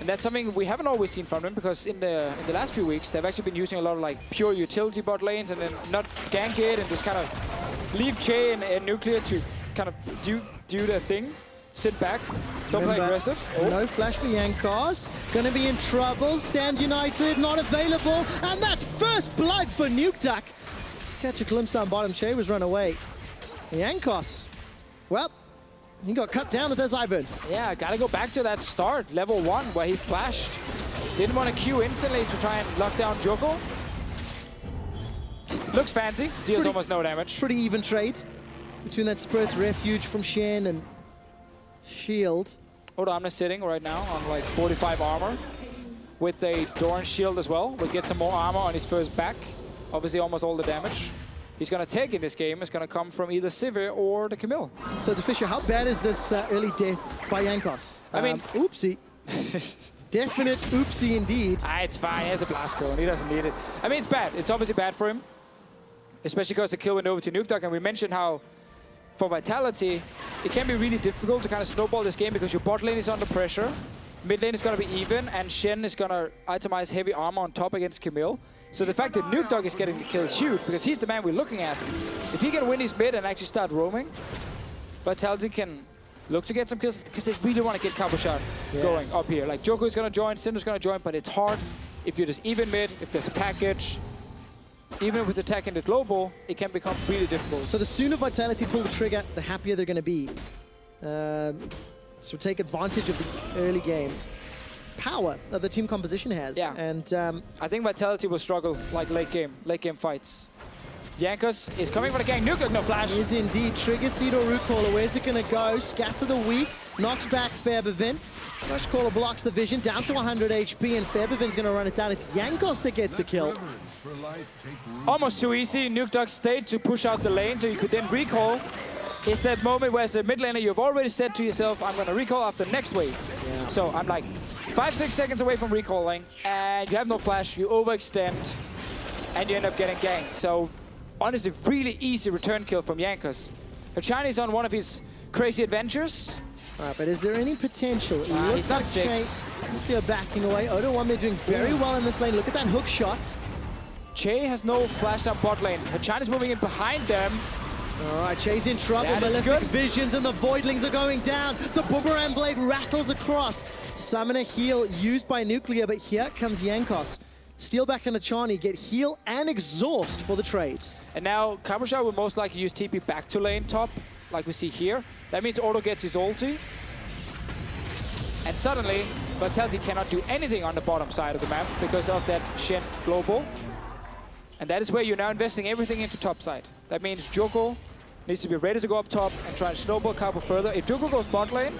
And that's something we haven't always seen from them, because in the last few weeks, they've actually been using a lot of like pure utility bot lanes and then not gank it and just kind of leave Che and Nuclear to kind of do their thing. Sit back, don't play aggressive. No flash for Jankos. Gonna be in trouble. Stand United, not available. And that's first blood for Nuke Duck. Catch a glimpse down bottom. Che was run away. Jankos, well, he got cut down with his Ivern. Yeah, gotta go back to that start, level 1, where he flashed. Didn't want to Q instantly to try and lock down Joko. Looks fancy, deals almost no damage. Pretty even trade between that Spirit's Refuge from Shen and Shield. Odo Omne sitting right now on like 45 armor with a Doran shield as well. We'll get some more armor on his first back. Obviously almost all the damage he's going to take in this game is going to come from either Sivir or the Camille. So Fisher, how bad is this early death by Jankos? I mean, oopsie. Definite oopsie indeed. It's fine, he has a blast cone, he doesn't need it. I mean, it's bad, it's obviously bad for him. Especially because the kill went over to Nuke Duck, and we mentioned how for Vitality, it can be really difficult to kind of snowball this game because your bot lane is under pressure, mid lane is going to be even, and Shen is going to itemize heavy armor on top against Camille. So the fact that Nuke Dog is getting the kill is huge because he's the man we're looking at. If he can win his mid and actually start roaming, Vitality can look to get some kills because they really want to get Cabo Shot going up here. Like Joko is going to join, Syndra's going to join, but it's hard if you're just even mid, if there's a package. Even with attacking the global, it can become really difficult. So the sooner Vitality pull the trigger, the happier they're going to be. So take advantage of the early game power that the team composition has. Yeah. And I think Vitality will struggle like late game fights. Jankos is coming for the gang. Nuke, no flash. Is indeed. Trigger Seed or Root Caller. Where's it going to go? Scatter the weak. Knocks back Febiven. Rush Caller blocks the vision down to 100 HP, and Febiven's going to run it down. It's Jankos that gets the kill. Almost too easy. Nuke stayed to push out the lane, so you could then recall. It's that moment where as a mid laner, you've already said to yourself, I'm going to recall after the next wave. Yeah. So I'm like 5-6 seconds away from recalling, and you have no flash, you overextend, and you end up getting ganked. So honestly, really easy return kill from Jankos. The Chinese on one of his crazy adventures. All right, but is there any potential? He's not 6. They're backing away. Odo1, they're doing very well in this lane. Look at that hook shot. Che has no flash down bot lane. The Chinese moving in behind them. All right, Che's in trouble. Malefic Visions and the Voidlings are going down. The Boomerang Blade rattles across. Summoner heal used by Nuclear, but here comes Jankos. Steal back on Achani, get heal and exhaust for the trade. And now Cabochard will most likely use TP back to lane top, like we see here. That means Auto gets his ulti. And suddenly, Vitality cannot do anything on the bottom side of the map because of that Shen global. And that is where you're now investing everything into top side. That means Joko needs to be ready to go up top and try and snowball Cabo further. If Joko goes bot lane,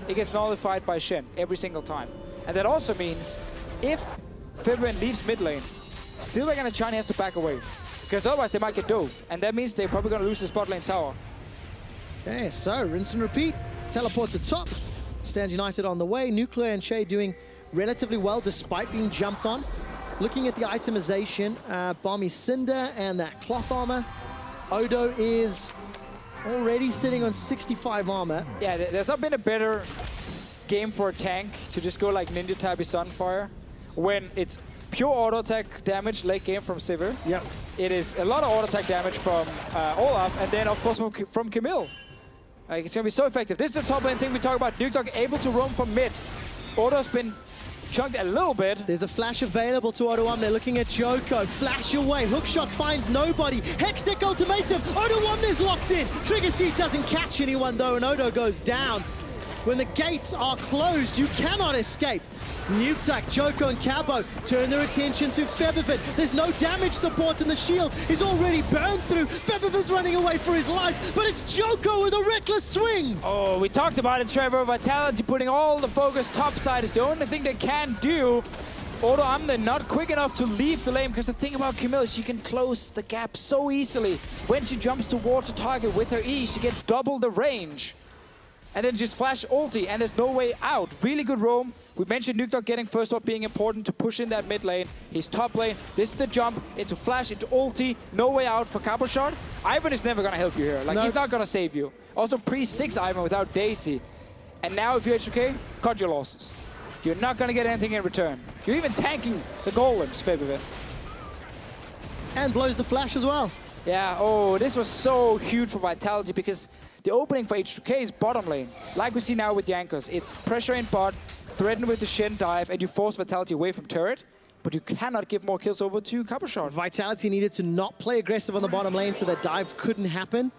it gets nullified by Shen every single time. And that also means if February leaves mid lane, Steelback and Achani has to back away. Because otherwise they might get dove. And that means they're probably going to lose this bot lane tower. Okay, so rinse and repeat. Teleport to top. Stand United on the way. Nuclear and Che doing relatively well despite being jumped on. Looking at the itemization, Bomby Cinder and that cloth armor. Odo is already sitting on 65 armor. Yeah, there's not been a better game for a tank to just go like Ninja Tabi Sunfire when it's pure auto attack damage late game from Sivir. Yep. It is a lot of auto attack damage from Olaf, and then of course from Camille. Like, it's gonna be so effective. This is the top lane thing we talk about. Nuke able to roam from mid. Odo's been chunked a little bit. There's a flash available to Odo1. They're looking at Joko. Flash away. Hookshot finds nobody. Hextech ultimatum. Odo1 is locked in. Trigger Seed doesn't catch anyone though, and Odo goes down. When the gates are closed, you cannot escape. Nuke, Joko, and Cabo turn their attention to Featherford. There's no damage support, and the shield is already burned through. Featherford's running away for his life, but it's Joko with a reckless swing. Oh, we talked about it, Trevor. Vitality putting all the focus topside is the only thing they can do. Odo Amne not quick enough to leave the lane, because the thing about Camille is she can close the gap so easily. When she jumps towards a target with her E, she gets double the range. And then just flash ulti, and there's no way out. Really good roam. We mentioned Nuke getting first blood being important to push in that mid lane. He's top lane. This is the jump into flash, into ulti. No way out for Cabochard. Ivan is never gonna help you here. Like, he's not gonna save you. Also, pre-6 Ivan without Daisy. And now if you're H2K, cut your losses. You're not gonna get anything in return. You're even tanking the golems, February. And blows the flash as well. Yeah, oh, this was so huge for Vitality because the opening for H2K is bottom lane. Like we see now with Jankos. It's pressure in bot, threaten with the Shen dive, and you force Vitality away from turret, but you cannot give more kills over to Cabochard. Vitality needed to not play aggressive on the bottom lane so that dive couldn't happen.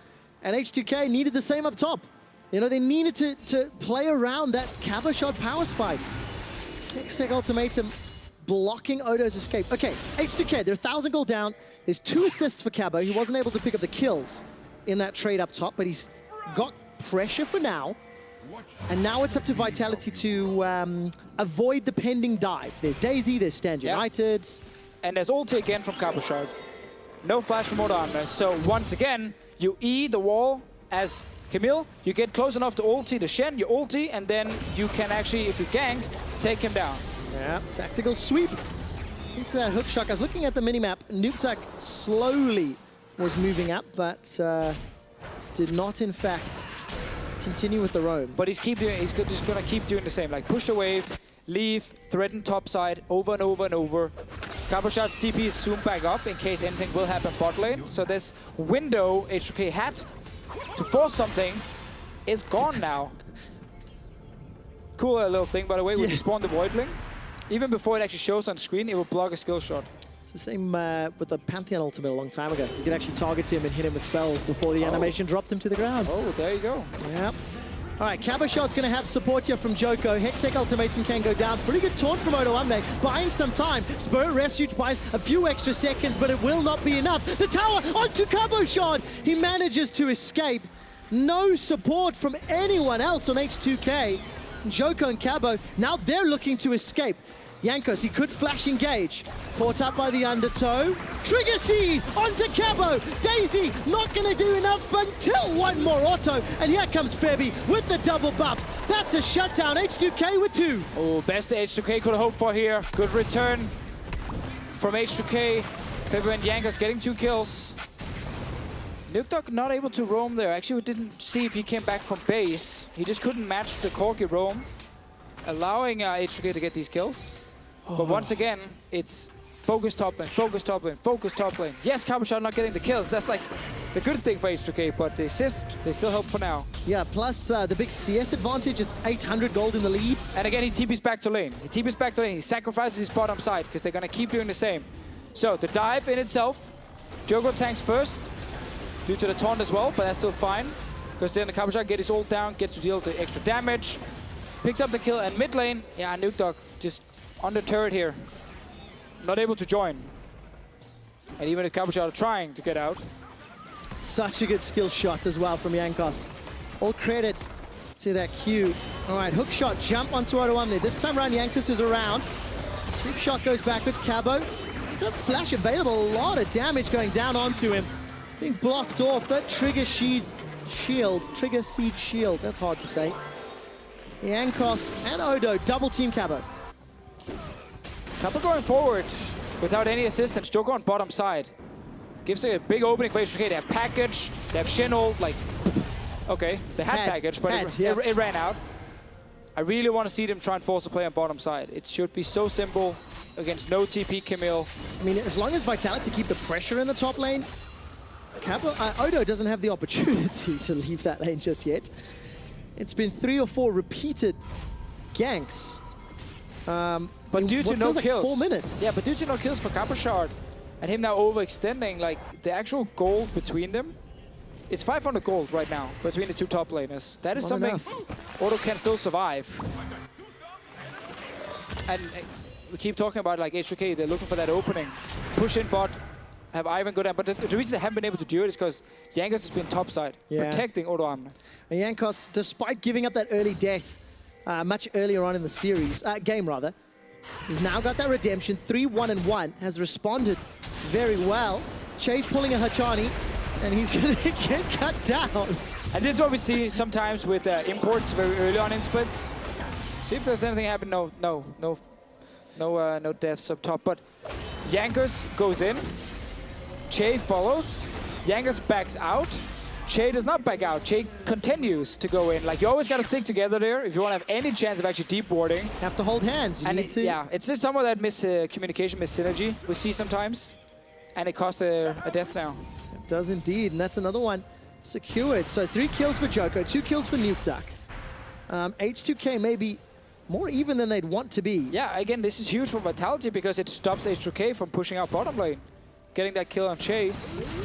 And H2K needed the same up top. You know, they needed to play around that Cabochard power spike. Hextech ultimatum blocking Odo's escape. Okay, H2K, they're 1,000 gold down. There's 2 assists for Cabo. He wasn't able to pick up the kills in that trade up top, but he's got pressure for now. And now it's up to Vitality to avoid the pending dive. There's Daisy, there's Stand United. And there's ulti again from Cabochard. No flash from Odo Amne. So once again, you E the wall as Camille. You get close enough to ulti the Shen, you ulti, and then you can actually, if you gank, take him down. Yeah, tactical sweep into that hook shot. I was looking at the minimap. Nuke slowly was moving up, but did not, in fact, continue with the roam. But he's just gonna keep doing the same. Like push the wave, leave, threaten topside over and over and over. Cabochard's TP is soon back up in case anything will happen bot lane. So this window H2K had to force something is gone now. Cool little thing, by the way, when you spawn the Voidling. Even before it actually shows on screen, it will block a skill shot. It's the same with the Pantheon ultimate a long time ago. You could actually target him and hit him with spells before the animation dropped him to the ground. Oh, there you go. Yep. All right, Cabochard's going to have support here from Joko. Hextech ultimatum can go down. Pretty good taunt from Odo Amne, buying some time. Spirit Refuge buys a few extra seconds, but it will not be enough. The tower onto Cabochard. He manages to escape. No support from anyone else on H2K. Joko and Cabo, now they're looking to escape. Jankos, he could flash engage. Caught up by the undertow. Trigger seed onto Cabo. Daisy not going to do enough until one more auto. And here comes Febby with the double buffs. That's a shutdown. H2K with 2. Oh, best H2K could hope for here. Good return from H2K. Febby and Jankos getting 2 kills. Nukdog not able to roam there. Actually, we didn't see if he came back from base. He just couldn't match the Corki roam, allowing H2K to get these kills. But once again, it's focus top lane, focus top lane, focus top lane. Yes, Cabochard not getting the kills. That's like the good thing for H2K, but the assist, they still help for now. Yeah, plus the big CS advantage is 800 gold in the lead. And again, he TPs back to lane. He TPs back to lane. He sacrifices his bottom side because they're going to keep doing the same. So the dive in itself, Joko tanks first due to the taunt as well, but that's still fine because then the Cabochard gets his ult down, gets to deal the extra damage, picks up the kill, and mid lane, yeah, Nukdog just on the turret here. Not able to join. And even if Cabochard are trying to get out. Such a good skill shot as well from Jankos. All credit to that Q. All right, hook shot, jump onto Odo there. This time around, Jankos is around. Sweep shot goes backwards, Cabo. There's a flash available, a lot of damage going down onto him. Being blocked off, that trigger seed shield, that's hard to say. Jankos and Odo, double team Cabo. Cabo going forward without any assistance. Joko on bottom side. Gives a big opening for H2K. They have package, they have Shin ult, like, okay, they had package, but it ran out. I really want to see them try and force a play on bottom side. It should be so simple against no TP Camille. I mean, as long as Vitality keep the pressure in the top lane, Odo doesn't have the opportunity to leave that lane just yet. It's been 3 or 4 repeated ganks. But due to no kills, 4 minutes. Yeah, but due to no kills for Cabochard and him now overextending, like the actual gold between them, it's 500 gold right now between the 2 top laners. That is something Odo can still survive. And we keep talking about like H2K, they're looking for that opening. Push in bot, have Ivan go down. But the reason they haven't been able to do it is because Jankos has been topside, protecting Odo Amne. And Jankos, despite giving up that early death much earlier on in the series, game rather, he's now got that redemption, 3-1-1, has responded very well. Chase pulling a Hachani, and he's going to get cut down. And this is what we see sometimes with imports very early on in splits. See if there's anything happen. No deaths up top. But Jankos goes in, Che follows, Jankos backs out. Che does not back out. Che continues to go in. Like, you always got to stick together there if you want to have any chance of actually deep warding. Have to hold hands. You need to. Yeah, it's just some of that miscommunication, mis-synergy we see sometimes. And it costs a death now. It does indeed, and that's another one secured. So 3 kills for Joko, 2 kills for Nukdog. H2K maybe more even than they'd want to be. Yeah, again, this is huge for Vitality because it stops H2K from pushing out bottom lane. Getting that kill on Che.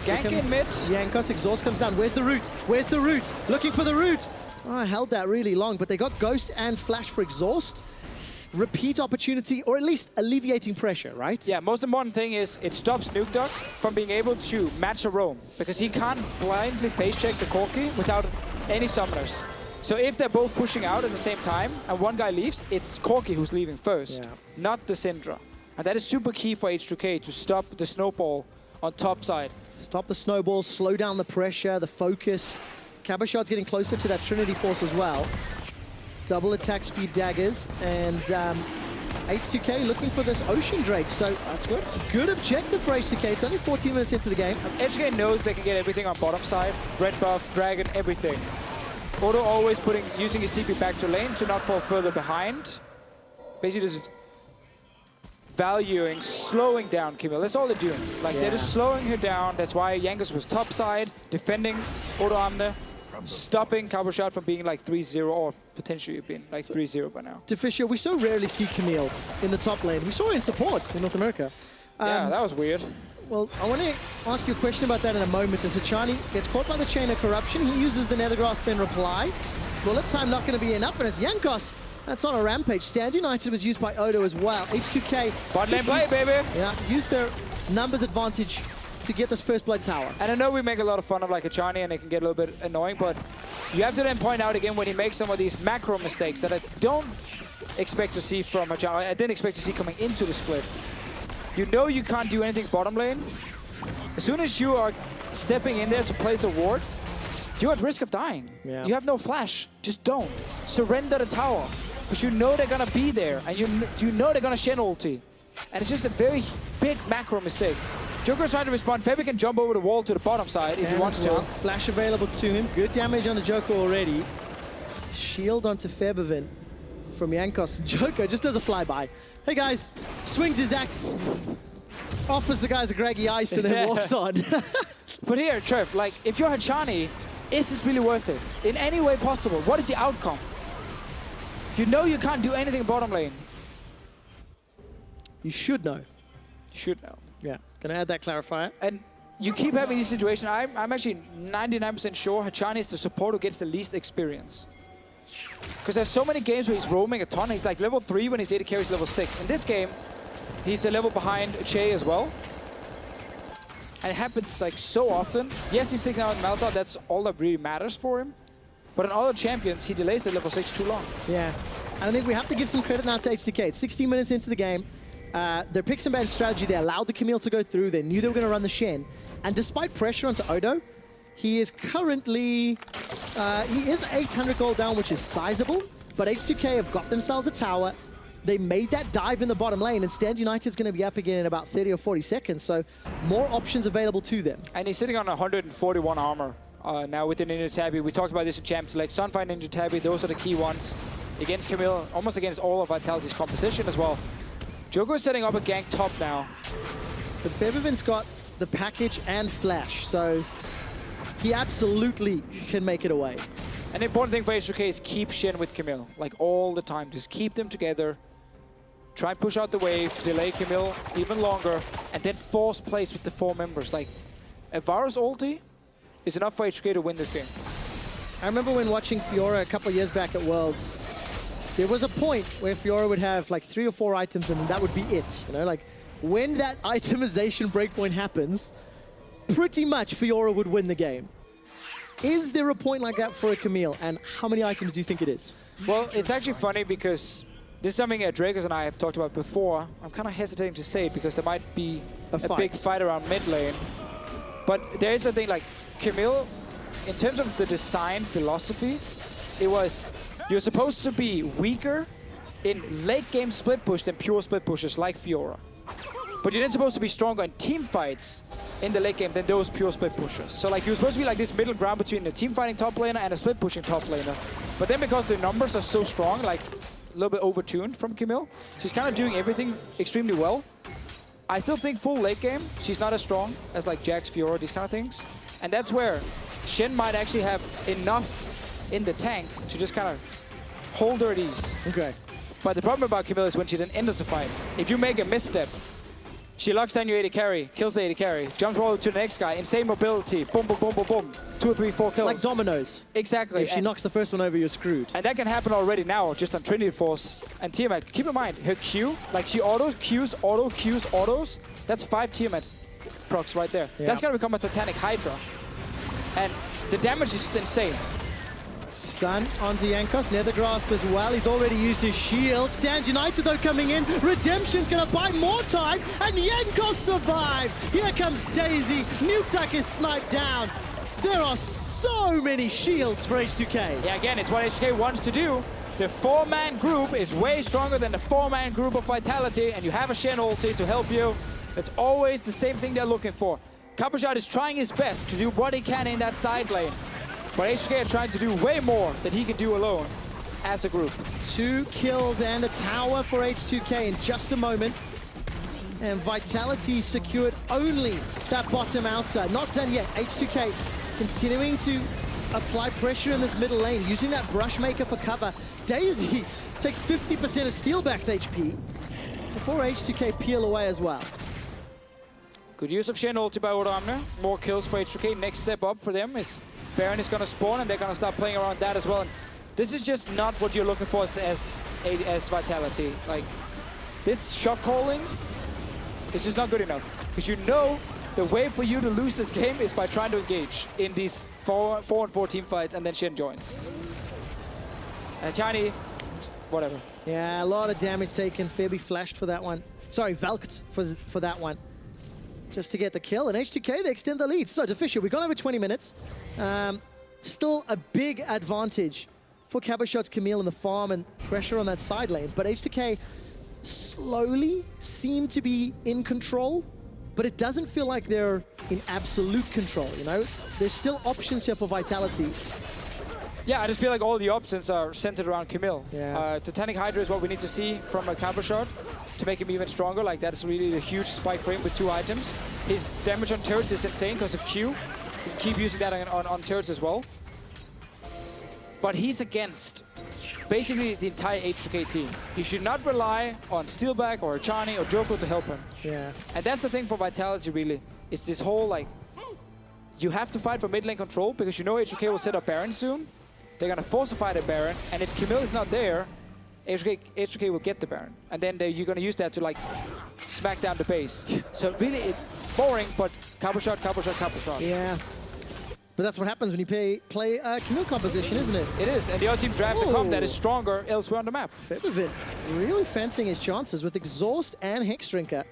Gank in mid. Jankos, exhaust comes down. Where's the root? Where's the root? Looking for the root. Oh, I held that really long, but they got Ghost and Flash for exhaust. Repeat opportunity, or at least alleviating pressure, right? Yeah, most important thing is it stops Nukdog from being able to match a roam because he can't blindly face check the Corki without any summoners. So if they're both pushing out at the same time and one guy leaves, it's Corki who's leaving first, not the Syndra. And that is super key for H2K to stop the snowball on top side. Stop the snowball, slow down the pressure, the focus. Cabochard's getting closer to that Trinity Force as well. Double attack speed daggers, and H2K looking for this Ocean Drake, so that's good. Good objective for H2K. It's only 14 minutes into the game. H2K knows they can get everything on bottom side. Red buff, dragon, everything. Odo always using his TP back to lane to not fall further behind. Basically just valuing, slowing down Camille. That's all they're doing. Like, they're just slowing her down. That's why Jankos was topside, defending Odo Amne, stopping Cabochard from being like 3-0, or potentially being like 3-0 by now. Deficio, we so rarely see Camille in the top lane. We saw her in support in North America. Yeah, that was weird. Well, I want to ask you a question about that in a moment. As Hachani gets caught by the chain of corruption, he uses the Nethergrasp in reply. Bullet time not going to be enough, and it's Jankos. That's on a rampage. Stand United was used by Odo as well. H2K. Bot lane play, baby. Yeah, use their numbers advantage to get this first blood tower. And I know we make a lot of fun of like Hachani and it can get a little bit annoying, but you have to then point out again when he makes some of these macro mistakes that I don't expect to see from H2K. I didn't expect to see coming into the split. You know you can't do anything bottom lane. As soon as you are stepping in there to place a ward, you're at risk of dying. Yeah. You have no flash. Just don't. Surrender the tower. Because you know they're going to be there. And you know they're going to Shen ulti. And it's just a very big macro mistake. Joker's trying to respond. Febby can jump over the wall to the bottom side if he wants to. Flash available to him. Good damage on the Joker already. Shield onto Febivin from Jankos. Joker just does a flyby. Hey guys, swings his axe, offers the guys a Greggy Ice, and then walks on. But here, Trev, like, if you're H2K, is this really worth it? In any way possible, what is the outcome? You know you can't do anything bottom lane. You should know. You should know. Yeah, gonna add that clarifier. And you keep having these situations. I'm actually 99% sure H2K is the support who gets the least experience. Because there's so many games where he's roaming a ton. He's like level 3 when his AD carries level 6. In this game, he's a level behind Che as well. And it happens like so often. Yes, he's taking out Malzahn. That's all that really matters for him. But in other champions, he delays the level 6 too long. Yeah, and I think we have to give some credit now to H2K. It's 16 minutes into the game. Their picks and ban strategy, they allowed the Camille to go through. They knew they were going to run the Shen. And despite pressure onto Odo, he is currently, he is 800 gold down, which is sizable. But H2K have got themselves a tower. They made that dive in the bottom lane, and Stand United's going to be up again in about 30 or 40 seconds. So more options available to them. And he's sitting on 141 armor now with the Ninja Tabby. We talked about this in Champs, like Sunfire, Ninja Tabby, those are the key ones. Against Camille, almost against all of Vitality's composition as well. Joker is setting up a gank top now. But Febivin's got the package and flash, so he absolutely can make it away. And the important thing for H2K is keep Shen with Camille, like all the time. Just keep them together. Try and push out the wave, delay Camille even longer, and then force plays with the 4 members. Like, a Varus ulti is enough for H2K to win this game. I remember when watching Fiora a couple of years back at Worlds, there was a point where Fiora would have like 3 or 4 items and that would be it. You know, like when that itemization breakpoint happens, pretty much Fiora would win the game. Is there a point like that for a Camille, and how many items do you think it is? Well, it's actually funny because this is something Dracos and I have talked about before. I'm kind of hesitating to say it because there might be a big fight around mid lane. But there is a thing like Camille, in terms of the design philosophy, it was you're supposed to be weaker in late game split push than pure split pushers like Fiora. But you're then supposed to be stronger in team fights in the late game than those pure split pushers. So like you're supposed to be like this middle ground between a team fighting top laner and a split pushing top laner. But then because the numbers are so strong, like a little bit overtuned from Camille, she's kind of doing everything extremely well. I still think full late game, she's not as strong as like Jax, Fiora, these kind of things. And that's where Shen might actually have enough in the tank to just kind of hold her at ease. Okay. But the problem about Camille is when she then enters the fight. If you make a misstep, she locks down your AD carry, kills the AD carry, jumps all to the next guy, insane mobility, boom, boom, boom, boom, boom. 2 or 3, 4 kills. Like dominoes. Exactly. If she knocks the first one over, you're screwed. And that can happen already now, just on Trinity Force and Tiamat. Keep in mind, her Q, like she autos, Qs, autos, that's 5 Tiamat procs right there. Yeah. That's gonna become a Titanic Hydra. And the damage is just insane. Stun onto Jankos, Nether Grasp as well. He's already used his shield. Stand United though coming in. Redemption's gonna buy more time, and Jankos survives. Here comes Daisy. Nuke is sniped down. There are so many shields for H2K. Yeah, again, it's what H2K wants to do. The 4-man group is way stronger than the 4-man group of Vitality, and you have a Shen ulti to help you. It's always the same thing they're looking for. Capuchat is trying his best to do what he can in that side lane. But H2K are trying to do way more than he can do alone as a group. 2 kills and a tower for H2K in just a moment. And Vitality secured only that bottom outside. Not done yet. H2K continuing to apply pressure in this middle lane, using that Brushmaker for cover. Daisy takes 50% of Steelback's HP before H2K peel away as well. Good use of Shen ulti by Oramne. More kills for H2K. Next step up for them is Baron is going to spawn, and they're going to start playing around that as well. And this is just not what you're looking for as Vitality. Like, this shot calling is just not good enough. Because you know the way for you to lose this game is by trying to engage in these 4-on-4 team fights, and then Shen joins. And Chani, whatever. Yeah, a lot of damage taken. Febby flashed for that one. Sorry, Valked for that one. Just to get the kill. And H2K, they extend the lead. So, Deficia, we've gone over 20 minutes. Still a big advantage for Caboshot's Camille in the farm and pressure on that side lane. But H2K slowly seem to be in control, but it doesn't feel like they're in absolute control, you know? There's still options here for Vitality. Yeah, I just feel like all the options are centered around Camille. Yeah. Titanic Hydra is what we need to see from a Caboshot to make him even stronger. Like, that's really a huge spike for him with 2 items. His damage on turrets is insane because of Q. You can keep using that on turrets as well. But he's against basically the entire H2K team. You should not rely on Steelback or Chani or Joko to help him. Yeah. And that's the thing for Vitality, really. It's this whole, like, you have to fight for mid lane control because you know H2K will set up Baron soon. They're going to force a fight at Baron. And if Camille is not there, H2K will get the Baron. And then you're going to use that to, like, smack down the base. So really, it's boring, but Caboshot, Caboshot, Caboshot. Yeah. But that's what happens when you play a Camille composition, isn't it? It is, and the other team drafts a comp that is stronger elsewhere on the map. Febivit really fancying his chances with Exhaust and Hexdrinker.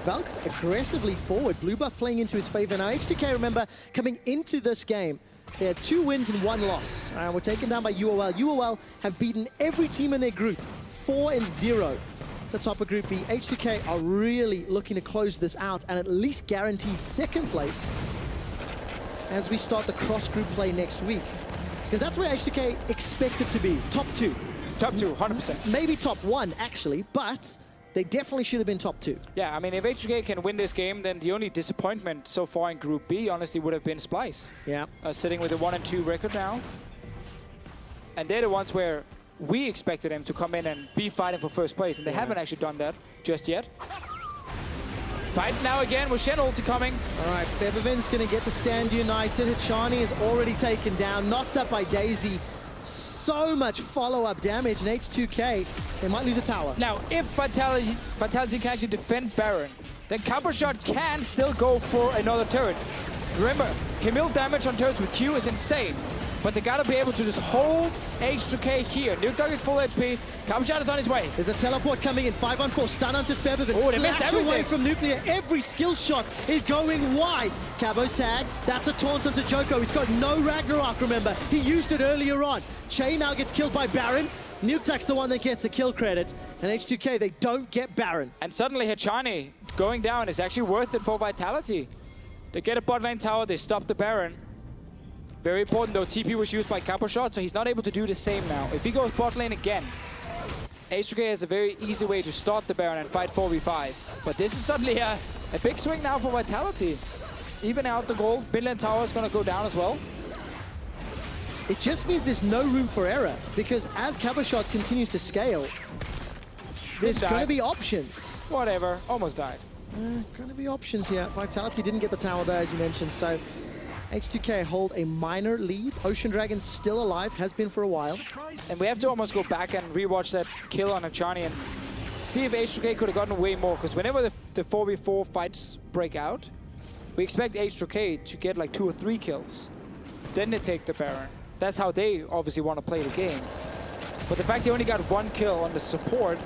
Valked aggressively forward. Blue buff playing into his favor. Now, H2K, remember, coming into this game, they had 2 wins and 1 loss. And were taken down by UOL. UOL have beaten every team in their group, 4-0. The top of Group B. H2K are really looking to close this out and at least guarantee 2nd place as we start the cross-group play next week. Because that's where H2K expected to be, top 2. Top 2, 100%. Maybe top 1, actually, but they definitely should have been top 2. Yeah, I mean, if H2K can win this game, then the only disappointment so far in Group B, honestly, would have been Splice. Yeah. Sitting with a 1-2 record now. And they're the ones where we expected them to come in and be fighting for 1st place, and they haven't actually done that just yet. Fight now again with Shen ulti coming. All right, Febivin's going to get the stand united. Hachani is already taken down, knocked up by Daisy. So much follow-up damage, and H2K, they might lose a tower. Now, if Vitality can actually defend Baron, then Caboshot can still go for another turret. Remember, Camille damage on turrets with Q is insane, but they gotta be able to just hold H2K here. Nukedog is full HP. Caboshot is on his way. There's a teleport coming in. 5-on-4. Stun onto Febivin. Oh, they missed everything. Away from Nuclear. Every skill shot is going wide. Cabo's tagged. That's a taunt onto Joko. He's got no Ragnarok, remember. He used it earlier on. Che now gets killed by Baron. Nukedog's the one that gets the kill credit. And H2K, they don't get Baron. And suddenly Hachani going down is actually worth it for Vitality. They get a bot lane tower. They stop the Baron. Very important though, TP was used by Caboshot, so he's not able to do the same now. If he goes bot lane again, H2K has a very easy way to start the Baron and fight 4v5. But this is suddenly a big swing now for Vitality. Even out the goal, mid lane tower is going to go down as well. It just means there's no room for error, because as Caboshot continues to scale, there's going to be options. Whatever, almost died. Going to be options here. Vitality didn't get the tower there, as you mentioned, so H2K hold a minor lead. Ocean Dragon's still alive, has been for a while. And we have to almost go back and rewatch that kill on Achani and see if H2K could have gotten way more, because whenever the 4v4 fights break out, we expect H2K to get like 2 or 3 kills. Then they take the Baron. That's how they obviously want to play the game. But the fact they only got 1 kill on the support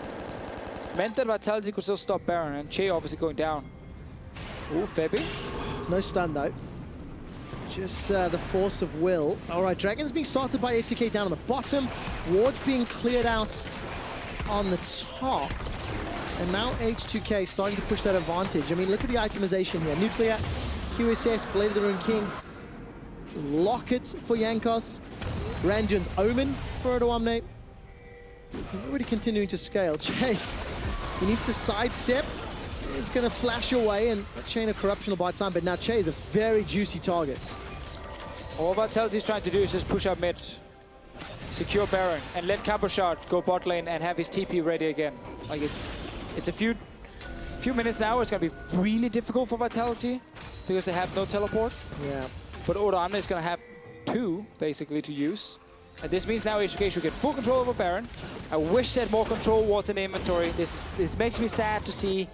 meant that Vitality could still stop Baron, and Che obviously going down. Ooh, Febby. No stun though. Just the force of will. All right, Dragon's being started by H2K down on the bottom. Ward's being cleared out on the top. And now H2K starting to push that advantage. I mean, look at the itemization here. Nuclear, QSS, Blade of the Rune King. Locket for Yankos. Randuin's Omen for Odoamne. Already continuing to scale. Che, he needs to sidestep. He's going to flash away, and a Chain of Corruption will buy time, but now Che is a very juicy target. All Vitality's trying to do is just push up mid, secure Baron, and let Caboshot go bot lane and have his TP ready again. Like, it's a few minutes now. It's going to be really difficult for Vitality because they have no teleport. Yeah. But Odoamne is going to have 2, basically, to use. And this means now H2K should get full control over Baron. I wish they had more control wards in the inventory. This makes me sad to see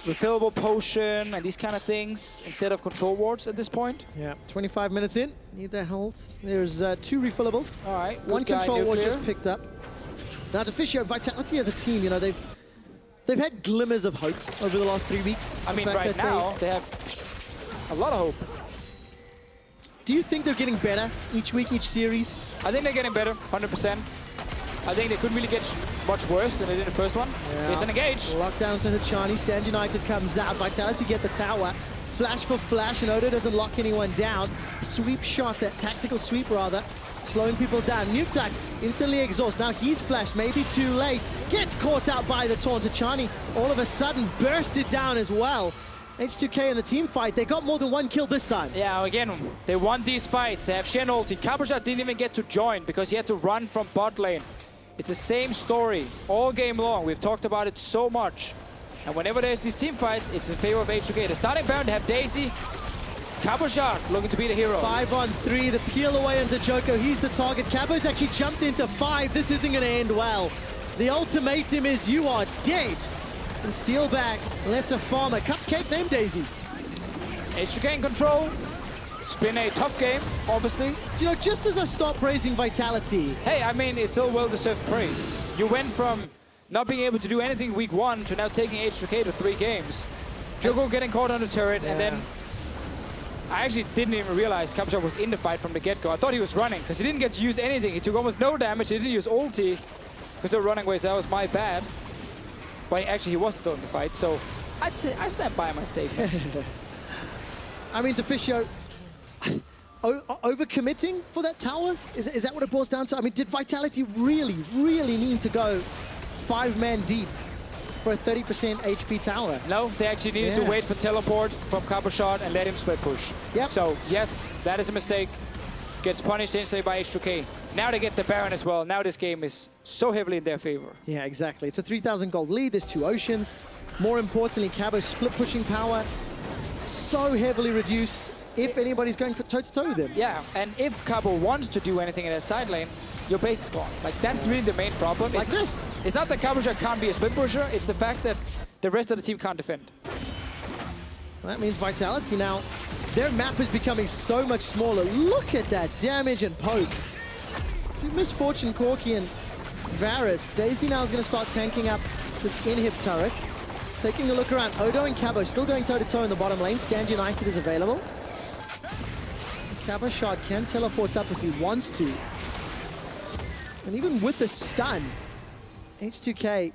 refillable potion and these kind of things instead of control wards at this point. Yeah, 25 minutes in. Need that health. There's 2 refillables. All right. One control ward just picked up. Now, Deficio, Vitality as a team, you know, they've had glimmers of hope over the last 3 weeks. I mean, right now, they have a lot of hope. Do you think they're getting better each week, each series? I think they're getting better, 100%. I think they couldn't really get much worse than they did in the first one. Yeah. It's an engage. Lockdown to Hachani. Stand United comes out. Vitality get the tower. Flash for flash, and Odo doesn't lock anyone down. Sweep shot, that tactical sweep rather, slowing people down. Nuke Type instantly exhaust. Now he's flashed, maybe too late. Gets caught out by the taunt. Hachani all of a sudden bursted down as well. H2K in the team fight, they got more than one kill this time. Yeah, again, they won these fights. They have Shen ulti. Kabusha didn't even get to join because he had to run from bot lane. It's the same story all game long. We've talked about it so much. And whenever there's these team fights, it's in favor of H2K. They're starting Baron to have Daisy. Kabusha looking to be the hero. 5-on-3, the peel away into Joko. He's the target. Cabo's actually jumped into 5. This isn't going to end well. The ultimatum is you are dead. And steal back, left a farmer. Cupcake named Daisy. H2K in control. It's been a tough game, obviously. You know, just as I stop praising Vitality. Hey, I mean, it's still well-deserved praise. You went from not being able to do anything week 1 to now taking H2K to 3 games. Joko getting caught on the turret, and then I actually didn't even realize Kabusha was in the fight from the get-go. I thought he was running, because he didn't get to use anything. He took almost no damage. He didn't use ulti, because they were running away, so that was my bad. But actually, he was still in the fight, so I stand by my statement. I mean, Deficio, overcommitting for that tower? Is that what it boils down to? I mean, did Vitality really need to go 5-man deep for a 30% HP tower? No, they actually needed to wait for teleport from Kabusha and let him split push. Yep. So, yes, that is a mistake. Gets punished instantly by H2K. Now they get the Baron as well. Now this game is so heavily in their favor. Yeah, exactly. It's a 3,000 gold lead. There's 2 oceans. More importantly, Cabo's split pushing power so heavily reduced if anybody's going for toe-to-toe with him. Yeah, and if Cabo wants to do anything in that side lane, your base is gone. Like, that's really the main problem. Like this. It's not that Kabusha can't be a split pusher, it's the fact that the rest of the team can't defend. That means Vitality now, their map is becoming so much smaller. Look at that damage and poke. Misfortune, Corki and Varus. Daisy now is going to start tanking up this inhib turret. Taking a look around, Odo and Cabo still going toe-to-toe in the bottom lane. Stand United is available. Cabo shot can teleport up if he wants to. And even with the stun, H2K,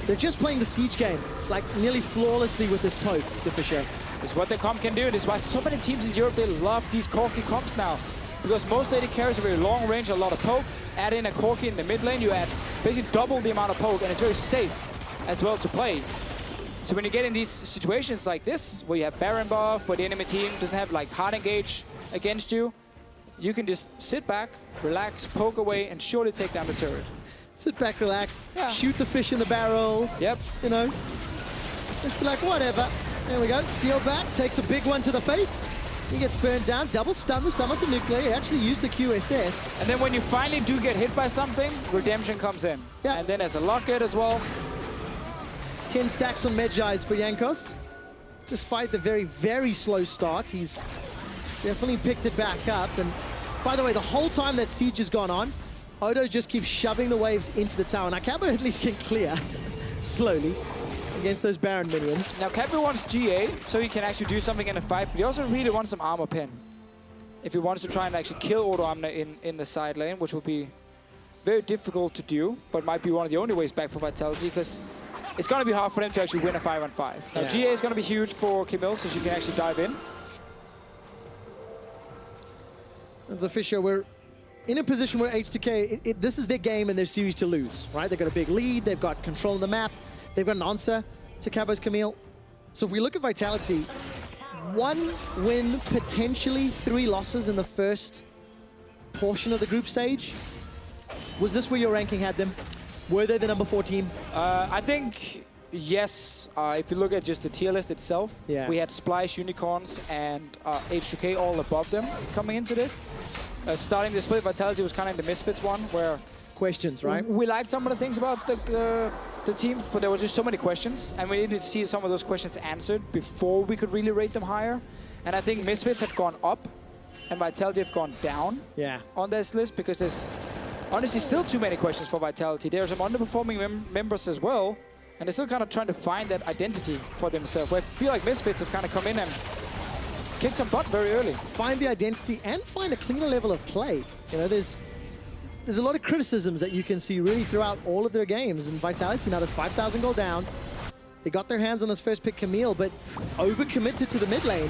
they're just playing the siege game, like nearly flawlessly with this poke, Deficio. This is what the comp can do. This is why so many teams in Europe, they love these Corki comps now. Because most AD carries are very long range, a lot of poke. Add in a Corki in the mid lane, you add basically double the amount of poke, and it's very safe as well to play. So when you get in these situations like this, where you have Baron buff, where the enemy team doesn't have like hard engage against you, you can just sit back, relax, poke away, and surely take down the turret. Sit back, relax, shoot the fish in the barrel. Yep. You know, just be like, whatever. There we go, steal back, takes a big one to the face. He gets burned down, double stun, the stun onto Nuclear. He actually used the QSS. And then when you finally do get hit by something, Redemption comes in. Yeah. And then there's a locket as well. 10 stacks on Medjai's for Jankos. Despite the very slow start, he's definitely picked it back up. And by the way, the whole time that siege has gone on, Odo just keeps shoving the waves into the tower. Now Cabo at least can clear slowly against those Baron minions. Now Cabo wants GA, so he can actually do something in a fight, but he also really wants some armor pin. If he wants to try and actually kill Auto Omna in the side lane, which will be very difficult to do, but might be one of the only ways back for Vitality, because it's going to be hard for them to actually win a 5-on-5. Now GA is going to be huge for Camille, so she can actually dive in. And Deficio, we're in a position where H2K, this is their game and their series to lose, right? They've got a big lead, they've got control of the map, they've got an answer to Cabo's Camille. So if we look at Vitality, 1 win, potentially 3 losses in the first portion of the group stage. Was this where your ranking had them? Were they the number 4 team? I think, yes. If you look at just the tier list itself, we had Splice, Unicorns, and H2K all above them coming into this. Starting the split, Vitality was kind of in the Misfits one, where... Questions, right? We liked some of the things about the team, but there were just so many questions, and we needed to see some of those questions answered before we could really rate them higher. And I think Misfits had gone up, and Vitality have gone down on this list, because there's Honestly, still too many questions for Vitality. There are some underperforming members as well, and they're still kind of trying to find that identity for themselves. Where I feel like Misfits have kind of come in and kicked some butt very early. Find the identity and find a cleaner level of play. You know, there's a lot of criticisms that you can see really throughout all of their games. And Vitality, now they're 5,000 gold down. They got their hands on this first pick, Camille, but over-committed to the mid lane.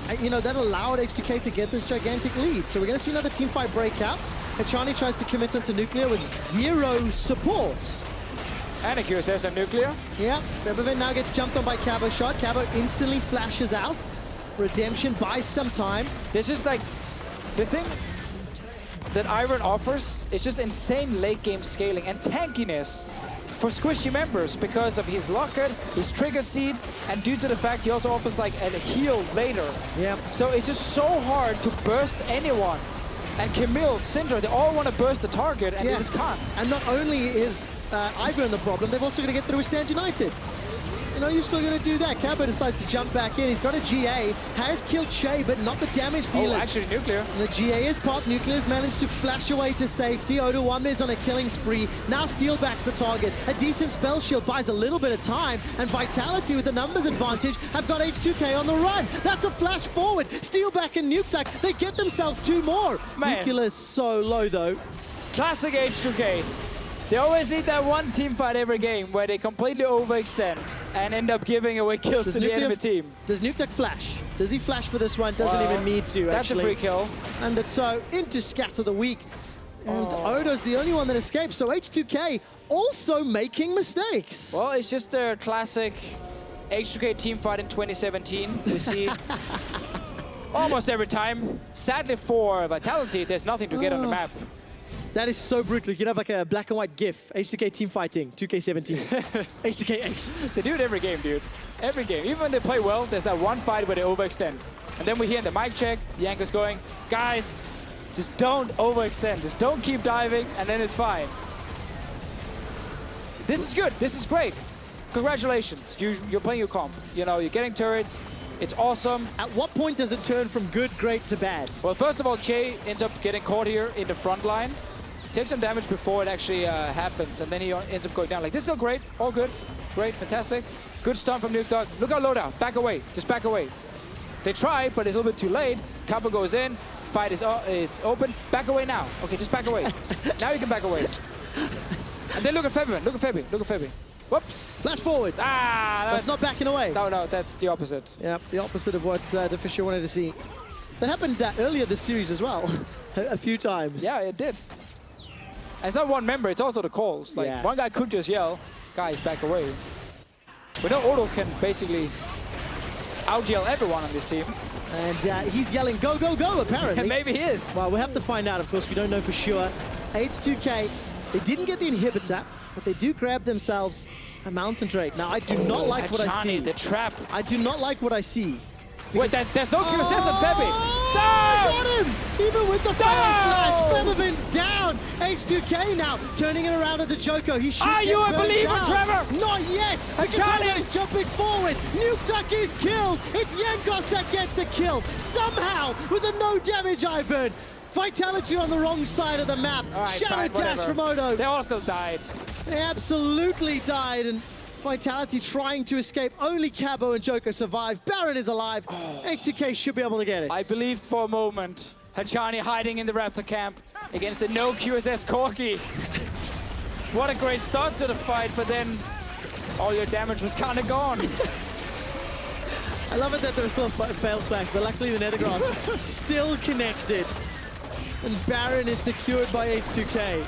And, you know, that allowed H2K to get this gigantic lead. So we're going to see another teamfight breakout. Hachani tries to commit onto Nuclear with 0 support. And a QSS on Nuclear. Yeah, Rebevin now gets jumped on by Cabo shot. Cabo instantly flashes out. Redemption buys some time. There's just like, the thing that Iron offers is just insane late game scaling and tankiness for squishy members because of his locket, his trigger seed, and due to the fact he also offers like a heal later. Yeah. So it's just so hard to burst anyone. And Camille, Syndra, they all want to burst the target and they just can't. And not only is Ivern the problem, they've also got to get through a Stand United. You know, you're still going to do that. Cabo decides to jump back in. He's got a GA, has killed Che, but not the damage dealer. Oh, actually, Nuclear. And the GA is popped. Nuclear's managed to flash away to safety. Oduwambe is on a killing spree. Now Steel backs the target. A decent spell shield buys a little bit of time. And Vitality, with the numbers advantage, have got H2K on the run. That's a flash forward. Steelback and Nukeduck, they get themselves 2 more. Nuclear's so low, though. Classic H2K. They always need that one team fight every game where they completely overextend and end up giving away kills to the enemy team. Does Nukeduck flash? Does he flash for this one? Doesn't even need to, that's actually. A free kill. And it's so into Scatter the Weak. And Odo's the only one that escapes, so H2K also making mistakes. Well, it's just a classic H2K team fight in 2017. We see almost every time. Sadly for Vitality, there's nothing to get on the map. That is so brutal. You could have like a black and white GIF. H2K team fighting, 2K17. H2K aced. They do it every game, dude. Every game. Even when they play well, there's that one fight where they overextend. And then we hear in the mic check, Yanko's going, guys, just don't overextend. Just don't keep diving, and then it's fine. This is good. This is great. Congratulations. You're playing your comp. You know, you're getting turrets. It's awesome. At what point does it turn from good, great to bad? Well, first of all, Che ends up getting caught here in the front line. Takes some damage before it actually happens, and then he ends up going down. Like, this is still great. All good. Great. Fantastic. Good stun from Nukeduck. Look out, loadout. Back away. Just back away. They tried, but it's a little bit too late. Cabo goes in. Fight is open. Back away now. Okay, just back away. Now you can back away. And then look at Febby. Look at Febby. Look at Febby. Whoops. Flash forward. Ah, that's not backing away. No, that's the opposite. Yeah, the opposite of what Fisher wanted to see. That happened earlier this series as well, a few times. Yeah, it did. And it's not one member, it's also the calls. Like, one guy could just yell, guys, back away. But no, Odo can basically out-yell everyone on this team. And he's yelling, go, go, go, apparently. Maybe he is. Well, we'll have to find out, of course. We don't know for sure. H2K, they didn't get the inhibitor, but they do grab themselves a Mountain Drake. Now, I do not like what I see. The trap. I do not like what I see. Wait, there's no QSS on Febby. Got him! Even with the fire flash, Feathervin's down. H2K now turning it around into Joko. He should Are you a believer, Trevor? Not yet. Hachani is jumping forward. Nukeduck is killed. It's Yankos that gets the kill. Somehow, with a no damage Ivern. Vitality on the wrong side of the map. Right, Shadow dash from Odo. They also died. They absolutely died. And Vitality trying to escape. Only Cabo and Joko survive. Baron is alive. H2K should be able to get it. I believed for a moment. Hachani hiding in the Raptor camp against the no QSS Corki. What a great start to the fight, but then all your damage was kind of gone. I love it that there was still a failed flash, but luckily the Nethergrass still connected. And Baron is secured by H2K.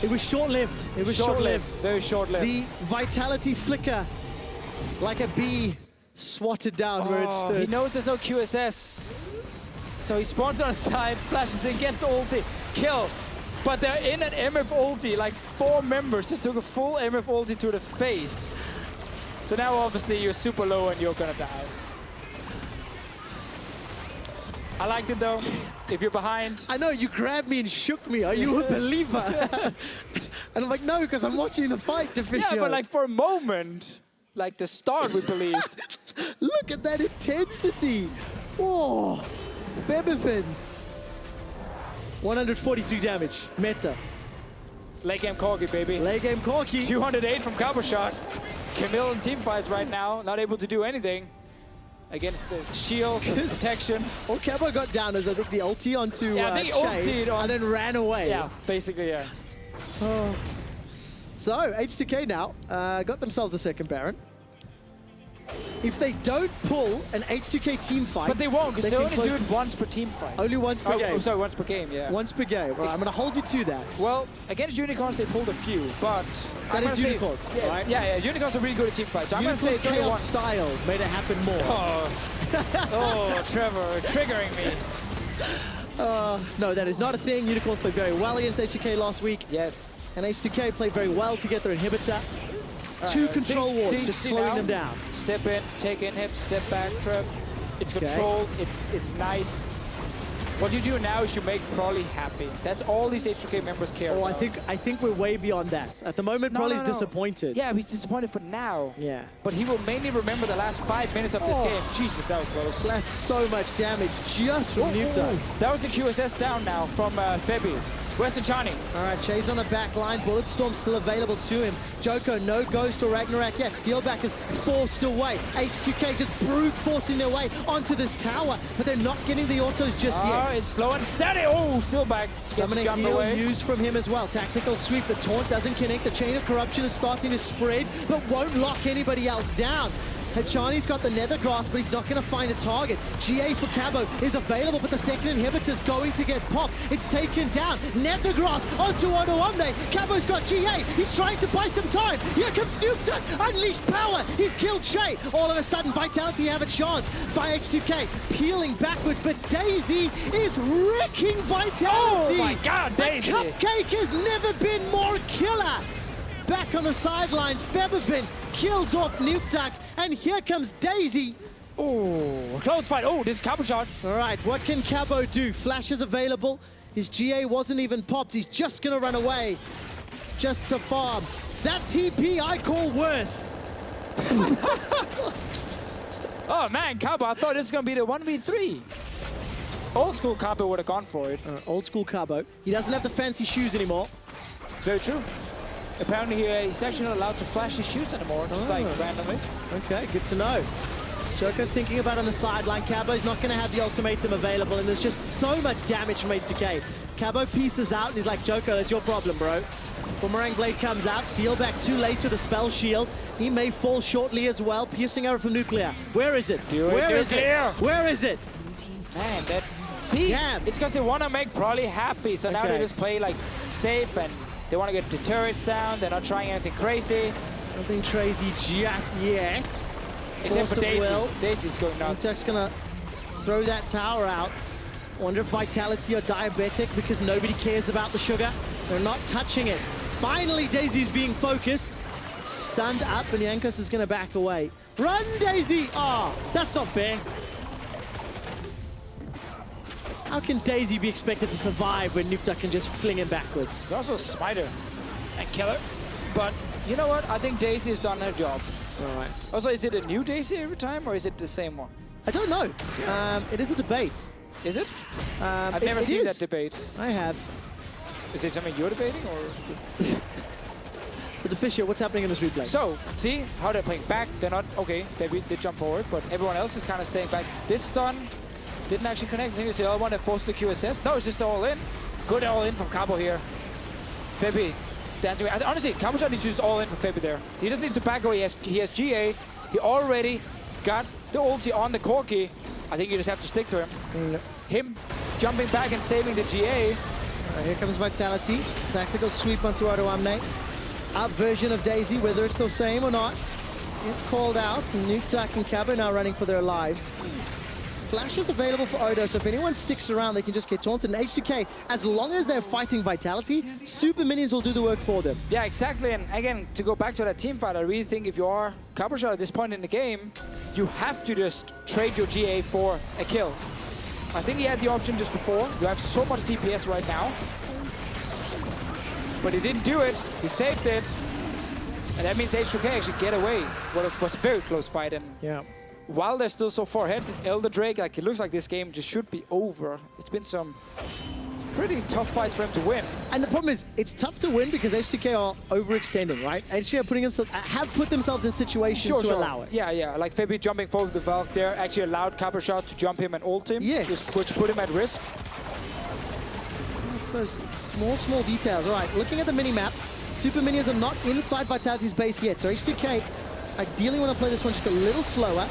It was short-lived. It was short-lived. Very short-lived. The Vitality flicker, like a bee, swatted down where it stood. He knows there's no QSS. So he spawns on the side, flashes in, gets the ulti, kill. But they're in an MF ulti, like 4 members just took a full MF ulti to the face. So now obviously you're super low and you're gonna die. I liked it though. If you're behind. I know, you grabbed me and shook me. Are you a believer? And I'm like, no, because I'm watching the fight, Deficio. Yeah, but like for a moment, like the start we believed. Look at that intensity. Whoa, Bebevin. 143 damage. Meta. Late game Corgi, baby. Late game Corki. 208 from Cabo Shot. Camille in team fights right now, not able to do anything against the shields and protection. All Cabo got down is, I think, the ulti onto Yeah, I think he ultied on... and then ran away. Yeah, basically, yeah. So, H2K now got themselves a second Baron. If they don't pull an H2K team fight... But they won't, because they only do it once per team fight. Only once per game. Oh, sorry, once per game, yeah. Once per game. Right, I'm going to hold you to that. Well, against Unicorns, they pulled a few, but... That is Unicorns, right? Yeah, Unicorns are really good at team fights. So I'm going to say it's only Chaos one. style made it happen more. Oh, Trevor, triggering me. No, that is not a thing. Unicorns played very well against H2K last week. Yes. And H2K played very well to get their inhibitor. Two control wards, just slowing them down. Step in, take inhib, step back, Trev. It's controlled, it's nice. What you do now is you make Prolly happy. That's all these H2K members care about. I think we're way beyond that. At the moment, Prolly's disappointed. Yeah, he's disappointed for now. Yeah. But he will mainly remember the last 5 minutes of this game. Jesus, that was close. That's so much damage just from Nukta. That was the QSS down now from Febi. Where's the Chani? All right, Chase on the back line. Bulletstorm still available to him. Joko, no Ghost or Ragnarok yet. Steelback is forced away. H2K just brute forcing their way onto this tower, but they're not getting the autos just yet. It's slow and steady. Oh, Steelback. Summoning heal used from him as well. Tactical sweep. The taunt doesn't connect. The chain of corruption is starting to spread, but won't lock anybody else down. Hachani's got the Nether Grasp, but he's not going to find a target. GA for Cabo is available, but the second inhibitor is going to get popped. It's taken down. Nether Grasp onto Onoomne. Cabo's got GA. He's trying to buy some time. Here comes Nukta. Unleashed power. He's killed Shay. All of a sudden, Vitality have a chance. By H2K peeling backwards, but Daisy is wrecking Vitality. Oh my God, Daisy. The cupcake has never been more killer. Back on the sidelines, Febevin kills off Nukeduck, and here comes Daisy. Oh, close fight. Oh, this is Cabo Shot. All right, what can Cabo do? Flash is available. His GA wasn't even popped. He's just going to run away. Just to farm. That TP I call worth. Oh, man, Cabo, I thought this was going to be the 1v3. Old school Cabo would have gone for it. Old school Cabo. He doesn't have the fancy shoes anymore. It's very true. Apparently, he's actually not allowed to flash his shoes anymore, just like randomly. Okay, good to know. Joker's thinking about on the sideline. Cabo's not going to have the ultimatum available, and there's just so much damage from H2K. Cabo pieces out, and he's like, Joker, that's your problem, bro. Boomerang Blade comes out, Steelback too late to the spell shield. He may fall shortly as well. Piercing arrow from Nuclear. Where is it? Where is it? Where is it? Man, that... See? Damn. It's because they want to make Prolly happy, so now they just play like safe and they want to get the turrets down. They're not trying anything crazy. Nothing crazy just yet. Except for Daisy. Daisy's going nuts. I'm just going to throw that tower out. Wonder if Vitality are diabetic because nobody cares about the sugar. They're not touching it. Finally, Daisy's being focused. Stunned up, and Yankos is going to back away. Run, Daisy! Oh, that's not fair. How can Daisy be expected to survive when Nukeduck can just fling him backwards? He's also a smiter and killer. But you know what? I think Daisy has done her job. All right. Also, is it a new Daisy every time, or is it the same one? I don't know. It is a debate. Is it? I've never seen that debate. I have. Is it something you're debating, or? So, Deficio, what's happening in this replay? So, see how they're playing back. They're not, okay, they did jump forward, but everyone else is kind of staying back. This stun didn't actually connect. I think it's the other one that forced the QSS. No, it's just all in. Good all in from Cabo here. Febi dancing away. Honestly, Cabo Shot is just all in for Febi there. He doesn't need to back away. He has GA. He already got the ulti on the Corki. I think you just have to stick to him. Him jumping back and saving the GA. Here comes Vitality. Tactical sweep onto Onoomne. Up version of Daisy, whether it's the same or not. It's called out. Nukeduck and Cabo now running for their lives. Flash is available for Odo, so if anyone sticks around, they can just get taunted. And H2K, as long as they're fighting Vitality, super minions will do the work for them. Yeah, exactly. And again, to go back to that team fight, I really think if you are Cabo Shot at this point in the game, you have to just trade your GA for a kill. I think he had the option just before. You have so much DPS right now. But he didn't do it. He saved it. And that means H2K actually get away. Well, it was a very close fight. And yeah. While they're still so far ahead, Elder Drake, like, it looks like this game just should be over. It's been some pretty tough fights for him to win. And the problem is, it's tough to win because H2K are overextending, right? H2K are have put themselves in situations to allow it. Yeah. Like Fabi jumping forward with the Valk there actually allowed Copper Shot to jump him and ult him. Yes. Which put him at risk. It's those small details. All right, looking at the mini-map, Super Minions are not inside Vitality's base yet. So H2K ideally want to play this one just a little slower.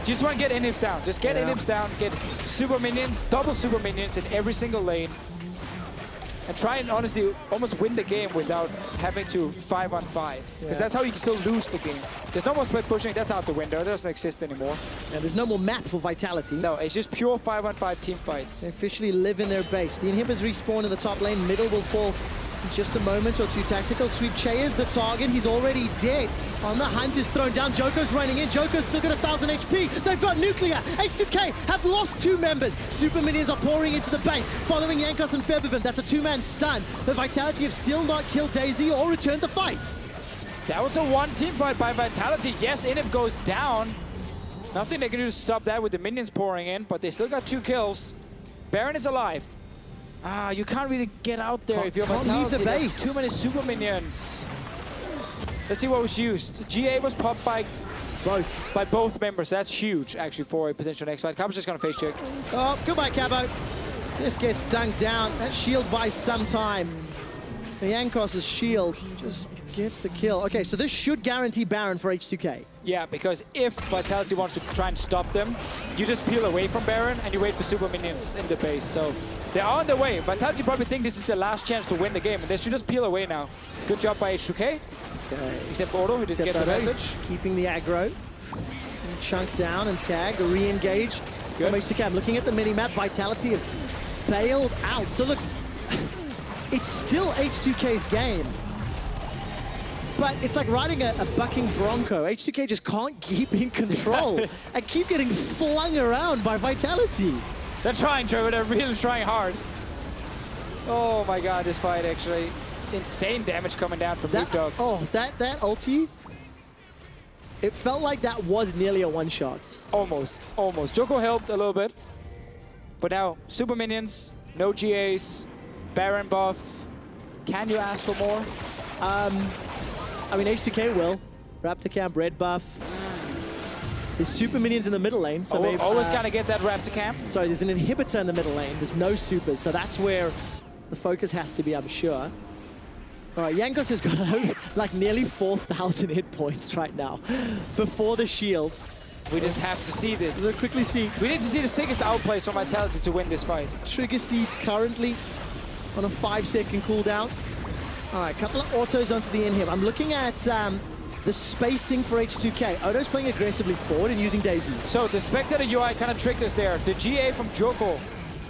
Just want to get inhibs down. Just get inhibs down, get Super Minions, double Super Minions in every single lane. And try and honestly almost win the game without having to 5-on-5. Because that's how you can still lose the game. There's no more split pushing, that's out the window. It doesn't exist anymore. And there's no more map for Vitality. No, it's just pure 5-on-5 team fights. They officially live in their base. The inhibitors respawn in the top lane. Middle will fall in just a moment or two. Tactical sweep. Che is the target. He's already dead. On the hunt is thrown down. Joko's running in. Joko's still got 1,000 HP. They've got Nuclear. H2K have lost 2 members. Super Minions are pouring into the base, following Jankos and Febiven. That's a 2-man stun. But Vitality have still not killed Daisy or returned the fight. That was a 1-team fight by Vitality. Yes, inhib goes down. Nothing they can do to stop that with the minions pouring in, but they still got 2 kills. Baron is alive. You can't really get out there if you're Vitality. Leave the base. There's too many Super Minions. Let's see what was used. GA was popped by both members. That's huge, actually, for a potential next fight. Cabo's just going to face check. Oh, goodbye, Cabo. This gets dunked down. That shield buys some time. The Jankos' shield just gets the kill. Okay, so this should guarantee Baron for H2K. Yeah, because if Vitality wants to try and stop them, you just peel away from Baron and you wait for Super Minions in the base. So they are on their way. Vitality probably think this is their last chance to win the game, and they should just peel away now. Good job by H2K. Okay. Except Odo, who didn't get the message. Keeping the aggro. Chunk down and tag, re-engage. From H2K. I'm looking at the mini-map. Vitality have bailed out. So look, it's still H2K's game. But it's like riding a bucking bronco. H2K just can't keep in control and keep getting flung around by Vitality. They're trying, Trevor. They're really trying hard. Oh my god, this fight actually. Insane damage coming down from Big Dog. Oh, that ulti. It felt like that was nearly a one-shot. Almost. Joko helped a little bit. But now, Super Minions, no GAs, Baron buff. Can you ask for more? I mean, H2K will. Raptor Camp, red buff. There's Super Minions in the middle lane. So maybe, always got to get that Raptor Camp. Sorry, there's an inhibitor in the middle lane. There's no supers, so that's where the focus has to be, I'm sure. All right, Jankos has got like nearly 4,000 hit points right now before the shields. We just have to see this. Let's quickly see. We need to see the sickest outplays from Vitality to win this fight. Trigger Seeds currently on a 5-second cooldown. All right, a couple of autos onto the inhib. I'm looking at the spacing for H2K. Odo's playing aggressively forward and using Daisy. So the Spectator UI kind of tricked us there. The GA from Joko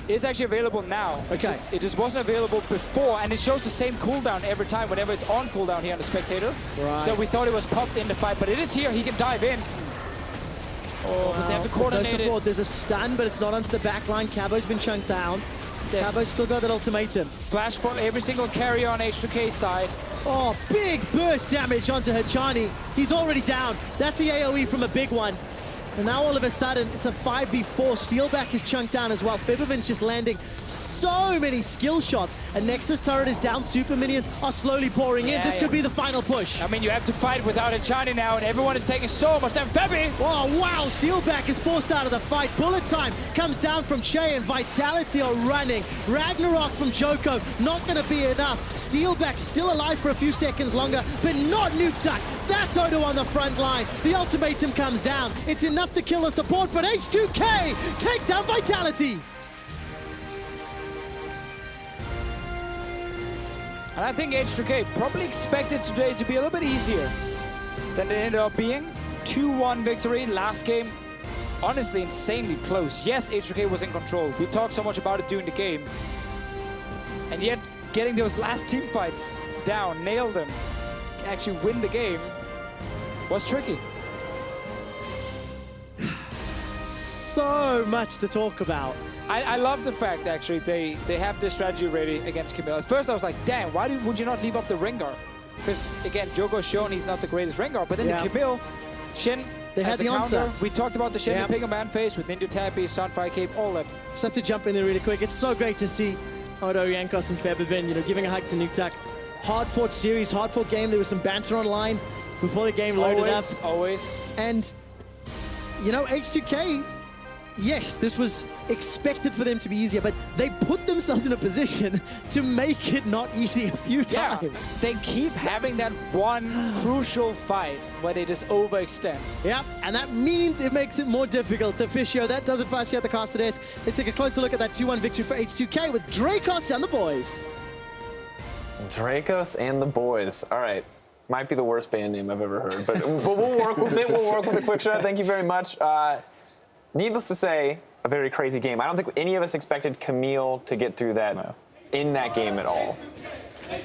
is actually available now. Okay. It just wasn't available before, and it shows the same cooldown every time whenever it's on cooldown here on the Spectator. Right. So we thought it was popped in the fight, but it is here. He can dive in. Oh, but they have to coordinate no support. There's a stun, but it's not onto the back line. Cabo's been chunked down. Cabo's still got that ultimatum. Flash for every single carry on H2K's side. Oh, big burst damage onto Hachani. He's already down. That's the AoE from a big one. And now all of a sudden, it's a 5v4. Steelback is chunked down as well. Fibiven's just landing so many skill shots. A Nexus turret is down. Super Minions are slowly pouring in. This could be the final push. I mean, you have to fight without Hachani now, and everyone is taking so much damage. Febi! Oh, wow. Steelback is forced out of the fight. Bullet time comes down from Che, and Vitality are running. Ragnarok from Joko, not going to be enough. Steelback still alive for a few seconds longer, but not Nuke Duck. That's Odo on the front line. The ultimatum comes down. It's enough to kill the support, but H2K take down Vitality. And I think H2K probably expected today to be a little bit easier than it ended up being. 2-1 victory last game. Honestly, insanely close. Yes, H2K was in control. We talked so much about it during the game. And yet, getting those last team fights down, nail them, actually win the game, was tricky. So much to talk about. I love the fact, actually, they have this strategy ready against Camille. At first, I was like, damn, why would you not leave up the Rengar? Because, again, Joko's shown he's not the greatest Rengar, but then the Camille, Shen, they had the answer. We talked about the Shen Ping Man face with Ninja Tappy, Sunfire Cape, all that. Just have to jump in there really quick. It's so great to see Odo, Jankos, and Febervin, you know, giving a hug to Nuktak. Hard-fought series, hard-fought game. There was some banter online before the game loaded up. Always. And, you know, H2K, yes, this was expected for them to be easier, but they put themselves in a position to make it not easy a few times. They keep having that one crucial fight where they just overextend. Yep, and that means it makes it more difficult. Officio, that does it for us here at the Caster Desk. Let's take a closer look at that 2-1 victory for H2K with Dracos and the boys. Dracos and the boys. All right. Might be the worst band name I've ever heard, but we'll work with it. We'll work with the quick shot. Thank you very much. Needless to say, a very crazy game. I don't think any of us expected Camille to get through that in that game at all.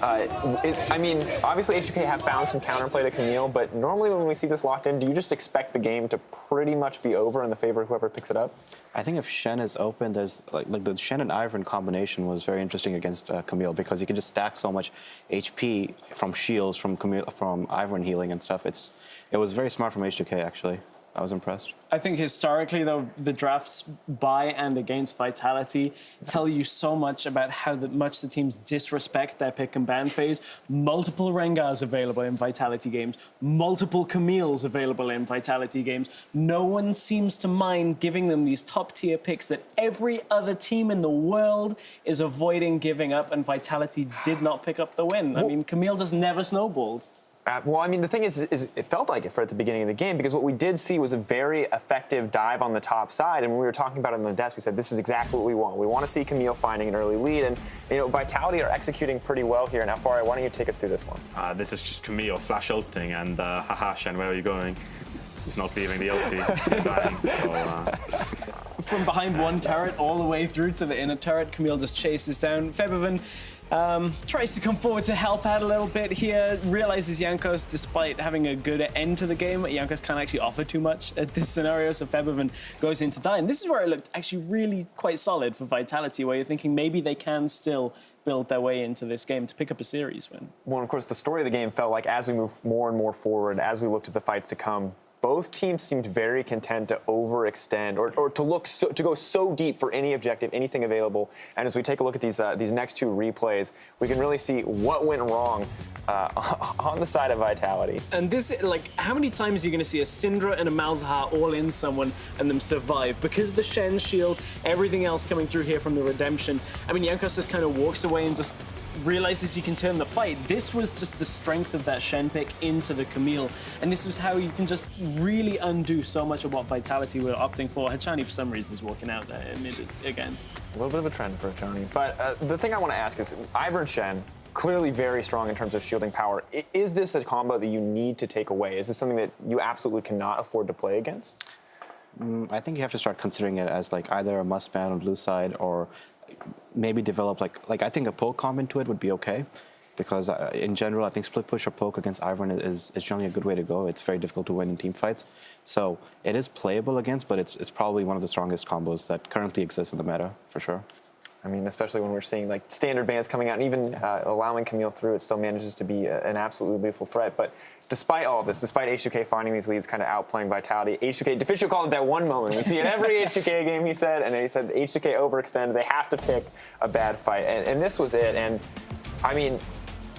I mean, obviously H2K have found some counterplay to Camille, but normally when we see this locked in, do you just expect the game to pretty much be over in the favor of whoever picks it up? I think if Shen is open, there's like the Shen and Ivern combination was very interesting against Camille because you can just stack so much HP from shields, from Ivern healing and stuff. It was very smart from H2K actually. I was impressed. I think historically, though, the drafts by and against Vitality tell you so much about how much the teams disrespect their pick and ban phase. Multiple Rengars available in Vitality games, multiple Camille's available in Vitality games. No one seems to mind giving them these top-tier picks that every other team in the world is avoiding giving up, and Vitality did not pick up the win. I mean, Camille just never snowballed. Well, I mean, the thing is it felt like it for at the beginning of the game because what we did see was a very effective dive on the top side. And when we were talking about it on the desk, we said, this is exactly what we want. We want to see Camille finding an early lead. And, you know, Vitality are executing pretty well here. Now, Fari, why don't you take us through this one? This is just Camille flash ulting and haha, Shen, where are you going? He's not leaving the ulti. From behind one turret all the way through to the inner turret, Camille just chases down. Febervin tries to come forward to help out a little bit here, realizes Jankos, despite having a good end to the game, Jankos can't actually offer too much at this scenario, so Febervin goes in to die. And this is where it looked actually really quite solid for Vitality, where you're thinking maybe they can still build their way into this game to pick up a series win. Well, of course, the story of the game felt like as we move more and more forward, as we looked at the fights to come, both teams seemed very content to overextend or to go so deep for any objective, anything available. And as we take a look at these next two replays, we can really see what went wrong on the side of Vitality. And this, like, how many times are you going to see a Syndra and a Malzahar all in someone and them survive? Because of the Shen shield, everything else coming through here from the Redemption. I mean, Jankos just kind of walks away and just realizes he can turn the fight. This was just the strength of that Shen pick into the Camille. And this was how you can just really undo so much of what Vitality were opting for. Hachani, for some reason, is walking out there. And it is, again, a little bit of a trend for Hachani. But the thing I want to ask is, Ivern Shen, clearly very strong in terms of shielding power. Is this a combo that you need to take away? Is this something that you absolutely cannot afford to play against? I think you have to start considering it as like either a must ban on blue side or maybe develop like I think a poke comp into it would be okay, because in general I think split push or poke against Ivern is generally a good way to go. It's very difficult to win in team fights, so it is playable against, but it's probably one of the strongest combos that currently exists in the meta for sure. I mean, especially when we're seeing like standard bans coming out and even allowing Camille through, it still manages to be an absolutely lethal threat. But despite all of this, despite H2K finding these leads, kind of outplaying Vitality, H2K, Deficio called it that one moment. We see in every H2K game, he said H2K overextend, they have to pick a bad fight. And this was it. And I mean,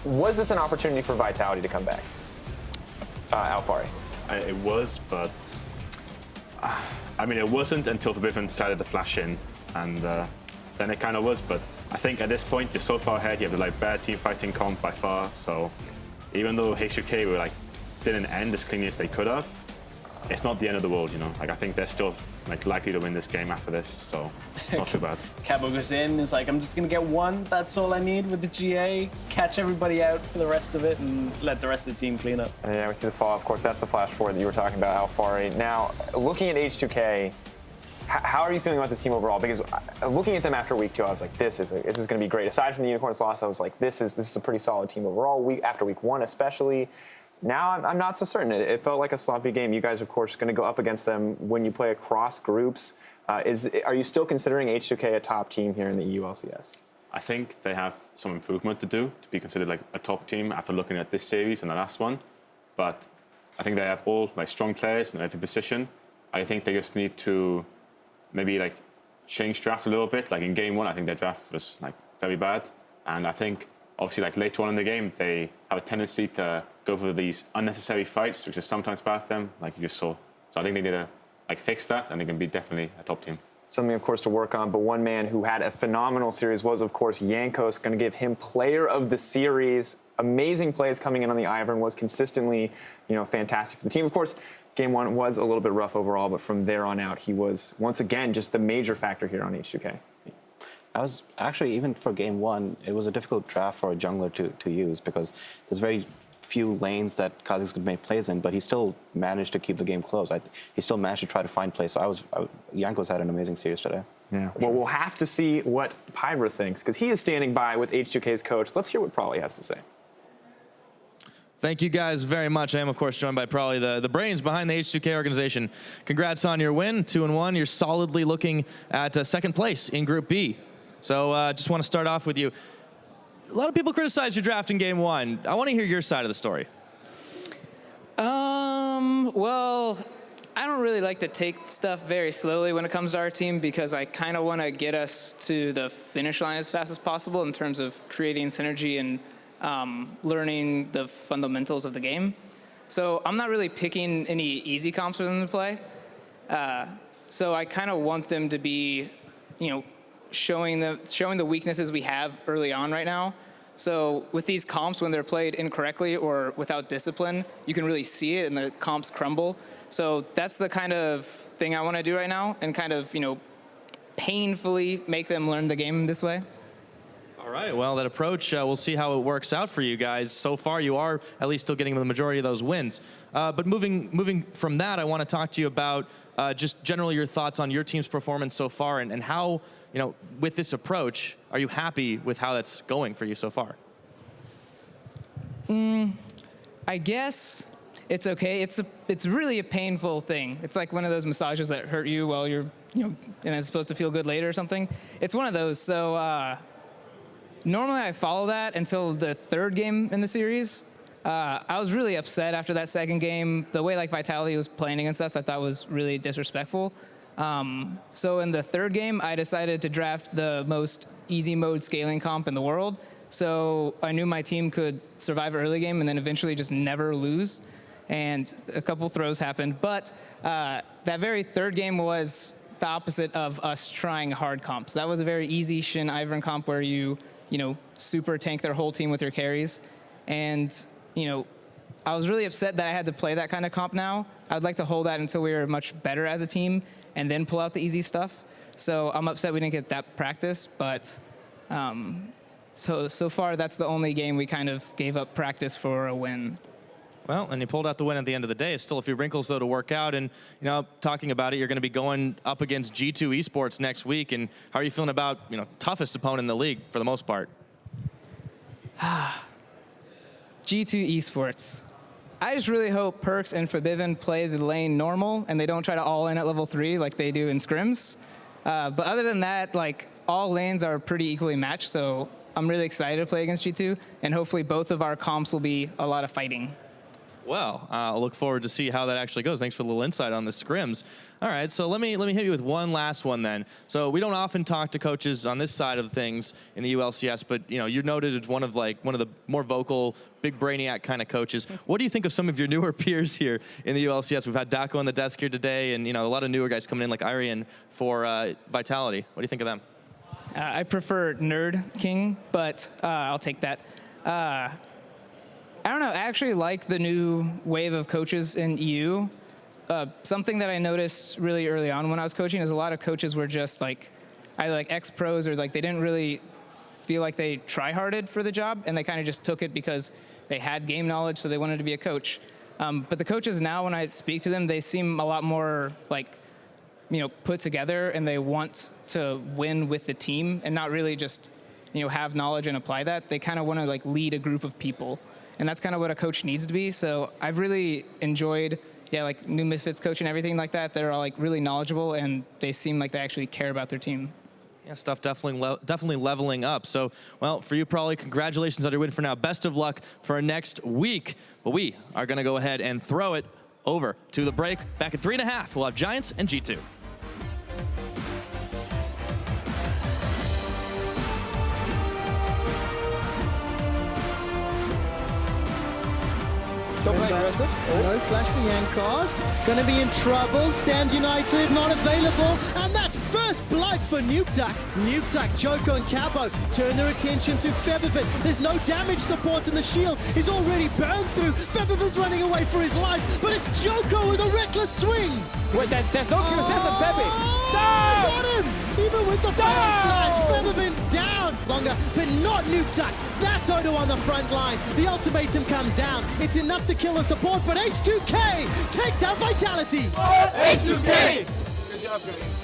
was this an opportunity for Vitality to come back? Alfari. It was, but I mean, it wasn't until Forbidden decided to flash in, and then it kind of was. But I think at this point, you're so far ahead, you have the better team fighting comp by far. So even though H2K were didn't end as cleanly as they could have, it's not the end of the world, you know. Like, I think they're still likely to win this game after this, so it's not too bad. Cabo goes in, is like, I'm just gonna get one. That's all I need with the GA. Catch everybody out for the rest of it, and let the rest of the team clean up. And yeah, we see the fall. Of course, that's the flash forward that you were talking about, Alfari. Now, looking at H2K, how are you feeling about this team overall? Because looking at them after week 2, I was like, this is going to be great. Aside from the Unicorns loss, I was like, this is a pretty solid team overall. After week 1, especially. Now I'm not so certain. It felt like a sloppy game. You guys, of course, going to go up against them when you play across groups. Are you still considering H2K a top team here in the EULCS? I think they have some improvement to do to be considered like a top team after looking at this series and the last one. But I think they have all strong players in every position. I think they just need to maybe change draft a little bit. Like in game 1, I think their draft was very bad. And I think, obviously, like later on in the game, they have a tendency to go for these unnecessary fights, which is sometimes bad for them, like you just saw. So I think they need to like fix that, and they can be definitely a top team. Something, of course, to work on. But one man who had a phenomenal series was, of course, Jankos. Going to give him Player of the Series. Amazing plays coming in on the Ivern, was consistently, fantastic for the team. Of course, Game 1 was a little bit rough overall, but from there on out, he was, once again, just the major factor here on H2K. I was actually, even for Game 1, it was a difficult draft for a jungler to use because there's very few lanes that Kha'Zix could make plays in, but he still managed to keep the game close. He still managed to try to find plays. So Jankos had an amazing series today. Yeah. Well, we'll have to see what Pyra thinks, because he is standing by with H2K's coach. Let's hear what Prolly has to say. Thank you guys very much. I am, of course, joined by Prolly, the brains behind the H2K organization. Congrats on your win, 2-1. You're solidly looking at second place in Group B. So just want to start off with you. A lot of people criticize your draft in Game 1. I want to hear your side of the story. Well, I don't really like to take stuff very slowly when it comes to our team because I kind of want to get us to the finish line as fast as possible in terms of creating synergy and learning the fundamentals of the game. So I'm not really picking any easy comps for them to play. So I kind of want them to be, showing the weaknesses we have early on right now. So with these comps, when they're played incorrectly or without discipline, you can really see it and the comps crumble. So that's the kind of thing I want to do right now and kind of, painfully make them learn the game this way. All right, well, that approach, we'll see how it works out for you guys. So far, you are at least still getting the majority of those wins. But moving from that, I want to talk to you about just generally your thoughts on your team's performance so far and how, with this approach, are you happy with how that's going for you so far? I guess it's okay. It's really a painful thing. It's like one of those massages that hurt you while you're, and it's supposed to feel good later or something. It's one of those. So normally I follow that until the third game in the series. I was really upset after that second game. The way Vitality was playing against us, I thought was really disrespectful. So in the third game, I decided to draft the most easy mode scaling comp in the world. So I knew my team could survive early game and then eventually just never lose. And a couple throws happened. But that very third game was the opposite of us trying hard comps. That was a very easy Shin Ivern comp where you super tank their whole team with your carries. And, I was really upset that I had to play that kind of comp now. I would like to hold that until we were much better as a team and then pull out the easy stuff. So I'm upset we didn't get that practice, but so far that's the only game we kind of gave up practice for a win. Well, and you pulled out the win at the end of the day. It's still a few wrinkles, though, to work out. And, talking about it, you're going to be going up against G2 Esports next week. And how are you feeling about, toughest opponent in the league for the most part? G2 Esports. I just really hope Perks and Forbidden play the lane normal and they don't try to all in at level 3 like they do in scrims. But other than that, all lanes are pretty equally matched. So I'm really excited to play against G2. And hopefully both of our comps will be a lot of fighting. Well, I'll look forward to see how that actually goes. Thanks for the little insight on the scrims. All right, so let me hit you with one last one then. So we don't often talk to coaches on this side of things in the EULCS, but you're noted as one of the more vocal, big brainiac kind of coaches. What do you think of some of your newer peers here in the EULCS? We've had Daco on the desk here today, and a lot of newer guys coming in like Arian for Vitality. What do you think of them? I prefer Nerd King, but I'll take that. I don't know, I actually like the new wave of coaches in EU. Something that I noticed really early on when I was coaching is a lot of coaches were just either ex-pros or they didn't really feel like they try-harded for the job, and they kind of just took it because they had game knowledge, so they wanted to be a coach. But the coaches now, when I speak to them, they seem a lot more put together, and they want to win with the team and not really just have knowledge and apply that. They kind of want to lead a group of people. And that's kind of what a coach needs to be. So I've really enjoyed, new Misfits coach and everything like that. They're all really knowledgeable, and they seem like they actually care about their team. Yeah, stuff definitely leveling up. So, well, for you, Prolly, congratulations on your win for now. Best of luck for next week. But we are going to go ahead and throw it over to the break. Back at 3.5, we'll have Giants and G2. Don't play aggressive. No flash for Yankos. Gonna be in trouble. Stand United not available. And that's first blood for Nukeduck. Nukeduck, Joko and Cabo turn their attention to Featherfit. There's no damage support and the shield is already burned through. Featherfit's running away for his life, but it's Joko with a reckless swing. Wait, there's no QSS on Pepe. Got him! Even with the fire flash, Featherfit's down. Longer, but not Nukeduck. That's Odo on the front line. The ultimatum comes down. It's enough to kill the support, but H2K take down Vitality. H2K! Good job, guys.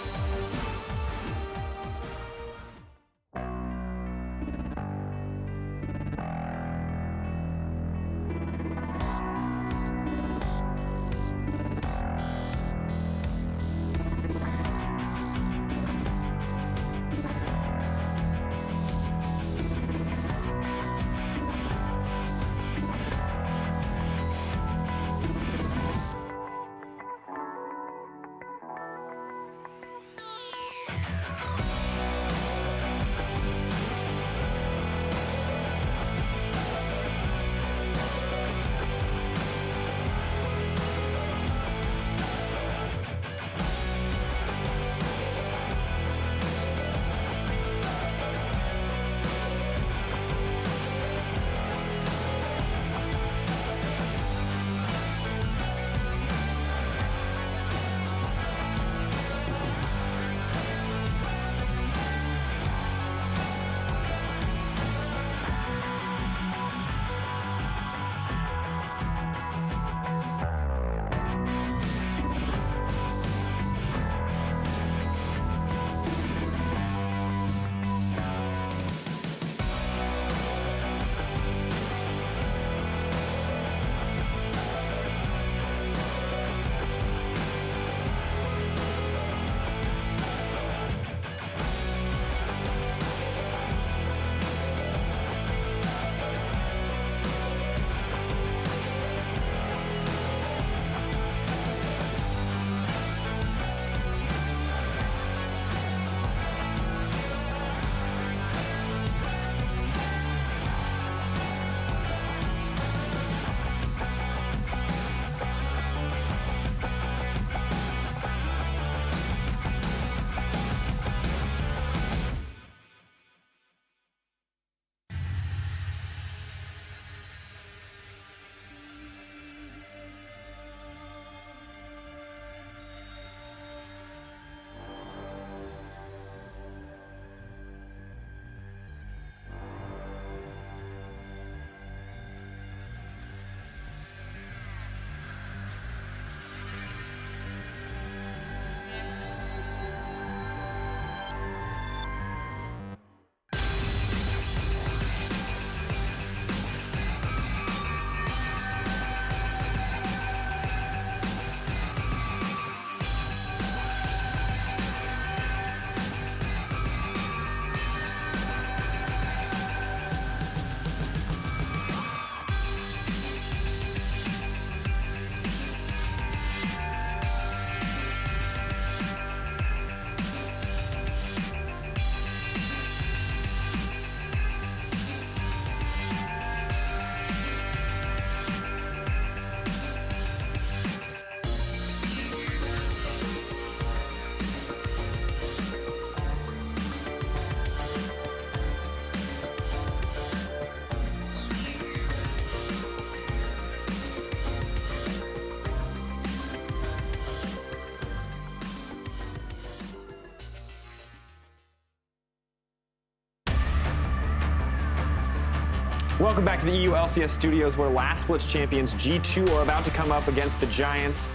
Welcome back to the EULCS studios, where last split's champions G2 are about to come up against the Giants.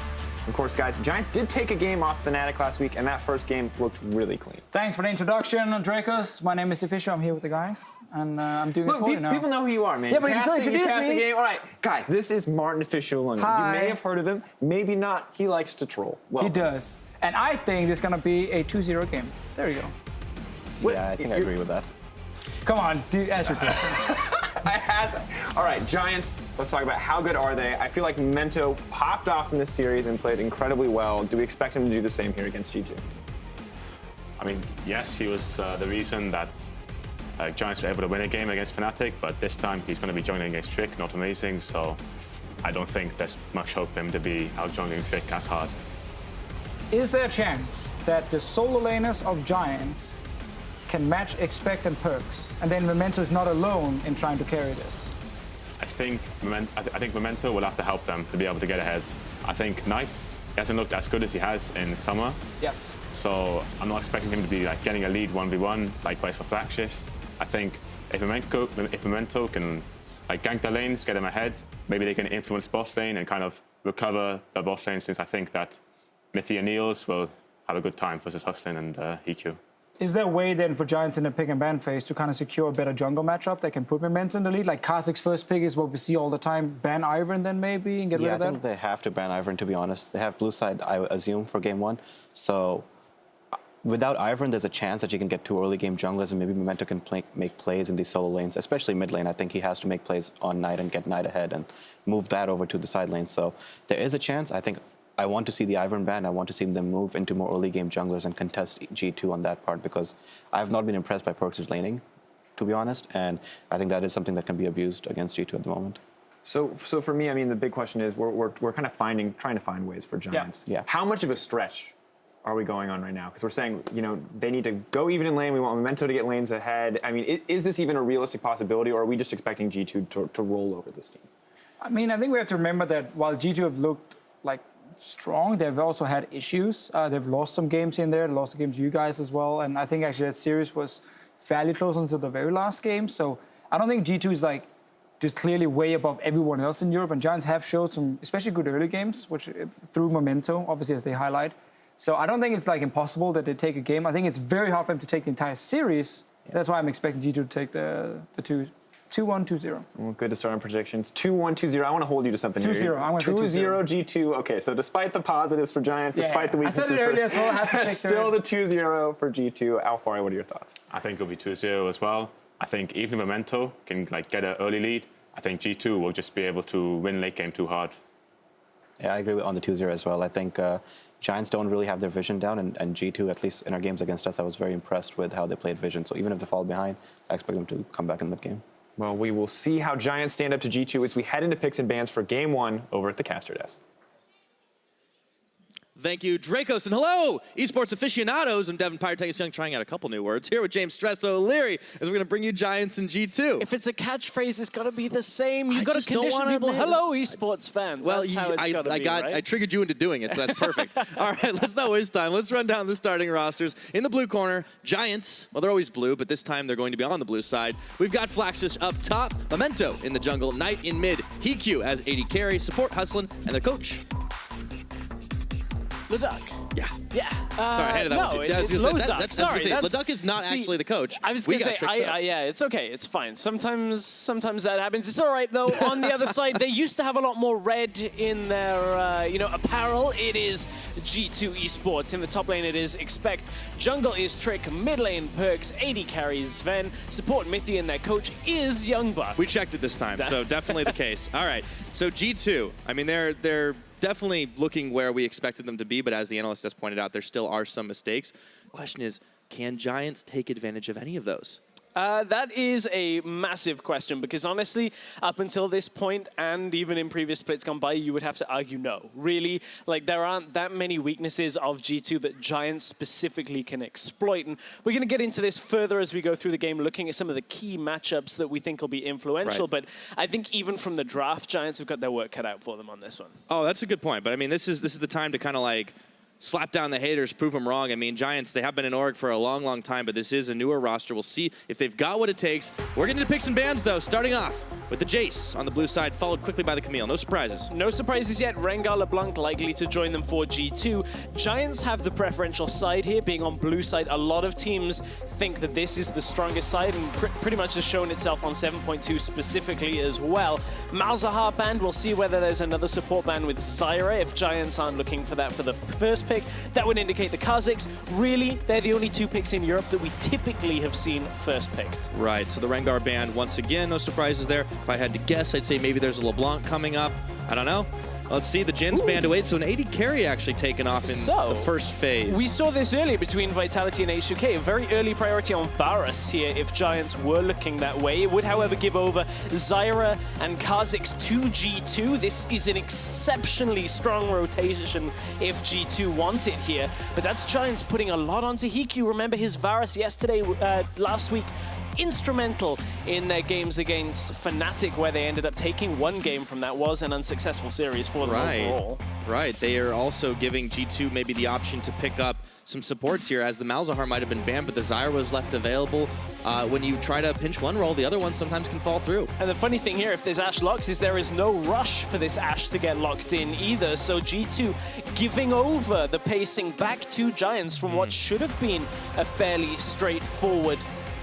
Of course, guys, Giants did take a game off Fnatic last week, and that first game looked really clean. Thanks for the introduction, Dracos. My name is DeFisher. I'm here with the guys, and I'm doing it for you now. People know who you are, man. Yeah, but you still introduced me. The game. All right, guys, this is Martin DeFisher London. Hi. You may have heard of him, maybe not. He likes to troll. Well, he does. And I think this is going to be a 2-0 game. There you go. Yeah, I think I agree with that. Come on, dude, answer your question. All right, Giants, let's talk about how good are they. I feel like Mento popped off in this series and played incredibly well. Do we expect him to do the same here against G2? I mean, yes, he was the reason that Giants were able to win a game against Fnatic, but this time he's going to be joining against Trick, not amazing. So I don't think there's much hope for him to be out-jungling Trick as hard. Is there a chance that the solo laners of Giants can match Expect and Perks, and then Memento is not alone in trying to carry this? I think Memento will have to help them to be able to get ahead. I think Knight hasn't looked as good as he has in the summer. Yes. So I'm not expecting him to be like getting a lead 1v1, likewise for Flagshift. I think if Memento can like gank the lanes, get them ahead, maybe they can influence bot lane and kind of recover the bot lane, since I think that Mithy and Niels will have a good time versus Hustlin and EQ. Is there a way then for Giants in the pick and ban phase to kind of secure a better jungle matchup that can put Memento in the lead? Like Kha'Zix's first pick is what we see all the time. Ban Ivern then maybe and get rid of that? I think they have to ban Ivern, to be honest. They have blue side, I assume, for game 1. So without Ivern, there's a chance that you can get 2 early game junglers and maybe Memento can make plays in these solo lanes, especially mid lane. I think he has to make plays on Knight and get Knight ahead and move that over to the side lane. So there is a chance. I think I want to see the Ivern ban. I want to see them move into more early game junglers and contest G2 on that part, because I have not been impressed by Perks' laning, to be honest. And I think that is something that can be abused against G2 at the moment. So for me, I mean, the big question is we're kind of trying to find ways for Giants. Yeah. How much of a stretch are we going on right now? Because we're saying, you know, they need to go even in lane. We want Memento to get lanes ahead. I mean, is this even a realistic possibility, or are we just expecting G2 to roll over this team? I mean, I think we have to remember that while G2 have looked like strong, they've also had issues. They've lost some games in there. They lost the game to you guys as well. And I think actually that series was fairly close until the very last game. So I don't think G2 is like just clearly way above everyone else in Europe. And Giants have showed some especially good early games, which through Memento, obviously, as they highlight. So I don't think it's like impossible that they take a game. I think it's very hard for them to take the entire series. Yeah. That's why I'm expecting G2 to take the 2-1, 2-0. Well, good to start on predictions. 2-1, 2-0. I want to hold you to something 2-0. I want to 2-0 G2. Okay, so despite the positives for Giants, despite the weaknesses, I said it earlier, so I'll have to stick to still the 2-0 for G2. Alfari, what are your thoughts? I think it'll be 2-0 as well. I think even Memento can like get an early lead. I think G2 will just be able to win late game too hard. Yeah, I agree on the 2-0 as well. I think Giants don't really have their vision down, and G2, at least in our games against us, I was very impressed with how they played vision. So even if they fall behind, I expect them to come back in mid-game. Well, we will see how Giants stand up to G2 as we head into picks and bans for game 1 over at the caster desk. Thank you, Dracos, and hello, esports aficionados. I'm Devin Pyrotechnics Young, trying out a couple new words here with James Stresso O'Leary, as we're going to bring you Giants and G2. If it's a catchphrase, it's got to be the same. You've got to condition people. Hello, esports fans. Well, that's how it's got to be, right? I triggered you into doing it, so that's perfect. All right, let's not waste time. Let's run down the starting rosters. In the blue corner, Giants. Well, they're always blue, but this time they're going to be on the blue side. We've got Flaxus up top, Memento in the jungle, Knight in mid, EQ as AD carry, support Hustlin, and their coach. Leduc. Yeah. Yeah. Sorry, I hated that one too. Yeah, Leduc is not actually the coach. I was going to say, yeah, it's okay. It's fine. Sometimes that happens. It's all right, though. On the other side, they used to have a lot more red in their, apparel. It is G2 Esports. In the top lane, it is Expect. Jungle is Trick. Mid lane, Perks. AD carries Sven. Support Mithy, and their coach is Youngbuck. We checked it this time, so definitely the case. All right, so G2, I mean, they're definitely looking where we expected them to be, but as the analyst has pointed out, there still are some mistakes. The question is, can Giants take advantage of any of those? That is a massive question, because honestly, up until this point, and even in previous splits gone by, you would have to argue no. Really, like, there aren't that many weaknesses of G2 that Giants specifically can exploit. And we're going to get into this further as we go through the game, looking at some of the key matchups that we think will be influential. Right. But I think even from the draft, Giants have got their work cut out for them on this one. Oh, that's a good point. But I mean, this is the time to kind of like slap down the haters, prove them wrong. I mean, Giants, they have been in org for a long, long time, but this is a newer roster. We'll see if they've got what it takes. We're getting to picks and bans, though, starting off with the Jace on the blue side, followed quickly by the Camille. No surprises. No surprises yet. Rengar LeBlanc likely to join them for G2. Giants have the preferential side here, being on blue side. A lot of teams think that this is the strongest side, and pretty much has shown itself on 7.2 specifically as well. Malzahar banned. We'll see whether there's another support ban with Zyra. If Giants aren't looking for that for the first pick, that would indicate the Kha'Zix. Really, they're the only 2 picks in Europe that we typically have seen first picked. Right, so the Rengar ban, once again, no surprises there. If I had to guess, I'd say maybe there's a LeBlanc coming up. I don't know. Let's see, the Jin's banned away, so an AD carry actually taken off in the first phase. We saw this earlier between Vitality and H2K. A very early priority on Varus here if Giants were looking that way. It would, however, give over Zyra and Kha'Zix to G2. This is an exceptionally strong rotation if G2 want it here. But that's Giants putting a lot onto Hiku. Remember his Varus yesterday, last week, instrumental in their games against Fnatic, where they ended up taking one game from that. Was an unsuccessful series for them overall. Right, they are also giving G2 maybe the option to pick up some supports here, as the Malzahar might have been banned, but the Zyra was left available. When you try to pinch one roll, the other one sometimes can fall through. And the funny thing here, if there's Ashe locks, is there is no rush for this Ashe to get locked in either. So G2 giving over the pacing back to Giants from what should have been a fairly straightforward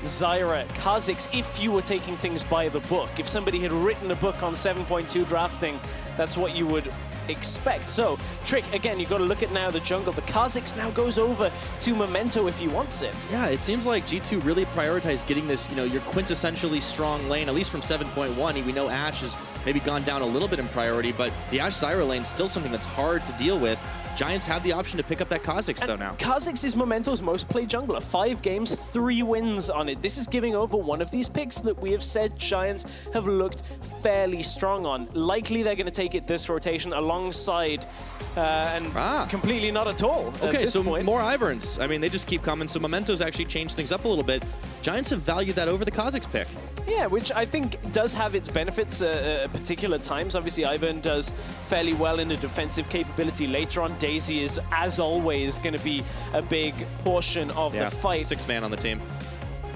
Zyra, Kha'Zix, if you were taking things by the book. If somebody had written a book on 7.2 drafting, that's what you would expect. So, Trick, again, you've got to look at now the jungle. The Kha'Zix now goes over to Memento if he wants it. Yeah, it seems like G2 really prioritized getting this, you know, your quintessentially strong lane, at least from 7.1. We know Ashe has maybe gone down a little bit in priority, but the Ashe Zyra lane is still something that's hard to deal with. Giants have the option to pick up that Kha'Zix, though, now. Kha'Zix is Memento's most played jungler. 5 games, 3 wins on it. This is giving over one of these picks that we have said Giants have looked fairly strong on. Likely they're going to take it this rotation alongside and completely not at all. Okay, so more Iverns. I mean, they just keep coming. So Memento's actually changed things up a little bit. Giants have valued that over the Kha'Zix pick. Yeah, which I think does have its benefits at particular times. Obviously, Ivern does fairly well in the defensive capability later on. Daisy is, as always, going to be a big portion of the fight. 6-man on the team.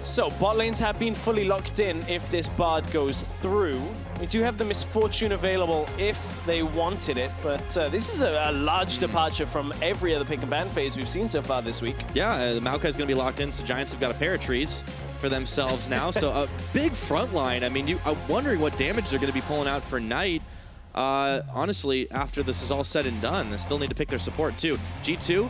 So, bot lanes have been fully locked in if this Bard goes through. We do have the Misfortune available if they wanted it, but this is a large departure from every other pick and ban phase we've seen so far this week. Yeah, the Maokai is going to be locked in, so Giants have got a pair of trees for themselves now. So a big front line. I mean, I'm wondering what damage they're going to be pulling out for Knight. Honestly, after this is all said and done, they still need to pick their support too. G2,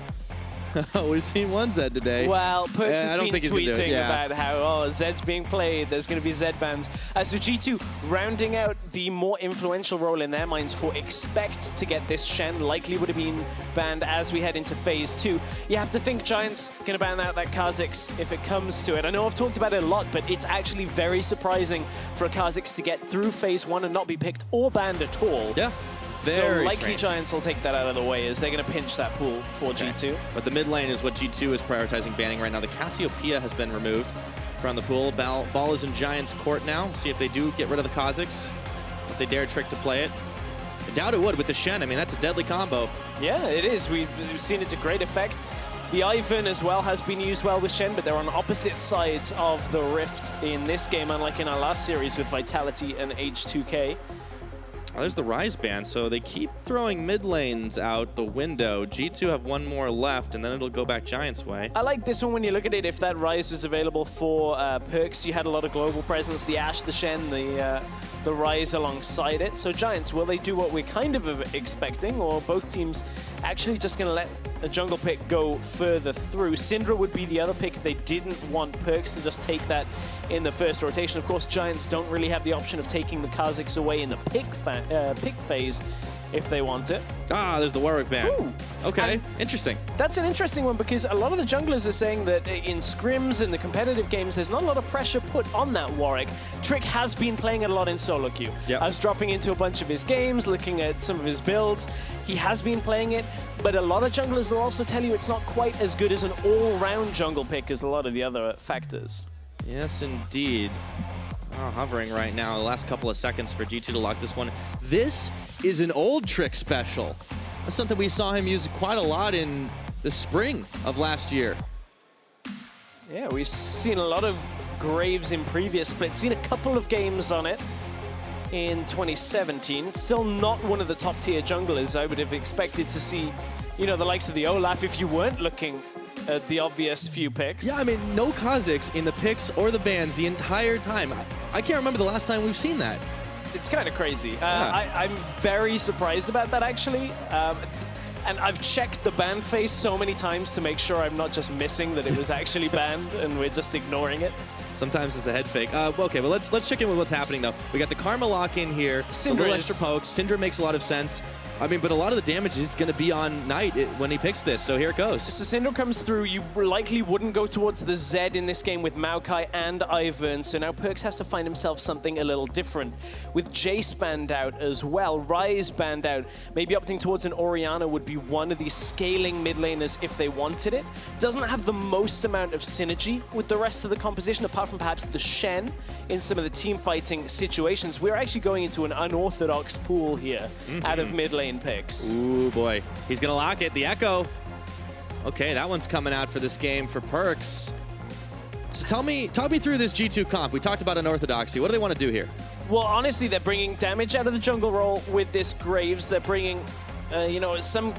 we've seen one Zed today. Well, Perks has been tweeting about how, Zed's being played, there's going to be Zed bans. So G2 rounding out the more influential role in their minds for expect to get this Shen, likely would have been banned as we head into phase 2. You have to think Giants going to ban out that Kha'Zix if it comes to it. I know I've talked about it a lot, but it's actually very surprising for a Kha'Zix to get through phase 1 and not be picked or banned at all. Yeah. So likely Giants will take that out of the way as they're going to pinch that pool for G2. But the mid lane is what G2 is prioritizing banning right now. The Cassiopeia has been removed from the pool. Ball is in Giants' court now. See if they do get rid of the Kha'Zix. If they dare Trick to play it. I doubt it would with the Shen. I mean, that's a deadly combo. Yeah, it is. We've seen it to great effect. The Ivern as well has been used well with Shen, but they're on opposite sides of the rift in this game, unlike in our last series with Vitality and H2K. Oh, there's the Rise ban, so they keep throwing mid lanes out the window. G2 have one more left, and then it'll go back Giants' way. I like this one when you look at it. If that Rise was available for Perks, you had a lot of global presence. The Ashe, the Shen, the Rise alongside it. So Giants, will they do what we're kind of expecting, or both teams actually just going to let a jungle pick go further through? Syndra would be the other pick if they didn't want Perks to just take that in the first rotation. Of course, Giants don't really have the option of taking the Kha'Zix away in the pick phase if they want it. Ah, there's the Warwick ban. Ooh. Okay, And interesting. That's an interesting one because a lot of the junglers are saying that in scrims and the competitive games, there's not a lot of pressure put on that Warwick. Trick has been playing it a lot in solo queue. Yep. I was dropping into a bunch of his games, looking at some of his builds. He has been playing it, but a lot of junglers will also tell you it's not quite as good as an all-round jungle pick as a lot of the other factors. Yes, indeed. Oh, hovering right now. The last couple of seconds for G2 to lock this one. This is an old Trick special. That's something we saw him use quite a lot in the spring of last year. Yeah, we've seen a lot of Graves in previous splits. Seen a couple of games on it in 2017. Still not one of the top tier junglers I would have expected to see, you know, the likes of the Olaf if you weren't looking at the obvious few picks. Yeah, I mean, no Kha'Zix in the picks or the bans the entire time. I can't remember the last time we've seen that. It's kind of crazy. I'm very surprised about that, actually. And I've checked the ban phase so many times to make sure I'm not just missing that it was actually banned and we're just ignoring it. Sometimes it's a head fake. Okay, but let's check in with what's happening, though. We got the Karma lock in here. Syndra a little extra poke. Syndra makes a lot of sense. I mean, but a lot of the damage is going to be on Knight when he picks this, so here it goes. So Syndra comes through. You likely wouldn't go towards the Z in this game with Maokai and Ivern, so now Perkz has to find himself something a little different. With Jace banned out as well, Ryze banned out, maybe opting towards an Orianna would be one of these scaling mid laners if they wanted it. Doesn't have the most amount of synergy with the rest of the composition, apart from perhaps the Shen in some of the team fighting situations. We're actually going into an unorthodox pool here out of mid lane picks. Ooh, boy. He's going to lock it. The Echo. Okay, that one's coming out for this game for Perkz. So talk me through this G2 comp. We talked about unorthodoxy. What do they want to do here? Well, honestly, they're bringing damage out of the jungle role with this Graves. They're bringing, you know, some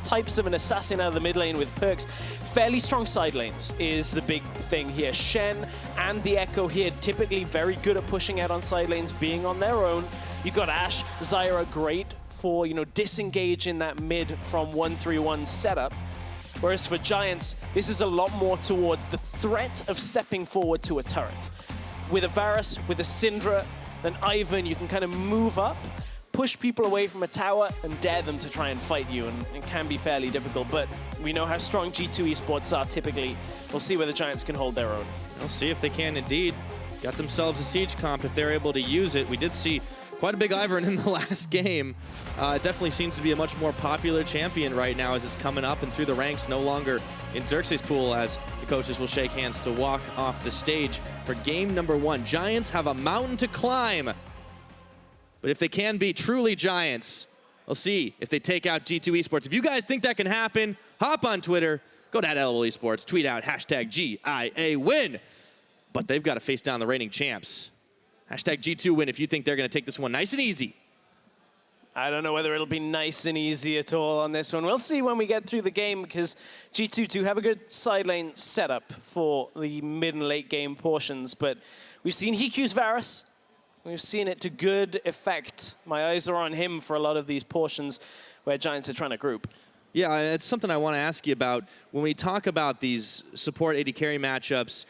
types of an assassin out of the mid lane with Perkz. Fairly strong side lanes is the big thing here. Shen and the Echo here, typically very good at pushing out on side lanes, being on their own. You've got Ashe, Zyra, great for, you know, disengage in that mid from 1-3-1 setup. Whereas for Giants, this is a lot more towards the threat of stepping forward to a turret. With a Varus, with a Syndra, an Ivern, you can kind of move up, push people away from a tower, and dare them to try and fight you, and it can be fairly difficult, but we know how strong G2 Esports are typically. We'll see where the Giants can hold their own. We'll see if they can indeed. Got themselves a Siege comp if they're able to use it. We did see quite a big Ivern in the last game. Definitely seems to be a much more popular champion right now as it's coming up and through the ranks, no longer in Xerxes' pool, as the coaches will shake hands to walk off the stage for game number 1. Giants have a mountain to climb, but if they can be truly Giants, we'll see if they take out G2 Esports. If you guys think that can happen, hop on Twitter, go to @LOL Esports, tweet out #GIA win. But they've got to face down the reigning champs. #G2 win if you think they're going to take this one nice and easy. I don't know whether it'll be nice and easy at all on this one. We'll see when we get through the game, because G2 do have a good side lane setup for the mid and late game portions. But we've seen Hiku's Varus. We've seen it to good effect. My eyes are on him for a lot of these portions where Giants are trying to group. Yeah, it's something I want to ask you about. When we talk about these support AD carry matchups,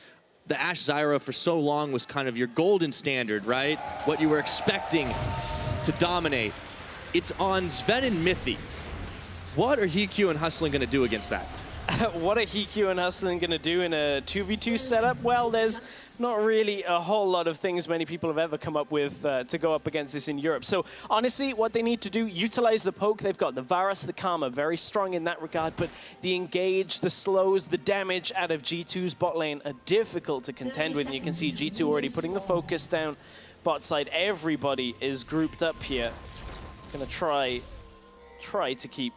the Ashe Zyra for so long was kind of your golden standard, right? What you were expecting to dominate. It's on Sven and Mithy. What are Hiku and Hustling going to do against that? What are Hiku and Hustling going to do in a 2v2 setup? Well, there's not really a whole lot of things many people have ever come up with to go up against this in Europe. So honestly, what they need to do, utilize the poke. They've got the Varus, the Karma, very strong in that regard, but the engage, the slows, the damage out of G2's bot lane are difficult to contend with. And you can see G2 already putting the focus down bot side. Everybody is grouped up here. Gonna try to keep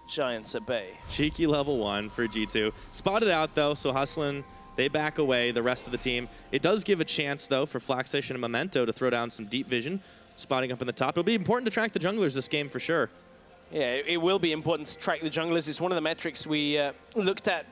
Giants at bay. Cheeky level 1 for G2. Spotted out though, so Hustlin', they back away, the rest of the team. It does give a chance though for Flaxation and Memento to throw down some deep vision, spotting up in the top. It'll be important to track the junglers this game for sure. Yeah, it will be important to track the junglers. It's one of the metrics we looked at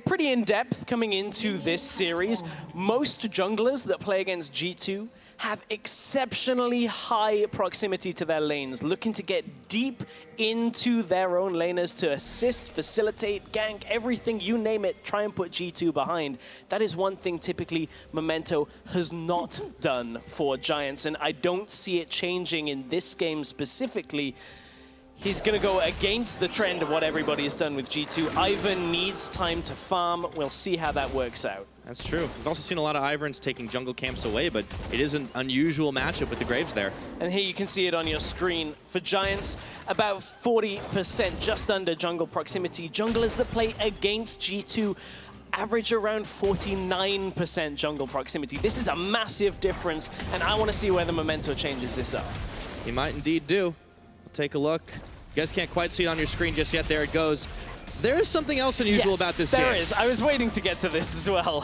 pretty in depth coming into this series. Most junglers that play against G2 have exceptionally high proximity to their lanes, looking to get deep into their own laners to assist, facilitate, gank, everything, you name it, try and put G2 behind. That is one thing typically Memento has not done for Giants, and I don't see it changing in this game specifically. He's going to go against the trend of what everybody's done with G2. Ivan needs time to farm. We'll see how that works out. That's true. We've also seen a lot of Iverns taking jungle camps away, but it is an unusual matchup with the Graves there. And here you can see it on your screen. For Giants, about 40%, just under jungle proximity. Junglers that play against G2 average around 49% jungle proximity. This is a massive difference, and I want to see whether Memento changes this up. He might indeed do. We'll take a look. You guys can't quite see it on your screen just yet. There it goes. There is something else unusual about this game. There is. I was waiting to get to this as well.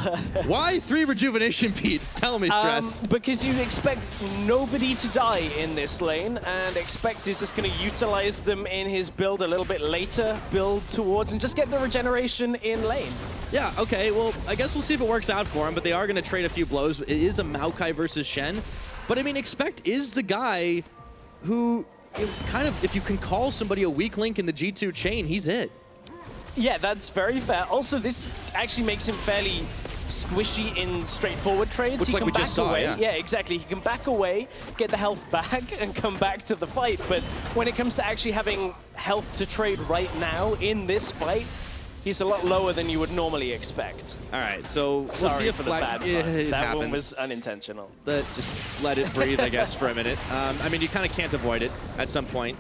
Why 3 rejuvenation beads? Tell me, Stress. Because you expect nobody to die in this lane, and expect is just going to utilize them in his build a little bit later, build towards, and just get the regeneration in lane. Yeah, okay, well, I guess we'll see if it works out for him, but they are going to trade a few blows. It is a Maokai versus Shen. But, I mean, Expect is the guy who, kind of, if you can call somebody a weak link in the G2 chain, he's it. Yeah, that's very fair. Also, this actually makes him fairly squishy in straightforward trades. He like can we back just saw, away. yeah. Exactly. He can back away, get the health back, and come back to the fight. But when it comes to actually having health to trade right now in this fight, he's a lot lower than you would normally expect. All right, so we'll Sorry see if for the bad pun. it That happens. one was unintentional. Just let it breathe, I guess, for a minute. I mean, you kind of can't avoid it at some point.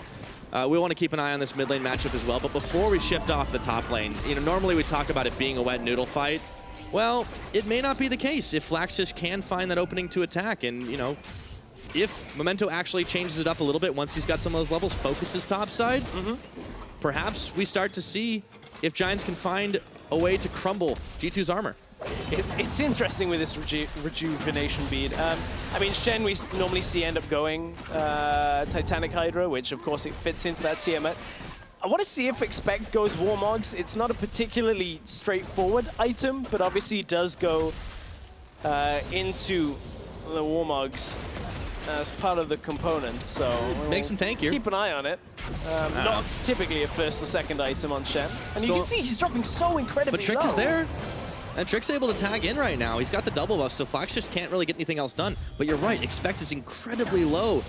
We want to keep an eye on this mid lane matchup as well. But before we shift off the top lane, normally we talk about it being a wet noodle fight. Well, it may not be the case if Flaxfish can find that opening to attack. And, if Memento actually changes it up a little bit once he's got some of those levels, focuses topside, perhaps we start to see if Giants can find a way to crumble G2's armor. It's interesting with this rejuvenation bead. I mean, Shen we normally see end up going Titanic Hydra, which of course it fits into that Tiamat. I want to see if Expect goes Warmogs. It's not a particularly straightforward item, but obviously it does go into the Warmogs as part of the component, so makes him tankier. Keep an eye on it. Not typically a first or second item on Shen. And you can see he's dropping so incredibly But Trick low. is there. And Trick's able to tag in right now. He's got the double buff, so Flax just can't really get anything else done. But you're right, Expect is incredibly low.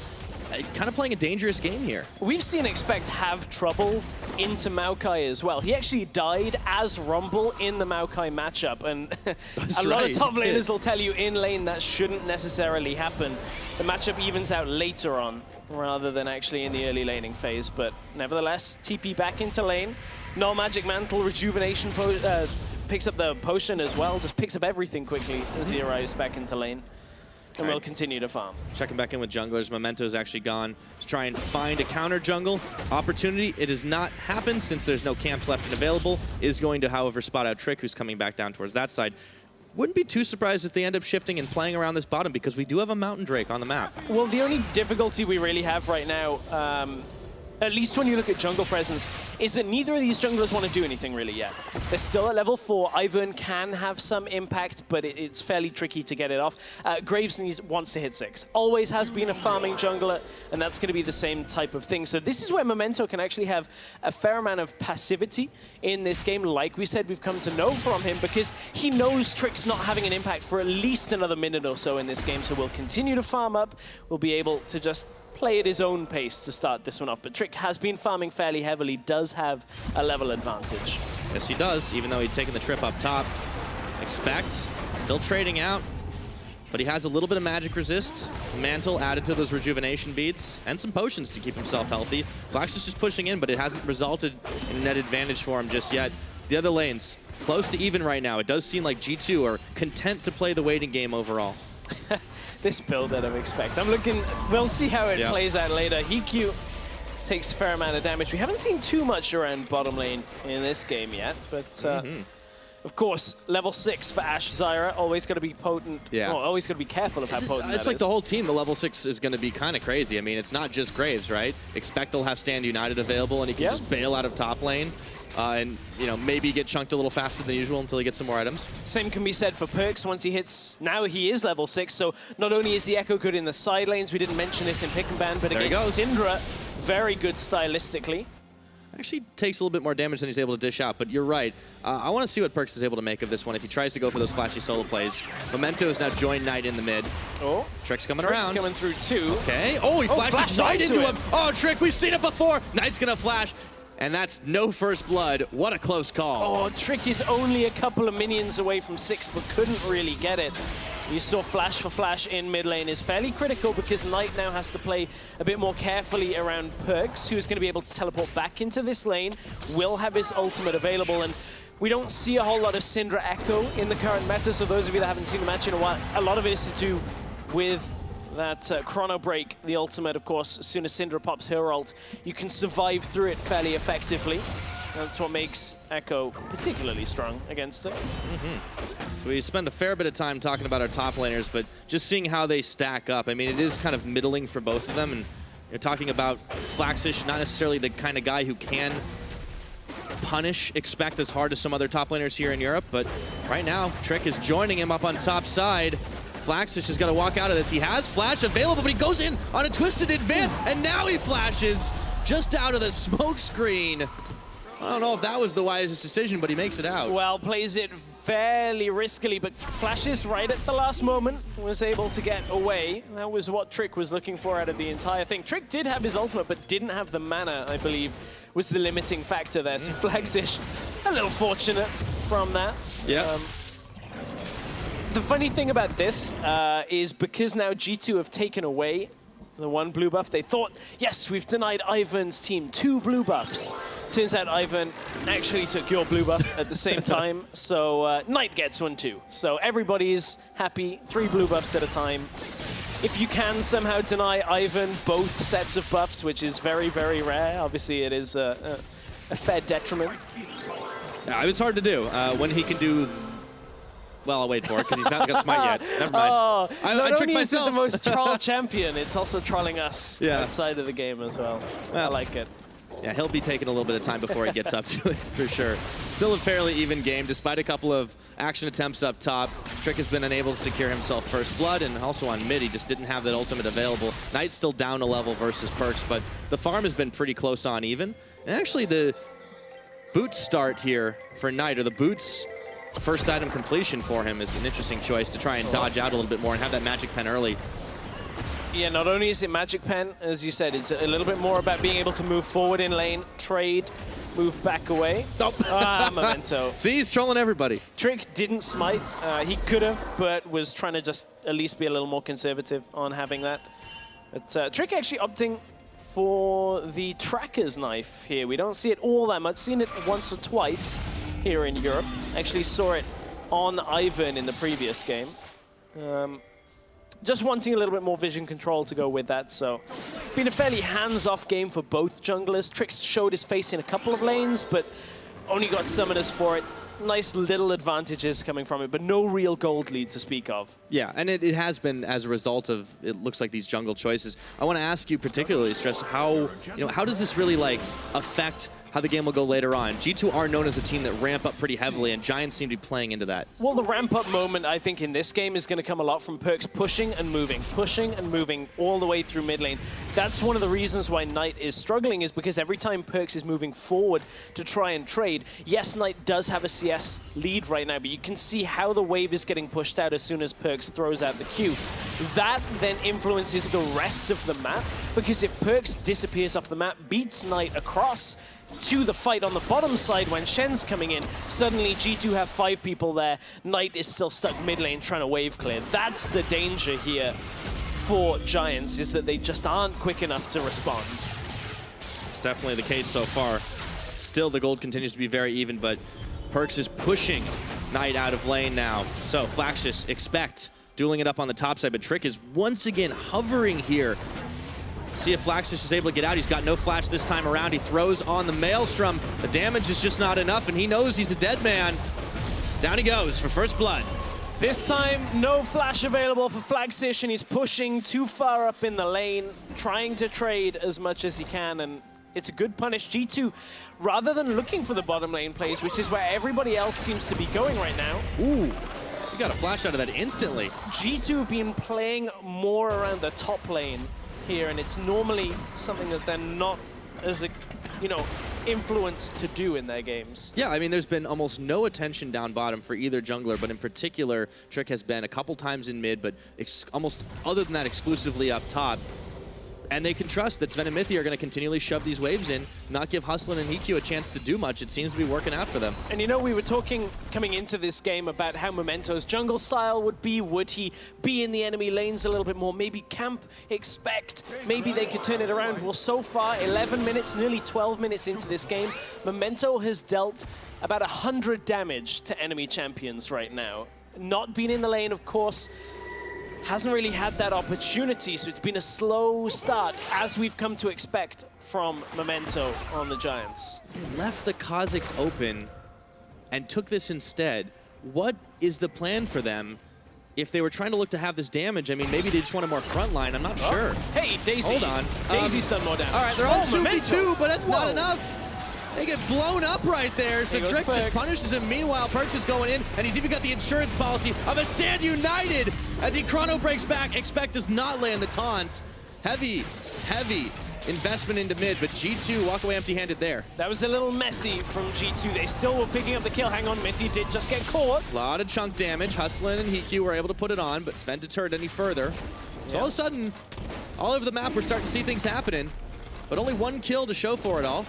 Kind of playing a dangerous game here. We've seen Expect have trouble into Maokai as well. He actually died as Rumble in the Maokai matchup, and a lot of top laners will tell you in lane that shouldn't necessarily happen. The matchup evens out later on rather than actually in the early laning phase, but nevertheless, TP back into lane. No Magic Mantle, Rejuvenation picks up the potion as well, just picks up everything quickly as he arrives back into lane. And we'll continue to farm. Checking back in with junglers. Memento's actually gone to try and find a counter jungle opportunity. It has not happened since there's no camps left and available. Is going to, however, spot out Trick, who's coming back down towards that side. Wouldn't be too surprised if they end up shifting and playing around this bottom because we do have a Mountain Drake on the map. Well, the only difficulty we really have right now, at least when you look at jungle presence, is that neither of these junglers want to do anything really yet. They're still at level 4. Ivern can have some impact, but it's fairly tricky to get it off. Graves wants to hit 6. Always has been a farming jungler, and that's going to be the same type of thing. So this is where Memento can actually have a fair amount of passivity in this game, like we said we've come to know from him, because he knows Trick's not having an impact for at least another minute or so in this game. So we'll continue to farm up. We'll be able to just play at his own pace to start this one off. But Trick has been farming fairly heavily, does have a level advantage. Yes, he does, even though he's taken the trip up top. Expect, still trading out, but he has a little bit of magic resist. Mantle added to those rejuvenation beads, and some potions to keep himself healthy. Flax is just pushing in, but it hasn't resulted in a net advantage for him just yet. The other lanes, close to even right now. It does seem like G2 are content to play the waiting game overall. This build that I expect. I'm looking, we'll see how it plays out later. Hikyu takes a fair amount of damage. We haven't seen too much around bottom lane in this game yet, but of course, level 6 for Ashe Zyra, always got to be potent. Yeah. Well, always got to be careful of how potent It's like the whole team, the level 6 is going to be kind of crazy. I mean, it's not just Graves, right? Expect he'll have Stand United available, and he can just bail out of top lane. And, maybe get chunked a little faster than usual until he gets some more items. Same can be said for Perks once he hits, now he is level 6, so not only is the Echo good in the side lanes, we didn't mention this in Pick and Ban, but against Syndra, very good stylistically. Actually takes a little bit more damage than he's able to dish out, but you're right. I want to see what Perks is able to make of this one if he tries to go for those flashy solo plays. Memento has now joined Knight in the mid. Oh, Trick's coming around. Coming through too. Okay. Oh, he flashes right into him. Oh, Trick, we've seen it before. Knight's going to flash. And that's no first blood. What a close call. Oh, Trick is only a couple of minions away from 6, but couldn't really get it. You saw flash for flash in mid lane is fairly critical because Knight now has to play a bit more carefully around Perks, who is going to be able to teleport back into this lane, will have his ultimate available, and we don't see a whole lot of Syndra Echo in the current meta, so those of you that haven't seen the match in a while, a lot of it is to do with that chrono break, the ultimate, of course. As soon as Syndra pops her ult, you can survive through it fairly effectively. That's what makes Echo particularly strong against it. So we spend a fair bit of time talking about our top laners, but just seeing how they stack up. I mean, it is kind of middling for both of them, and you're talking about Flaxish, not necessarily the kind of guy who can punish Expect as hard as some other top laners here in Europe, but right now, Trick is joining him up on top side. Flaxish has got to walk out of this. He has Flash available, but he goes in on a twisted advance, and now he flashes just out of the smoke screen. I don't know if that was the wisest decision, but he makes it out. Well, plays it fairly riskily, but flashes right at the last moment, was able to get away. That was what Trick was looking for out of the entire thing. Trick did have his ultimate, but didn't have the mana, I believe, was the limiting factor there. So Flagsish, a little fortunate from that. Yeah. The funny thing about this is because now G2 have taken away the one blue buff, they thought, yes, we've denied Ivan's team 2 blue buffs. Turns out Ivan actually took your blue buff at the same time, so Knight gets one too. So everybody's happy, 3 blue buffs at a time. If you can somehow deny Ivan both sets of buffs, which is very, very rare, obviously it is a fair detriment. Yeah, it was hard to do. When he can do... Well, I'll wait for it, because he's not got smite yet. Never mind. Oh, I tricked myself. The most troll champion, it's also trolling us Yeah. outside of the game as well. I like it. Yeah, he'll be taking a little bit of time before he gets up to it, for sure. Still a fairly even game, despite a couple of action attempts up top. Trick has been unable to secure himself first blood, and also on mid, he just didn't have that ultimate available. Knight's still down a level versus Perks, but the farm has been pretty close on even. And actually, the boots start here for Knight, or the boots first item completion for him is an interesting choice to try and dodge out a little bit more and have that magic pen early. Yeah, not only is it magic pen, as you said, it's a little bit more about being able to move forward in lane, trade, move back away. Nope. Memento. See, he's trolling everybody. Trick didn't smite. He could have, but was trying to just at least be a little more conservative on having that. But Trick actually opting for the Tracker's Knife here. We don't see it all that much. Seen it once or twice here in Europe. Actually saw it on Ivan in the previous game. Just wanting a little bit more vision control to go with that, so been a fairly hands-off game for both junglers. Trix showed his face in a couple of lanes, but only got summoners for it. Nice little advantages coming from it, but no real gold lead to speak of. Yeah, and it has been as a result of, it looks like, these jungle choices. I want to ask you particularly, Stress, how does this really affect how the game will go later on? G2 are known as a team that ramp up pretty heavily, and Giants seem to be playing into that. Well, the ramp-up moment, I think, in this game is going to come a lot from Perks pushing and moving all the way through mid lane. That's one of the reasons why Knight is struggling, is because every time Perks is moving forward to try and trade, yes, Knight does have a CS lead right now, but you can see how the wave is getting pushed out as soon as Perks throws out the Q. That then influences the rest of the map, because if Perks disappears off the map, beats Knight across to the fight on the bottom side when Shen's coming in, suddenly G2 have 5 people there. Knight is still stuck mid lane trying to wave clear. That's the danger here for Giants, is that they just aren't quick enough to respond. It's definitely the case so far. Still, the gold continues to be very even, but Perks is pushing Knight out of lane now. So Flaxius expect dueling it up on the top side, but Trick is once again hovering here. See if Flaxius is able to get out. He's got no flash this time around. He throws on the Maelstrom. The damage is just not enough, and he knows he's a dead man. Down he goes for first blood. This time, no flash available for Flaxish, and he's pushing too far up in the lane, trying to trade as much as he can, and it's a good punish. G2, rather than looking for the bottom lane plays, which is where everybody else seems to be going right now. Ooh, he got a flash out of that instantly. G2 have been playing more around the top lane here, and it's normally something that they're not as influenced to do in their games. Yeah, I mean, there's been almost no attention down bottom for either jungler, but in particular, Trick has been a couple times in mid, but almost other than that, exclusively up top. And they can trust that Sven and Mithy are going to continually shove these waves in, not give Hustlin and Hikyu a chance to do much. It seems to be working out for them. And we were talking coming into this game about how Memento's jungle style would be. Would he be in the enemy lanes a little bit more? Maybe camp, expect. Maybe they could turn it around. Well, so far, 11 minutes, nearly 12 minutes into this game, Memento has dealt about 100 damage to enemy champions right now. Not been in the lane, of course. Hasn't really had that opportunity, so it's been a slow start, as we've come to expect from Memento on the Giants. They left the Kha'Zix open and took this instead. What is the plan for them if they were trying to look to have this damage? I mean, maybe they just wanted more frontline. I'm not sure. Hey, Daisy. Hold on. Daisy's done more damage. All right, they're on 2v2, Memento. but that's not enough. They get blown up right there, so Trick just punishes him. Meanwhile, Perks is going in, and he's even got the insurance policy of a stand united as he chrono breaks back. Expect does not land the taunt. Heavy investment into mid, but G2 walk away empty-handed there. That was a little messy from G2. They still were picking up the kill. Hang on, Mithy did just get caught. A lot of chunk damage. Hustlin and Hikyu were able to put it on, but Sven deterred any further. So all of a sudden, all over the map, we're starting to see things happening, but only one kill to show for it all.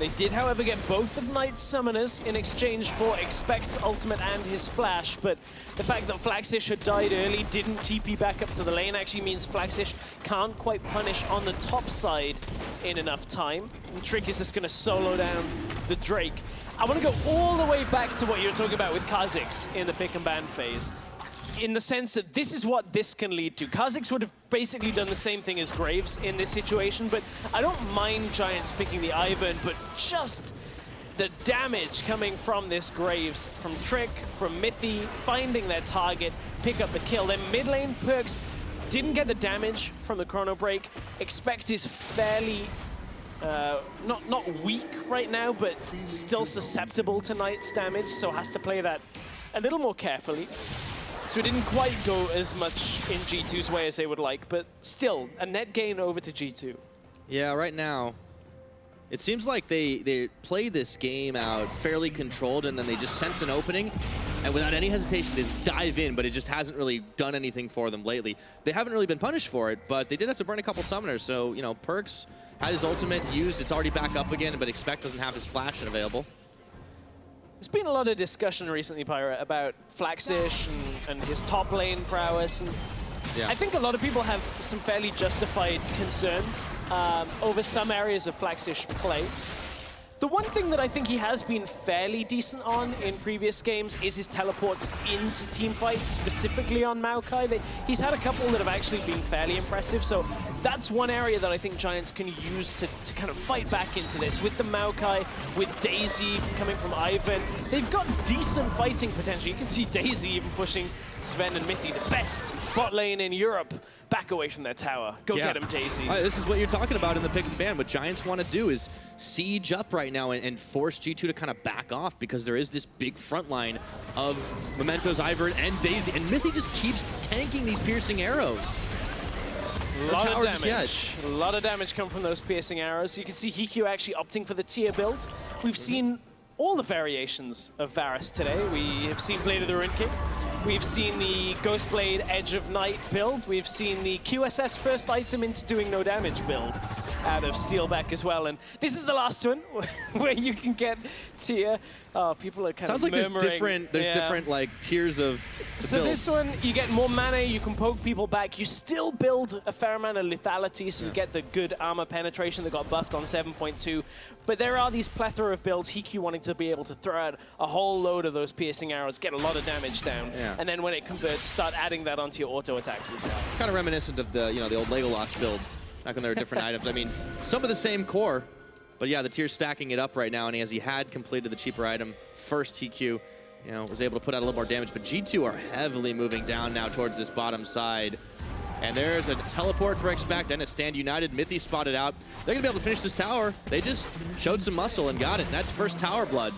They did, however, get both of Knight's summoners in exchange for Expect's ultimate and his flash, but the fact that Flaxish had died early, didn't TP back up to the lane, actually means Flaxish can't quite punish on the top side in enough time. And Trick is just going to solo down the Drake. I want to go all the way back to what you were talking about with Kha'Zix in the pick and ban phase, in the sense that this is what this can lead to. Kha'Zix would have basically done the same thing as Graves in this situation, but I don't mind Giants picking the Ivern, but just the damage coming from this Graves, from Trick, from Mithy, finding their target, pick up the kill. Then mid lane, Perks didn't get the damage from the Chrono Break. Expect is fairly, not weak right now, but still susceptible to Knight's damage, so has to play that a little more carefully. So it didn't quite go as much in G2's way as they would like, but still, a net gain over to G2. Yeah, right now, it seems like they play this game out fairly controlled, and then they just sense an opening, and without any hesitation, they just dive in, but it just hasn't really done anything for them lately. They haven't really been punished for it, but they did have to burn a couple summoners, so, you know, Perks had his ultimate used, it's already back up again, but Expect doesn't have his flash available. There's been a lot of discussion recently, Pyra, about Flaxish and his top lane prowess. And I think a lot of people have some fairly justified concerns over some areas of Flaxish play. The one thing that I think he has been fairly decent on in previous games is his teleports into team fights, specifically on Maokai. He's had a couple that have actually been fairly impressive, so that's one area that I think Giants can use to kind of fight back into this. With the Maokai, with Daisy coming from Ivan, they've got decent fighting potential. You can see Daisy even pushing Sven and Mithy, the best bot lane in Europe, back away from their tower. Go get him, Daisy. This is what you're talking about in the pick and ban. What Giants want to do is siege up right now and force G2 to kind of back off, because there is this big front line of Mementos, Ivern, and Daisy. And Mithy just keeps tanking these piercing arrows. A lot of damage. A lot of damage come from those piercing arrows. You can see Hikyu actually opting for the tier build. We've seen all the variations of Varus today. We have seen Blade of the Rune King. We've seen the Ghostblade Edge of Night build. We've seen the QSS first item into doing no damage build out of Steelback as well. And this is the last one where you can get tier. Oh, people are kind of murmuring. Sounds like there's different like tiers of So builds. this one, you get more mana, you can poke people back. You still build a fair amount of lethality, so you get the good armor penetration that got buffed on 7.2. But there are these plethora of builds, Hikyu wanting to be able to throw out a whole load of those piercing arrows, get a lot of damage down, and then when it converts, start adding that onto your auto attacks as well. Kind of reminiscent of the the old Legolas build, back when there were different items. I mean, some of the same core, but yeah, the tier's stacking it up right now, and as he had completed the cheaper item, first TQ, was able to put out a little more damage, but G2 are heavily moving down now towards this bottom side. And there's a teleport for Expect and a Stand United. Mithy spotted out. They're going to be able to finish this tower. They just showed some muscle and got it. That's first tower blood.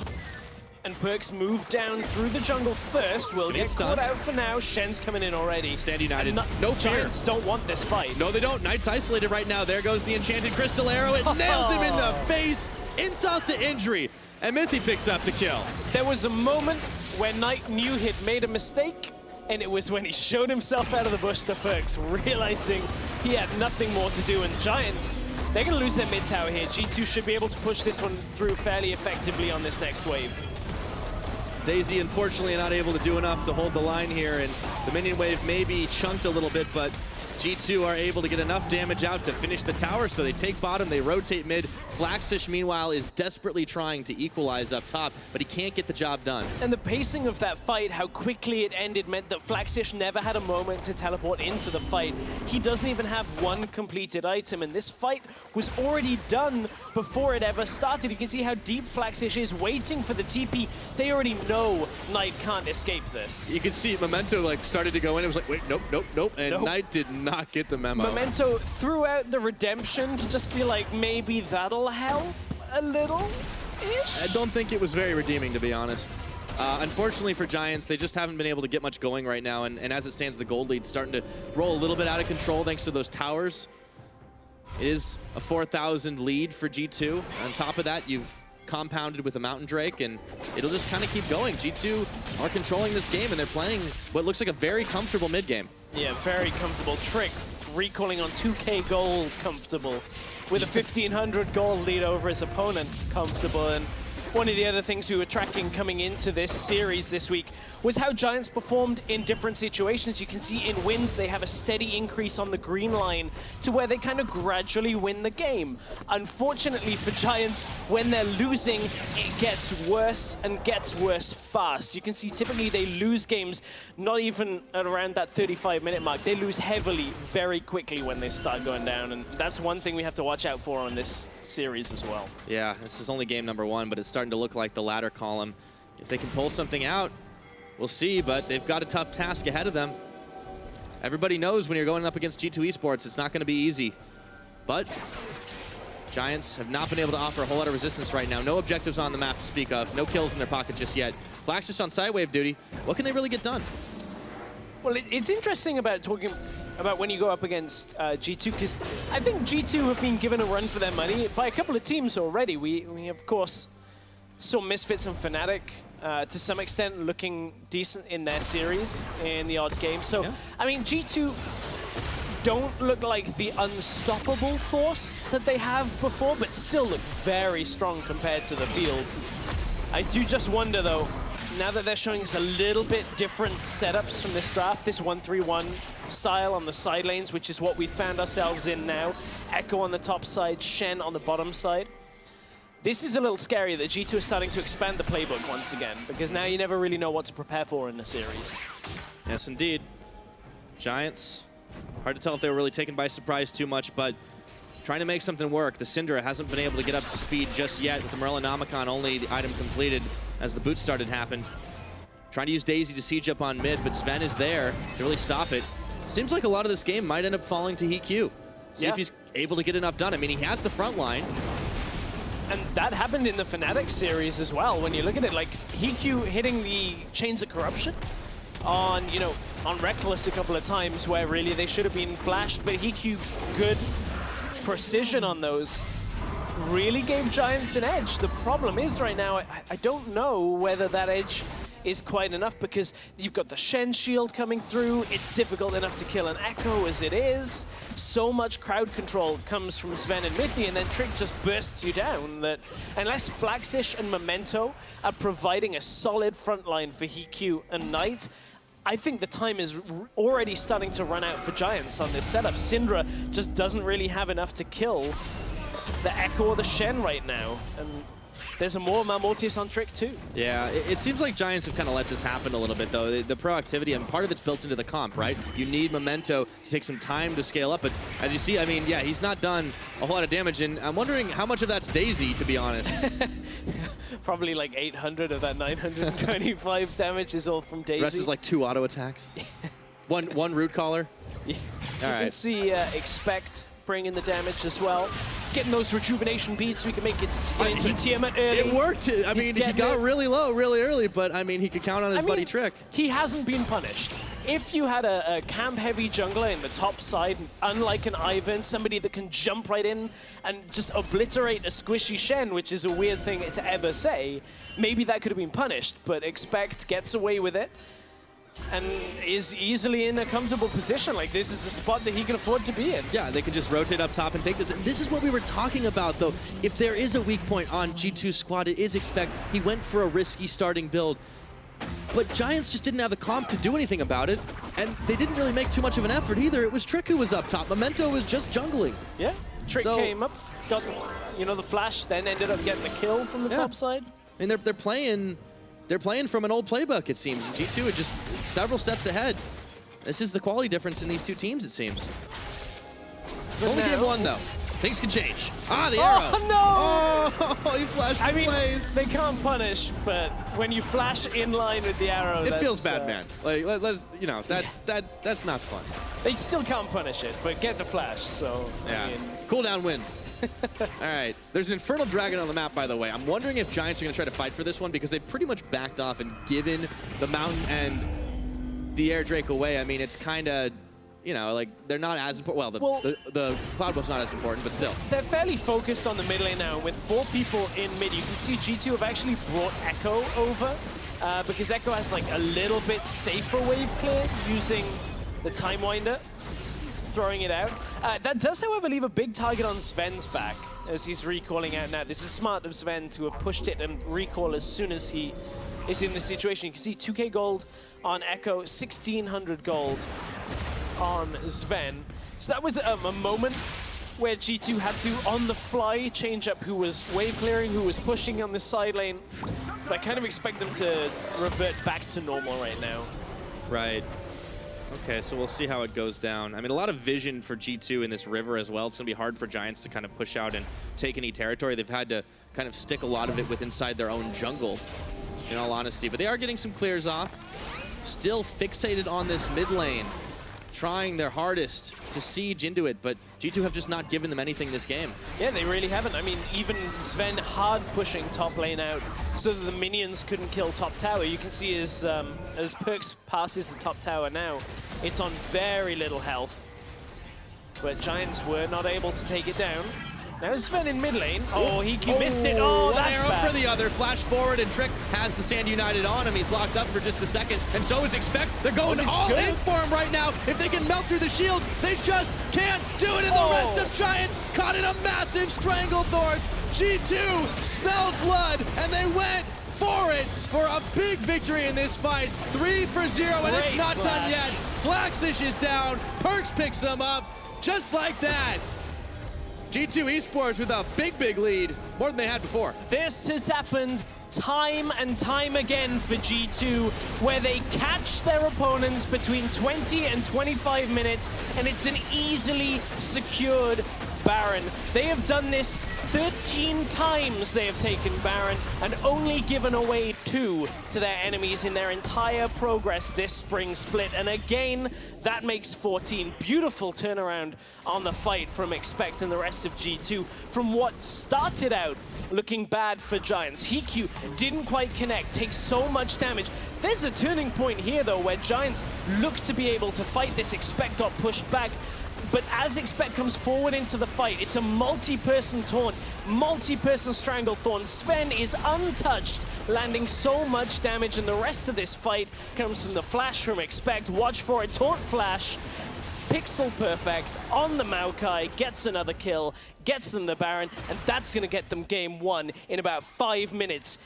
And Perks moved down through the jungle first. Will get caught out for now. Shen's coming in already. Stand United. No Giants don't want this fight. No, they don't. Knight's isolated right now. There goes the Enchanted Crystal Arrow. It nails him in the face. Insult to injury. And Mithy picks up the kill. There was a moment when Knight knew he'd made a mistake, and it was when he showed himself out of the bush to Perks, realizing he had nothing more to do. And Giants, they're going to lose their mid tower here. G2 should be able to push this one through fairly effectively on this next wave. Daisy, unfortunately, not able to do enough to hold the line here, and the minion wave may be chunked a little bit, but G2 are able to get enough damage out to finish the tower, so they take bottom, they rotate mid. Flaxish, meanwhile, is desperately trying to equalize up top, but he can't get the job done. And the pacing of that fight, how quickly it ended, meant that Flaxish never had a moment to teleport into the fight. He doesn't even have one completed item, and this fight was already done before it ever started. You can see how deep Flaxish is, waiting for the TP. They already know Knight can't escape this. You can see Memento started to go in. It was like, wait, nope, nope, nope, and Knight did not get the memo. Memento threw out the redemption to just be like, maybe that'll help a little-ish? I don't think it was very redeeming, to be honest. Unfortunately for Giants, they just haven't been able to get much going right now, and as it stands, the gold lead's starting to roll a little bit out of control thanks to those towers. It is a 4,000 lead for G2. On top of that, you've compounded with a Mountain Drake, and it'll just kind of keep going. G2 are controlling this game, and they're playing what looks like a very comfortable mid game. Yeah, very comfortable. Trick recalling on 2K gold, comfortable. With a 1,500 gold lead over his opponent, comfortable. And one of the other things we were tracking coming into this series this week was how Giants performed in different situations. You can see in wins, they have a steady increase on the green line to where they kind of gradually win the game. Unfortunately for Giants, when they're losing, it gets worse and gets worse fast. You can see typically they lose games not even at around that 35-minute mark. They lose heavily very quickly when they start going down, and that's one thing we have to watch out for on this series as well. Yeah, this is only game number 1, but it's starting to look like the ladder column. If they can pull something out, we'll see, but they've got a tough task ahead of them. Everybody knows when you're going up against G2 Esports, it's not going to be easy. But Giants have not been able to offer a whole lot of resistance right now. No objectives on the map to speak of. No kills in their pocket just yet. Flax just on sidewave duty. What can they really get done? Well, it's interesting about talking about when you go up against G2, because I think G2 have been given a run for their money by a couple of teams already. We of course, saw Misfits and Fnatic to some extent looking decent in their series in the odd game. So, yeah. I mean, G2 don't look like the unstoppable force that they have before, but still look very strong compared to the field. I do just wonder, though, now that they're showing us a little bit different setups from this draft, this 1-3-1 style on the side lanes, which is what we found ourselves in now. Echo on the top side, Shen on the bottom side. This is a little scary that G2 is starting to expand the playbook once again, because now you never really know what to prepare for in the series. Yes, indeed. Giants, hard to tell if they were really taken by surprise too much, but trying to make something work. The Syndra hasn't been able to get up to speed just yet, with the Morellonomicon only the item completed as the boot started happen. Trying to use Daisy to siege up on mid, but Sven is there to really stop it. Seems like a lot of this game might end up falling to HeQ. See if he's able to get enough done. I mean, he has the front line. And that happened in the Fnatic series as well. When you look at it, like HeQ hitting the Chains of Corruption on, you know, on Reckless a couple of times where really they should have been flashed, but HeQ good precision on those really gave Giants an edge. The problem is right now, I don't know whether that edge is quite enough, because you've got the Shen shield coming through. It's difficult enough to kill an Echo as it is. So much crowd control comes from Sven and Midney, and then Trick just bursts you down. That unless Flaxish and Memento are providing a solid front line for HeQ and Knight, I think the time is already starting to run out for Giants on this setup. Syndra just doesn't really have enough to kill the Echo or the Shen right now. And there's a more Malmortius on Trick too. Yeah, it seems like Giants have kind of let this happen a little bit, though. The proactivity, and part of it's built into the comp, right? You need Memento to take some time to scale up, but as you see, I mean, yeah, he's not done a whole lot of damage, and I'm wondering how much of that's Daisy, to be honest. Probably like 800 of that 925 damage is all from Daisy. The rest is like 2 auto attacks. one root caller. Yeah. All right. You can see Expect bringing the damage as well. Getting those rejuvenation beats, we can make it into Tiamat early. It worked. I mean, he got really low really early, but I mean, he could count on his buddy Trick. He hasn't been punished. If you had a camp-heavy jungler in the top side, unlike an Ivan, somebody that can jump right in and just obliterate a squishy Shen, which is a weird thing to ever say, maybe that could have been punished, but Expect gets away with it and is easily in a comfortable position. Like, this is a spot that he can afford to be in. Yeah, they can just rotate up top and take this. And this is what we were talking about, though. If there is a weak point on G2's squad, it is Expect. He went for a risky starting build, but Giants just didn't have the comp to do anything about it, and they didn't really make too much of an effort either. It was Trick who was up top. Memento was just jungling. Yeah, Trick came up, got the, you know, the flash, then ended up getting the kill from the top side. I mean, they're playing from an old playbook, it seems. G2 are just several steps ahead. This is the quality difference in these two teams, it seems. It's only game 1, though. Things can change. Ah, the arrow. Oh, no! Oh, you flashed in place. They can't punish, but when you flash in line with the arrow, it feels bad, man. Like, let's, you know, that's not fun. They still can't punish it, but get the flash, so, yeah. I mean, cooldown win. All right, there's an Infernal Dragon on the map, by the way. I'm wondering if Giants are going to try to fight for this one, because they've pretty much backed off and given the Mountain and the Air Drake away. I mean, it's kind of you know, like they're not as important. Well, the Cloud Buff's not as important, but still. They're fairly focused on the mid lane now. With 4 people in mid, you can see G2 have actually brought Echo over because Echo has like a little bit safer wave clear using the Time Winder, throwing it out. That does, however, leave a big target on Sven's back as he's recalling out now. This is smart of Sven to have pushed it and recall as soon as he is in the situation. You can see 2K gold on Echo, 1,600 gold on Sven. So that was a moment where G2 had to, on the fly, change up who was wave clearing, who was pushing on the side lane. But I kind of expect them to revert back to normal right now. Right. Okay, so we'll see how it goes down. I mean, a lot of vision for G2 in this river as well. It's going to be hard for Giants to kind of push out and take any territory. They've had to kind of stick a lot of it with inside their own jungle, in all honesty. But they are getting some clears off. Still fixated on this mid lane, trying their hardest to siege into it, but G2 have just not given them anything this game. Yeah, they really haven't. I mean, even Sven hard pushing top lane out so that the minions couldn't kill top tower. You can see as Perks passes the top tower now, it's on very little health. But Giants were not able to take it down. Now Sven in mid lane. Oh, he missed it. Oh, that's one arrow bad. for the other. Flash forward, and Trick has the Stand United on him. He's locked up for just a second, and so is Expect. They're going all in for him right now. If they can melt through the shields, they just can't do it. And the rest of Giants caught in a massive Stranglethorns. G2 smelled blood, and they went for it for a big victory in this fight. 3-0, and it's not done yet. Flaxish is down. Perks picks him up, just like that. G2 Esports with a big lead, more than they had before. This has happened time and time again for G2, where they catch their opponents between 20 and 25 minutes, and it's an easily secured Baron. They have done this 13 times. They have taken Baron and only given away 2 to their enemies in their entire progress this spring split. And again, that makes 14. Beautiful turnaround on the fight from Expect and the rest of G2. From what started out looking bad for Giants. Hiku didn't quite connect, takes so much damage. There's a turning point here, though, where Giants look to be able to fight this. Expect got pushed back. But as Expect comes forward into the fight, it's a multi-person taunt, multi-person Stranglethorn. Sven is untouched, landing so much damage, and the rest of this fight comes from the flash from Expect. Watch for it, taunt flash. Pixel perfect on the Maokai, gets another kill, gets them the Baron, and that's going to get them game 1 in about 5 minutes.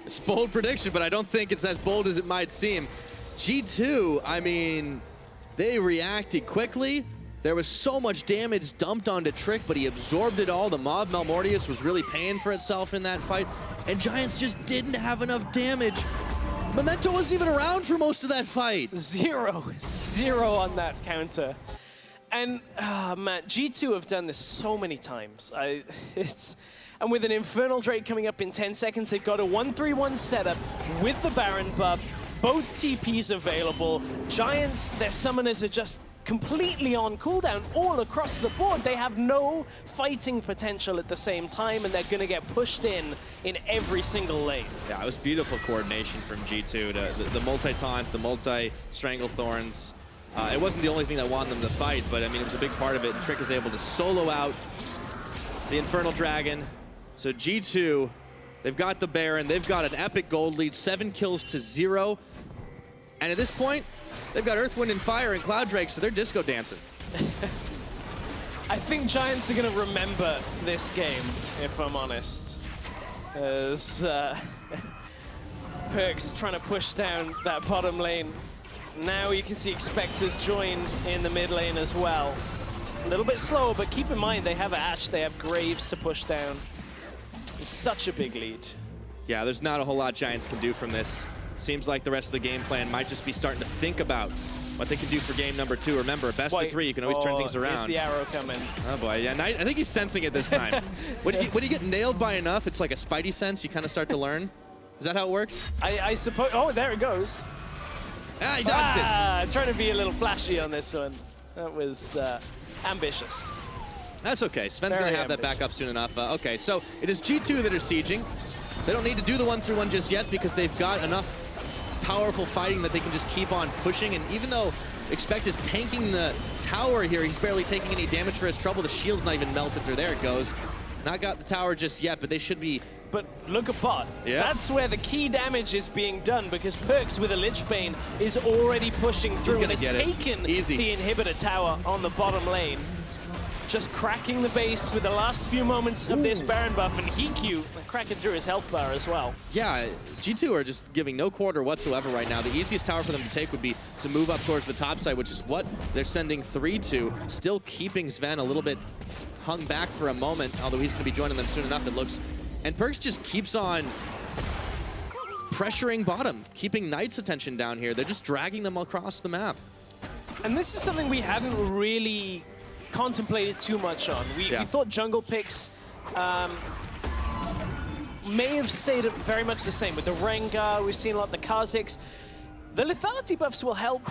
It's a bold prediction, but I don't think it's as bold as it might seem. G2, I mean, they reacted quickly. There was so much damage dumped onto Trick, but he absorbed it all. The Mob Malmortius was really paying for itself in that fight, and Giants just didn't have enough damage. Memento wasn't even around for most of that fight. 0 on that counter. And, man, G2 have done this so many times. And with an Infernal Drake coming up in 10 seconds, they've got a 1-3-1 setup with the Baron buff. Both TPs available. Giants, their summoners are just completely on cooldown all across the board. They have no fighting potential at the same time, and they're going to get pushed in every single lane. Yeah, it was beautiful coordination from G2. The multi-taunt, the multi-Stranglethorns. It wasn't the only thing that won them the fight, but I mean, it was a big part of it. And Trick is able to solo out the Infernal Dragon. So G2, they've got the Baron, they've got an epic gold lead, 7 kills to 0. And at this point, they've got Earth, Wind, and Fire and Cloud Drake, so they're disco dancing. I think Giants are going to remember this game, if I'm honest. As Perks trying to push down that bottom lane. Now you can see Expectors joined in the mid lane as well. A little bit slower, but keep in mind they have Ashe, they have Graves to push down. It's such a big lead. Yeah, there's not a whole lot Giants can do from this. Seems like the rest of the game plan might just be starting to think about what they can do for game number 2. Remember, best of 3, you can always turn things around. Here's the arrow coming. Oh boy, yeah, I think he's sensing it this time. When you get nailed by enough, it's like a spidey sense, you kind of start to learn. Is that how it works? I suppose, oh, there it goes. Ah, he dodged it. Trying to be a little flashy on this one. That was ambitious. That's okay, Sven's going to have that back up soon enough. Okay, so it is G2 that are sieging. They don't need to do the 1-3-1 just yet because they've got enough powerful fighting that they can just keep on pushing. And even though Expect is tanking the tower here, he's barely taking any damage for his trouble. The shield's not even melted through. There it goes. Not got the tower just yet, but they should be... But look at bot. Yeah. That's where the key damage is being done, because Perks with a Lich Bane is already pushing through and has taken the inhibitor tower on the bottom lane. Just cracking the base with the last few moments of this Baron buff, and Hiku cracking through his health bar as well. Yeah, G2 are just giving no quarter whatsoever right now. The easiest tower for them to take would be to move up towards the top side, which is what they're sending 3 to, still keeping Sven a little bit hung back for a moment, although he's going to be joining them soon enough, it looks. And Perks just keeps on pressuring bottom, keeping Knight's attention down here. They're just dragging them across the map. And this is something we hadn't really contemplated too much on. We thought jungle picks may have stayed very much the same. With the Rengar, we've seen a lot of the Kha'Zix. The lethality buffs will help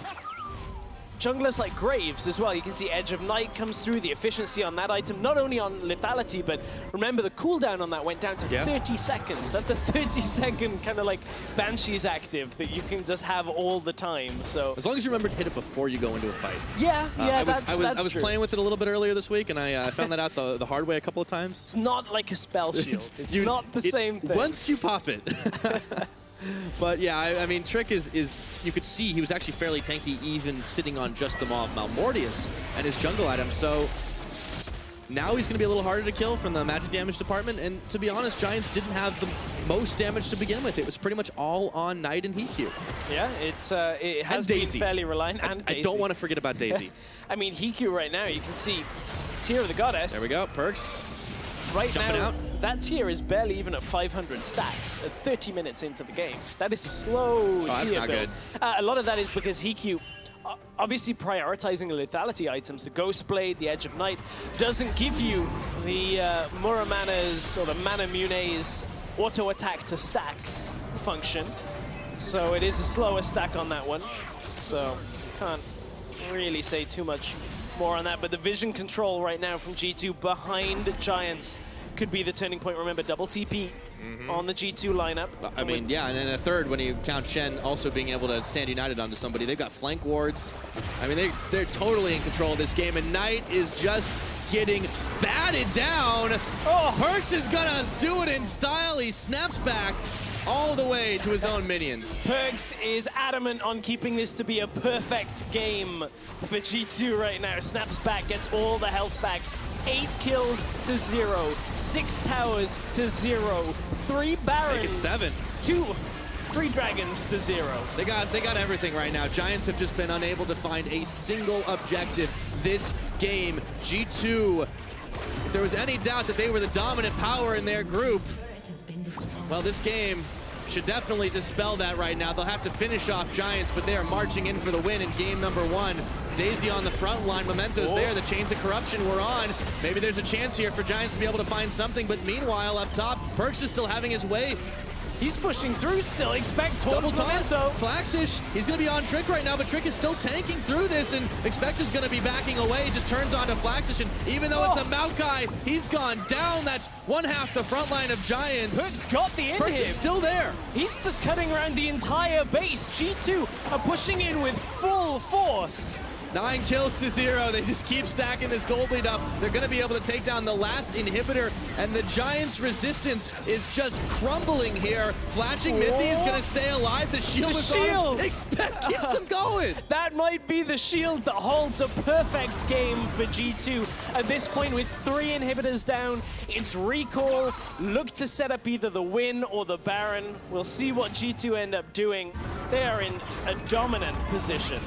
junglers like Graves as well. You can see Edge of Night comes through, the efficiency on that item, not only on lethality, but remember the cooldown on that went down to 30 seconds. That's a 30-second kind of like Banshee's active that you can just have all the time. So as long as you remember to hit it before you go into a fight. Yeah, I was true. playing with it a little bit earlier this week, and I found that out the hard way a couple of times. It's not like a spell shield. It's not the same thing. Once you pop it. But yeah, I mean, Trick is you could see he was actually fairly tanky even sitting on just the Maw of Malmortius and his jungle item. So now he's going to be a little harder to kill from the magic damage department. And to be honest, Giants didn't have the most damage to begin with. It was pretty much all on Knight and Hiku. Yeah, it has been fairly reliant. And Daisy. I don't want to forget about Daisy. I mean, Hiku right now, you can see Tear of the Goddess. There we go, Perks. Right jumping now, out. That tier is barely even at 500 stacks at 30 minutes into the game. That is a slow that's tier not build. good. A lot of that is because Hiku, obviously prioritizing the lethality items, the Ghost Blade, the Edge of Night, doesn't give you the Muramana's or the Mana Mune's auto attack to stack function. So it is a slower stack on that one. So can't really say too much more on that, but the vision control right now from G2 behind Giants could be the turning point. Remember, double TP on the G2 lineup. I mean, yeah, and then a third when you count Shen also being able to stand united onto somebody. They've got flank wards. I mean, they're totally in control of this game, and Knight is just getting batted down. Oh, Perks is gonna do it in style. He snaps back all the way to his own minions. Perks is adamant on keeping this to be a perfect game for G2 right now. Snaps back, gets all the health back. 8 kills to 0, 6 towers to 0, 3 barons. Make it 7. 3 dragons to 0. They got everything right now. Giants have just been unable to find a single objective this game. G2, if there was any doubt that they were the dominant power in their group, well, this game should definitely dispel that right now. They'll have to finish off Giants, but they are marching in for the win in game number 1. Daisy on the front line, Memento's there, the Chains of Corruption were on. Maybe there's a chance here for Giants to be able to find something, but meanwhile, up top, Perks is still having his way. He's pushing through still. Expect towards Memento. Flaxish, he's going to be on Trick right now, but Trick is still tanking through this, and Expect is going to be backing away. Just turns on to Flaxish, and even though it's a Maokai, he's gone down. That's one half the front line of Giants. Perks got the in Perks him. is still there. He's just cutting around the entire base. G2 are pushing in with full force. 9 kills to 0. They just keep stacking this gold lead up. They're going to be able to take down the last inhibitor, and the Giants' resistance is just crumbling here. Flashing Mithy is going to stay alive. The shield is on him. Expect keeps him going. That might be the shield that holds a perfect game for G2. At this point, with 3 inhibitors down, it's recall. Look to set up either the win or the Baron. We'll see what G2 end up doing. They are in a dominant position.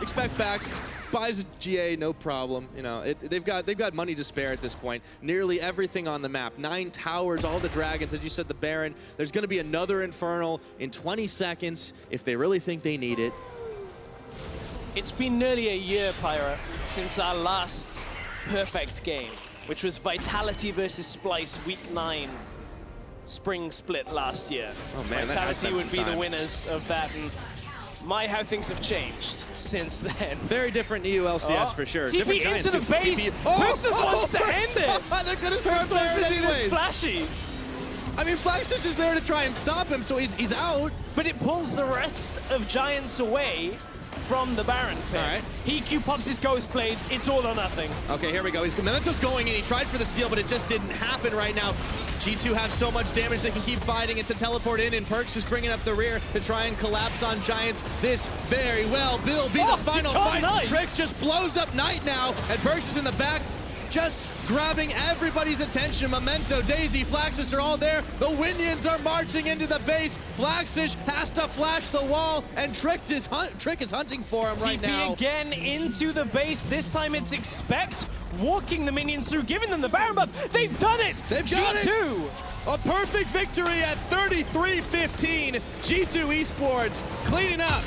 Expect backs, buys a GA, no problem. You know, they've got money to spare at this point. Nearly everything on the map. 9 towers, all the dragons, as you said, the Baron. There's going to be another Infernal in 20 seconds if they really think they need it. It's been nearly a year, Pyra, since our last perfect game, which was Vitality versus Splice Week 9 Spring Split last year. Oh man, Vitality would be the winners of that. And my, how things have changed since then. Very different EULCS for sure. TP Different Giants into the base. Perks just wants to end it. They're gonna start Perks wants to do this anyways. flashy. I mean, Flaxus is there to try and stop him, so he's out. But it pulls the rest of Giants away from the Baron pick. All right. EQ pops his Ghost Blade. It's all or nothing. Okay, here we go. Memento's going in. He tried for the steal, but it just didn't happen right now. G2 have so much damage they can keep fighting. It's a teleport in, and Perks is bringing up the rear to try and collapse on Giants. This very well will be the final fight. Knight. Trix just blows up Knight now, and Perks is in the back, just grabbing everybody's attention. Memento, Daisy, Flaxus are all there. The Winions are marching into the base. Flaxus has to flash the wall, and Trick is hunting for him right now. TP again into the base. This time it's Expect, walking the minions through, giving them the Baron buff. They've done it! They've got it! G2! A perfect victory at 33-15. G2 Esports cleaning up,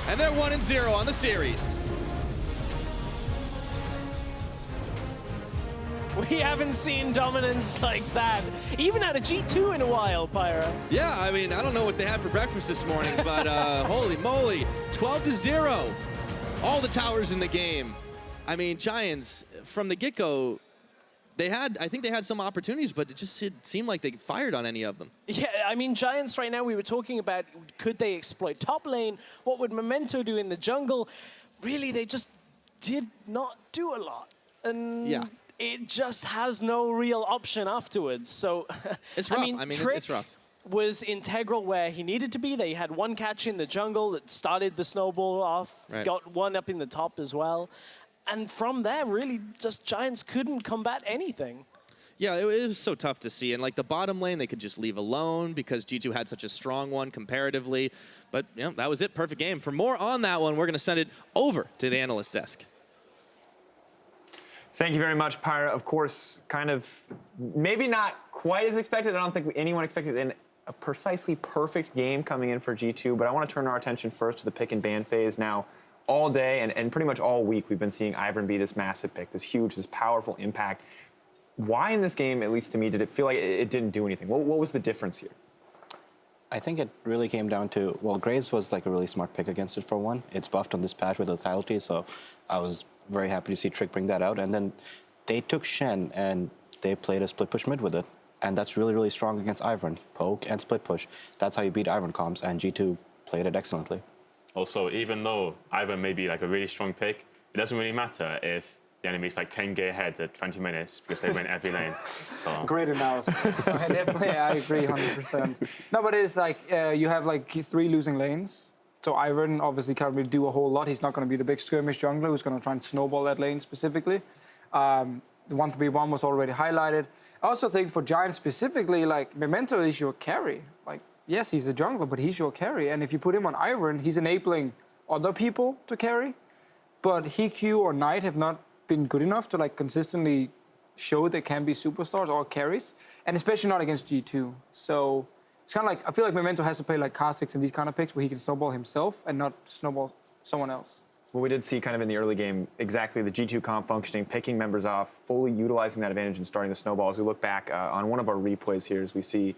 and they're 1-0 on the series. We haven't seen dominance like that, even out of G2 in a while, Pyra. Yeah, I mean, I don't know what they had for breakfast this morning, but holy moly, 12-0. All the towers in the game. I mean, Giants, from the get-go, I think they had some opportunities, but it just seemed like they fired on any of them. Yeah, I mean, Giants right now, we were talking about, could they exploit top lane? What would Memento do in the jungle? Really, they just did not do a lot. And yeah. It just has no real option afterwards. So, it's rough. I mean Trick it's rough. Was integral where he needed to be. They had one catch in the jungle that started the snowball off, got one up in the top as well. And from there, really, just Giants couldn't combat anything. Yeah, it was so tough to see. And like the bottom lane, they could just leave alone because G2 had such a strong one comparatively. But you know, that was it. Perfect game. For more on that one, we're going to send it over to the analyst desk. Thank you very much, Pyra. Of course, kind of maybe not quite as expected. I don't think anyone expected a precisely perfect game coming in for G2, but I want to turn our attention first to the pick and ban phase. Now, all day and pretty much all week, we've been seeing Ivern be this massive pick, this huge, this powerful impact. Why in this game, at least to me, did it feel like it didn't do anything? What was the difference here? I think it really came down to, well, Graves was like a really smart pick against it for one. It's buffed on this patch with lethality, so I was very happy to see Trick bring that out. And then they took Shen and they played a split push mid with it. And that's really, really strong against Ivern. Poke and split push. That's how you beat Ivern comps, and G2 played it excellently. Also, even though Ivern may be like a really strong pick, it doesn't really matter if the enemy's like 10k ahead at 20 minutes because they win every lane. So. Great analysis. Definitely, I agree 100%. No, but it's like you have like 3 losing lanes. So Ivern obviously can't really do a whole lot. He's not going to be the big skirmish jungler who's going to try and snowball that lane specifically. The 1-3-1 was already highlighted. I also think for Giants specifically, like Memento is your carry. Like, yes, he's a jungler, but he's your carry. And if you put him on Ivern, he's enabling other people to carry. But HQ or Knight have not been good enough to like consistently show they can be superstars or carries, and especially not against G2. So it's kind of like, I feel like Memento has to play like Kha'Zix and these kind of picks where he can snowball himself and not snowball someone else. Well, we did see kind of in the early game exactly the G2 comp functioning, picking members off, fully utilizing that advantage and starting the snowball. As we look back on one of our replays here, as we see,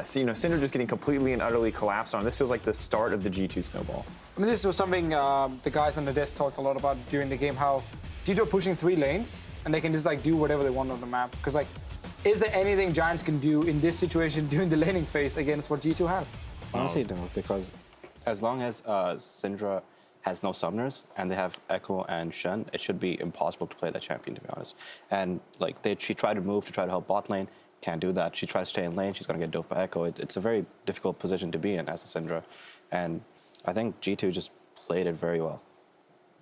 Cinder just getting completely and utterly collapsed on. This feels like the start of the G2 snowball. I mean, this was something the guys on the desk talked a lot about during the game, how G2 are pushing 3 lanes and they can just like do whatever they want on the map. Because like, is there anything Giants can do in this situation during the laning phase against what G2 has? Honestly, no, because as long as Syndra has no summoners and they have Echo and Shen, it should be impossible to play that champion, to be honest. And like she tried to move to try to help bot lane, can't do that. She tries to stay in lane, she's gonna get doped by Echo. It's a very difficult position to be in as a Syndra. And I think G2 just played it very well.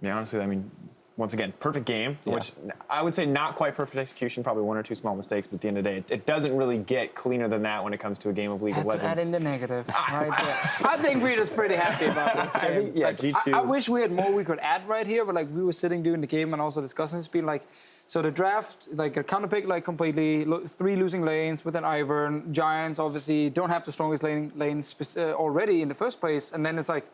Yeah, honestly, I mean, once again, perfect game, which I would say not quite perfect execution, probably 1 or 2 small mistakes, but at the end of the day, it doesn't really get cleaner than that when it comes to a game of League of Legends. Add in the negative right there. I think we're just pretty happy about this game. I think, yeah, like, G2. I wish we had more we could add right here, but like we were sitting during the game and also discussing this, being like, so the draft, like a counter pick like completely, 3 losing lanes with an Ivern. Giants obviously don't have the strongest lanes already in the first place, and then it's like,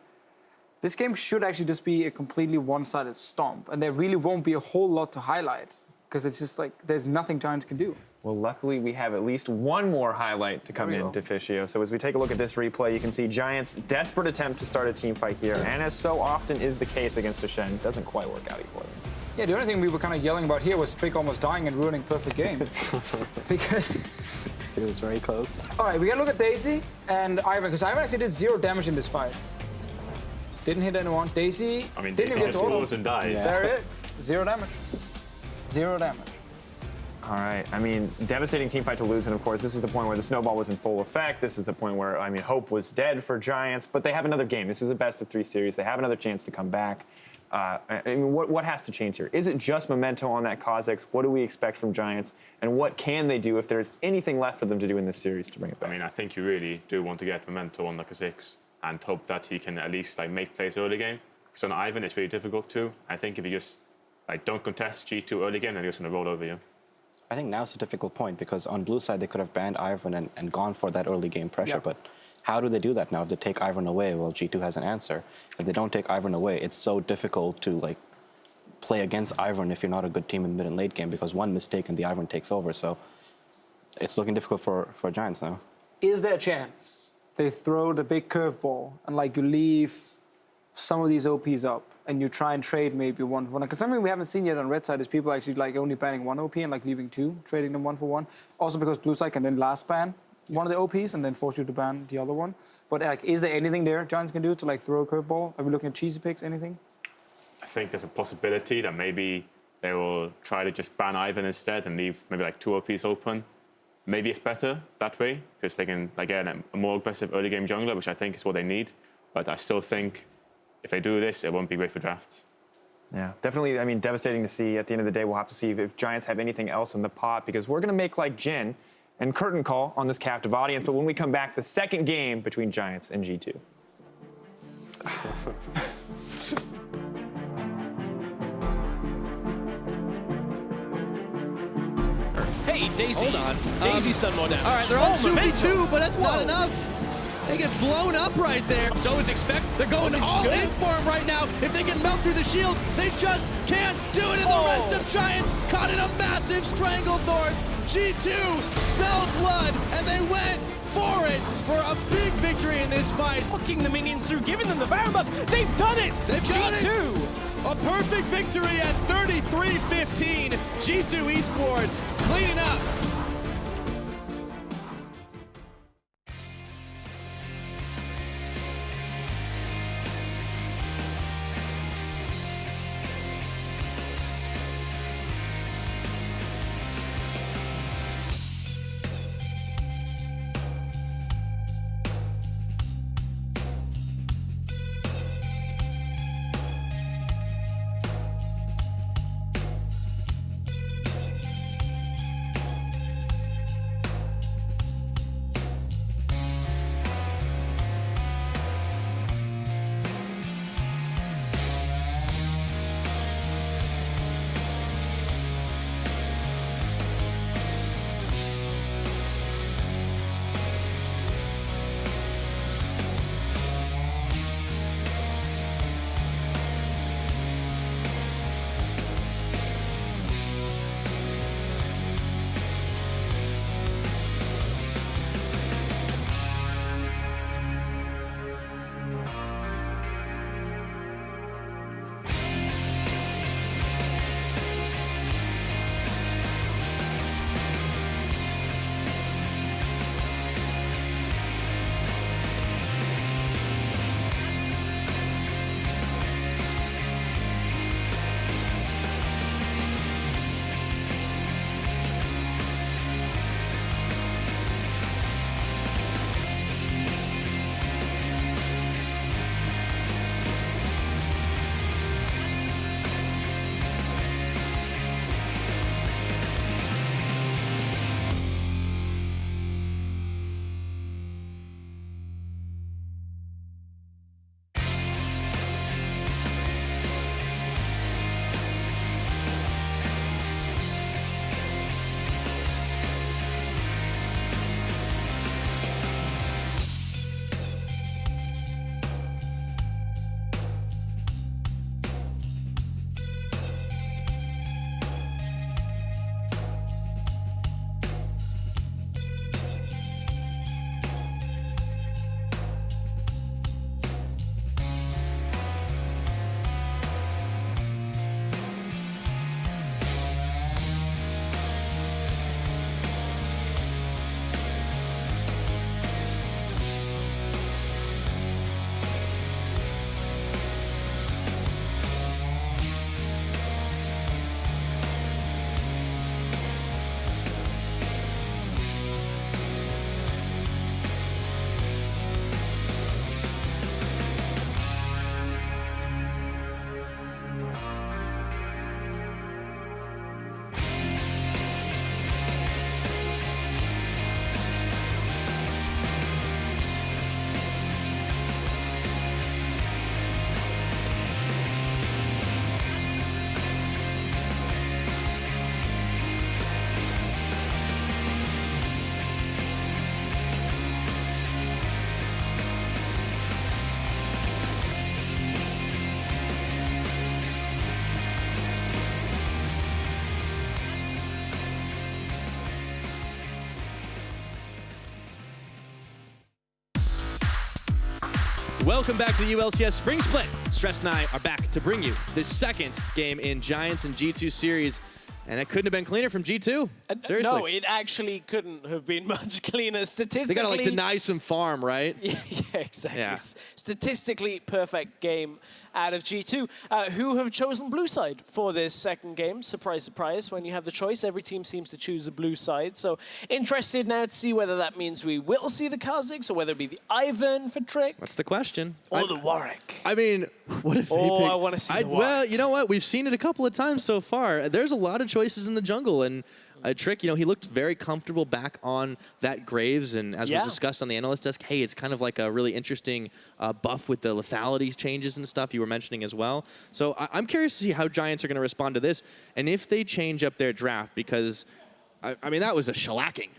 this game should actually just be a completely one-sided stomp, and there really won't be a whole lot to highlight, because it's just like, there's nothing Giants can do. Well, luckily we have at least one more highlight to come in to Fischio. So as we take a look at this replay, you can see Giants' desperate attempt to start a team fight here, and as so often is the case against a Shen, doesn't quite work out for them. Yeah, the only thing we were kind of yelling about here was Trick almost dying and ruining perfect game. Because it was very close. All right, we gotta look at Daisy and Ivan, because Ivan actually did 0 damage in this fight. Didn't hit anyone. Daisy, I mean, didn't Daisy even just get rolls and dies. Yeah. There it is. 0 damage. 0 damage. All right. I mean, devastating team fight to lose, and of course, this is the point where the snowball was in full effect. This is the point where, I mean, hope was dead for Giants, but they have another game. This is a best-of-3 series. They have another chance to come back. I mean, what has to change here? Is it just memento on that Kha'Zix? What do we expect from Giants? And what can they do if there's anything left for them to do in this series to bring it back? I mean, I think you really do want to get memento on the Kha'Zix and hope that he can at least like make plays early game. Because on Ivan, it's really difficult too. I think if you just like don't contest G2 early game, they're just going to roll over you. I think now's a difficult point because on blue side, they could have banned Ivan and gone for that early game pressure. Yep. But how do they do that now? If they take Ivan away, well, G2 has an answer. If they don't take Ivan away, it's so difficult to like play against Ivan if you're not a good team in mid and late game because one mistake and the Ivan takes over. So it's looking difficult for Giants now. Is there a chance they throw the big curveball and like you leave some of these OPs up and you try and trade maybe 1 for 1? Because something we haven't seen yet on red side is people actually like only banning 1 OP and like leaving 2, trading them 1 for 1. Also because blue side can then last ban one of the OPs and then force you to ban the other one. But like, is there anything there Giants can do to like throw a curveball? Are we looking at cheesy picks? Anything? I think there's a possibility that maybe they will try to just ban Ivan instead and leave maybe like 2 OPs open. Maybe it's better that way because they can like get a more aggressive early game jungler, which I think is what they need. But I still think if they do this, it won't be great for drafts. Yeah, definitely. I mean, devastating to see. At the end of the day, we'll have to see if Giants have anything else in the pot because we're going to make like Jin and curtain call on this captive audience. But when we come back, the second game between Giants and G2. Hey, Daisy. Hold on. Daisy's done more damage. All right, they're on 2v2, memento. but that's not Whoa. enough. They get blown up right there. So is expect. They're going this is all good. in for him right now. If they can melt through the shields, they just can't do it. And the rest of Giants caught in a massive stranglethorn. G2 smelled blood, and they went for it for a big victory in this fight. Fucking the minions through, giving them the Baron buff. They've done it. They've done it. G2. A perfect victory at 33-15. G2 Esports cleaning up. Welcome back to the EULCS Spring Split. Stress and I are back to bring you this second game in Giants and G2 series. And it couldn't have been cleaner from G2. Seriously. No, it actually couldn't have been much cleaner statistically. They got to like deny some farm, right? Yeah, exactly. Yeah. Statistically perfect game out of G2, who have chosen blue side for this second game. Surprise, surprise. When you have the choice, every team seems to choose a blue side. So interested now to see whether that means we will see the Kha'Zix or whether it be the Ivern for Trick. That's the question. Or the Warwick. I mean, what if they pick... I want to see the Warwick. Well, you know what? We've seen it a couple of times so far. There's a lot of choices in the jungle, and Trick, he looked very comfortable back on that Graves, and as was discussed on the analyst desk, hey, it's kind of like a really interesting buff with the lethality changes and stuff you were mentioning as well. So I'm curious to see how Giants are going to respond to this, and if they change up their draft, because, I mean, that was a shellacking.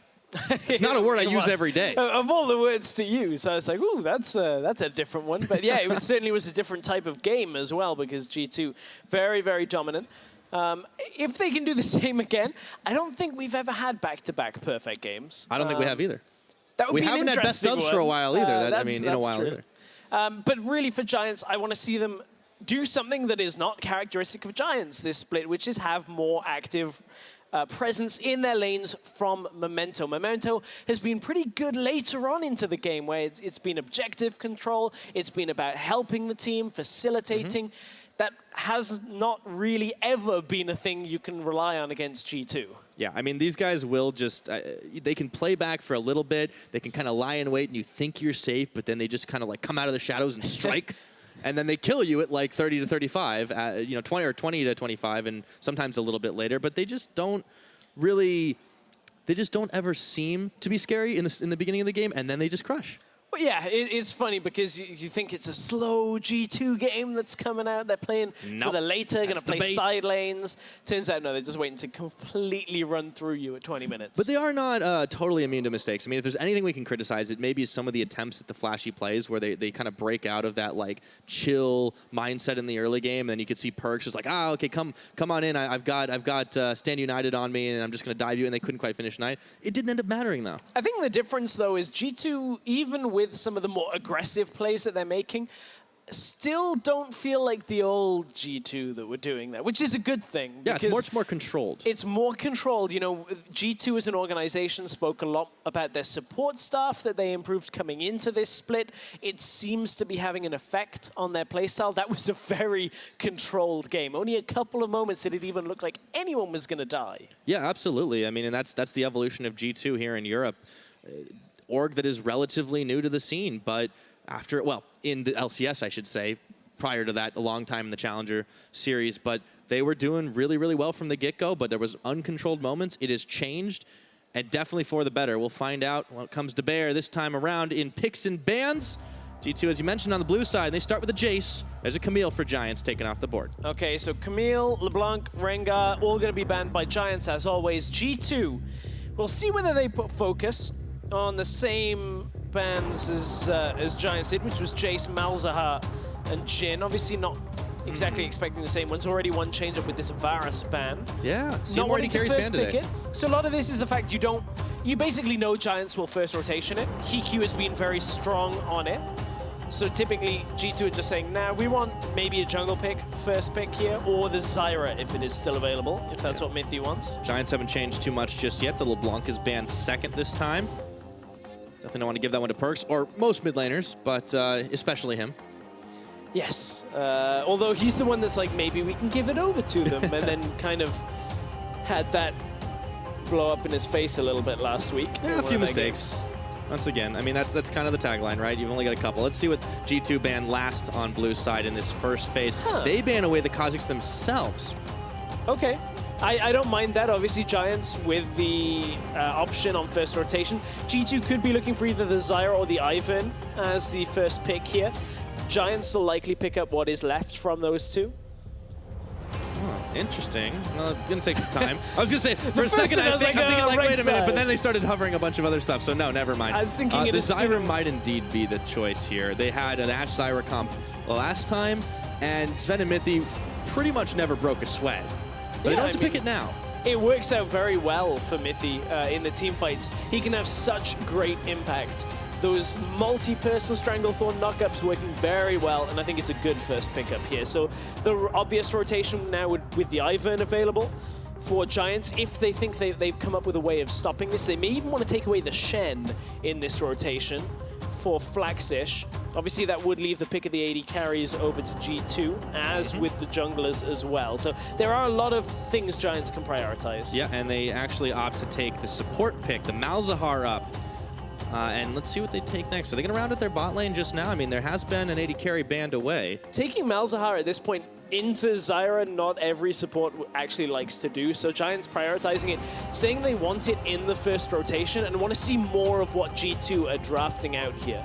It's not a word I use every day. Of all the words to use, I was like, ooh, that's a different one. But yeah, it certainly was a different type of game as well, because G2, very, very dominant. If they can do the same again, I don't think we've ever had back-to-back perfect games. I don't think we have either. That would we be haven't an had best interesting subs one. for a while either. In a while true. either. But really, for Giants, I want to see them do something that is not characteristic of Giants this split, which is have more active presence in their lanes from Memento. Memento has been pretty good later on into the game, where it's been objective control, it's been about helping the team, facilitating. That has not really ever been a thing you can rely on against G2. Yeah, I mean, these guys will just, they can play back for a little bit, they can kind of lie in wait and you think you're safe, but then they just kind of like come out of the shadows and strike. And then they kill you at like 30 to 35, 20 or 20 to 25, and sometimes a little bit later. But they just don't really, they just don't ever seem to be scary in the beginning of the game, and then they just crush. Well, yeah, it's funny because you think it's a slow G2 game that's coming out. They're playing for the later, going to play side lanes. Turns out, no, they're just waiting to completely run through you at 20 minutes. But they are not totally immune to mistakes. I mean, if there's anything we can criticize, it maybe is some of the attempts at the flashy plays where they kind of break out of that like chill mindset in the early game. And then you could see Perks just like, okay, come on in. I've got Stand United on me, and I'm just going to dive you. And they couldn't quite finish night. It didn't end up mattering, though. I think the difference, though, is G2, even with some of the more aggressive plays that they're making, still don't feel like the old G2 that were doing that, which is a good thing. Yeah, it's much more controlled. It's more controlled. G2 as an organization spoke a lot about their support staff that they improved coming into this split. It seems to be having an effect on their playstyle. That was a very controlled game. Only a couple of moments did it even look like anyone was going to die. Yeah, absolutely. I mean, and that's the evolution of G2 here in Europe. Org that is relatively new to the scene, but in the LCS, I should say, prior to that, a long time in the Challenger series, but they were doing really, really well from the get-go, but there was uncontrolled moments. It has changed, and definitely for the better. We'll find out when it comes to Bear this time around in picks and bans. G2, as you mentioned, on the blue side, they start with a Jace. There's a Camille for Giants taken off the board. Okay, so Camille, LeBlanc, Rengar, all going to be banned by Giants, as always. G2, we'll see whether they put focus on the same bans as Giants did, which was Jace, Malzahar, and Jhin. Obviously not exactly expecting the same ones. Already one change up with this Varus ban. Yeah, not wanting to first pick it. So a lot of this is the fact you basically know Giants will first rotation it. HQ has been very strong on it. So typically G2 are just saying, nah, we want maybe a jungle pick, first pick here, or the Zyra if it is still available, if that's what Mithy wants. Giants haven't changed too much just yet. The LeBlanc is banned second this time. Definitely don't want to give that one to Perks, or most mid laners, but especially him. Yes, although he's the one that's like, maybe we can give it over to them, and then kind of had that blow up in his face a little bit last week. Yeah, a few mistakes. Once again, I mean, that's kind of the tagline, right? You've only got a couple. Let's see what G2 banned last on blue side in this first phase. They ban away the Kha'Zix themselves. Okay. I don't mind that. Obviously, Giants with the option on first rotation. G2 could be looking for either the Zyra or the Ivern as the first pick here. Giants will likely pick up what is left from those two. Oh, interesting. Well, it's going to take some time. I was going to say, for a second, I'm thinking like, wait a minute, but then they started hovering a bunch of other stuff, so no, never mind. I was thinking the Zyra might indeed be the choice here. They had an Ashe Zyra comp last time, and Sven and Mithy pretty much never broke a sweat. But they don't have to pick it now. It works out very well for Mithy in the team fights. He can have such great impact those multi-person Stranglethorn knockups working very well, and I think it's a good first pickup here. So the obvious rotation now with the Ivern available for Giants, if they think they've come up with a way of stopping this, they may even want to take away the Shen in this rotation for Flaxish. Obviously, that would leave the pick of the AD carries over to G2, as with the junglers as well. So there are a lot of things Giants can prioritize. Yeah, and they actually opt to take the support pick, the Malzahar up. And let's see what they take next. Are they going to round out their bot lane just now? I mean, there has been an AD carry banned away. Taking Malzahar at this point into Zyra, not every support actually likes to do. So Giants prioritizing it, saying they want it in the first rotation and want to see more of what G2 are drafting out here.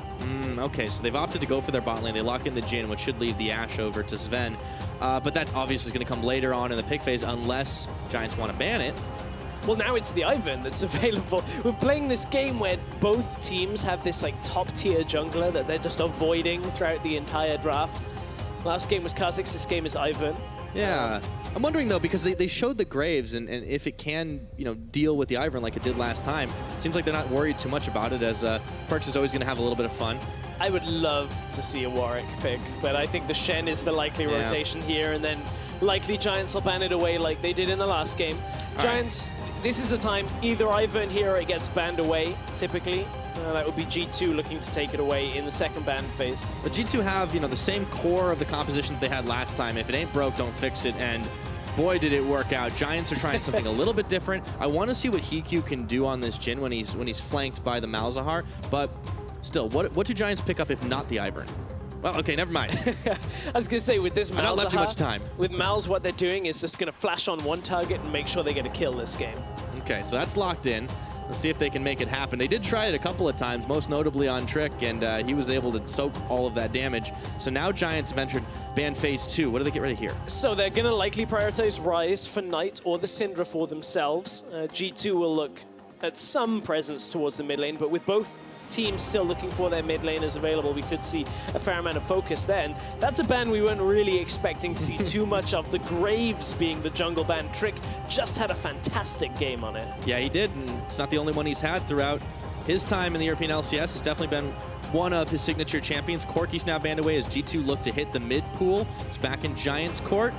Okay, so they've opted to go for their bot lane. They lock in the Jhin, which should leave the Ashe over to Sven. But that obviously is going to come later on in the pick phase unless Giants want to ban it. Well, now it's the Ivern that's available. We're playing this game where both teams have this like top-tier jungler that they're just avoiding throughout the entire draft. Last game was Kha'Zix, this game is Ivern. Yeah. I'm wondering, though, because they showed the Graves, and if it can, deal with the Ivern like it did last time, it seems like they're not worried too much about it, as Perkz is always going to have a little bit of fun. I would love to see a Warwick pick, but I think the Shen is the likely rotation here, and then likely Giants will ban it away like they did in the last game. Giants, this is the time, either Ivern here or it gets banned away, typically. That would be G2 looking to take it away in the second ban phase. But G2 have, the same core of the composition that they had last time. If it ain't broke, don't fix it, and boy, did it work out. Giants are trying something a little bit different. I want to see what HQ can do on this Jhin when he's flanked by the Malzahar, but still, what do Giants pick up if not the Ivern? Well, okay, never mind. I was going to say, with this Malzahar, not left too much time. With Malz, what they're doing is just going to flash on one target and make sure they get a kill this game. Okay, so that's locked in. Let's see if they can make it happen. They did try it a couple of times, most notably on Trick, and he was able to soak all of that damage. So now Giants have entered ban phase 2. What do they get rid of here? So they're going to likely prioritize Ryze for Knight or the Syndra for themselves. G2 will look at some presence towards the mid lane, but with both teams still looking for their mid laners available, we could see a fair amount of focus there. And that's a ban we weren't really expecting to see too much of. The Graves being the jungle ban. Trick just had a fantastic game on it. Yeah, he did, and it's not the only one he's had throughout his time in the European LCS. It's definitely been one of his signature champions. Corki's now banned away as G2 look to hit the mid pool. It's back in Giants court.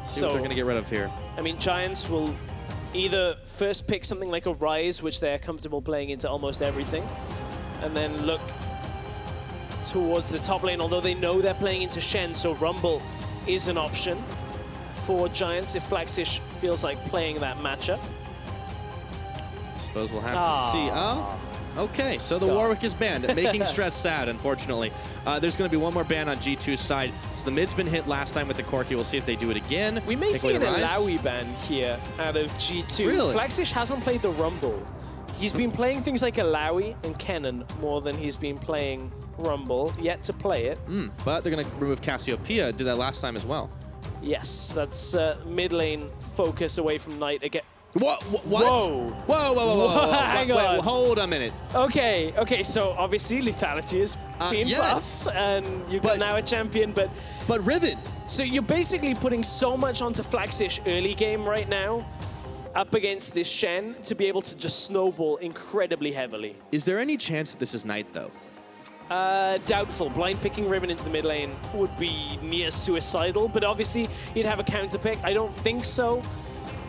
See what they're going to get rid of here. I mean, Giants will either first pick something like a Ryze, which they're comfortable playing into almost everything, and then look towards the top lane, although they know they're playing into Shen, so Rumble is an option for Giants if Flaxish feels like playing that matchup. I suppose we'll have to see. Oh, okay, so the Warwick is banned, making Stress sad, unfortunately. There's going to be one more ban on G2's side. So the mid's been hit last time with the Corki. We'll see if they do it again. We may see an Alawi ban here out of G2. Really? Flaxish hasn't played the Rumble. He's been playing things like Alawi and Kennen more than he's been playing Rumble, yet to play it. But they're going to remove Cassiopeia. Did that last time as well. Yes, that's mid lane focus away from Knight again. What? Whoa. Hang on. Wait, hold a minute. Okay, so obviously lethality is being buffed, and you've got now a champion, but Riven. So you're basically putting so much onto Flaxish early game right now, up against this Shen, to be able to just snowball incredibly heavily. Is there any chance that this is Knight, though? Doubtful. Blind picking Riven into the mid lane would be near suicidal, but obviously you'd have a counter pick. I don't think so.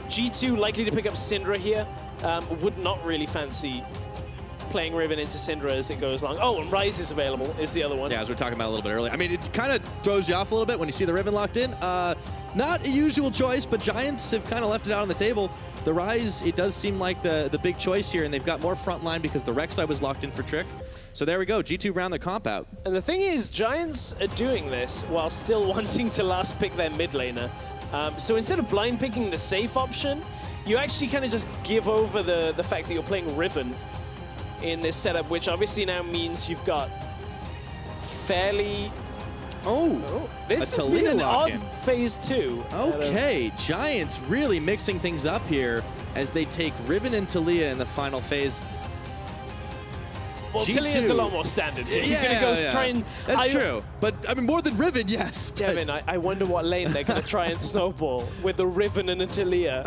G2 likely to pick up Syndra here. Would not really fancy playing Riven into Syndra as it goes along. Oh, and Ryze is available, is the other one. Yeah, as we were talking about a little bit earlier. I mean, it kind of throws you off a little bit when you see the Riven locked in. Not a usual choice, but Giants have kind of left it out on the table. The Ryze, it does seem like the big choice here, and they've got more front line because the Rek'Sai was locked in for Trick. So there we go, G2 round the comp out. And the thing is, Giants are doing this while still wanting to last pick their mid laner. So instead of blind picking the safe option, you actually kind of just give over the fact that you're playing Riven in this setup, which obviously now means you've got fairly... Oh, this has been an odd phase 2. Okay, Giants really mixing things up here as they take Riven and Talia in the final phase. Well, Tilly is a lot more standard. He's Yeah, going to go try and... That's true. But, I mean, more than Riven, yes. Devin, I wonder what lane they're going to try and snowball with a Riven and a Talia.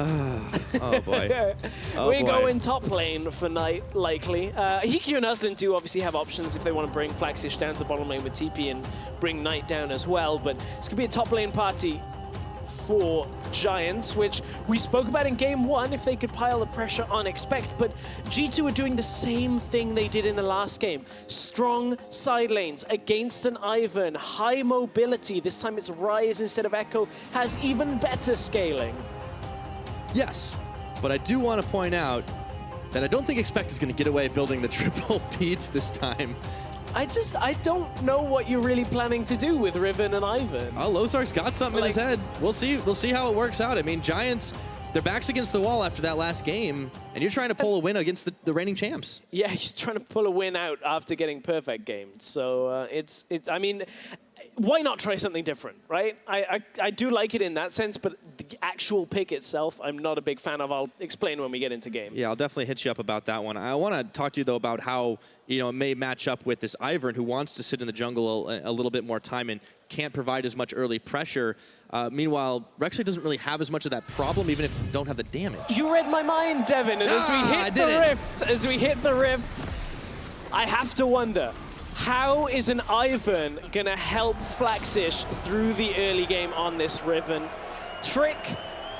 Oh, boy. We're going top lane for Knight, likely. Hikyu and Uslin do obviously have options if they want to bring Flaxish down to the bottom lane with TP and bring Knight down as well. But it's going to be a top lane party for Giants, which we spoke about in game 1, if they could pile the pressure on Expect, but G2 are doing the same thing they did in the last game. Strong side lanes against an Ivern, high mobility, this time it's Rise instead of Echo, has even better scaling. Yes, but I do want to point out that I don't think Expect is going to get away building the triple beats this time. I don't know what you're really planning to do with Riven and Ivern. Oh, Lozark's got something in his head. We'll see how it works out. I mean, Giants, their backs against the wall after that last game, and you're trying to pull a win against the reigning champs. Yeah, he's trying to pull a win out after getting perfect gamed. So I mean, why not try something different, right? I do like it in that sense, but the actual pick itself, I'm not a big fan of. I'll explain when we get into game. Yeah, I'll definitely hit you up about that one. I want to talk to you, though, about how it may match up with this Ivern, who wants to sit in the jungle a little bit more time and can't provide as much early pressure. Meanwhile, Rexley doesn't really have as much of that problem, even if you don't have the damage. You read my mind, Devin, and as we hit the rift, I have to wonder, how is an Ivern going to help Flaxish through the early game on this Riven? Trick,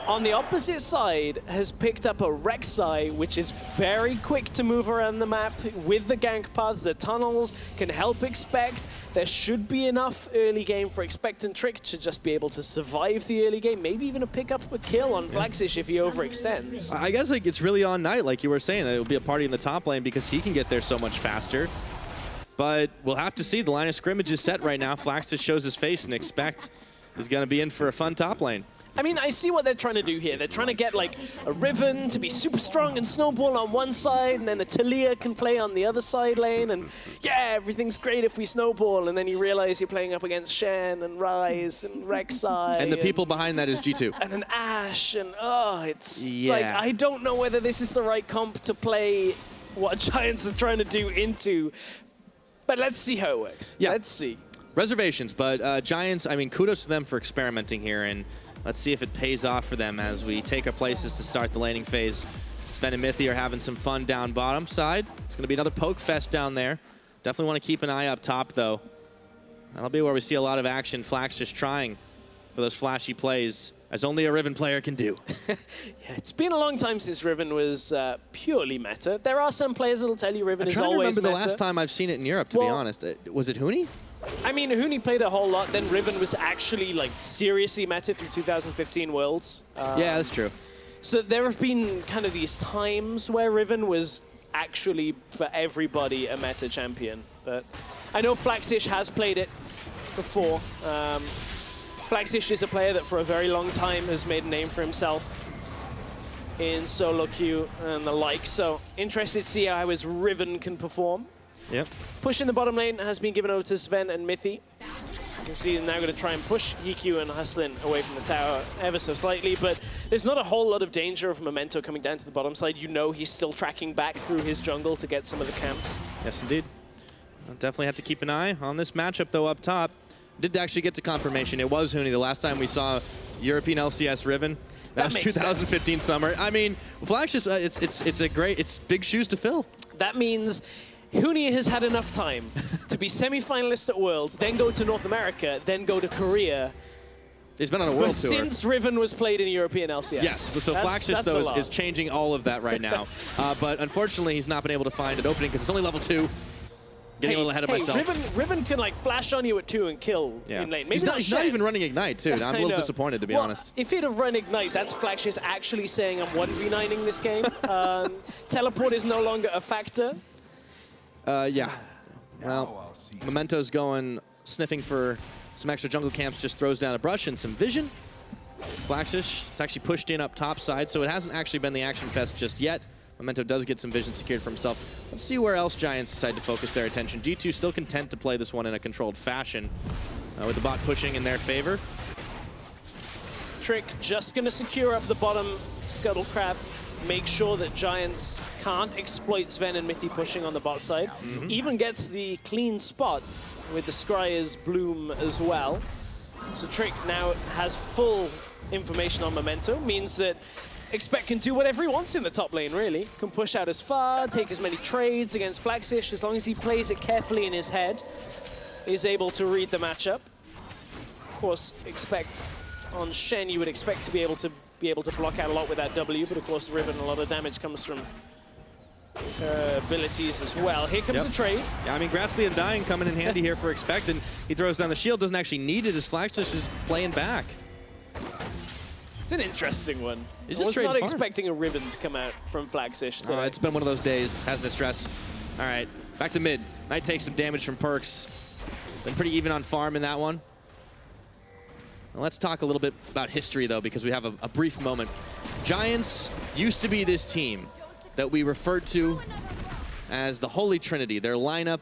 on the opposite side, has picked up a Rek'Sai, which is very quick to move around the map with the gank paths. The tunnels can help Expect. There should be enough early game for Expect and Trick to just be able to survive the early game, maybe even pick up a kill on Flaxish if he overextends. I guess it's really on Knight, like you were saying. It'll be a party in the top lane because he can get there so much faster. But we'll have to see. The line of scrimmage is set right now. Flaxish shows his face, and Expect is going to be in for a fun top lane. I mean, I see what they're trying to do here. They're trying to get like a Riven to be super strong and snowball on one side, and then the Talia can play on the other side lane, and yeah, everything's great if we snowball, and then you realize you're playing up against Shen and Rise and Rek'Sai. And the people behind that is G2. And an Ashe, and it's like, I don't know whether this is the right comp to play what Giants are trying to do into, but let's see how it works. Yeah. Let's see. Reservations, but Giants, I mean, kudos to them for experimenting here, and let's see if it pays off for them as we take our places to start the laning phase. Sven and Mithy are having some fun down bottom side. It's going to be another poke fest down there. Definitely want to keep an eye up top, though. That'll be where we see a lot of action. Flax just trying for those flashy plays, as only a Riven player can do. Yeah, it's been a long time since Riven was purely meta. There are some players that'll tell you Riven is always meta. I'm trying to remember the last time I've seen it in Europe, to be honest. Was it Huni? I mean, Huni played a whole lot. Then Riven was actually like seriously meta through 2015 Worlds. Yeah, that's true. So there have been kind of these times where Riven was actually, for everybody, a meta champion. But I know Flaxish has played it before. Flaxish is a player that for a very long time has made a name for himself in solo queue and the like. So interested to see how his Riven can perform. Yep. Push in the bottom lane has been given over to Sven and Mithy. You can see they're now going to try and push Hikyu and Huslin away from the tower ever so slightly, but there's not a whole lot of danger of Memento coming down to the bottom side. You know he's still tracking back through his jungle to get some of the camps. Yes, indeed. I'll definitely have to keep an eye on this matchup, though, up top. Did actually get to confirmation. It was Huni the last time we saw European LCS Riven. That was 2015 summer. I mean, Flash is it's big shoes to fill. That means Huni has had enough time to be semi-finalist at Worlds, then go to North America, then go to Korea. He's been on a world tour. Since Riven was played in European LCS. Yes, so Flaxish, though, is changing all of that right now. But unfortunately, he's not been able to find an opening because it's only level 2. Getting a little ahead of myself. Riven can like flash on you at 2 and kill in lane. Maybe he's not even running Ignite, too. I'm a little disappointed, to be honest. If he'd have run Ignite, that's Flaxish actually saying I'm 1v9ing this game. Teleport is no longer a factor. Yeah. Well, Memento's going, sniffing for some extra jungle camps, just throws down a brush and some vision. Flaxish is actually pushed in up top side, so it hasn't actually been the action fest just yet. Memento does get some vision secured for himself. Let's see where else Giants decide to focus their attention. G2 still content to play this one in a controlled fashion, with the bot pushing in their favor. Trick just going to secure up the bottom Scuttle Crab. make sure that Giants can't exploit Sven and Mithy pushing on the bot side. Even gets the clean spot with the Scryer's Bloom as well. So Trick now has full information on Memento, means that Expect can do whatever he wants in the top lane, really. Can push out as far, take as many trades against Flaxish, as long as he plays it carefully in his head, is able to read the matchup. Of course, Expect on Shen, you would expect to be able to block out a lot with that W, but of course Riven, a lot of damage comes from abilities as well. Here comes the trade. Yeah, I mean, Grasply and Dying coming in handy here for Expect, and he throws down the shield, doesn't actually need it as Flaxish is playing back. It's an interesting one. I just was not farm. expecting a Riven to come out from Flaxish today. It's been one of those days, hasn't it, Stress? All right, back to mid. Knight takes some damage from Perks. Been pretty even on farm in that one. Now let's talk a little bit about history, though, because we have a brief moment. Giants used to be this team that we referred to as the Holy Trinity. Their lineup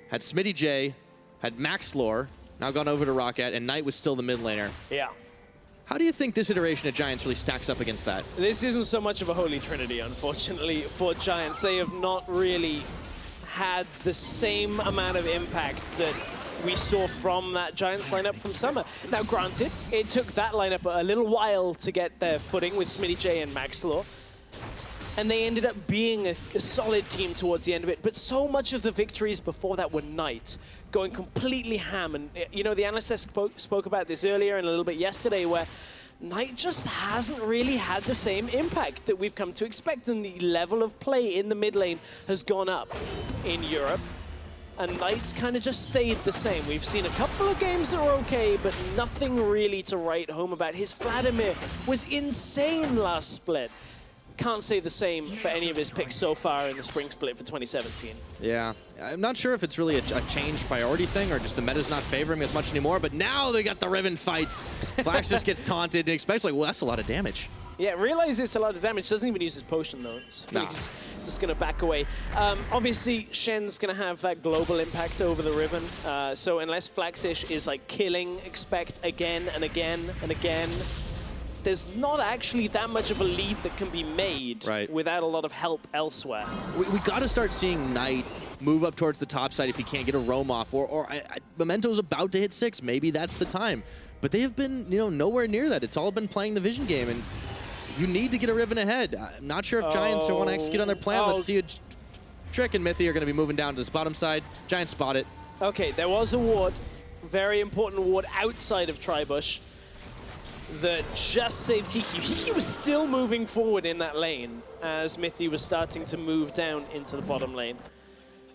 had Smitty J, had Maxlore, now gone over to Rocket, and Knight was still the mid laner. Yeah. How do you think this iteration of Giants really stacks up against that? This isn't so much of a Holy Trinity, unfortunately, for Giants. They have not really had the same amount of impact that we saw from that Giants lineup from summer. Now, granted, it took that lineup a little while to get their footing with Smitty J and Maxlore, and they ended up being a solid team towards the end of it. But so much of the victories before that were Knight, going completely ham. And, you know, the analysts spoke about this earlier and a little bit yesterday, where Knight just hasn't really had the same impact that we've come to expect, and the level of play in the mid lane has gone up in Europe. And Knight's kind of just stayed the same. We've seen a couple of games that were okay, but nothing really to write home about. His Vladimir was insane last split. Can't say the same for any of his picks so far in the spring split for 2017. Yeah, I'm not sure if it's really a change priority thing or just the meta's not favoring as much anymore, but now they got the Riven fights. Flax just gets taunted, especially, well, that's a lot of damage. Yeah, realize it's a lot of damage. Doesn't even use his potion, though. So he's just going to back away. Obviously, Shen's going to have that global impact over the Riven. So unless Flaxish is like killing Expect again and again and again, there's not actually that much of a lead that can be made without a lot of help elsewhere. We got to start seeing Knight move up towards the top side if he can't get a roam off, or Memento's about to hit 6. Maybe that's the time. But they have been, nowhere near that. It's all been playing the vision game, and you need to get a Riven ahead. I'm not sure if Giants want to execute on their plan. Let's see. Trick and Mithy are going to be moving down to this bottom side. Giants spot it. Okay, there was a ward, very important ward outside of Tribush, that just saved Tiki. Tiki was still moving forward in that lane as Mithy was starting to move down into the bottom lane.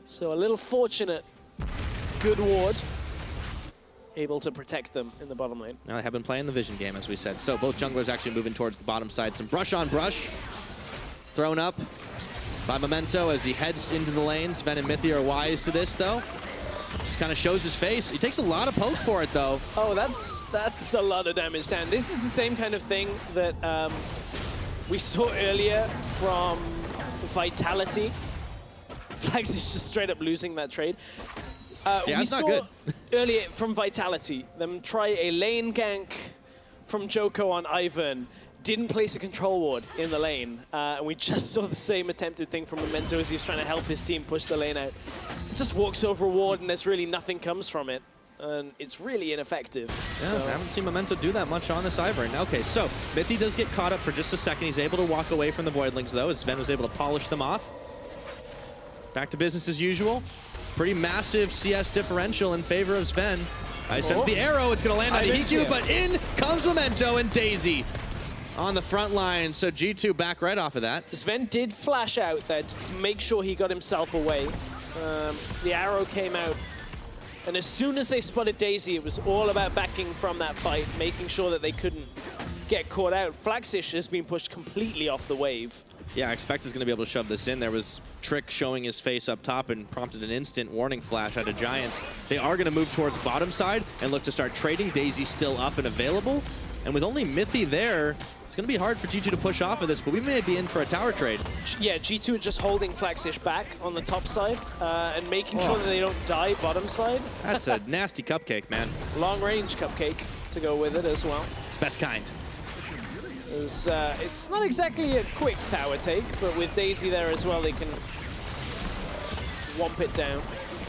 So a little fortunate, good ward, able to protect them in the bottom lane. Now they have been playing the vision game, as we said. So both junglers actually moving towards the bottom side. Some brush on brush thrown up by Memento as he heads into the lane. Sven and Mithy are wise to this, though. Just kind of shows his face. He takes a lot of poke for it, though. Oh, that's a lot of damage down. This is the same kind of thing that we saw earlier from Vitality. Flax is just straight up losing that trade. Yeah, we it's not saw good. earlier from Vitality them try a lane gank from Joko on Ivern. Didn't place a control ward in the lane. And we just saw the same attempted thing from Memento as he's trying to help his team push the lane out. Just walks over a ward and there's really nothing comes from it. And it's really ineffective. Yeah, so. I haven't seen Memento do that much on this Ivern. Okay, so Mithy does get caught up for just a second. He's able to walk away from the Voidlings, though, as Sven was able to polish them off. Back to business as usual. Pretty massive CS differential in favor of Sven. I sense the arrow. It's going to land on Hiku, but in comes Memento and Daisy on the front line. So G2 back right off of that. Sven did flash out there to make sure he got himself away. The arrow came out. And as soon as they spotted Daisy, it was all about backing from that fight, making sure that they couldn't get caught out. Flaxish has been pushed completely off the wave. Yeah, I expect is going to be able to shove this in. There was Trick showing his face up top and prompted an instant warning flash out of Giants. They are going to move towards bottom side and look to start trading. Daisy still up and available. And with only Mithy there, it's going to be hard for G2 to push off of this, but we may be in for a tower trade. Yeah, G2 are just holding Flaxish back on the top side and making sure that they don't die bottom side. That's a nasty cupcake, man. Long range cupcake to go with it as well. It's best kind. It's not exactly a quick tower take, but with Daisy there as well, they can whomp it down.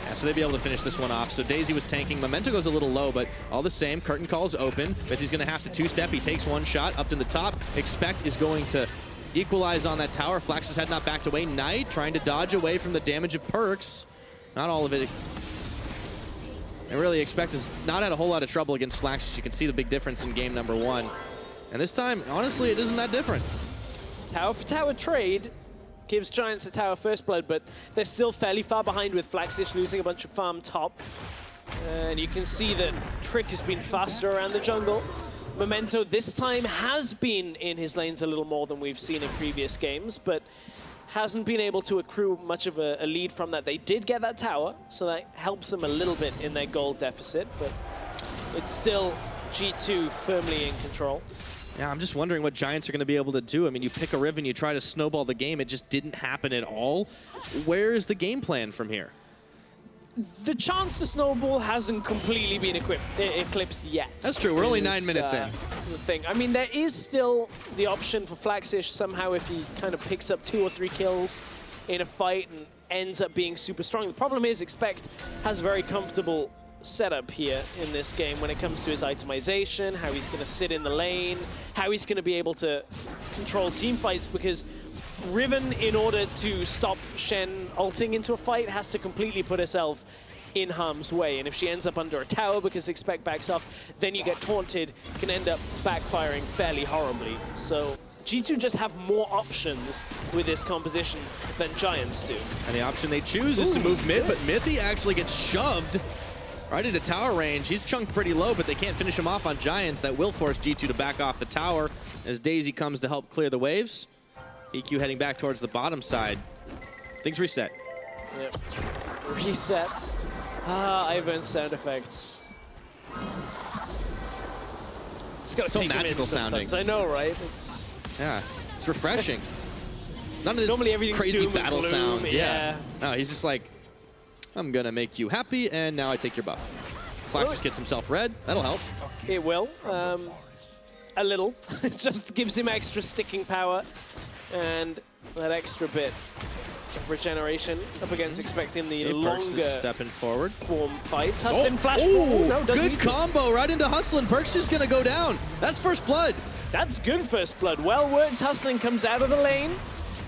Yeah, so they'd be able to finish this one off. So Daisy was tanking. Memento goes a little low, but all the same, curtain call's open. VIT's going to have to two-step. He takes one shot up to the top. Expect is going to equalize on that tower. Flax's head not backed away. Knight trying to dodge away from the damage of Perks. Not all of it. And really, Expect has not had a whole lot of trouble against Flax. As you can see the big difference in game number 1. And this time, honestly, it isn't that different. Tower for tower trade gives Giants a tower first blood, but they're still fairly far behind with Flaxish losing a bunch of farm top. And you can see that Trick has been faster around the jungle. Memento this time has been in his lanes a little more than we've seen in previous games, but hasn't been able to accrue much of a lead from that. They did get that tower, so that helps them a little bit in their gold deficit, but it's still G2 firmly in control. Yeah, I'm just wondering what Giants are going to be able to do. I mean, you pick a Riven, you try to snowball the game. It just didn't happen at all. Where is the game plan from here? The chance to snowball hasn't completely been eclipsed yet. That's true. We're only 9 minutes in. The thing. I mean, there is still the option for Flaxish somehow if he kind of picks up 2 or 3 kills in a fight and ends up being super strong. The problem is Expect has very comfortable setup here in this game when it comes to his itemization, how he's going to sit in the lane, how he's going to be able to control team fights, because Riven, in order to stop Shen ulting into a fight, has to completely put herself in harm's way. And if she ends up under a tower because Expect backs off, then you get taunted, can end up backfiring fairly horribly. So G2 just have more options with this composition than Giants do. And the option they choose is to move mid, but Mithy actually gets shoved right into tower range. He's chunked pretty low, but they can't finish him off on Giants. That will force G2 to back off the tower as Daisy comes to help clear the waves. EQ heading back towards the bottom side. Things reset. Yep. Reset. Ivan's sound effects. It's got to so take magical sounding. I know, right? Yeah, it's refreshing. None of this Normally crazy battle gloom, sounds. Yeah. No, he's just like, I'm gonna make you happy, and now I take your buff. Flash just gets himself red. That'll help. It will. A little. It just gives him extra sticking power and that extra bit of regeneration up against Expecting the longer stepping forward form fights. Hustlin flash. Oh, no, good combo right into Hustlin. Perk's just gonna go down. That's first blood. That's good first blood. Well worked. Hustlin comes out of the lane.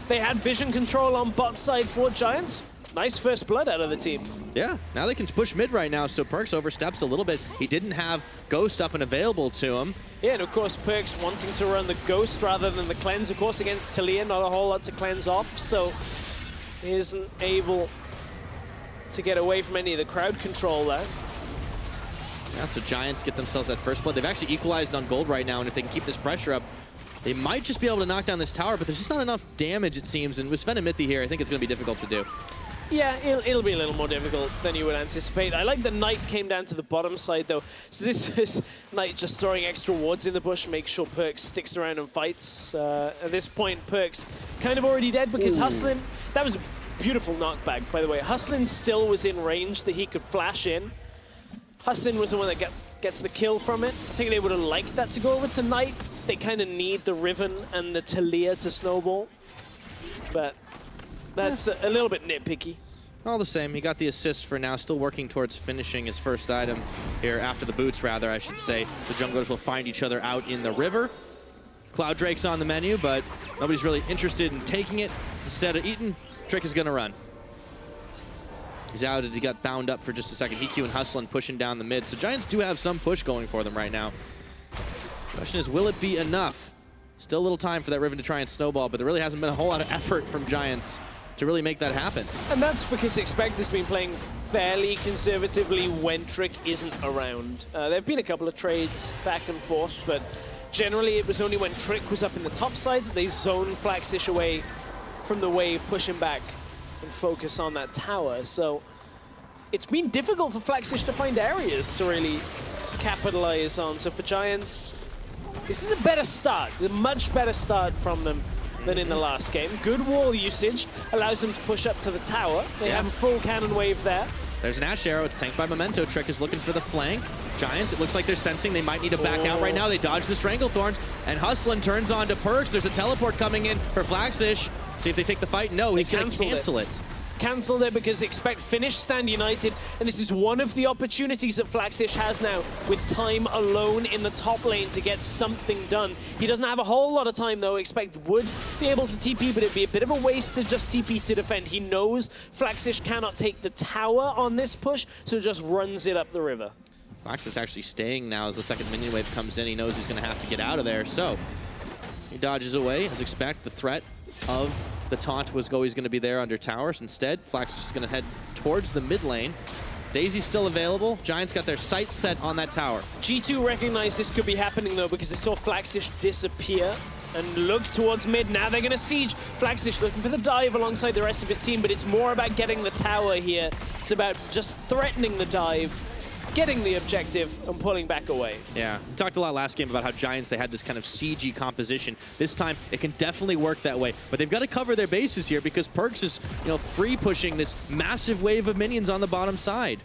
They had vision control on bot side for Giants. Nice first blood out of the team. Yeah, now they can push mid right now, so Perks oversteps a little bit. He didn't have Ghost up and available to him. Yeah, and of course Perks wanting to run the Ghost rather than the cleanse. Of course, against Talia, not a whole lot to cleanse off, so he isn't able to get away from any of the crowd control there. Yeah, so Giants get themselves that first blood. They've actually equalized on gold right now, and if they can keep this pressure up, they might just be able to knock down this tower, but there's just not enough damage, it seems. And with Sven and Mithy here, I think it's going to be difficult to do. Yeah, it'll be a little more difficult than you would anticipate. I like the Knight came down to the bottom side, though. So this is Knight just throwing extra wards in the bush, make sure Perks sticks around and fights. At this point, Perks kind of already dead because Hustlin, that was a beautiful knockback, by the way. Hustlin still was in range that he could flash in. Hustlin was the one that gets the kill from it. I think they would have liked that to go over to Knight. They kind of need the Riven and the Talia to snowball. But that's a little bit nitpicky. All the same, he got the assist for now, still working towards finishing his first item here, after the boots, rather, I should say. The junglers will find each other out in the river. Cloud Drake's on the menu, but nobody's really interested in taking it. Instead of eating, Trick is going to run. He's out, he got bound up for just a second. EQ and Hustlin pushing down the mid, so Giants do have some push going for them right now. Question is, will it be enough? Still a little time for that Riven to try and snowball, but there really hasn't been a whole lot of effort from Giants to really make that happen. And that's because Expect has been playing fairly conservatively when Trick isn't around. There have been a couple of trades back and forth, but generally it was only when Trick was up in the top side that they zone Flaxish away from the wave, push him back and focus on that tower. So it's been difficult for Flaxish to find areas to really capitalize on. So for Giants, this is a better start, a much better start from them than in the last game. Good wall usage allows them to push up to the tower. They have a full cannon wave there. There's an Ash Arrow, it's tanked by Memento. Trick is looking for the flank. Giants, it looks like they're sensing they might need to back out right now. They dodge the Stranglethorns, and Hustlin turns on to Perks. There's a teleport coming in for Flaxish. See if they take the fight. No, he's going to cancel it. Cancelled it because expect finish stand United, and this is one of the opportunities that Flaxish has now with time alone in the top lane to get something done. He doesn't have a whole lot of time though. Expect would be able to TP, but it'd be a bit of a waste to just TP to defend. He knows Flaxish cannot take the tower on this push, so just runs it up the river. Flaxish actually staying now as the second minion wave comes in. He knows he's going to have to get out of there, so he dodges away. As expect, the threat of the taunt was always going to be there under towers. Instead, Flaxish is going to head towards the mid lane. Daisy's still available. Giants got their sights set on that tower. G2 recognized this could be happening though because they saw Flaxish disappear and look towards mid. Now they're going to siege. Flaxish looking for the dive alongside the rest of his team, but it's more about getting the tower here. It's about just threatening the dive, getting the objective, and pulling back away. Yeah, we talked a lot last game about how Giants, they had this kind of siegey composition. This time, it can definitely work that way. But they've got to cover their bases here because Perks is, free pushing this massive wave of minions on the bottom side.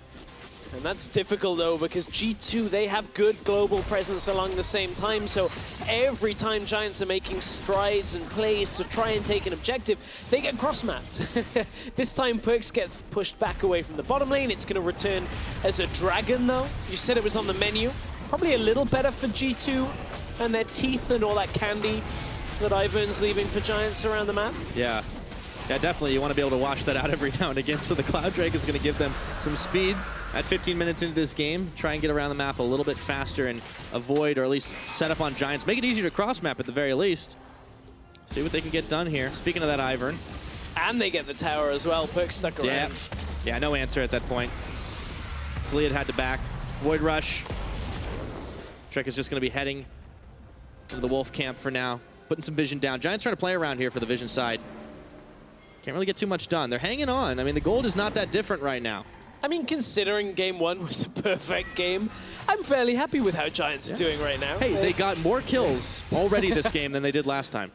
And that's difficult though because G2, they have good global presence along the same time, so every time Giants are making strides and plays to try and take an objective, they get cross-mapped. This time Perks gets pushed back away from the bottom lane. It's going to return as a dragon though. You said it was on the menu. Probably a little better for G2 and their teeth and all that candy that Ivern's leaving for Giants around the map. Yeah. Yeah, definitely. You want to be able to wash that out every now and again. So the Cloud Drake is going to give them some speed at 15 minutes into this game. Try and get around the map a little bit faster and avoid, or at least set up on Giants. Make it easier to cross map at the very least. See what they can get done here. Speaking of that, Ivern. And they get the tower as well. Perks stuck around. Yeah, no answer at that point. Taliad had to back. Void Rush. Trek is just going to be heading to the Wolf camp for now. Putting some vision down. Giants trying to play around here for the vision side. Can't really get too much done. They're hanging on. I mean, the gold is not that different right now. I mean, considering game one was a perfect game, I'm fairly happy with how Giants are doing right now. Hey, they got more kills already this game than they did last time.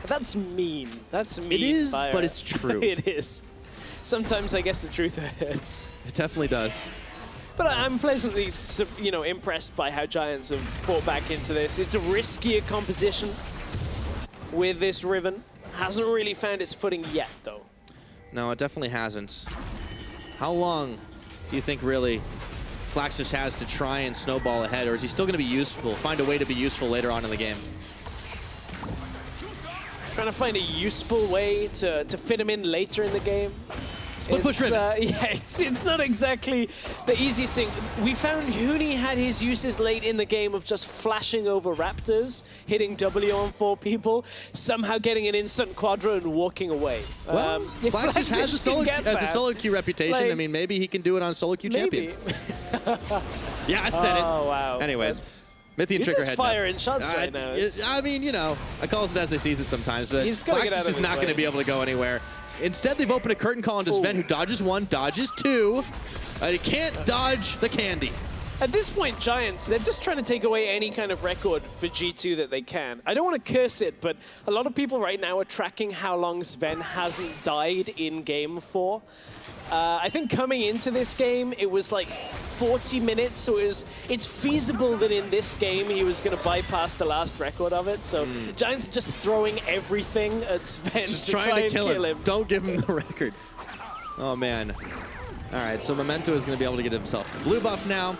That's mean. That's mean. It is, Fire. but it's true. It is. Sometimes I guess the truth hurts. It definitely does. But I'm pleasantly, impressed by how Giants have fought back into this. It's a riskier composition with this Riven. Hasn't really found its footing yet, though. No, it definitely hasn't. How long do you think really Flaxish has to try and snowball ahead, or is he still going to be useful, find a way to be useful later on in the game? Trying to find a useful way to fit him in later in the game. Split push Riven. Yeah, it's not exactly the easiest thing. We found Huni had his uses late in the game of just flashing over Raptors, hitting W on 4 people, somehow getting an instant quadra and walking away. Well, Flaxish has a solo queue reputation. Like, I mean, maybe he can do it on solo queue champion. Yeah, I said it. Oh, wow. Anyways. Mythian You're trigger just head. firing shots right now. I mean, I call it as I sees it sometimes, but Flaxish is not going to be able to go anywhere. Instead, they've opened a curtain call onto Sven, who dodges 1, dodges 2. He can't dodge the candy. At this point, Giants, they're just trying to take away any kind of record for G2 that they can. I don't want to curse it, but a lot of people right now are tracking how long Sven hasn't died in game 4. I think coming into this game, it was like 40 minutes, so it's feasible that in this game he was going to bypass the last record of it. So Giants just throwing everything at Sven just to trying try to and kill kill him. Don't give him the record. Oh, man. All right, so Memento is going to be able to get himself a blue buff now.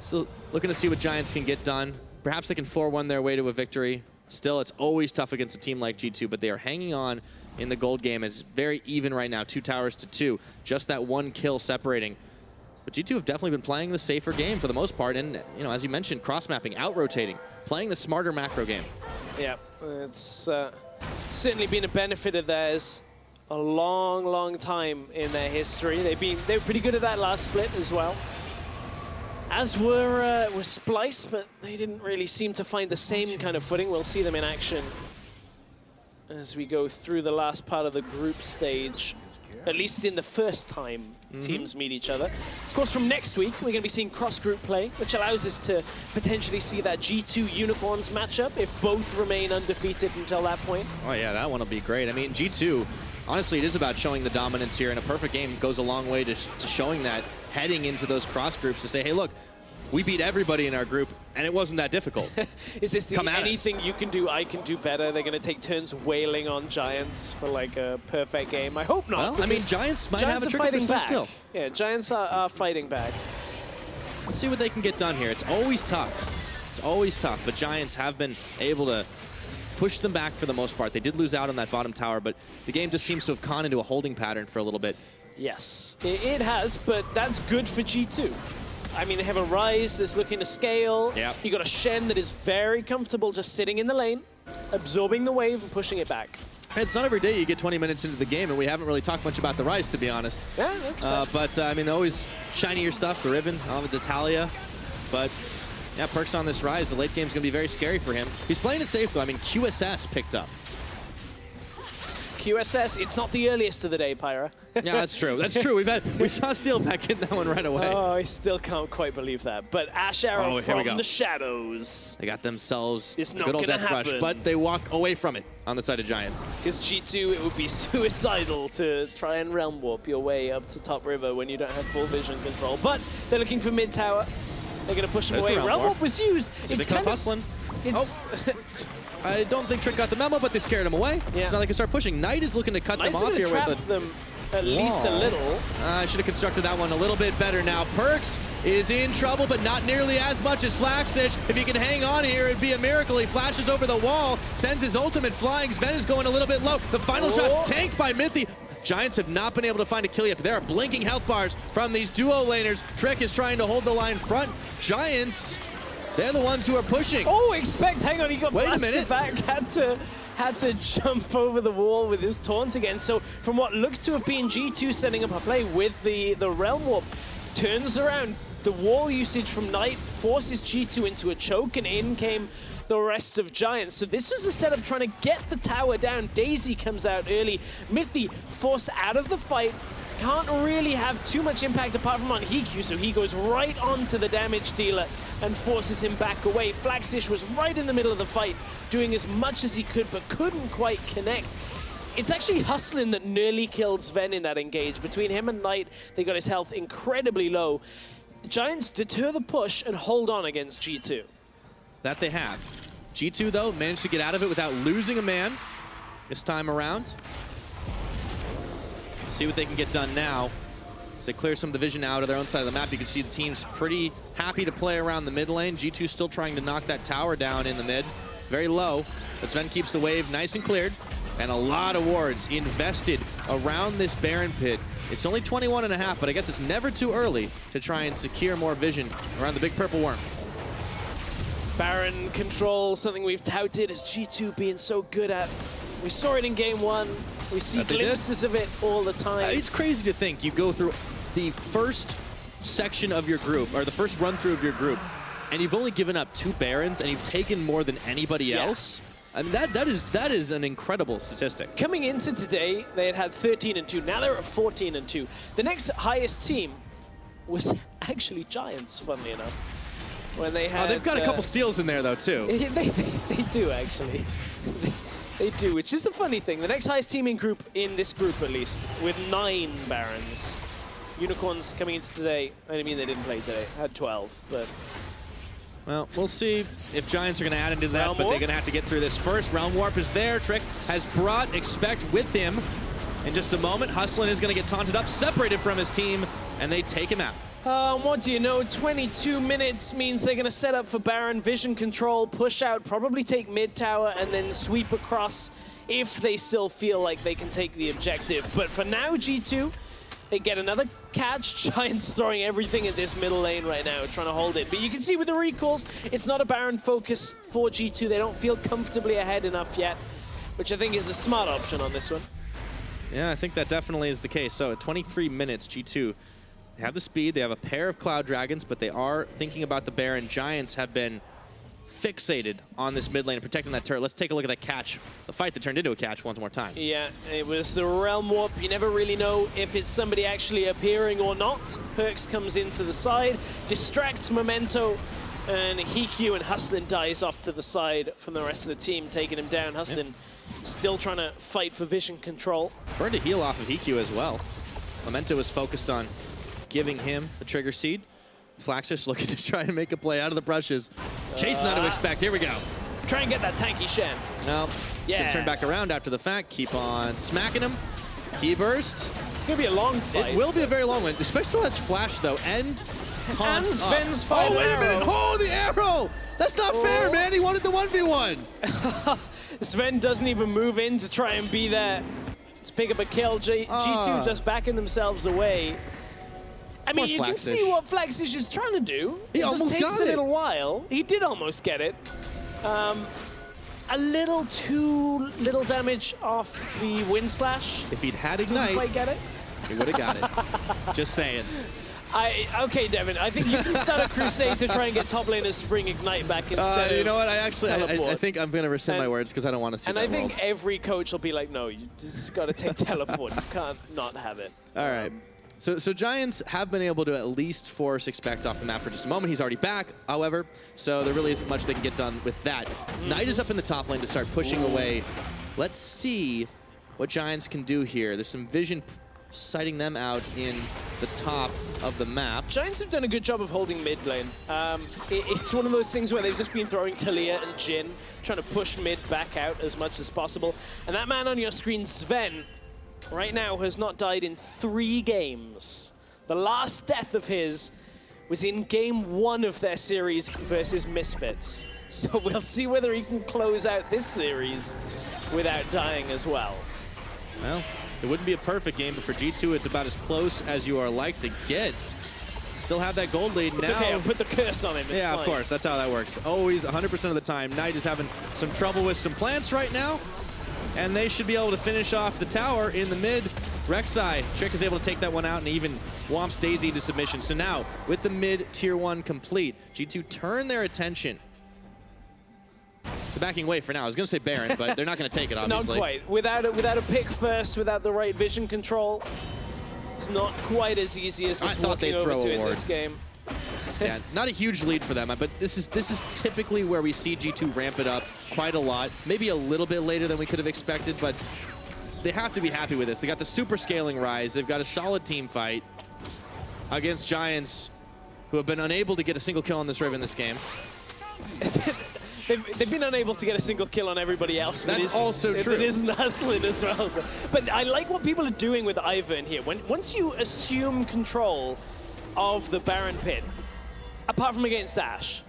Still looking to see what Giants can get done. Perhaps they can 4-1 their way to a victory. Still, it's always tough against a team like G2, but they are hanging on in the gold game. It's very even right now, 2 towers to 2. Just that 1 kill separating. But G2 have definitely been playing the safer game for the most part. And, as you mentioned, cross-mapping, out-rotating, playing the smarter macro game. Yeah, it's certainly been a benefit of theirs a long, long time in their history. They were pretty good at that last split as well. As were Splice, but they didn't really seem to find the same kind of footing. We'll see them in action as we go through the last part of the group stage, at least in the first time teams meet each other. Of course, from next week, we're going to be seeing cross-group play, which allows us to potentially see that G2 Unicorns matchup if both remain undefeated until that point. Oh, yeah, that one will be great. I mean, G2, honestly, it is about showing the dominance here, and a perfect game goes a long way to showing that heading into those cross groups to say, hey, look, we beat everybody in our group, and it wasn't that difficult. Is this anything you can do, I can do better? They're going to take turns wailing on Giants for like a perfect game. I hope not. Well, I mean, Giants might have a trick up their sleeve still. Yeah, Giants are fighting back. Let's see what they can get done here. It's always tough. It's always tough, but Giants have been able to push them back for the most part. They did lose out on that bottom tower, but the game just seems to have gone into a holding pattern for a little bit. Yes, it has, but that's good for G2. I mean, they have a Ryze that's looking to scale. Yep. You got a Shen that is very comfortable just sitting in the lane, absorbing the wave and pushing it back. It's not every day you get 20 minutes into the game, and we haven't really talked much about the Ryze, to be honest. Yeah, that's fair. But, I mean, always shinier stuff, the Riven, the Talia. But, yeah, perks on this Ryze. The late game's going to be very scary for him. He's playing it safe, though. I mean, QSS picked up. QSS, it's not the earliest of the day, Pyra. Yeah, that's true. That's true. We saw Steel back in that one right away. Oh, I still can't quite believe that. But Ash Arrow from the shadows. They got themselves It's a not good old gonna death rush, happen. but they walk away from it on the side of Giants. Because G2, it would be suicidal to try and realm warp your way up to top river when you don't have full vision control. But they're looking for mid tower. They're going to push them away. Realm warp was used. It's kind of hustling. I don't think Trick got the memo, but they scared him away. Yeah. So now they can start pushing. Knight is looking to cut them off here with them at least a little. I should have constructed that one a little bit better now. Perks is in trouble, but not nearly as much as Flaxich. If he can hang on here, it'd be a miracle. He flashes over the wall, sends his ultimate flying. Sven is going a little bit low. The final shot tanked by Mythy. Giants have not been able to find a kill yet, but there are blinking health bars from these duo laners. Trick is trying to hold the line front. Giants, they're the ones who are pushing. Oh, hang on, he got blasted back. Had to jump over the wall with his taunt again. So from what looked to have been G2 setting up a play with the Realm Warp, turns around. The wall usage from Knight forces G2 into a choke, and in came the rest of Giants. So this was a setup trying to get the tower down. Daisy comes out early. Mythy forced out of the fight. Can't really have too much impact apart from on Hikyu, so he goes right onto the damage dealer and forces him back away. Flaxish was right in the middle of the fight, doing as much as he could, but couldn't quite connect. It's actually Hustlin that nearly killed Sven in that engage. Between him and Knight, they got his health incredibly low. Giants deter the push and hold on against G2. That they have. G2, though, managed to get out of it without losing a man this time around. See what they can get done now. As they clear some of the vision out of their own side of the map, you can see the team's pretty happy to play around the mid lane. G2 still trying to knock that tower down in the mid. Very low, but Sven keeps the wave nice and cleared. And a lot of wards invested around this Baron pit. It's only 21.5, but I guess it's never too early to try and secure more vision around the big purple worm. Baron control, something we've touted as G2 being so good at. We saw it in game one. We see glimpses of it all the time. It's crazy to think you go through the first section of your group, or the first run through of your group, and you've only given up 2 Barons, and you've taken more than anybody else. I mean, that is an incredible statistic. Coming into today, they had 13-2. Now they're at 14-2. The next highest team was actually Giants, funnily enough. When they had, they've got a couple steals in there, though, too. They do, actually. They do, which is a funny thing. The next highest team in this group, at least, with 9 Barons. Unicorns coming into today. I mean, they didn't play today. Had 12, but... Well, we'll see if Giants are going to add into that, but they're going to have to get through this first. Realm Warp is there. Trick has brought Expect with him. In just a moment, Hustlin is going to get taunted up, separated from his team, and they take him out. What do you know? 22 minutes means they're going to set up for Baron, vision control, push out, probably take mid tower, and then sweep across if they still feel like they can take the objective. But for now, G2, they get another catch. Giants throwing everything at this middle lane right now, trying to hold it. But you can see with the recalls, it's not a Baron focus for G2. They don't feel comfortably ahead enough yet, which I think is a smart option on this one. Yeah, I think that definitely is the case. So at 23 minutes, G2 have the speed. They have a pair of Cloud Dragons, but they are thinking about the Baron. Giants have been fixated on this mid lane and protecting that turret. Let's take a look at that catch. The fight that turned into a catch once more time. Yeah, it was the Realm Warp. You never really know if it's somebody actually appearing or not. Perks comes into the side, distracts Memento, and Hikyu and Hustlin dies off to the side from the rest of the team, taking him down. Hustlin still trying to fight for vision control. Burned a heal off of EQ as well. Memento was focused on giving him the trigger seed. Flaxus looking to try and make a play out of the brushes. Chase not to expect. Here we go. Try and get that tanky Shen. No, he's going to turn back around after the fact. Keep on smacking him. Key burst. It's going to be a long fight. It will be a very long one. Spike still has flash, though, and taunt. And Sven's fight. Oh, wait a minute. Oh, the arrow. That's not fair, man. He wanted the 1v1. Sven doesn't even move in to try and be there to pick up a kill. G2 just backing themselves away. I mean, you can see what Flaxish is trying to do. He almost just takes got a little while. He did almost get it. A little too little damage off the wind slash. If he'd had Ignite, didn't quite get it. He would have got it. Just saying. Okay, Devin, I think you can start a crusade to try and get top laners Spring Ignite back instead of you know what? I teleport. think I'm going to rescind my words because I don't want to see that. And I think every coach will be like, no, you just got to take teleport. You can't not have it. All right. So Giants have been able to at least force Expect off the map for just a moment. He's already back, however, so there really isn't much they can get done with that. Knight is up in the top lane to start pushing away. Let's see what Giants can do here. There's some vision sighting them out in the top of the map. Giants have done a good job of holding mid lane. It's one of those things where they've just been throwing Talia and Jin, trying to push mid back out as much as possible. And that man on your screen, Sven, right now has not died in 3 games. The last death of his was in game 1 of their series versus Misfits. So we'll see whether he can close out this series without dying as well. Well, it wouldn't be a perfect game, but for G2, it's about as close as you are like to get. Still have that gold lead It's now. okay, I'll put the curse on him. It's yeah, fine. of course. That's how that works. Always 100% of the time. Knight is having some trouble with some plants right now, and they should be able to finish off the tower in the mid. Rek'Sai, Trick is able to take that one out and even whomps Daisy to submission. So now, with the mid tier 1 complete, G2 turn their attention to backing away for now. I was going to say Baron, but they're not going to take it, obviously. Not quite. Without a pick first, without the right vision control, it's not quite as easy as it's walking over to in this game. Yeah, not a huge lead for them, but this is typically where we see G2 ramp it up quite a lot. Maybe a little bit later than we could have expected, but they have to be happy with this. They got the super scaling rise. They've got a solid team fight against Giants, who have been unable to get a single kill on this Riven this game. They've been unable to get a single kill on everybody else. That's also true. It isn't hustling as well. But I like what people are doing with Ivern here. Once you assume control of the Baron pit, apart from against Ashe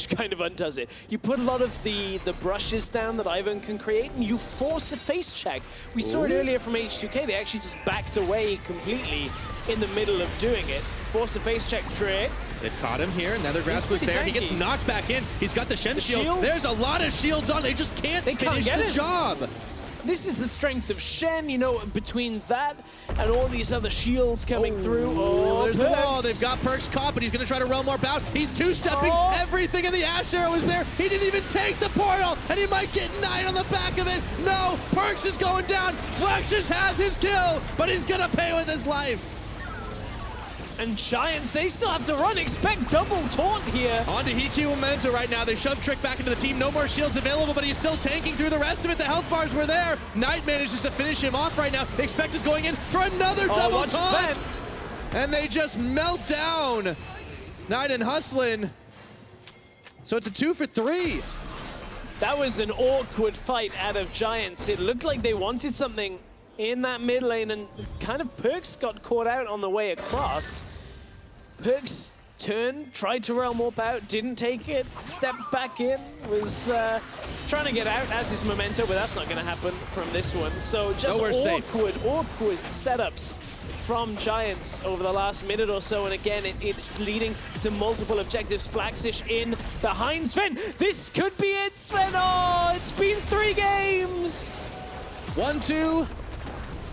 kind of undoes it. You put a lot of the brushes down that Ivern can create, and you force a face check. We saw it earlier from H2K. They actually just backed away completely in the middle of doing it. Forced a face check trick. They've caught him here. Nether Grasp was there. He gets knocked back in. He's got the Shen shield. There's a lot of shields on. They just can't finish the job. This is the strength of Shen, you know, between that and all these other shields coming through. Oh, there's the wall. They've got Perks caught, but he's going to try to realm warp out. He's two-stepping. Everything in the Ashe arrow is there. He didn't even take the portal, and he might get Knight on the back of it. No, Perks is going down. Flaxus has his kill, but he's going to pay with his life. And Giants, they still have to run. Expect double taunt here. On to HQ Memento right now. They shove Trick back into the team. No more shields available, but he's still tanking through the rest of it. The health bars were there. Knight manages to finish him off right now. Expect is going in for another double taunt. And they just melt down. Knight and Hustlin. So it's a 2 for 3. That was an awkward fight out of Giants. It looked like they wanted something in that mid lane, and kind of Perks got caught out on the way across. Perks turned, tried to realm warp out, didn't take it, stepped back in, was trying to get out as his Memento, but that's not going to happen from this one. So just awkward setups from Giants over the last minute or so, and again, it's leading to multiple objectives. Flaxish in behind Sven. This could be it, Sven. Oh, it's been 3 games. 1-2.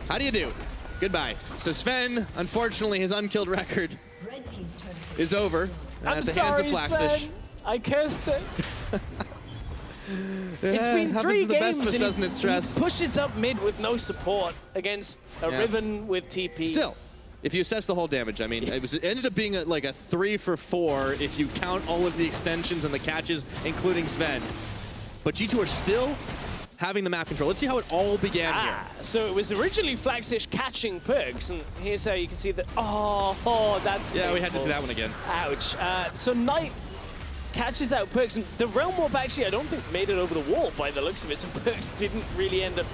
How do you do? Goodbye. So Sven, unfortunately, his unkilled record is over. I'm sorry, Sven. I cursed it. It's been 3 games, and doesn't it, Stress? He pushes up mid with no support against a Riven with TP. Still, if you assess the whole damage, I mean, it ended up being like a 3 for 4 if you count all of the extensions and the catches, including Sven. But G2 are still having the map control. Let's see how it all began here. So it was originally Flaxish catching Perks, and here's how you can see that. Oh, that's Yeah, painful. we had to see that one again. Ouch. So Knight catches out Perks, and the Realm Warp actually, I don't think, made it over the wall by the looks of it, so Perks didn't really end up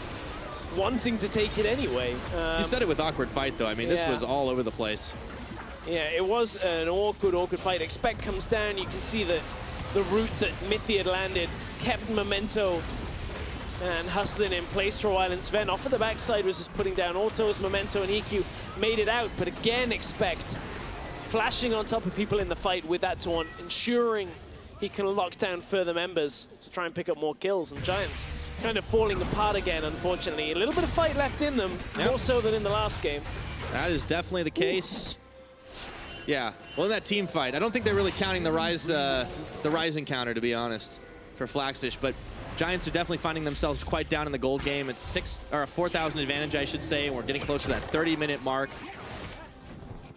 wanting to take it anyway. You said it with awkward fight, though. I mean, this was all over the place. Yeah, it was an awkward fight. Expect comes down. You can see that the route that Mithy had landed kept Memento and hustling in place for a while. And Sven off of the backside was just putting down autos. Memento and EQ made it out. But again, Expect flashing on top of people in the fight with that taunt, ensuring he can lock down further members to try and pick up more kills. And Giants kind of falling apart again, unfortunately. A little bit of fight left in them, more so than in the last game. That is definitely the case. Yeah, well, in that team fight, I don't think they're really counting the rise encounter, to be honest, for Flaxish, but Giants are definitely finding themselves quite down in the gold game. It's a 4,000 advantage, I should say, and we're getting close to that 30-minute mark.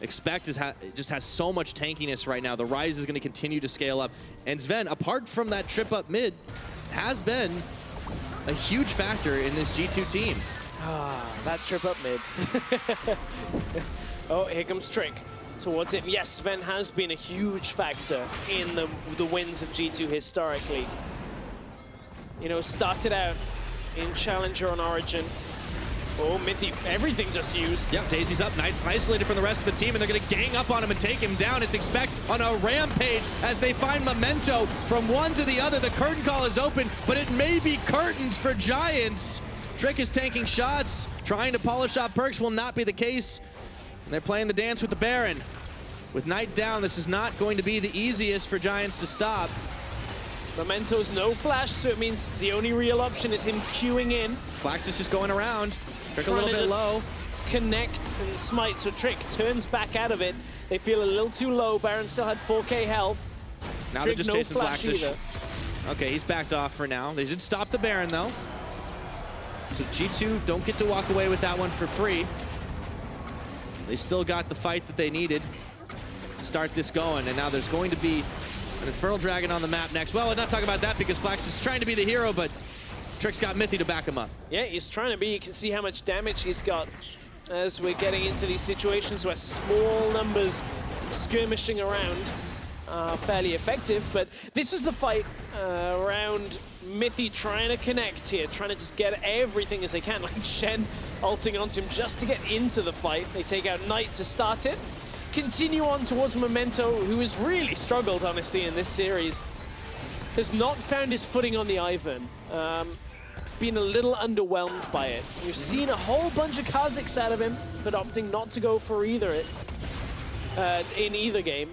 Expect just has so much tankiness right now. The Rise is going to continue to scale up. And Sven, apart from that trip up mid, has been a huge factor in this G2 team. That trip up mid. Oh, here comes Trick towards it. Yes, Sven has been a huge factor in the wins of G2 historically. You know, started out in Challenger on Origin. Oh, Mithy, everything just used. Yep, Daisy's up. Knight's isolated from the rest of the team, and they're going to gang up on him and take him down. It's Expect on a rampage as they find Memento from one to the other. The curtain call is open, but it may be curtains for Giants. Trick is tanking shots, trying to polish off Perks will not be the case. And they're playing the dance with the Baron. With Knight down, this is not going to be the easiest for Giants to stop. Memento's no flash, so it means the only real option is him queuing in. Flax is just going around. Trick a little bit low. Connect and smite, so Trick turns back out of it. They feel a little too low. Baron still had 4K health. Now Trick, they're just no chasing flash Flaxish. either. Okay, he's backed off for now. They did stop the Baron, though. So G2 don't get to walk away with that one for free. They still got the fight that they needed to start this going, and now there's going to be an Infernal Dragon on the map next. Well, I'm not talking about that because Flax is trying to be the hero, but Trick's got Mithy to back him up. Yeah, he's trying to be. You can see how much damage he's got as we're getting into these situations where small numbers skirmishing around are fairly effective. But this is the fight around Mithy trying to connect here, trying to just get everything as they can, like Shen ulting onto him just to get into the fight. They take out Knight to start it. Continue on towards Memento, who has really struggled, honestly, in this series. Has not found his footing on the Ivern. Been a little underwhelmed by it. We've seen a whole bunch of Kha'Zix out of him, but opting not to go for either in either game.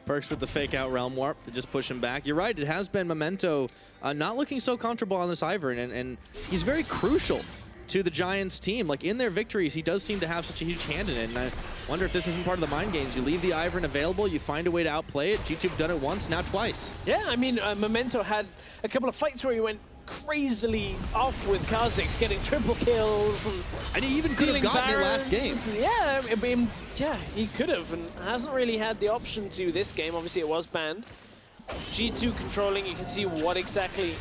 Perks with the fake out Realm Warp to just push him back. You're right, it has been Memento not looking so comfortable on this Ivern, and he's very crucial to the Giants team. Like, in their victories, he does seem to have such a huge hand in it, and I wonder if this isn't part of the mind games. You leave the Ivern available, you find a way to outplay it. G2 have done it once, now twice. Yeah, I mean, Memento had a couple of fights where he went crazily off with Kha'Zix, getting triple kills and he even could have gotten it last game. Yeah, I mean, yeah, he could have, and hasn't really had the option to this game. Obviously, it was banned. G2 controlling, you can see what exactly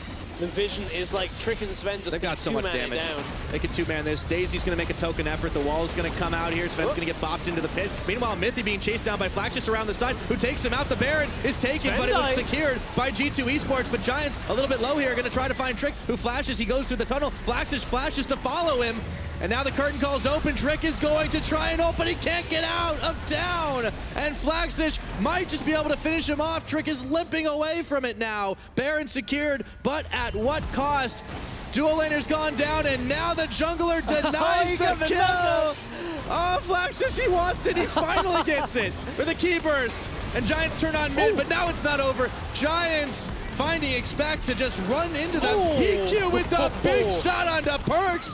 the vision is like. Trick and Sven just they got so much damage. Down. They can two-man this. Daisy's going to make a token effort. The wall is going to come out here. Sven's going to get bopped into the pit. Meanwhile, Mithy being chased down by Flaxish around the side, who takes him out. The Baron is taken, but it was secured by G2 Esports. But Giants, a little bit low here, going to try to find Trick, who flashes. He goes through the tunnel. Flaxish flashes to follow him. And now the curtain call's open. Trick is going to try and open. He can't get out of town. And Flaxish might just be able to finish him off. Trick is limping away from it now. Baron secured, but at what cost? Dual laner's gone down, and now the jungler denies the kill. Oh, Flaxish, he wants it. He finally gets it for the key burst. And Giants turn on mid, but now it's not over. Giants finding Expect to just run into them. EQ with the big shot onto Perks.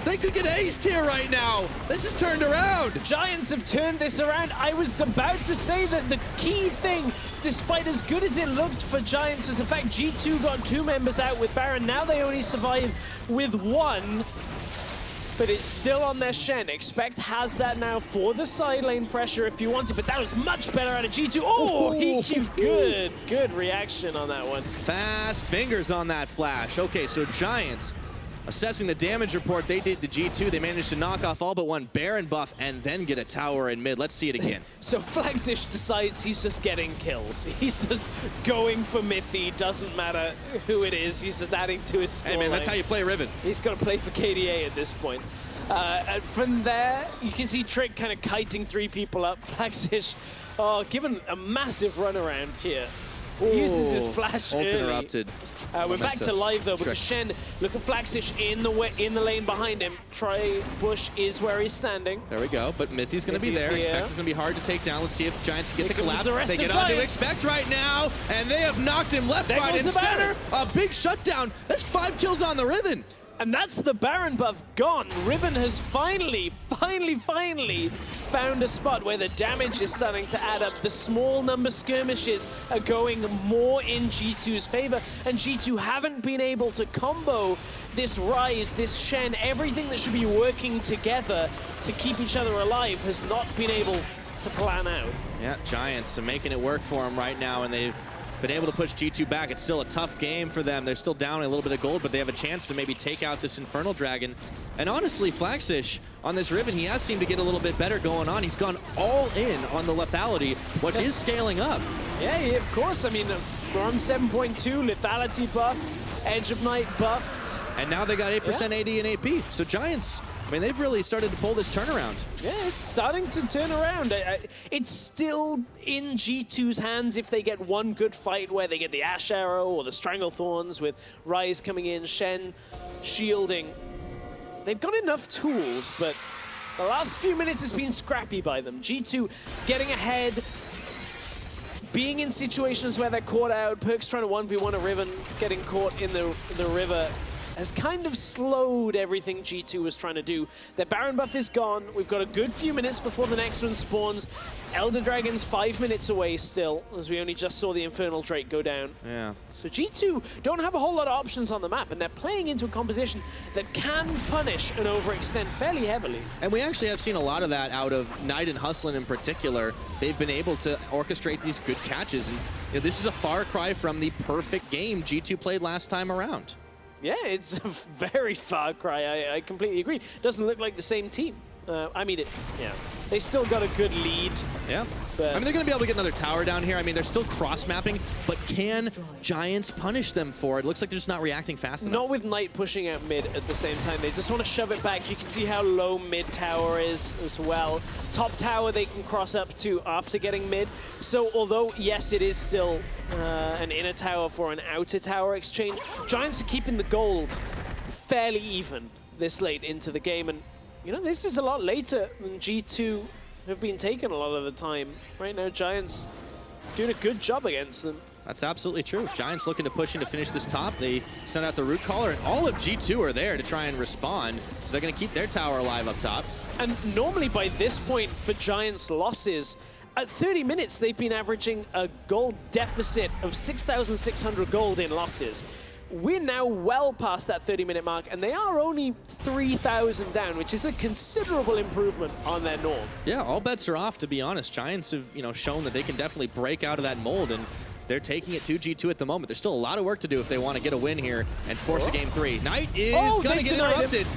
They could get aced here right now. This is turned around. Giants have turned this around. I was about to say that the key thing, despite as good as it looked for Giants, was the fact G2 got 2 members out with Baron. Now they only survive with 1. But it's still on their Shen. Expect has that now for the side lane pressure if you want it, but that was much better out of G2. Oh, EQ, good reaction on that one. Fast fingers on that flash. Okay, so Giants assessing the damage report they did to G2, they managed to knock off all but one Baron buff and then get a tower in mid. Let's see it again. So Flagzish decides he's just getting kills. He's just going for Mithy. Doesn't matter who it is. He's just adding to his score. Hey man, that's how you play Riven. He's got to play for KDA at this point. From there, you can see Trick kind of kiting 3 people up. Flagzish, given a massive run around here. Uses his flash ult early. interrupted. We're back to live though, because Shen, look at Flagzish in the lane behind him. Try Bush is where he's standing. There we go, but Mithy's going to be there. Expect it's going to be hard to take down. Let's see if the Giants can get the collapse. They get on to Expect right now, and they have knocked him left, right, and center. A big shutdown. That's 5 kills on the Riven. And that's the Baron buff gone. Riven has finally found a spot where the damage is starting to add up. The small number skirmishes are going more in G2's favor, and G2 haven't been able to combo this Ryze, this Shen, everything that should be working together to keep each other alive has not been able to plan out. Yeah, Giants are making it work for them right now, and they've been able to push G2 back. It's still a tough game for them. They're still down a little bit of gold, but they have a chance to maybe take out this Infernal Dragon. And honestly, Flagzish on this Riven, he has seemed to get a little bit better going on. He's gone all in on the lethality, which is scaling up. Yeah, of course. I mean, we're on 7.2, lethality buffed, Edge of Night buffed. And now they got 8% AD and AP. So Giants, I mean, they've really started to pull this turnaround. Yeah, it's starting to turn around. It's still in G2's hands if they get one good fight where they get the Ash Arrow or the Stranglethorns with Ryze coming in, Shen shielding. They've got enough tools, but the last few minutes has been scrappy by them. G2 getting ahead, being in situations where they're caught out. Perkz trying to 1v1 a Riven, getting caught in the river has kind of slowed everything G2 was trying to do. Their Baron buff is gone. We've got a good few minutes before the next one spawns. Elder Dragon's 5 minutes away still, as we only just saw the Infernal Drake go down. Yeah. So G2 don't have a whole lot of options on the map, and they're playing into a composition that can punish and overextend fairly heavily. And we actually have seen a lot of that out of Knight and Hustlin in particular. They've been able to orchestrate these good catches. And you know, this is a far cry from the perfect game G2 played last time around. Yeah, it's a very far cry. I completely agree. Doesn't look like the same team. I mean, they still got a good lead. Yeah. But I mean, they're going to be able to get another tower down here. I mean, they're still cross-mapping, but can Giants punish them for it? Looks like they're just not reacting fast enough. Not with Knight pushing out mid at the same time. They just want to shove it back. You can see how low mid tower is as well. Top tower they can cross up to after getting mid. So although, yes, it is still an inner tower for an outer tower exchange, Giants are keeping the gold fairly even this late into the game. And you know, this is a lot later than G2 have been taken a lot of the time. Right now, Giants doing a good job against them. That's absolutely true. Giants looking to push in to finish this top. They sent out the root caller, and all of G2 are there to try and respond. So they're going to keep their tower alive up top. And normally by this point for Giants' losses, at 30 minutes, they've been averaging a gold deficit of 6,600 gold in losses. We're now well past that 30-minute mark, and they are only 3,000 down, which is a considerable improvement on their norm. Yeah, all bets are off, to be honest. Giants have, shown that they can definitely break out of that mold, and they're taking it to G2 at the moment. There's still a lot of work to do if they want to get a win here and force a game 3. Knight is going to get interrupted.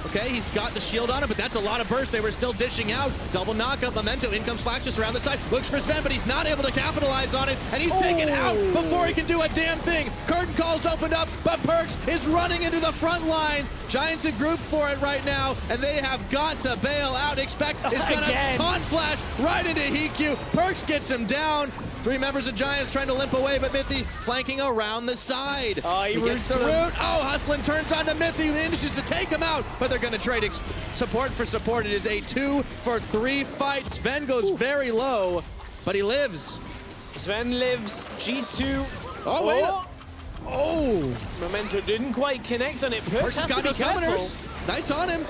Okay, he's got the shield on him, but that's a lot of burst. They were still dishing out. Double knockup, Memento. In comes Flash just around the side. Looks for Sven, but he's not able to capitalize on it. And he's taken out before he can do a damn thing. Curtain call's opened up, but Perkz is running into the front line. Giants in group for it right now, and they have got to bail out. Expect is going to taunt Flash right into Hiku. Perkz gets him down. 3 members of Giants trying to limp away, but Mithy flanking around the side. He gets the root. Hustlin turns on to Mithy, who manages to take him out, but they're going to trade support for support. It is a 2-for-3 fight. Sven goes very low, but he lives. Sven lives. G2. Oh, wait. Memento didn't quite connect on it. Perkz has got no summoners. Knight's on him.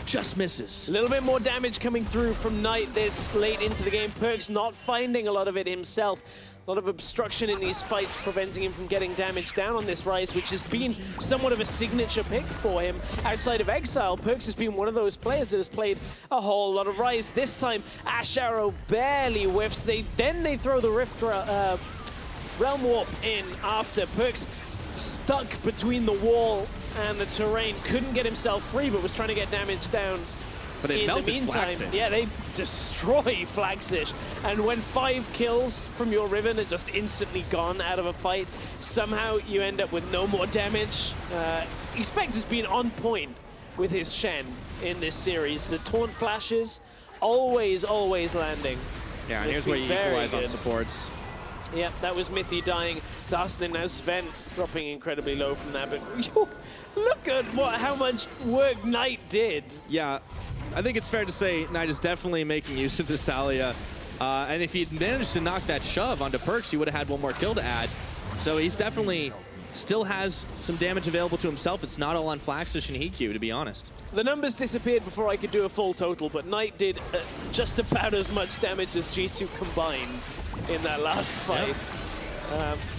Just misses. A little bit more damage coming through from Knight this late into the game. Perkz not finding a lot of it himself. A lot of obstruction in these fights, preventing him from getting damage down on this Ryze, which has been somewhat of a signature pick for him. Outside of Exile, Perkz has been one of those players that has played a whole lot of Ryze. This time, Ash Arrow barely whiffs. Then they throw the Rift Realm Warp in after. Perkz stuck between the wall and the terrain, couldn't get himself free, but was trying to get damage down. But they in the melted meantime, Flaxish. yeah, they destroy Flaxish. And when 5 kills from your Riven are just instantly gone out of a fight, somehow you end up with no more damage. Expect has been on point with his Shen in this series. The taunt flashes, always landing. Yeah, and here's where you equalize on supports. Yep, that was Mithy dying to Austin. Now Sven dropping incredibly low from that. But look at how much work Knight did. Yeah, I think it's fair to say Knight is definitely making use of this Talia. And if he'd managed to knock that shove onto Perks, he would have had one more kill to add. So he's definitely still has some damage available to himself. It's not all on Flaxish and Hikyu, to be honest. The numbers disappeared before I could do a full total, but Knight did just about as much damage as G2 combined in that last fight.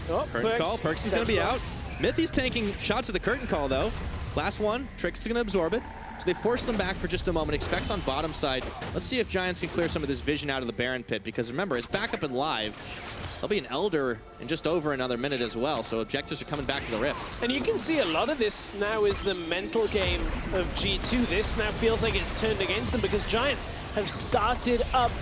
Yep. Curtain call. Perks is going to be out. Mithy's tanking shots at the curtain call, though. Last one. Trix is going to absorb it. So they force them back for just a moment. Expects on bottom side. Let's see if Giants can clear some of this vision out of the Baron pit, because remember, it's back up and live. There'll be an Elder in just over another minute as well, so objectives are coming back to the Rift. And you can see a lot of this now is the mental game of G2. This now feels like it's turned against them because Giants have started up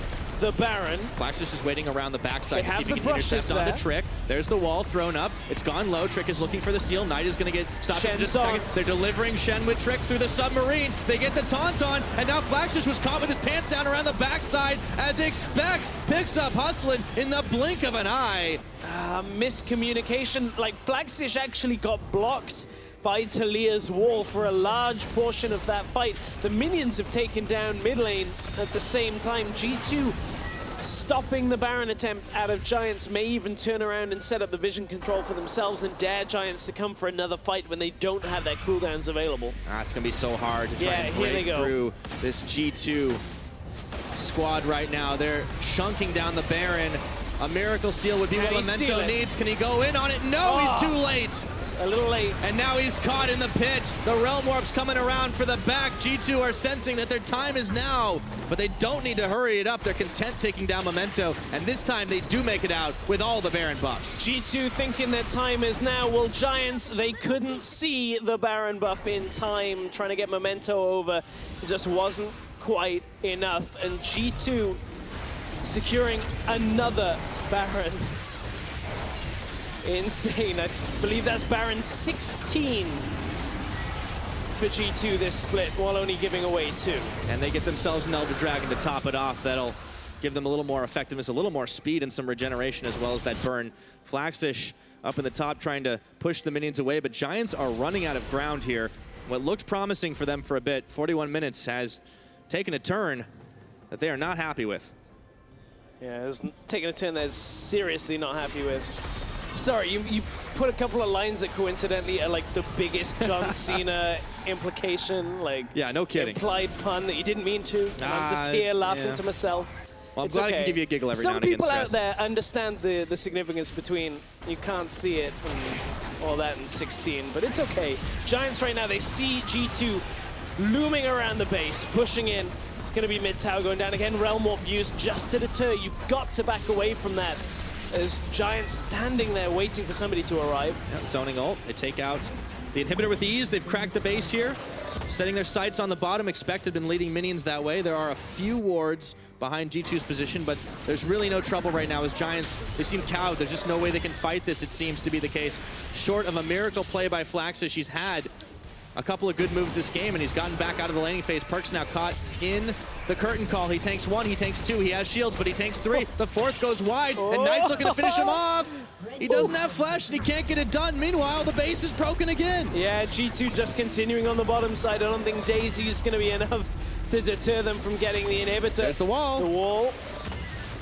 the Baron. Flaxish is waiting around the backside to see if he can brushes intercept onto Trick. There's the wall thrown up. It's gone low. Trick is looking for the steal. Knight is going to get stopped in just a second. They're delivering Shen with Trick through the submarine. They get the taunt on, and now Flaxish was caught with his pants down around the backside as Expect picks up Hustlin in the blink of an eye. Miscommunication. Like, Flaxish actually got blocked by Talia's wall for a large portion of that fight. The minions have taken down mid lane at the same time. G2 stopping the Baron attempt out of Giants may even turn around and set up the vision control for themselves and dare Giants to come for another fight when they don't have their cooldowns available. It's going to be so hard to try and break through this G2 squad right now. They're shunking down the Baron. A miracle steal would be what Memento needs. Can he go in on it? No, he's too late. A little late. And now he's caught in the pit. The Realm Warp's coming around for the back. G2 are sensing that their time is now, but they don't need to hurry it up. They're content taking down Memento, and this time they do make it out with all the Baron buffs. G2 thinking their time is now. Well, Giants, they couldn't see the Baron buff in time. Trying to get Memento over, it just wasn't quite enough. And G2 securing another Baron. Insane. I believe that's Baron 16 for G2 this split, while only giving away 2. And they get themselves an Elder Dragon to top it off. That'll give them a little more effectiveness, a little more speed, and some regeneration, as well as that burn. Flaxish up in the top trying to push the minions away, but Giants are running out of ground here. What looked promising for them for a bit, 41 minutes, has taken a turn that they are not happy with. Yeah, it's taking a turn they're seriously not happy with. Sorry, you put a couple of lines that coincidentally are like the biggest John Cena implication, like yeah, no kidding. Implied pun that you didn't mean to. And I'm just here laughing to myself. Well, I'm glad I can give you a giggle every now and again. Some people out there understand the significance between you can't see it and all that in 16, but it's okay. Giants right now, they see G2 looming around the base, pushing in. It's going to be mid-tower going down again. Realm Warp used just to deter. You've got to back away from that. As Giants standing there waiting for somebody to arrive. Yeah, zoning ult. They take out the inhibitor with ease. They've cracked the base here. Setting their sights on the bottom. Expected and leading minions that way. There are a few wards behind G2's position, but there's really no trouble right now as Giants, they seem cowed. There's just no way they can fight this, it seems to be the case. Short of a miracle play by Flaxish, he's had a couple of good moves this game, and he's gotten back out of the laning phase. Perk's now caught in the curtain call. He tanks 1, he tanks 2, he has shields, but he tanks 3. The 4th goes wide, and Knight's looking to finish him off. He doesn't have flash, and he can't get it done. Meanwhile, the base is broken again. Yeah, G2 just continuing on the bottom side. I don't think Daisy's going to be enough to deter them from getting the inhibitor. There's the wall. The wall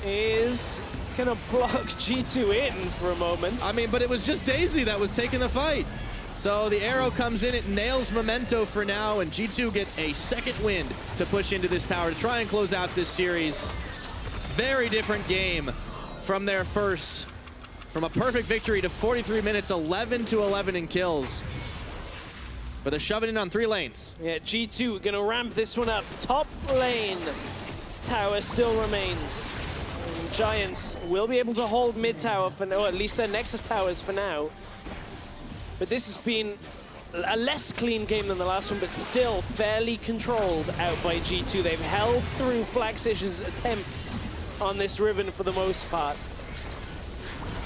is going to block G2 in for a moment. I mean, but it was just Daisy that was taking the fight. So the arrow comes in, it nails Memento for now, and G2 get a second wind to push into this tower to try and close out this series. Very different game from their first. From a perfect victory to 43 minutes, 11-11 in kills. But they're shoving in on 3 lanes. Yeah, G2 gonna ramp this one up. Top lane. This tower still remains. And Giants will be able to hold mid tower for now, or at least their Nexus towers for now. But this has been a less clean game than the last one, but still fairly controlled out by G2. They've held through Flaxish's attempts on this Riven for the most part.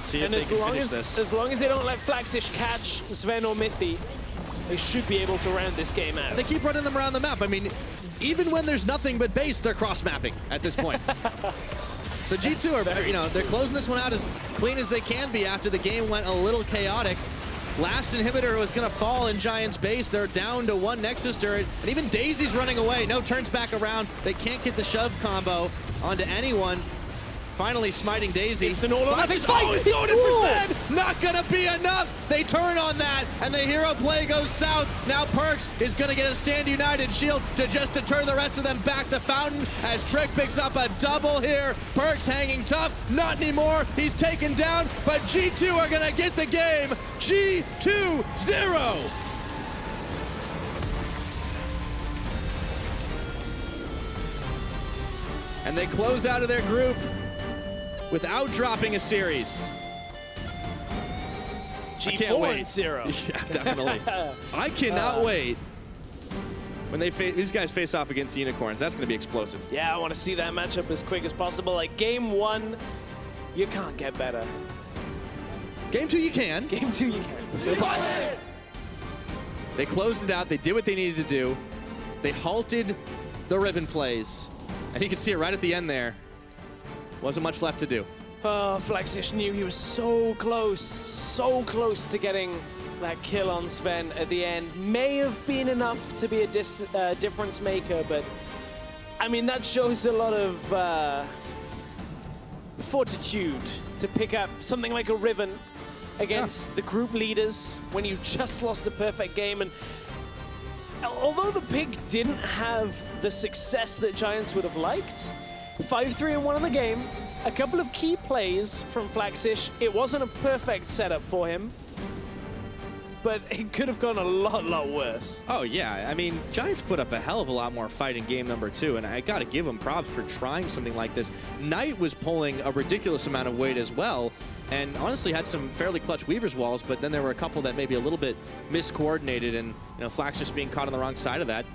See if and they can finish this. As long as they don't let Flaxish catch Sven or Mithy, they should be able to round this game out. They keep running them around the map. I mean, even when there's nothing but base, they're cross-mapping at this point. So G2 are, you know, they're closing this one out as clean as they can be after the game went a little chaotic. Last inhibitor was going to fall in Giants' base. They're down to one Nexus turret, and even Daisy's running away. No turns back around. They can't get the shove combo onto anyone. Finally smiting Daisy. It's an automatic fight. Oh, he's going in for Sven. Not gonna be enough. They turn on that, and the hero play goes south. Now Perkz is gonna get a Stand United shield to just deter the rest of them back to Fountain as Trick picks up a double here. Perkz hanging tough. Not anymore. He's taken down, but G2 are gonna get the game. G2-0. And they close out of their group without dropping a series. G4-0. Yeah, definitely. I cannot wait when these guys face off against the Unicorns. That's going to be explosive. Yeah, I want to see that matchup as quick as possible. Like game 1, you can't get better. Game 2, you can. Game 2, you can. But they closed it out. They did what they needed to do. They halted the Riven plays. And you can see it right at the end there. Wasn't much left to do. Oh, Flaxish knew he was so close to getting that kill on Sven at the end. May have been enough to be a difference maker, but I mean, that shows a lot of fortitude to pick up something like a Riven against the group leaders when you just lost a perfect game. And although the Pig didn't have the success that Giants would have liked, 5-3-1 in the game, a couple of key plays from Flaxish. It wasn't a perfect setup for him, but it could have gone a lot worse. Oh, yeah. I mean, Giants put up a hell of a lot more fight in game number 2, and I got to give them props for trying something like this. Knight was pulling a ridiculous amount of weight as well, and honestly had some fairly clutch Weaver's walls, but then there were a couple that maybe a little bit miscoordinated, and Flax just being caught on the wrong side of that,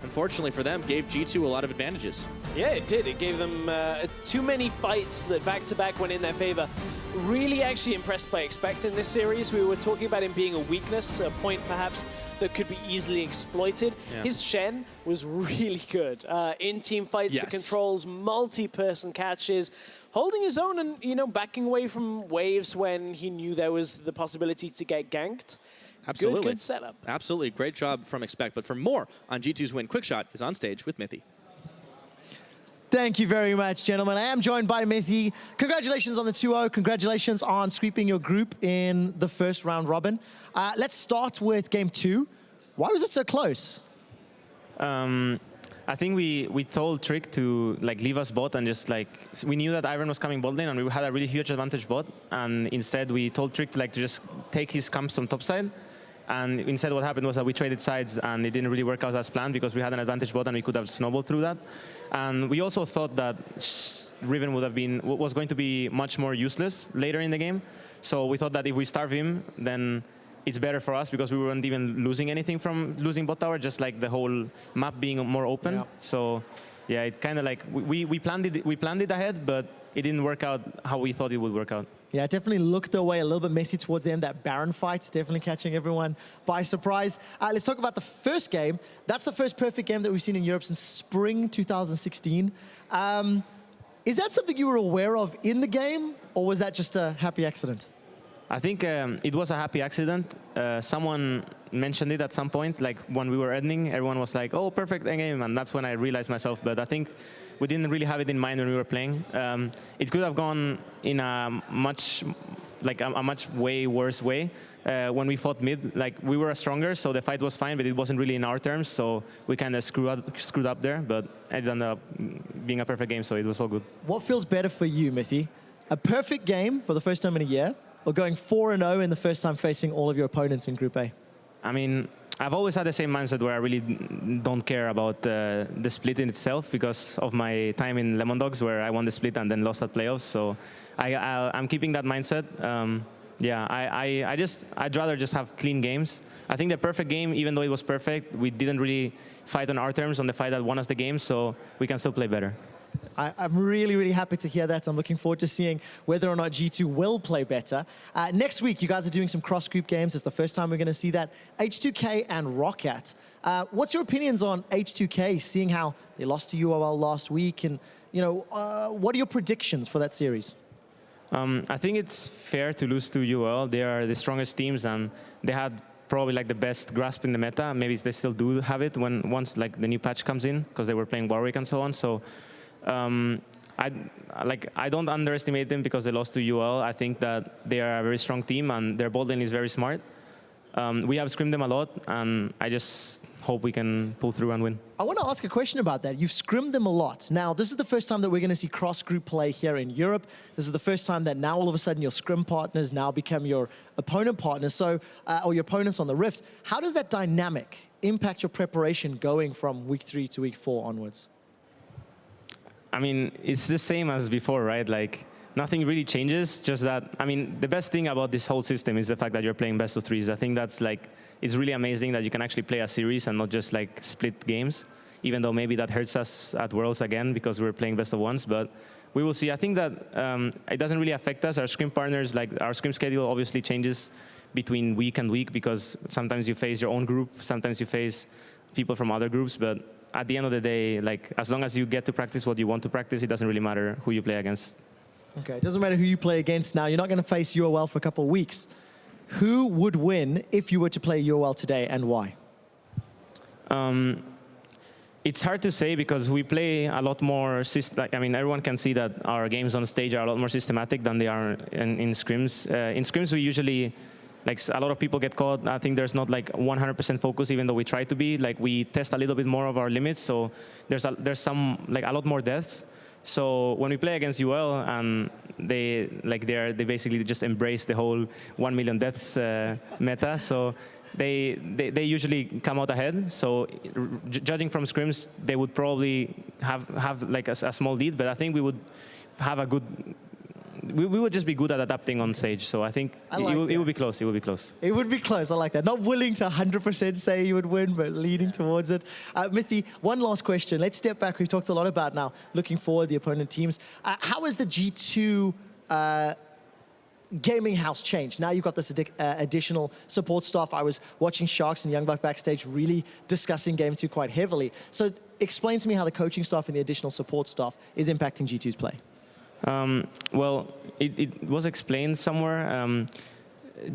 unfortunately for them, gave G2 a lot of advantages. Yeah, it did. It gave them too many fights that back-to-back went in their favor. Really actually impressed by Expect in this series. We were talking about him being a weakness, a point perhaps that could be easily exploited. Yeah. His Shen was really good. In team fights, yes. The controls, multi-person catches, holding his own and, backing away from waves when he knew there was the possibility to get ganked. Absolutely. Good setup. Absolutely. Great job from Expect. But for more on G2's win, Quickshot is on stage with Mithy. Thank you very much, gentlemen. I am joined by Mithy. Congratulations on the 2-0. Congratulations on sweeping your group in the first round robin. Let's start with game 2. Why was it so close? I think we told Trick to leave us bot and just we knew that Iron was coming bot lane and we had a really huge advantage bot, and instead we told Trick to just take his camps on top side. And instead what happened was that we traded sides and it didn't really work out as planned because we had an advantage bot and we could have snowballed through that. And we also thought that Riven was going to be much more useless later in the game. So we thought that if we starve him, then it's better for us because we weren't even losing anything from losing bot tower, just the whole map being more open. Yeah. So yeah, it kind of we planned it ahead, but it didn't work out how we thought it would work out. Yeah, it definitely looked away a little bit messy towards the end. That Baron fight definitely catching everyone by surprise. Let's talk about the first game. That's the first perfect game that we've seen in Europe since spring 2016. Is that something you were aware of in the game, or was that just a happy accident? I think it was a happy accident. Someone mentioned it at some point, when we were ending, everyone was like, oh, perfect endgame, and that's when I realized myself, but I think we didn't really have it in mind when we were playing. It could have gone in a much way worse way. When we fought mid, we were stronger, so the fight was fine, but it wasn't really in our terms, so we kind of screwed up there, but it ended up being a perfect game, so it was all good. What feels better for you, Mithy? A perfect game for the first time in a year, or going 4-0 in the first time facing all of your opponents in Group A? I mean, I've always had the same mindset where I really don't care about the split in itself because of my time in Lemon Dogs where I won the split and then lost at playoffs. So I'm keeping that mindset. Yeah, I'd rather just have clean games. I think the perfect game, even though it was perfect, we didn't really fight on our terms on the fight that won us the game, so we can still play better. I'm really, really happy to hear that. I'm looking forward to seeing whether or not G2 will play better. Next week, you guys are doing some cross-group games. It's the first time we're going to see that. H2K and Rocket. What's your opinions on H2K, seeing how they lost to UOL last week? And, you know, what are your predictions for that series? I think it's fair to lose to UOL. They are the strongest teams, and they had probably like the best grasp in the meta. Maybe they still do have it once like the new patch comes in, because they were playing Warwick and so on. So I don't underestimate them because they lost to UOL. I think that they are a very strong team, and their bot lane is very smart. We have scrimmed them a lot, and I just hope we can pull through and win. I want to ask a question about that. You've scrimmed them a lot. Now, this is the first time that we're going to see cross-group play here in Europe. This is the first time that now all of a sudden your scrim partners now become your opponent partners, so or your opponents on the Rift. How does that dynamic impact your preparation going from week 3 to week 4 onwards? I mean, it's the same as before, right? Like, nothing really changes, just that, I mean, the best thing about this whole system is the fact that you're playing best of 3s. I think that's like, it's really amazing that you can actually play a series and not just like split games, even though maybe that hurts us at Worlds again because we're playing best of 1s, but we will see. I think that it doesn't really affect us. Our scrim partners, like our scrim schedule obviously changes between week and week because sometimes you face your own group, sometimes you face people from other groups, but at the end of the day, like, as long as you get to practice what you want to practice, it doesn't really matter who you play against. Okay, it doesn't matter who you play against now. You're not going to face UOL for a couple of weeks. Who would win if you were to play UOL today, and why? It's hard to say because we play a lot more, I mean, everyone can see that our games on stage are a lot more systematic than they are in scrims. In scrims, we usually, like, a lot of people get caught. I think there's not like 100% focus, even though we try to be. Like, we test a little bit more of our limits, so there's some, like, a lot more deaths. So when we play against UL, and they basically just embrace the whole 1 million deaths meta. So they usually come out ahead. So judging from scrims, they would probably have like a small lead. But I think we would have a good. We would just be good at adapting on stage. So I think it would be close. It would be close. It would be close. I like that. Not willing to 100% say you would win, but leaning towards it. Mithy, one last question. Let's step back. We've talked a lot about now looking forward, the opponent teams. How has the G2 gaming house changed? Now you've got this additional support staff. I was watching Sharks and Youngbuck backstage really discussing Game 2 quite heavily. So explain to me how the coaching staff and the additional support staff is impacting G2's play. Well, it was explained somewhere.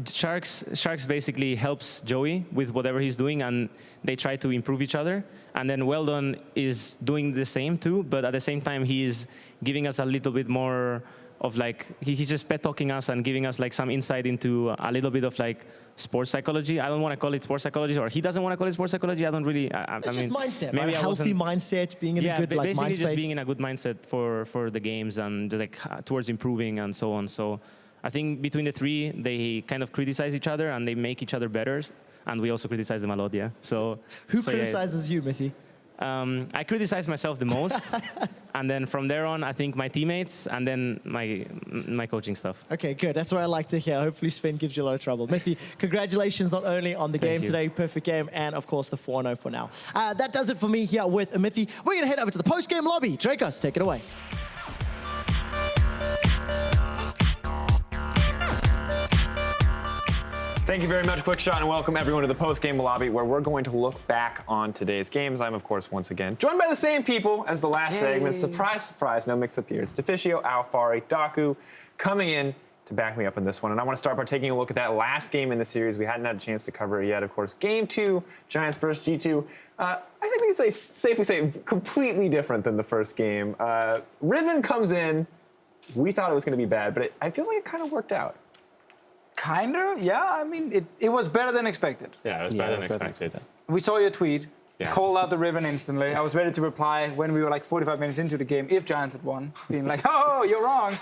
Sharks basically helps Joey with whatever he's doing, and they try to improve each other. And then Weldon is doing the same too, but at the same time, he is giving us a little bit more of like, he's just pet talking us and giving us like some insight into a little bit of like sports psychology. I don't want to call it sports psychology, or he doesn't want to call it sports psychology. I don't really. It's just mindset, maybe right? A healthy mindset, being in a good like basically mind space. Just being in a good mindset for the games and like towards improving and so on. So I think between the three, they kind of criticize each other and they make each other better, and we also criticize them a lot. Yeah. So who criticizes you, Mithy? I criticize myself the most, and then from there on, I think my teammates, and then my coaching stuff. Okay, good. That's what I like to hear. Hopefully Sven gives you a lot of trouble. Mithy, congratulations not only on the game today, perfect game, and of course the 4-0 for now. That does it for me here with Mithy. We're going to head over to the post-game lobby. Dracos, take it away. Thank you very much, Quickshot, and welcome everyone to the post-game lobby, where we're going to look back on today's games. I'm, of course, once again joined by the same people as the last segment. Surprise, surprise, no mix-up here. It's Deficio, Alfari, Daku coming in to back me up in this one. And I want to start by taking a look at that last game in the series. We hadn't had a chance to cover it yet. Of course, Game 2, Giants versus G2. I think we can safely say completely different than the first game. Riven comes in. We thought it was going to be bad, but it feels like it kind of worked out. Kind of, yeah. I mean, it was better than expected. Yeah, it was better than expected. We saw your tweet. Yeah. Called out the Riven instantly. I was ready to reply when we were like 45 minutes into the game if Giants had won, being like, oh, you're wrong.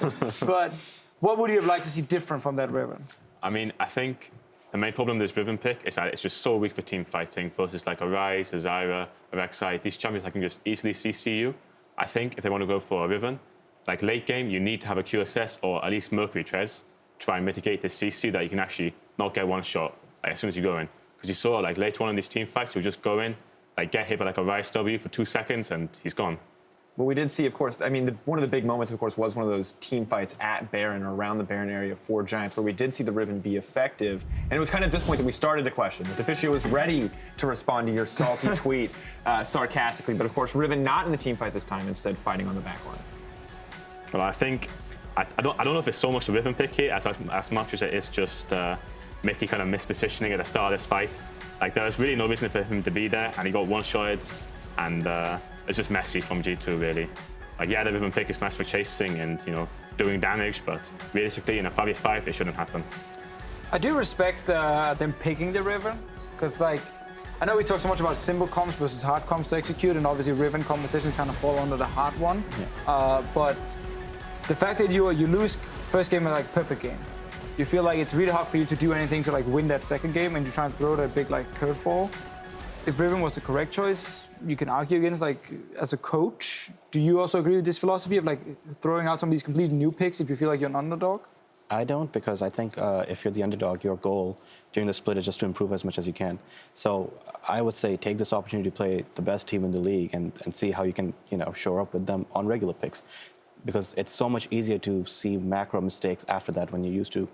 But what would you have liked to see different from that Riven? I mean, I think the main problem with this Riven pick is that it's just so weak for team fighting versus like a Ryze, a Zyra, a Rek'Sai. These champions I can just easily CC you. I think if they want to go for a Riven, like late game, you need to have a QSS or at least Mercury Trez. try and mitigate the CC that you can actually not get one shot as soon as you go in. Because you saw like later on in these team fights, he'll just go in, like get hit by like a Rice W for 2 seconds and he's gone. Well, we did see, of course, I mean, one of the big moments, of course, was one of those team fights at Baron or around the Baron area for Giants, where we did see the Riven be effective. And it was kind of at this point that we started to question if Officio was ready to respond to your salty tweet sarcastically. But of course, Riven not in the team fight this time, instead fighting on the back line. Well, I think, I don't know if it's so much the Riven pick here as much as it is just Miffy kind of mispositioning at the start of this fight. Like, there was really no reason for him to be there, and he got one shot, and it's just messy from G2, really. Like, yeah, the Riven pick is nice for chasing and, you know, doing damage, but realistically, in a 5v5, it shouldn't happen. I do respect them picking the Riven, because, like, I know we talk so much about simple comps versus hard comps to execute, and obviously Riven compositions kind of fall under the hard one. Yeah. But the fact that you lose first game is like perfect game. You feel like it's really hard for you to do anything to like win that second game, and you try and throw that big like curveball. If Riven was the correct choice, you can argue against, like, as a coach. Do you also agree with this philosophy of like throwing out some of these completely new picks if you feel like you're an underdog? I don't, because I think if you're the underdog, your goal during the split is just to improve as much as you can. So I would say take this opportunity to play the best team in the league and see how you can, you know, shore up with them on regular picks. Because it's so much easier to see macro mistakes after that when you're used to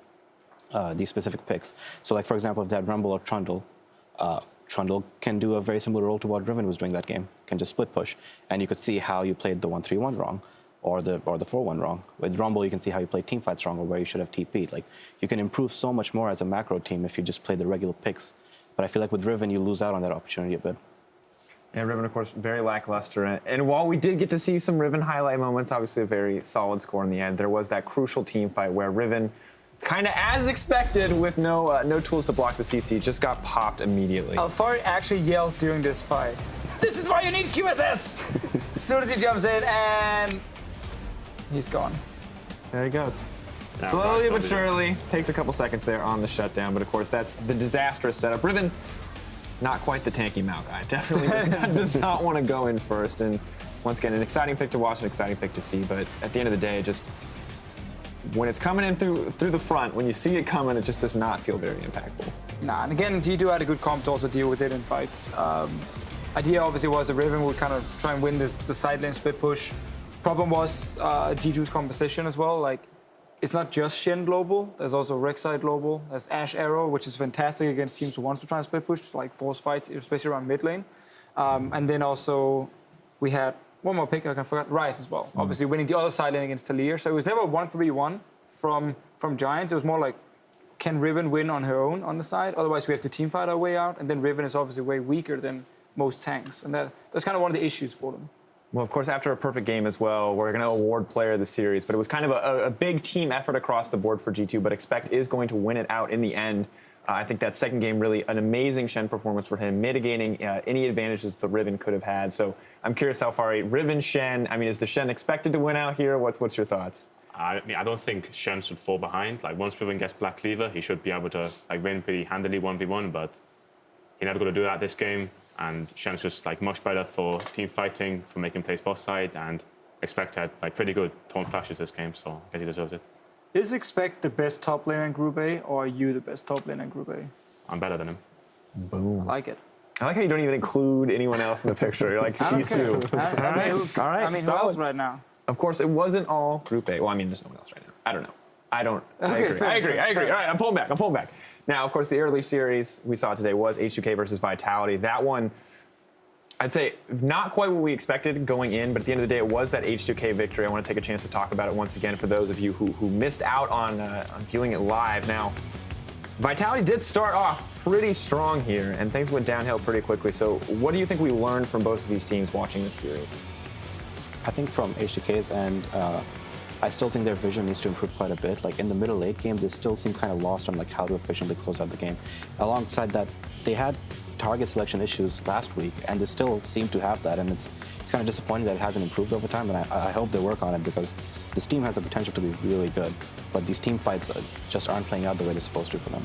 these specific picks. So, like, for example, if they had Rumble or Trundle, Trundle can do a very similar role to what Riven was doing that game, can just split push. And you could see how you played the 1-3-1 wrong or the 4-1 wrong. With Rumble, you can see how you played teamfights wrong or where you should have TP'd. Like, you can improve so much more as a macro team if you just play the regular picks. But I feel like with Riven, you lose out on that opportunity a bit. And Riven, of course, very lackluster. And while we did get to see some Riven highlight moments, obviously a very solid score in the end, there was that crucial team fight where Riven, kind of as expected, with no tools to block the CC, just got popped immediately. Alfari actually yelled during this fight, "This is why you need QSS!" As soon as he jumps in, and he's gone. There he goes. Slowly but surely, takes a couple seconds there on the shutdown, but of course that's the disastrous setup. Riven, not quite the tanky Mao guy. Definitely does not want to go in first. And once again, an exciting pick to watch, an exciting pick to see, but at the end of the day, just when it's coming in through the front, when you see it coming, it just does not feel very impactful. Nah, and again, G2 had a good comp to also deal with it in fights. Idea obviously was that Riven would kind of try and win the side lane split push. Problem was G2's composition as well. Like, it's not just Shen global. There's also Rek'Sai global. There's Ashe Arrow, which is fantastic against teams who wants to try and split push, like force fights, especially around mid lane. And then also we had one more pick, I forgot, Rice as well. Obviously winning the other side lane against Talir. So it was never 1-3-1 from Giants. It was more like, can Riven win on her own on the side? Otherwise we have to team fight our way out. And then Riven is obviously way weaker than most tanks. And that's kind of one of the issues for them. Well, of course, after a perfect game as well, we're going to award player of the series, but it was kind of a big team effort across the board for G2, but Expect is going to win it out in the end. I think that second game, really an amazing Shen performance for him, mitigating any advantages the Riven could have had. So I'm curious how far Riven, Shen, I mean, is the Shen expected to win out here? What's your thoughts? I mean, I don't think Shen should fall behind. Like, once Riven gets Black Cleaver, he should be able to like win pretty handily 1v1, but he never got to do that this game. And Shen's just like much better for team fighting, for making plays both side, and Expect had like pretty good taunt flashes this game, so I guess he deserves it. Is Expect the best top laner in Group A, or are you the best top laner in Group A? I'm better than him. Boom. I like it. I like how you don't even include anyone else in the picture. You're like, these two. All right. I mean, who else right now? Of course, it wasn't all Group A. Well, I mean, there's no one else right now. I don't know. I agree. I agree. All right, I'm pulling back. Now, of course, the early series we saw today was H2K versus Vitality. That one, I'd say not quite what we expected going in, but at the end of the day, it was that H2K victory. I want to take a chance to talk about it once again for those of you who missed out on viewing it live. Now, Vitality did start off pretty strong here, and things went downhill pretty quickly. So what do you think we learned from both of these teams watching this series? I think from H2K's end, I still think their vision needs to improve quite a bit. Like, in the middle late game, they still seem kind of lost on like how to efficiently close out the game. Alongside that, they had target selection issues last week, and they still seem to have that, and it's kind of disappointing that it hasn't improved over time, and I hope they work on it, because this team has the potential to be really good, but these team fights just aren't playing out the way they're supposed to for them.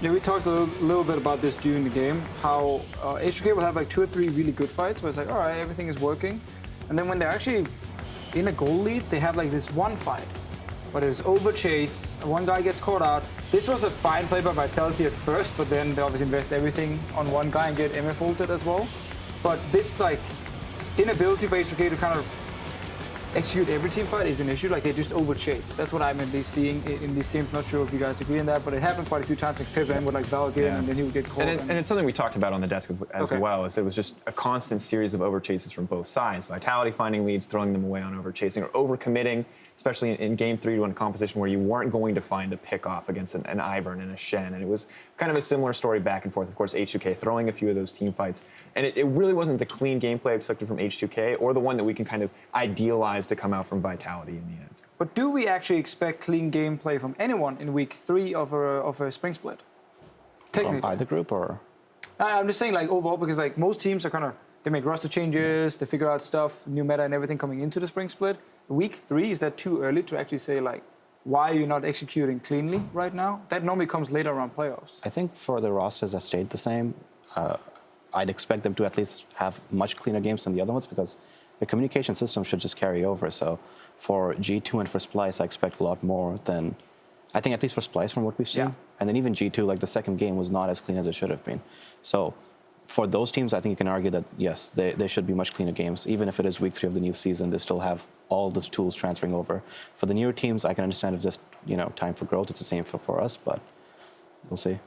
Yeah, we talked a little bit about this during the game, how H2K will have like 2 or 3 really good fights where it's like, all right, everything is working, and then when they're actually in a goal lead, they have like this one fight but it's over chase. One guy gets caught out. This was a fine play by Vitality at first, but then they obviously invest everything on one guy and get MF ulted as well. But this like inability for H2K to kind of execute every team fight is an issue. Like they just over chase. That's what I'm at least seeing in these games. Not sure if you guys agree on that, but it happened quite a few times. Like Fibben would like Valk in, and then he would get caught. And it's something we talked about on the desk as well. Is it was just a constant series of over chases from both sides. Vitality finding leads, throwing them away on over chasing, or over committing, especially in game 3 to a composition where you weren't going to find a pick off against an Ivern and a Shen. And it was kind of a similar story back and forth. Of course, H2K throwing a few of those team fights. And it really wasn't the clean gameplay expected from H2K or the one that we can kind of idealize to come out from Vitality in the end. But do we actually expect clean gameplay from anyone in week 3 of a spring split? From either group or? I'm just saying like overall because like most teams are kind of, they make roster changes, they figure out stuff, new meta and everything coming into the spring split. Week 3, is that too early to actually say like, why are you not executing cleanly right now? That normally comes later around playoffs. I think for the rosters that stayed the same, I'd expect them to at least have much cleaner games than the other ones because the communication system should just carry over. So for G2 and for Splice, I expect a lot more than, I think at least for Splice from what we've seen. Yeah. And then even G2, like the second game was not as clean as it should have been. So for those teams, I think you can argue that, yes, they should be much cleaner games. Even if it is week 3 of the new season, they still have all those tools transferring over. For the newer teams, I can understand if just, time for growth, it's the same for us, but we'll see.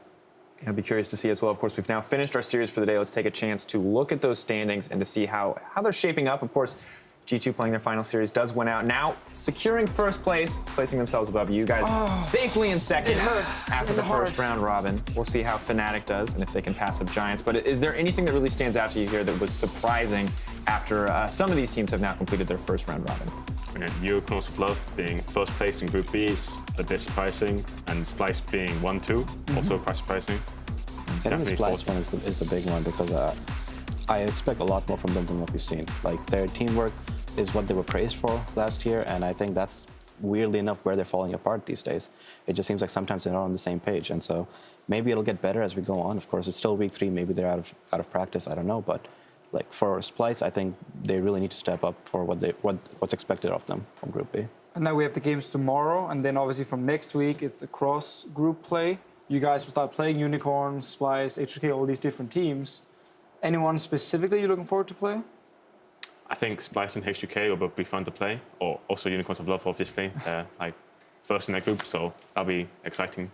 I'd be curious to see as well. Of course, we've now finished our series for the day. Let's take a chance to look at those standings and to see how they're shaping up. Of course, G2 playing their final series does win out. Now, securing first place, placing themselves above you guys safely in second. It hurts after the first round robin. We'll see how Fnatic does and if they can pass up Giants. But is there anything that really stands out to you here that was surprising after some of these teams have now completed their first round robin? EULCS of Love being first place in Group B is a bit surprising, and Splice being 1-2, also quite surprising. I think the Splice one is the big one because I expect a lot more from them than what we've seen. Like their teamwork is what they were praised for last year, and I think that's weirdly enough where they're falling apart these days. It just seems like sometimes they're not on the same page, and so maybe it'll get better as we go on. Of course, it's still week 3. Maybe they're out of practice. I don't know, but like for Splice, I think they really need to step up for what's expected of them from Group B. And now we have the games tomorrow, and then obviously from next week it's the cross group play. You guys will start playing Unicorn, Splice, H2K, all these different teams. Anyone specifically you're looking forward to play? I think Splice and H2K will both be fun to play, or also Unicorns of Love, obviously. Like first in their group, so that'll be exciting.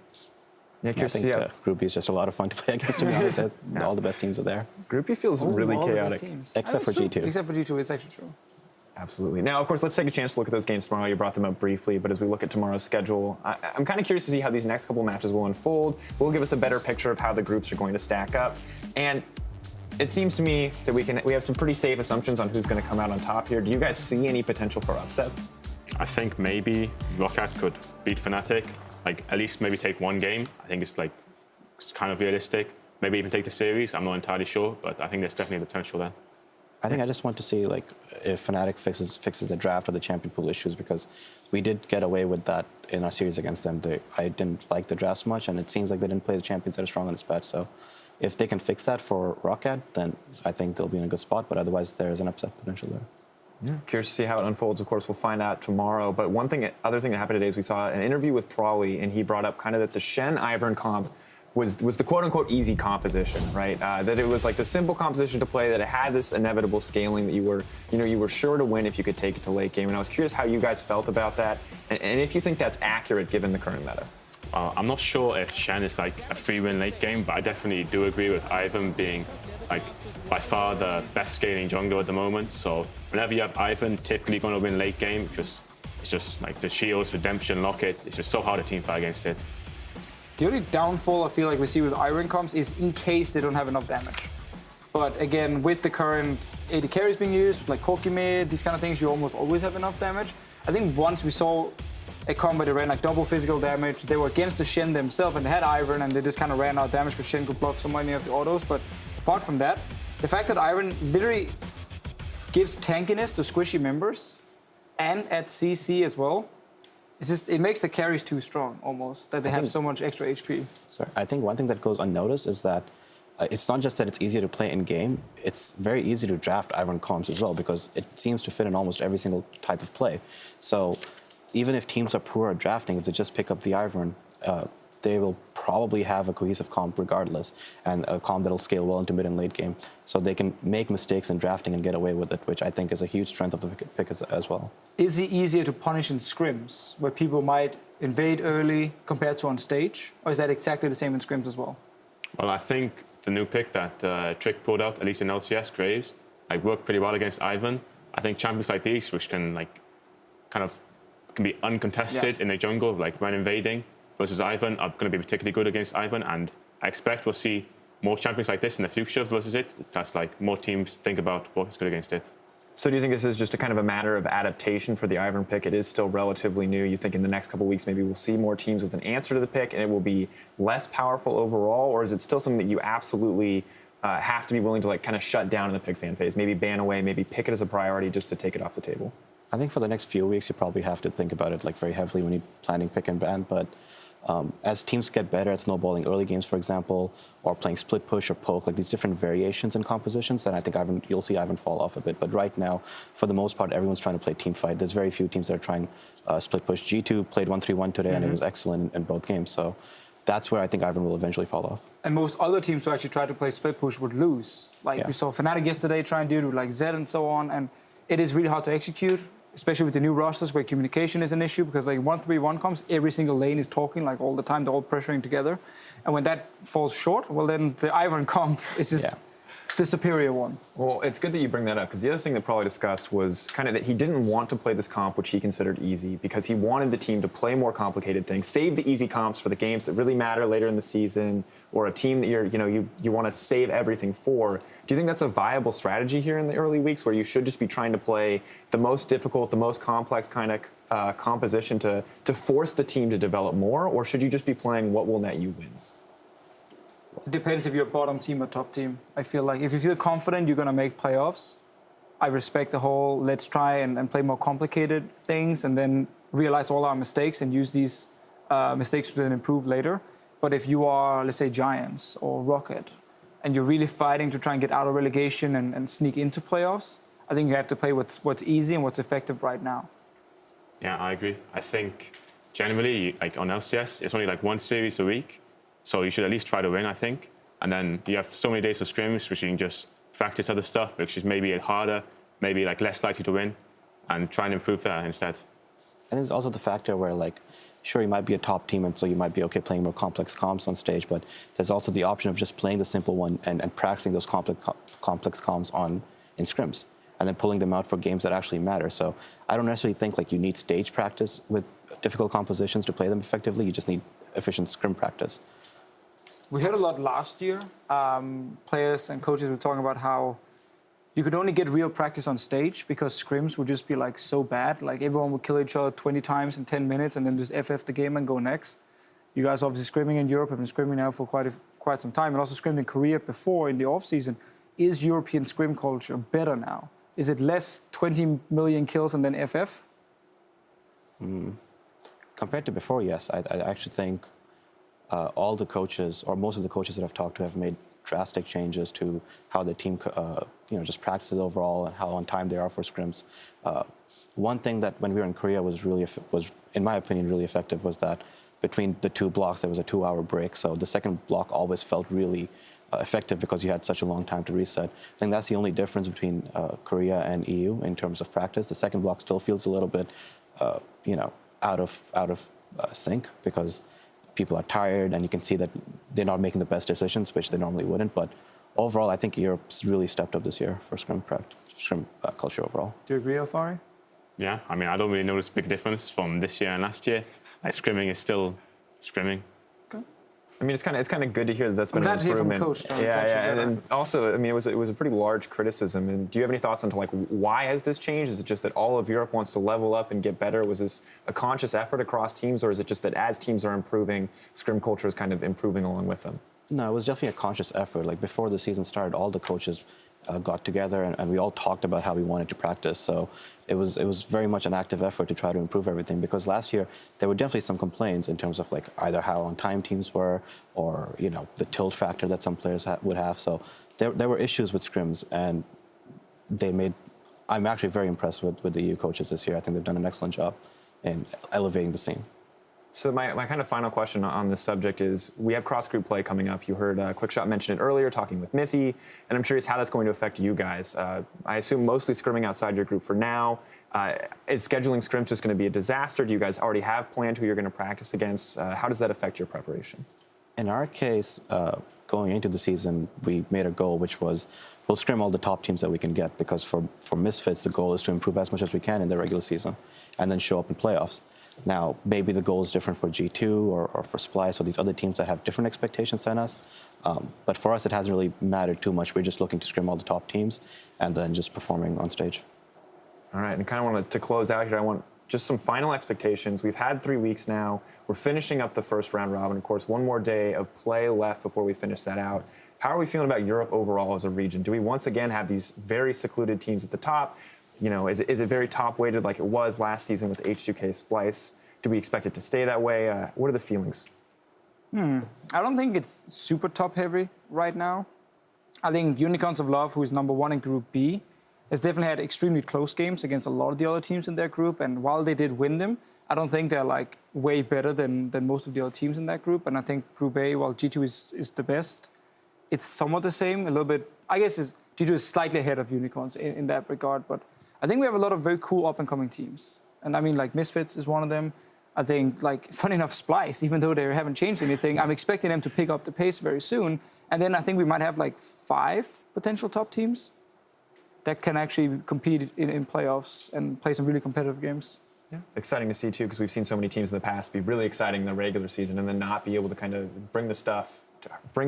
Yeah, I think Group B is just a lot of fun to play against, to be honest. All the best teams are there. Group B feels really chaotic. Except for G2. Except for G2, it's actually true. Absolutely. Now, of course, let's take a chance to look at those games tomorrow. You brought them up briefly, but as we look at tomorrow's schedule, I'm kind of curious to see how these next couple matches will unfold. Will give us a better picture of how the groups are going to stack up. And it seems to me that we have some pretty safe assumptions on who's going to come out on top here. Do you guys see any potential for upsets? I think maybe Roccat could beat Fnatic, like at least maybe take one game. I think it's kind of realistic. Maybe even take the series. I'm not entirely sure, but I think there's definitely the potential there. I think I just want to see like if Fnatic fixes the draft or the champion pool issues, because we did get away with that in our series against them. I didn't like the drafts much, and it seems like they didn't play the champions that are strong on this patch. So if they can fix that for Roccat, then I think they'll be in a good spot. But otherwise, there is an upset potential there. Yeah. Curious to see how it unfolds. Of course, we'll find out tomorrow. But other thing that happened today is we saw an interview with Prawley, and he brought up kind of that the Shen Ivern comp was the quote-unquote easy composition, right? That it was like the simple composition to play, that it had this inevitable scaling that you were sure to win if you could take it to late game. And I was curious how you guys felt about that, and if you think that's accurate given the current meta. I'm not sure if Shen is like a free win late game, but I definitely do agree with Ivan being like by far the best scaling jungler at the moment. So whenever you have Ivan, typically going to win late game because it's just like the shields, redemption, locket. It's just so hard to team fight against it. The only downfall I feel like we see with Iron comps is in case they don't have enough damage. But again, with the current AD carries being used, like Corki mid, these kind of things, you almost always have enough damage. I think once we saw a combo that ran like double physical damage, they were against the Shen themselves and they had Iron and they just kind of ran out of damage because Shen could block so many of the autos. But apart from that, the fact that Iron literally gives tankiness to squishy members and at CC as well, it makes the carries too strong, almost, that they have so much extra HP. Sorry, I think one thing that goes unnoticed is that it's not just that it's easier to play in-game, it's very easy to draft Iron comps as well, because it seems to fit in almost every single type of play. So even if teams are poor at drafting, if they just pick up the Ivern, they will probably have a cohesive comp regardless, and a comp that'll scale well into mid and late game. So they can make mistakes in drafting and get away with it, which I think is a huge strength of the pick as well. Is it easier to punish in scrims, where people might invade early compared to on stage? Or is that exactly the same in scrims as well? Well, I think the new pick that Trick pulled out, at least in LCS, Graves, like worked pretty well against Ivern. I think champions like these, which can can be uncontested in the jungle, like when invading, versus Ivern, are going to be particularly good against Ivern. And I expect we'll see more champions like this in the future versus it. That's like more teams think about what's good against it. So do you think this is just a kind of a matter of adaptation for the Ivern pick? It is still relatively new. You think in the next couple of weeks maybe we'll see more teams with an answer to the pick and it will be less powerful overall? Or is it still something that you absolutely have to be willing to like kind of shut down in the pick fan phase? Maybe ban away, maybe pick it as a priority just to take it off the table? I think for the next few weeks you probably have to think about it like very heavily when you're planning pick and ban. But as teams get better at snowballing early games, for example, or playing split push or poke, like these different variations in compositions, then I think you'll see Ivern fall off a bit. But right now, for the most part, everyone's trying to play team fight. There's very few teams that are trying split push. G2 played 1-3-1 today, and it was excellent in both games. So that's where I think Ivern will eventually fall off. And most other teams who actually try to play split push would lose. Like we saw Fnatic yesterday try and do it with like Zed and so on. And it is really hard to execute, especially with the new rosters where communication is an issue, because like 1-3-1 comes, every single lane is talking like all the time, they're all pressuring together. And when that falls short, well then the Ivern comp is just the superior one. Well, it's good that you bring that up, because the other thing that probably discussed was kind of that he didn't want to play this comp, which he considered easy, because he wanted the team to play more complicated things, save the easy comps for the games that really matter later in the season, or a team that you want to save everything for. Do you think that's a viable strategy here in the early weeks, where you should just be trying to play the most difficult, the most complex kind of composition to force the team to develop more, or should you just be playing what will net you wins? It depends if you're bottom team or top team. I feel like if you feel confident you're going to make playoffs, I respect the whole let's try and play more complicated things and then realize all our mistakes and use these mistakes to then improve later. But if you are, let's say, Giants or Rocket, and you're really fighting to try and get out of relegation and sneak into playoffs, I think you have to play what's easy and what's effective right now. Yeah, I agree. I think generally, like on LCS, it's only like one series a week. So you should at least try to win, I think. And then you have so many days of scrims, which you can just practice other stuff, which is maybe harder, maybe like less likely to win, and try and improve that instead. And there's also the factor where, like, sure, you might be a top team, and so you might be okay playing more complex comps on stage, but there's also the option of just playing the simple one and practicing those complex comps in scrims, and then pulling them out for games that actually matter. So I don't necessarily think like you need stage practice with difficult compositions to play them effectively. You just need efficient scrim practice. We heard a lot last year. Players and coaches were talking about how you could only get real practice on stage because scrims would just be like so bad. Like everyone would kill each other 20 times in 10 minutes and then just FF the game and go next. You guys obviously scrimming in Europe have been scrimming now for quite some time, and also scrimmed in Korea before in the off season. Is European scrim culture better now? Is it less 20 million kills and then FF? Compared to before, yes. I actually think all the coaches, or most of the coaches that I've talked to, have made drastic changes to how the team, just practices overall and how on time they are for scrims. One thing that when we were in Korea was in my opinion, really effective was that between the two blocks there was a 2-hour break. So the second block always felt really effective because you had such a long time to reset. I think that's the only difference between Korea and EU in terms of practice. The second block still feels a little bit, out of sync because people are tired and you can see that they're not making the best decisions, which they normally wouldn't. But overall, I think Europe's really stepped up this year for scrim culture overall. Do you agree, Alfari? Yeah, I mean, I don't really notice a big difference from this year and last year. Like, scrimming is still scrimming. I mean, it's kind of good to hear that that's been an improvement. Coach, and also, I mean, it was a pretty large criticism. And do you have any thoughts onto like why has this changed? Is it just that all of Europe wants to level up and get better? Was this a conscious effort across teams, or is it just that as teams are improving, scrim culture is kind of improving along with them? No, it was definitely a conscious effort. Like before the season started, all the coaches got together and we all talked about how we wanted to practice. So it was very much an active effort to try to improve everything, because last year there were definitely some complaints in terms of like either how on time teams were or the tilt factor that some players would have. So there were issues with scrims, and I'm actually very impressed with the EU coaches this year. I think they've done an excellent job in elevating the scene. So my kind of final question on this subject is, we have cross-group play coming up. You heard Quickshot mention it earlier, talking with Mithy, and I'm curious how that's going to affect you guys. I assume mostly scrimming outside your group for now. Is scheduling scrims just going to be a disaster? Do you guys already have planned who you're going to practice against? How does that affect your preparation? In our case, going into the season, we made a goal, which was we'll scrim all the top teams that we can get, because for Misfits, the goal is to improve as much as we can in the regular season and then show up in playoffs. Now, maybe the goal is different for G2 or for Splice or these other teams that have different expectations than us. But for us, it hasn't really mattered too much. We're just looking to scrim all the top teams and then just performing on stage. All right, and I kind of wanted to close out here. I want just some final expectations. We've had 3 weeks now. We're finishing up the first round robin. Of course, one more day of play left before we finish that out. How are we feeling about Europe overall as a region? Do we once again have these very secluded teams at the top? You know, is it very top-weighted like it was last season with H2K Splice? Do we expect it to stay that way? What are the feelings? I don't think it's super top-heavy right now. I think Unicorns of Love, who is #1 in Group B, has definitely had extremely close games against a lot of the other teams in their group. And while they did win them, I don't think they're like way better than most of the other teams in that group. And I think Group A, while G2 is the best, it's somewhat the same. A little bit, I guess, G2 is slightly ahead of Unicorns in that regard. But I think we have a lot of very cool up-and-coming teams. And I mean, like, Misfits is one of them. I think, like, funny enough, Splice, even though they haven't changed anything, I'm expecting them to pick up the pace very soon. And then I think we might have, like, 5 potential top teams that can actually compete in playoffs and play some really competitive games. Yeah. Exciting to see, too, because we've seen so many teams in the past be really exciting in the regular season and then not be able to kind of bring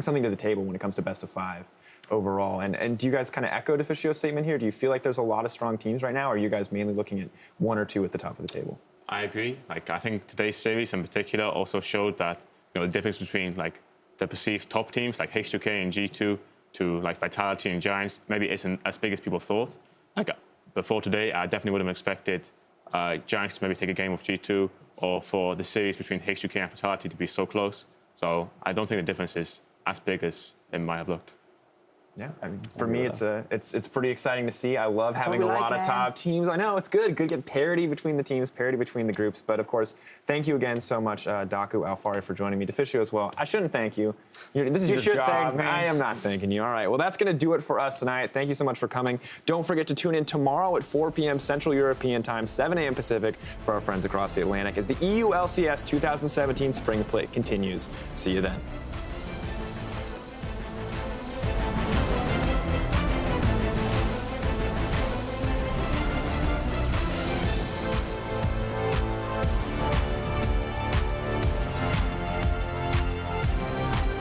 something to the table when it comes to best of 5. Overall. And do you guys kind of echo Deficio's statement here? Do you feel like there's a lot of strong teams right now, or are you guys mainly looking at 1 or 2 at the top of the table? I agree. Like, I think today's series in particular also showed that, you know, the difference between like the perceived top teams like H2K and G2 to like Vitality and Giants maybe isn't as big as people thought. Like before today, I definitely would have expected Giants to maybe take a game with G2, or for the series between H2K and Vitality to be so close. So I don't think the difference is as big as it might have looked. Yeah, I mean, for me, it's pretty exciting to see. I love having a lot of top teams. I know, it's good. Good to get parity between the teams, parity between the groups. But, of course, thank you again so much, Daku, Alfari, for joining me. Deficio as well. I shouldn't thank you. This is your job. Thank me. I am not thanking you. All right, well, that's going to do it for us tonight. Thank you so much for coming. Don't forget to tune in tomorrow at 4 p.m. Central European Time, 7 a.m. Pacific for our friends across the Atlantic as the EULCS 2017 Spring Split continues. See you then.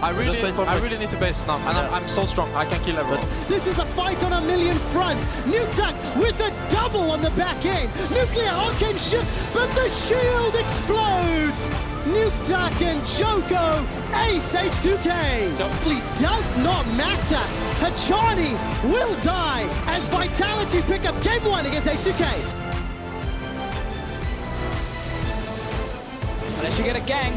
I really need to base now, and I'm so strong. I can kill everyone. This is a fight on a million fronts. Nukeduck with a double on the back end. Nuclear Arcane shift, but the shield explodes. Nukeduck and Joko ace H2K. Simply does not matter. Hachani will die as Vitality pick up game 1 against H2K. Unless you get a gank.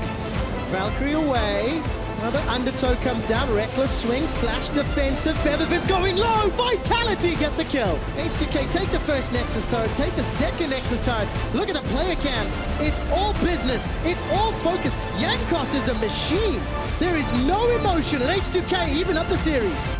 Valkyrie away. Another undertow comes down, reckless swing, flash defensive, Featherfit's going low, Vitality get the kill. H2K take the first Nexus turret, take the second Nexus turret. Look at the player cams, it's all business, it's all focus. Yankos is a machine. There is no emotion at H2K even up the series.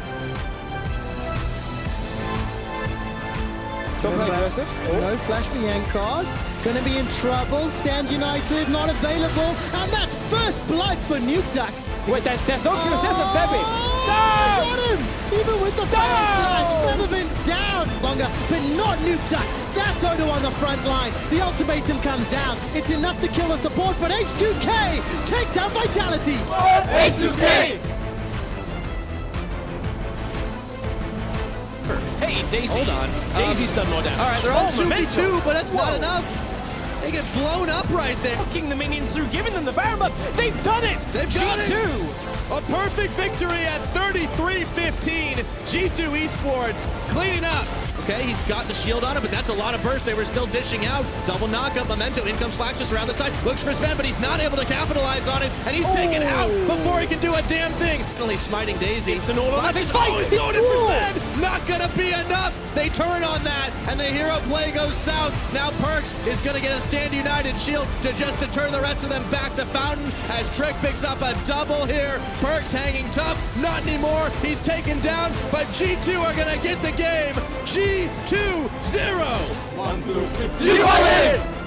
Don't play aggressive. No flash for Yankos. Gonna be in trouble, Stand United, not available, and that's first blood for Nukeduck. Wait, there's no QSS of Febby. Got him! Even with the fire flash, Featherfit's down. Longer, but not Nukeduck. That's Odo on the front line. The ultimatum comes down. It's enough to kill a support, but H2K take down Vitality. H2K! Hey, Daisy. Hold on. Daisy's done more damage. All right, they're on 2v2, but that's not enough. They get blown up right there. Fucking the minions through, giving them the Baron buff. They've done it. They've got G2. it. A perfect victory at 33-15. G2 Esports cleaning up. Okay, he's got the shield on him, but that's a lot of burst. They were still dishing out. Double knockup, Memento. In comes Flash just around the side. Looks for Sven, but he's not able to capitalize on it, and he's taken out before he can do a damn thing. Only smiting Daisy. It's an all-or-nothing fight. fight. He's going in for Sven. Not gonna be enough. They turn on that, and the hero play goes south. Now Perks is gonna get a Stand United shield to turn the rest of them back to Fountain as Trick picks up a double here. Perks hanging tough. Not anymore. He's taken down, but G2 are gonna get the game. G2-0. 1 through 50. You got it!